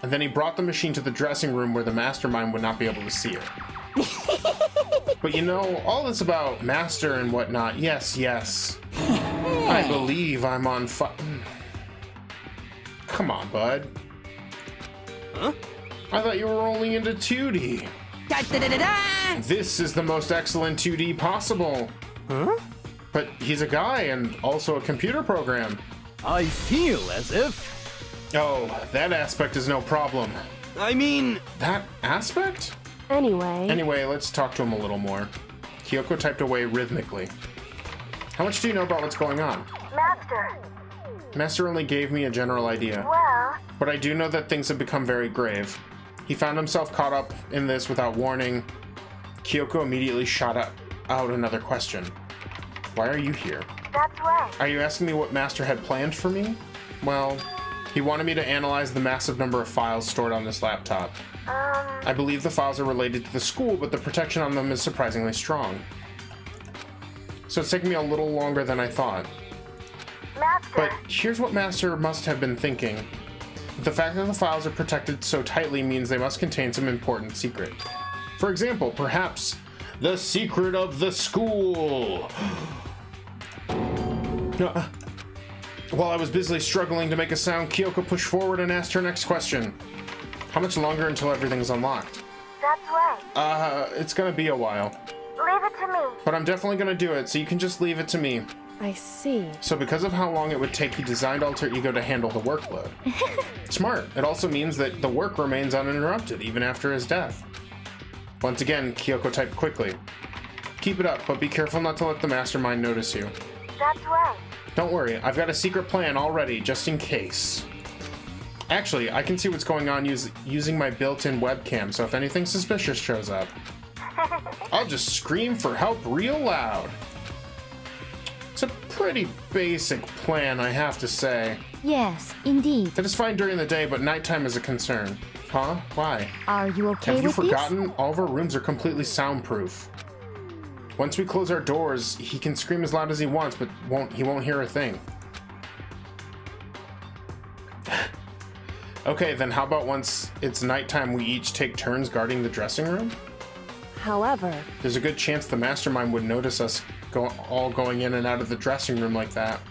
[SPEAKER 1] And then he brought the machine to the dressing room where the mastermind would not be able to see it. But you know, all this about master and whatnot, yes. I believe I'm on Come on, bud.
[SPEAKER 2] Huh?
[SPEAKER 1] I thought you were only into 2D.
[SPEAKER 4] Da-da-da-da-da!
[SPEAKER 1] This is the most excellent 2D possible.
[SPEAKER 2] Huh?
[SPEAKER 1] But he's a guy and also a computer program.
[SPEAKER 2] I feel as if...
[SPEAKER 1] Oh, that aspect is no problem.
[SPEAKER 2] I mean...
[SPEAKER 1] That aspect?
[SPEAKER 6] Anyway,
[SPEAKER 1] let's talk to him a little more. Kyoko typed away rhythmically. How much do you know about what's going on?
[SPEAKER 16] Master.
[SPEAKER 1] Master only gave me a general idea.
[SPEAKER 16] Well...
[SPEAKER 1] But I do know that things have become very grave. He found himself caught up in this without warning. Kyoko immediately shot out another question. Why are you here?
[SPEAKER 16] That's right.
[SPEAKER 1] Are you asking me what Master had planned for me? Well, he wanted me to analyze the massive number of files stored on this laptop. I believe the files are related to the school, but the protection on them is surprisingly strong. So it's taken me a little longer than I thought.
[SPEAKER 16] Master.
[SPEAKER 1] But here's what Master must have been thinking. The fact that the files are protected so tightly means they must contain some important secret. For example, perhaps the secret of the school. While I was busily struggling to make a sound, Kyoko pushed forward and asked her next question. How much longer until everything's unlocked?
[SPEAKER 16] That's right.
[SPEAKER 1] It's gonna be a while.
[SPEAKER 16] Leave it to me.
[SPEAKER 1] But I'm definitely gonna do it, so you can just leave it to me.
[SPEAKER 6] I see.
[SPEAKER 1] So because of how long it would take, he designed Alter Ego to handle the workload. Smart. It also means that the work remains uninterrupted, even after his death. Once again, Kyoko typed quickly. Keep it up, but be careful not to let the mastermind notice you.
[SPEAKER 16] That's right.
[SPEAKER 1] Don't worry, I've got a secret plan already, just in case. Actually, I can see what's going on using my built-in webcam, so if anything suspicious shows up, I'll just scream for help real loud. It's a pretty basic plan, I have to say.
[SPEAKER 12] Yes, indeed.
[SPEAKER 1] That is fine during the day, but nighttime is a concern. Huh? Why?
[SPEAKER 12] Are you okay
[SPEAKER 1] Have you
[SPEAKER 12] with this?
[SPEAKER 1] forgotten? All of our rooms are completely soundproof. Once we close our doors, he can scream as loud as he wants, but he won't hear a thing. Okay, then how about once it's nighttime, we each take turns guarding the dressing room?
[SPEAKER 6] However,
[SPEAKER 1] There's a good chance the mastermind would notice us all going in and out of the dressing room like that.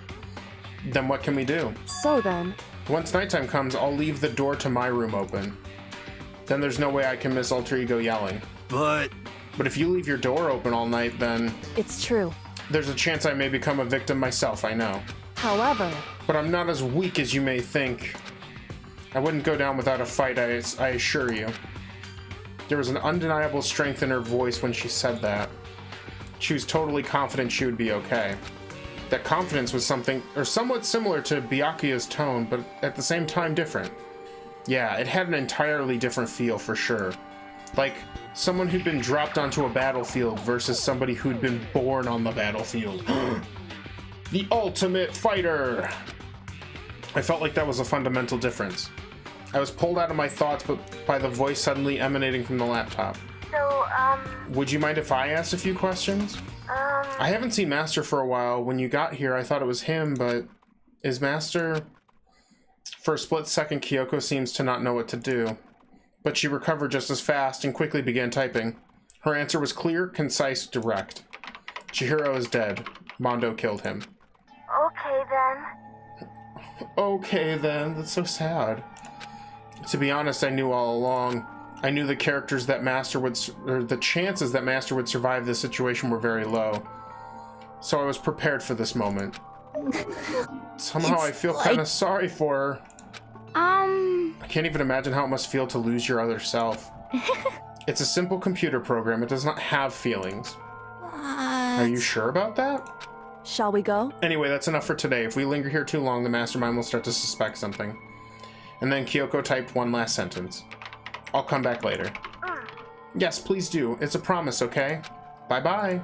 [SPEAKER 1] Then what can we do?
[SPEAKER 6] so then,
[SPEAKER 1] Once nighttime comes, I'll leave the door to my room open. Then there's no way I can miss Alter Ego yelling. But if you leave your door open all night, then
[SPEAKER 6] it's true.
[SPEAKER 1] there's a chance I may become a victim myself, I know.
[SPEAKER 6] However,
[SPEAKER 1] But I'm not as weak as you may think. I wouldn't go down without a fight, I assure you. There was an undeniable strength in her voice when she said that. She was totally confident she would be okay. That confidence was something, or somewhat similar to Byakuya's tone, but at the same time different. Yeah, it had an entirely different feel for sure. Like someone who'd been dropped onto a battlefield versus somebody who'd been born on the battlefield. The ultimate fighter! I felt like that was a fundamental difference. I was pulled out of my thoughts by the voice suddenly emanating from the laptop.
[SPEAKER 16] So,
[SPEAKER 1] Would you mind if I asked a few questions? I haven't seen Master for a while. When you got here, I thought it was him, but is Master... For a split second, Kyoko seems to not know what to do. But she recovered just as fast and quickly began typing. Her answer was clear, concise, direct. Chihiro is dead. Mondo killed him.
[SPEAKER 16] okay then.
[SPEAKER 1] Okay then, that's so sad. To be honest, I knew all along. I knew the characters that Master would, or the chances that Master would survive this situation were very low. So I was prepared for this moment. Somehow I feel kind of sorry for her. I can't even imagine how it must feel to lose your other self. It's a simple computer program. It does not have feelings. Are you sure about that?
[SPEAKER 6] shall we go?
[SPEAKER 1] Anyway, that's enough for today. If we linger here too long, the mastermind will start to suspect something. And then Kyoko typed one last sentence. I'll come back later. Yes, please do. It's a promise, okay? Bye-bye.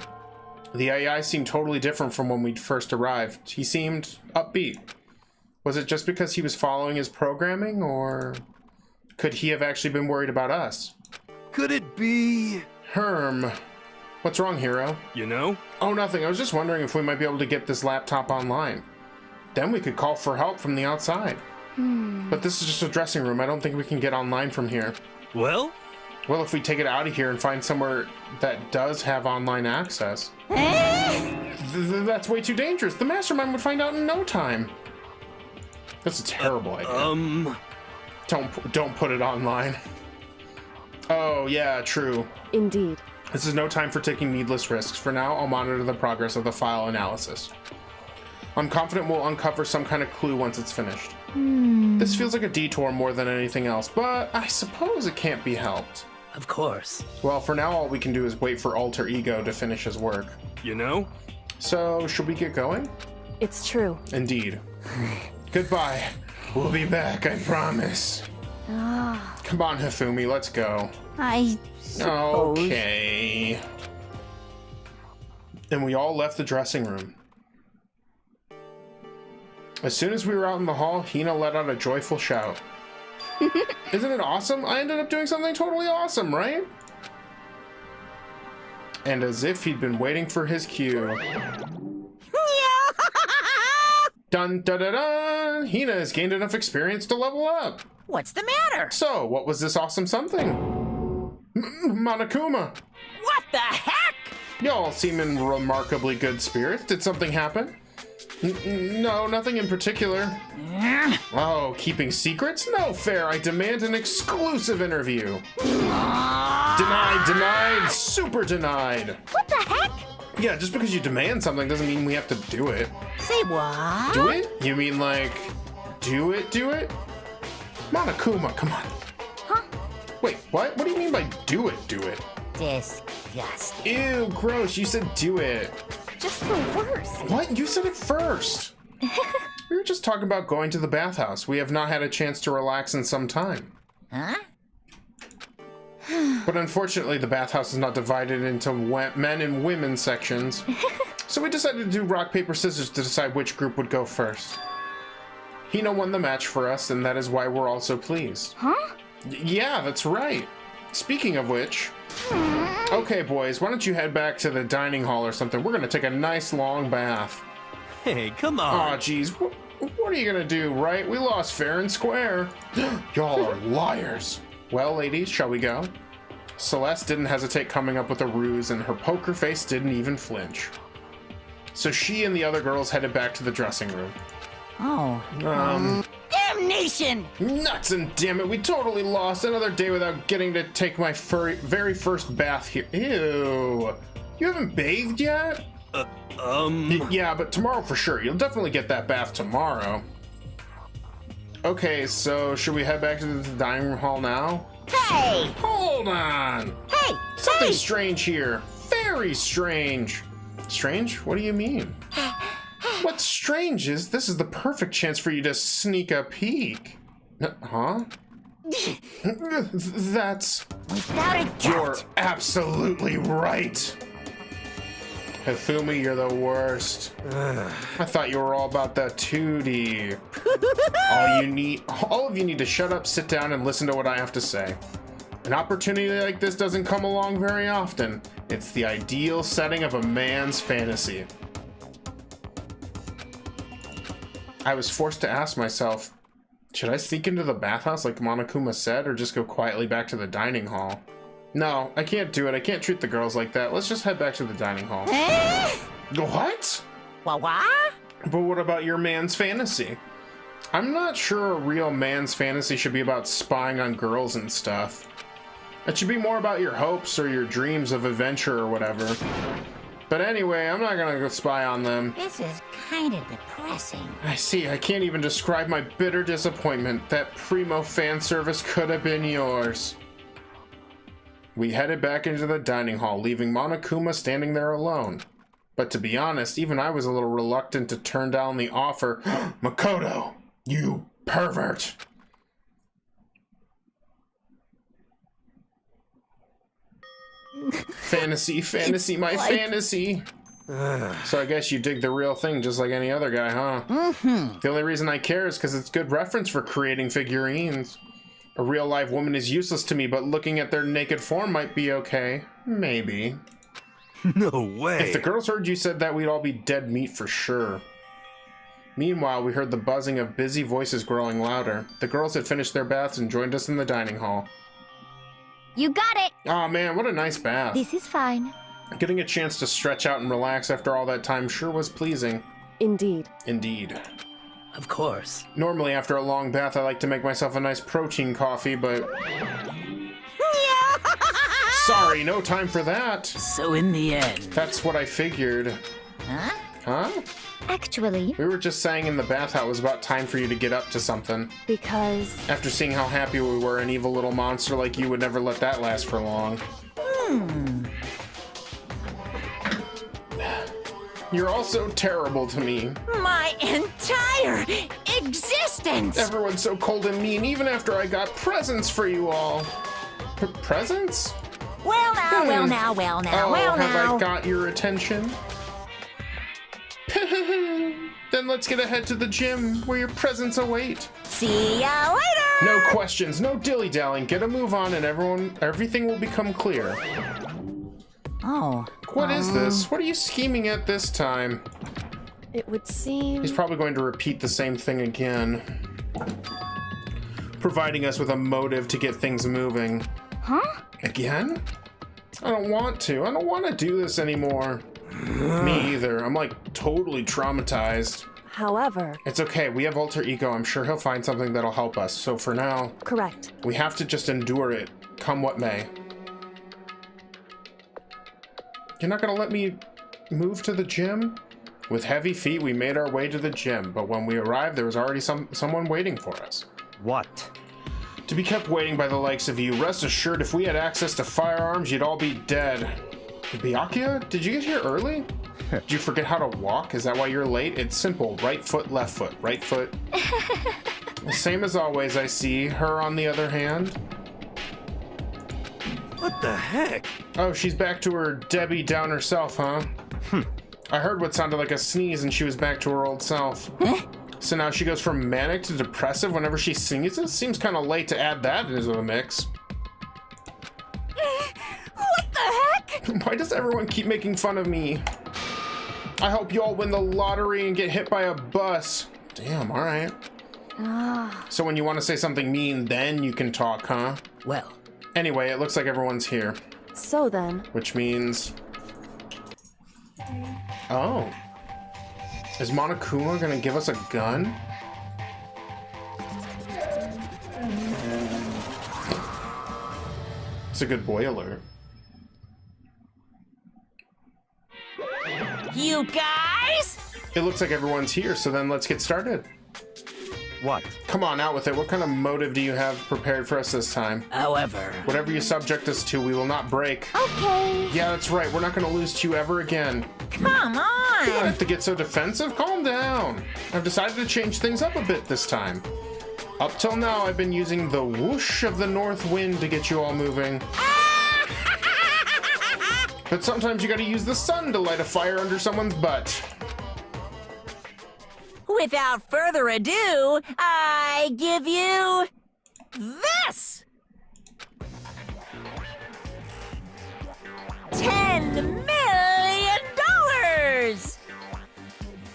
[SPEAKER 1] The AI seemed totally different from when we first arrived. He seemed upbeat. Was it just because he was following his programming, or could he have actually been worried about us?
[SPEAKER 2] Could it be...
[SPEAKER 1] Herm. What's wrong, Hero?
[SPEAKER 2] You know?
[SPEAKER 1] Oh, nothing. I was just wondering if we might be able to get this laptop online. Then we could call for help from the outside. But this is just a dressing room. I don't think we can get online from here.
[SPEAKER 2] Well?
[SPEAKER 1] Well, if we take it out of here and find somewhere that does have online access. That's way too dangerous. The mastermind would find out in no time. That's a terrible idea. Don't put it online. Oh, yeah, true.
[SPEAKER 6] Indeed.
[SPEAKER 1] This is no time for taking needless risks. For now, I'll monitor the progress of the file analysis. I'm confident we'll uncover some kind of clue once it's finished. This feels like a detour more than anything else, but I suppose it can't be helped.
[SPEAKER 4] Of course.
[SPEAKER 1] Well, for now, all we can do is wait for Alter Ego to finish his work.
[SPEAKER 2] You know?
[SPEAKER 1] So, should we get going?
[SPEAKER 6] It's true.
[SPEAKER 1] Indeed. Goodbye. We'll be back, I promise. Come on, Hifumi, let's go.
[SPEAKER 13] I suppose.
[SPEAKER 1] Okay. And we all left the dressing room. As soon as we were out in the hall, Hina let out a joyful shout. Isn't it awesome? I ended up doing something totally awesome, right? And as if he'd been waiting for his cue. Dun da da da! Hina has gained enough experience to level up.
[SPEAKER 3] What's the matter?
[SPEAKER 1] So, what was this awesome something? Monokuma!
[SPEAKER 4] What the heck?
[SPEAKER 1] Y'all seem in remarkably good spirits. Did something happen? No, nothing in particular. Oh, keeping secrets? No fair. I demand an exclusive interview. Denied, denied, super denied.
[SPEAKER 3] What the heck?
[SPEAKER 1] Yeah, just because you demand something doesn't mean we have to do it.
[SPEAKER 3] Say what?
[SPEAKER 1] Do it? You mean like, do it, do it? Monokuma, come on.
[SPEAKER 3] Huh?
[SPEAKER 1] Wait, what? What do you mean by do it, do it?
[SPEAKER 3] Disgusting.
[SPEAKER 1] Ew, gross, you said do it.
[SPEAKER 11] Just the worst.
[SPEAKER 1] What? You said it first. We were just talking about going to the bathhouse. We have not had a chance to relax in some time.
[SPEAKER 3] Huh?
[SPEAKER 1] But unfortunately, the bathhouse is not divided into men and women sections. So we decided to do rock, paper, scissors to decide which group would go first. Hina won the match for us, and that is why we're all so pleased.
[SPEAKER 11] Huh?
[SPEAKER 1] Yeah, that's right. Speaking of which... Okay, boys, why don't you head back to the dining hall or something? We're gonna take a nice long bath.
[SPEAKER 2] Hey, come on.
[SPEAKER 1] Aw, geez, what are you gonna do, right? We lost fair and square. Y'all are liars. Well, ladies, shall we go? Celeste didn't hesitate coming up with a ruse, and her poker face didn't even flinch. So she and the other girls headed back to the dressing room.
[SPEAKER 13] Oh. Damnation!
[SPEAKER 1] Nuts and damn it, we totally lost another day without getting to take my very first bath here. Ew. You haven't bathed yet? Yeah, but tomorrow for sure. You'll definitely get that bath tomorrow. Okay, so should we head back to the dining room hall now?
[SPEAKER 13] Hey!
[SPEAKER 1] Hold on!
[SPEAKER 13] Hey!
[SPEAKER 1] Something strange here. Very strange. Strange? What do you mean? What's strange is this is the perfect chance for you to sneak a peek. Huh? That's...
[SPEAKER 13] Without a doubt.
[SPEAKER 1] You're absolutely right. Hifumi, you're the worst. I thought you were all about that 2D. All of you need to shut up, sit down, and listen to what I have to say. An opportunity like this doesn't come along very often. It's the ideal setting of a man's fantasy. I was forced to ask myself, should I sneak into the bathhouse like Monokuma said, or just go quietly back to the dining hall? No, I can't do it. I can't treat the girls like that. Let's just head back to the dining hall. What?
[SPEAKER 13] What?
[SPEAKER 1] But what about your man's fantasy? I'm not sure a real man's fantasy should be about spying on girls and stuff. It should be more about your hopes or your dreams of adventure or whatever. But anyway, I'm not gonna go spy on them.
[SPEAKER 3] This is kind of depressing.
[SPEAKER 1] I see. I can't even describe my bitter disappointment. That primo fan service could have been yours. We headed back into the dining hall, leaving Monokuma standing there alone. But to be honest, even I was a little reluctant to turn down the offer. Makoto, you pervert! Fantasy, my fantasy! So I guess you dig the real thing just like any other guy, huh? The only reason I care is because it's good reference for creating figurines. A real live woman is useless to me, but looking at their naked form might be okay. Maybe.
[SPEAKER 2] No way.
[SPEAKER 1] If the girls heard you said that, we'd all be dead meat for sure. Meanwhile, we heard the buzzing of busy voices growing louder. The girls had finished their baths and joined us in the dining hall.
[SPEAKER 14] You got it!
[SPEAKER 1] Aw, man, what a nice bath.
[SPEAKER 12] This is fine.
[SPEAKER 1] Getting a chance to stretch out and relax after all that time sure was pleasing.
[SPEAKER 6] Indeed.
[SPEAKER 1] Indeed.
[SPEAKER 4] Of course.
[SPEAKER 1] Normally, after a long bath, I like to make myself a nice protein coffee, but... Sorry, no time for that.
[SPEAKER 4] So in the end...
[SPEAKER 1] That's what I figured.
[SPEAKER 3] Huh?
[SPEAKER 1] Huh?
[SPEAKER 12] Actually...
[SPEAKER 1] We were just saying in the bath how it was about time for you to get up to something.
[SPEAKER 6] Because...
[SPEAKER 1] After seeing how happy we were, an evil little monster like you would never let that last for long. You're all so terrible to me.
[SPEAKER 3] My entire existence!
[SPEAKER 1] Everyone's so cold and mean, even after I got presents for you all. Presents?
[SPEAKER 3] Well now, well now, well now,
[SPEAKER 1] Oh,
[SPEAKER 3] well
[SPEAKER 1] have
[SPEAKER 3] now.
[SPEAKER 1] I got your attention? Then let's get ahead to the gym, where your presents await.
[SPEAKER 3] See ya later!
[SPEAKER 1] No questions, no dilly-dallying. Get a move on and everything will become clear.
[SPEAKER 13] Oh.
[SPEAKER 1] What is this? What are you scheming at this time?
[SPEAKER 6] It would seem...
[SPEAKER 1] He's probably going to repeat the same thing again. Providing us with a motive to get things moving.
[SPEAKER 14] Huh?
[SPEAKER 1] Again? I don't want to. I don't want to do this anymore. Me either. I'm like totally traumatized.
[SPEAKER 6] However...
[SPEAKER 1] It's okay. We have alter ego. I'm sure he'll find something that'll help us. So for now...
[SPEAKER 6] Correct.
[SPEAKER 1] We have to just endure it, come what may. You're not gonna let me move to the gym? With heavy feet, we made our way to the gym, but when we arrived, there was already someone waiting for us.
[SPEAKER 9] What?
[SPEAKER 1] To be kept waiting by the likes of you, rest assured if we had access to firearms, you'd all be dead. Byakuya, did you get here early? Did you forget how to walk? Is that why you're late? It's simple. Right foot, left foot, right foot. Same as always, I see. Her, on the other hand.
[SPEAKER 2] What the heck?
[SPEAKER 1] Oh, she's back to her Debbie Downer self, huh? I heard what sounded like a sneeze and she was back to her old self. So now she goes from manic to depressive whenever she sneezes? Seems kind of late to add that into the mix.
[SPEAKER 8] What the heck?
[SPEAKER 1] Why does everyone keep making fun of me? I hope you all win the lottery and get hit by a bus. Damn, alright. So when you want to say something mean, then you can talk, huh?
[SPEAKER 4] Well.
[SPEAKER 1] Anyway, it looks like everyone's here.
[SPEAKER 6] So then...
[SPEAKER 1] Which means... Oh. Is Monokuma gonna give us a gun? It's a good boy alert.
[SPEAKER 3] You guys?
[SPEAKER 1] It looks like everyone's here, so then let's get started.
[SPEAKER 9] What?
[SPEAKER 1] Come on, out with it. What kind of motive do you have prepared for us this time?
[SPEAKER 4] However...
[SPEAKER 1] Whatever you subject us to, we will not break.
[SPEAKER 14] Okay.
[SPEAKER 1] Yeah, that's right. We're not going to lose to you ever again.
[SPEAKER 3] Come on!
[SPEAKER 1] You don't have to get so defensive. Calm down. I've decided to change things up a bit this time. Up till now, I've been using the whoosh of the north wind to get you all moving. But sometimes you gotta use the sun to light a fire under someone's butt.
[SPEAKER 3] Without further ado, I give you this! $10 million!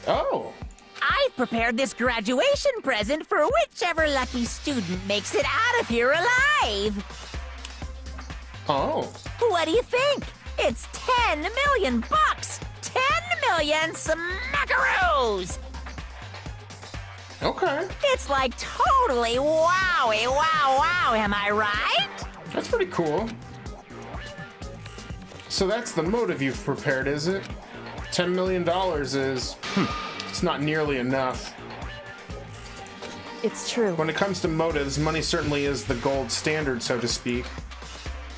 [SPEAKER 1] Oh!
[SPEAKER 3] I've prepared this graduation present for whichever lucky student makes it out of here alive.
[SPEAKER 1] Oh.
[SPEAKER 3] What do you think? It's 10 million bucks! 10 million smackaroos!
[SPEAKER 1] Okay.
[SPEAKER 3] It's like totally wowie, wow, am I right?
[SPEAKER 1] That's pretty cool. So that's the motive you've prepared, is it? $10 million is... It's not nearly enough.
[SPEAKER 6] It's true.
[SPEAKER 1] When it comes to motives, money certainly is the gold standard, so to speak.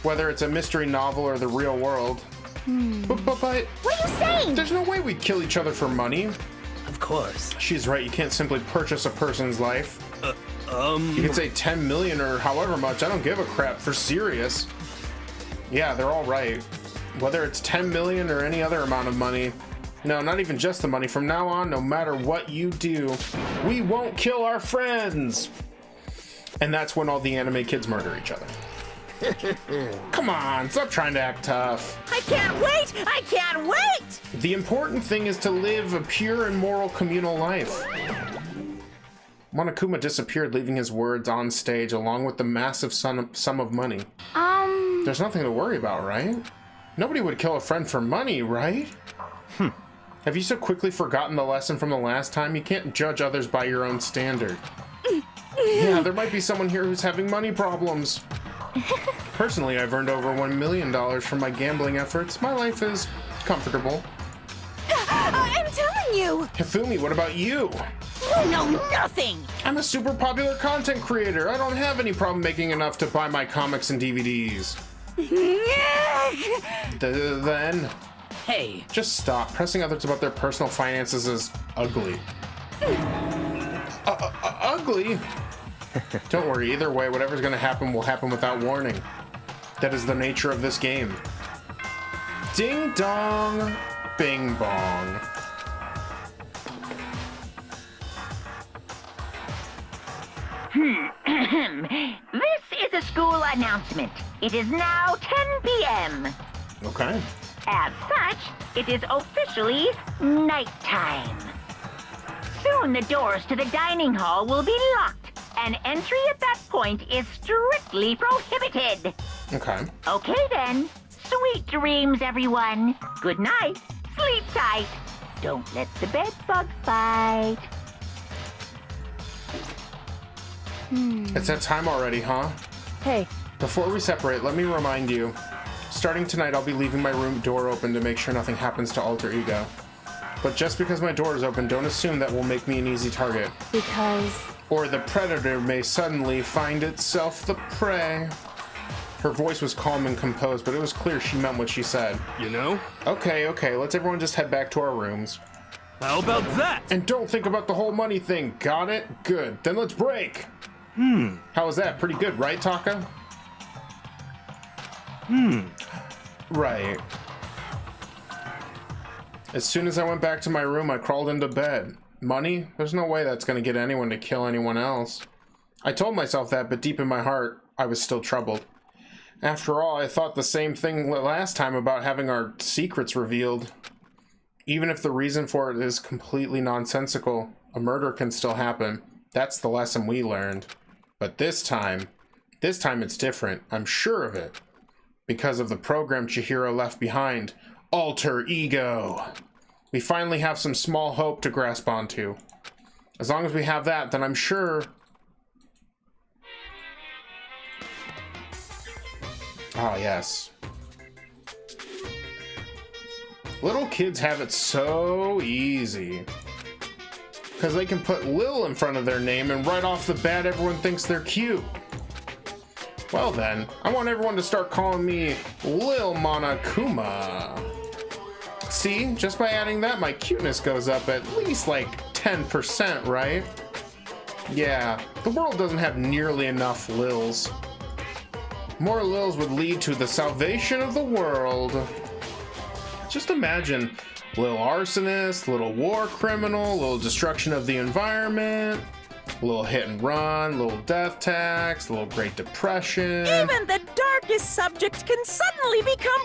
[SPEAKER 1] Whether it's a mystery novel or the real world. But...
[SPEAKER 8] What are you saying?
[SPEAKER 1] There's no way we'd kill each other for money.
[SPEAKER 4] Of course.
[SPEAKER 1] She's right, you can't simply purchase a person's life. You could say 10 million or however much, I don't give a crap, for serious. Yeah, they're all right. Whether it's 10 million or any other amount of money. No, not even just the money. From now on, no matter what you do, we won't kill our friends. And that's when all the anime kids murder each other. Come on, stop trying to act tough.
[SPEAKER 3] I can't wait! I can't wait!
[SPEAKER 1] The important thing is to live a pure and moral communal life. Monokuma disappeared, leaving his words on stage along with the massive sum of money. There's nothing to worry about, right? Nobody would kill a friend for money, right? Have you so quickly forgotten the lesson from the last time? You can't judge others by your own standard. Yeah, there might be someone here who's having money problems. Personally, I've earned over $1 million from my gambling efforts. My life is comfortable.
[SPEAKER 8] I'm telling you!
[SPEAKER 1] Hifumi, what about you?
[SPEAKER 3] You know nothing!
[SPEAKER 1] I'm a super popular content creator. I don't have any problem making enough to buy my comics and DVDs. Then...
[SPEAKER 4] Hey.
[SPEAKER 1] Just stop. Pressing others about their personal finances is ugly. Ugly? Don't worry, either way, whatever's gonna happen will happen without warning. That is the nature of this game. Ding dong, bing bong.
[SPEAKER 3] This is a school announcement. It is now 10 p.m.
[SPEAKER 1] Okay.
[SPEAKER 3] As such, it is officially nighttime. Soon the doors to the dining hall will be locked, and entry at that point is strictly prohibited.
[SPEAKER 1] Okay.
[SPEAKER 3] Okay then. Sweet dreams, everyone. Good night. Sleep tight. Don't let the bed bugs bite.
[SPEAKER 1] It's that time already, huh?
[SPEAKER 6] Hey.
[SPEAKER 1] Before we separate, let me remind you. Starting tonight, I'll be leaving my room door open to make sure nothing happens to Alter Ego. But just because my door is open, don't assume that will make me an easy target.
[SPEAKER 6] Because...
[SPEAKER 1] Or the predator may suddenly find itself the prey. Her voice was calm and composed, but it was clear she meant what she said.
[SPEAKER 2] You know?
[SPEAKER 1] Okay, let's everyone just head back to our rooms.
[SPEAKER 2] How about that?
[SPEAKER 1] And don't think about the whole money thing, got it? Good, then let's break! How was that? Pretty good, right, Taka? Right. As soon as I went back to my room, I crawled into bed. Money? There's no way that's going to get anyone to kill anyone else. I told myself that, but deep in my heart, I was still troubled. After all, I thought the same thing last time about having our secrets revealed. Even if the reason for it is completely nonsensical, a murder can still happen. That's the lesson we learned. But this time it's different. I'm sure of it. Because of the program Chihiro left behind. Alter ego. We finally have some small hope to grasp onto. As long as we have that, then I'm sure... Ah, yes. Little kids have it so easy. Because they can put Lil in front of their name and right off the bat everyone thinks they're cute. Well then, I want everyone to start calling me Lil Monokuma. See, just by adding that, my cuteness goes up at least like 10%, right? Yeah, the world doesn't have nearly enough Lils. More Lils would lead to the salvation of the world. Just imagine little arsonist, little war criminal, little destruction of the environment, little hit and run, little death tax, little Great Depression.
[SPEAKER 3] Even the darkest subject can suddenly become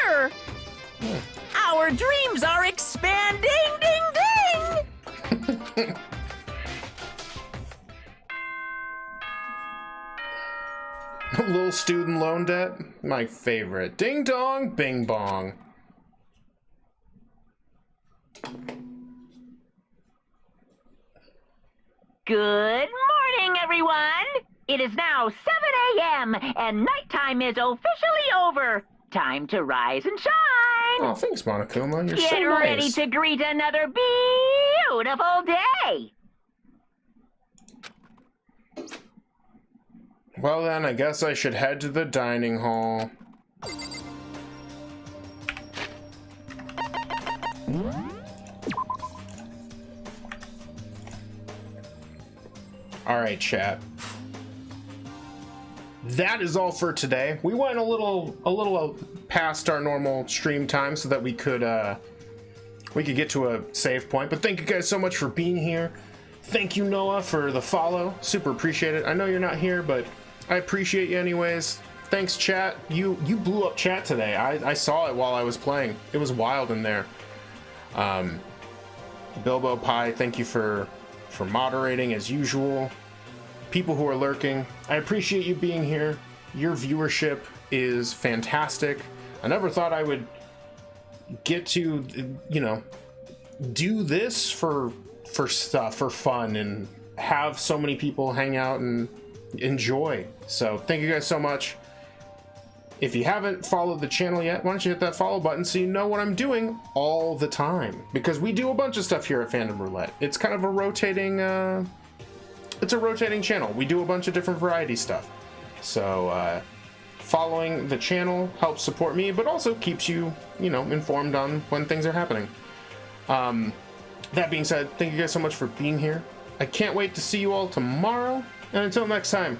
[SPEAKER 3] brighter. Our dreams are expanding, ding ding!
[SPEAKER 1] Little student loan debt, my favorite. Ding dong, bing bong.
[SPEAKER 17] Good morning, everyone! It is now 7 a.m. and nighttime is officially over. Time to rise and shine!
[SPEAKER 1] Oh, thanks, Monokuma. You're
[SPEAKER 17] Get
[SPEAKER 1] so
[SPEAKER 17] ready
[SPEAKER 1] nice.
[SPEAKER 17] to greet another beautiful day!
[SPEAKER 1] Well then, I guess I should head to the dining hall. Alright, chat. That is all for today. We went a little past our normal stream time so that we could get to a save point. But thank you guys so much for being here. Thank you, Noah, for the follow. Super appreciate it. I know you're not here, but I appreciate you anyways. Thanks, chat. You blew up chat today. I saw it while I was playing. It was wild in there. Bilbo Pie, thank you for moderating as usual. People who are lurking, I appreciate you being here. Your viewership is fantastic. I never thought I would get to, you know, do this for fun and have so many people hang out and enjoy. So thank you guys so much. If you haven't followed the channel yet, why don't you hit that follow button so you know what I'm doing all the time, because we do a bunch of stuff here at Fandom Roulette. It's kind of a rotating it's a rotating channel. We do a bunch of different variety stuff. So following the channel helps support me, but also keeps you, you know, informed on when things are happening. That being said, thank you guys so much for being here. I can't wait to see you all tomorrow, and until next time,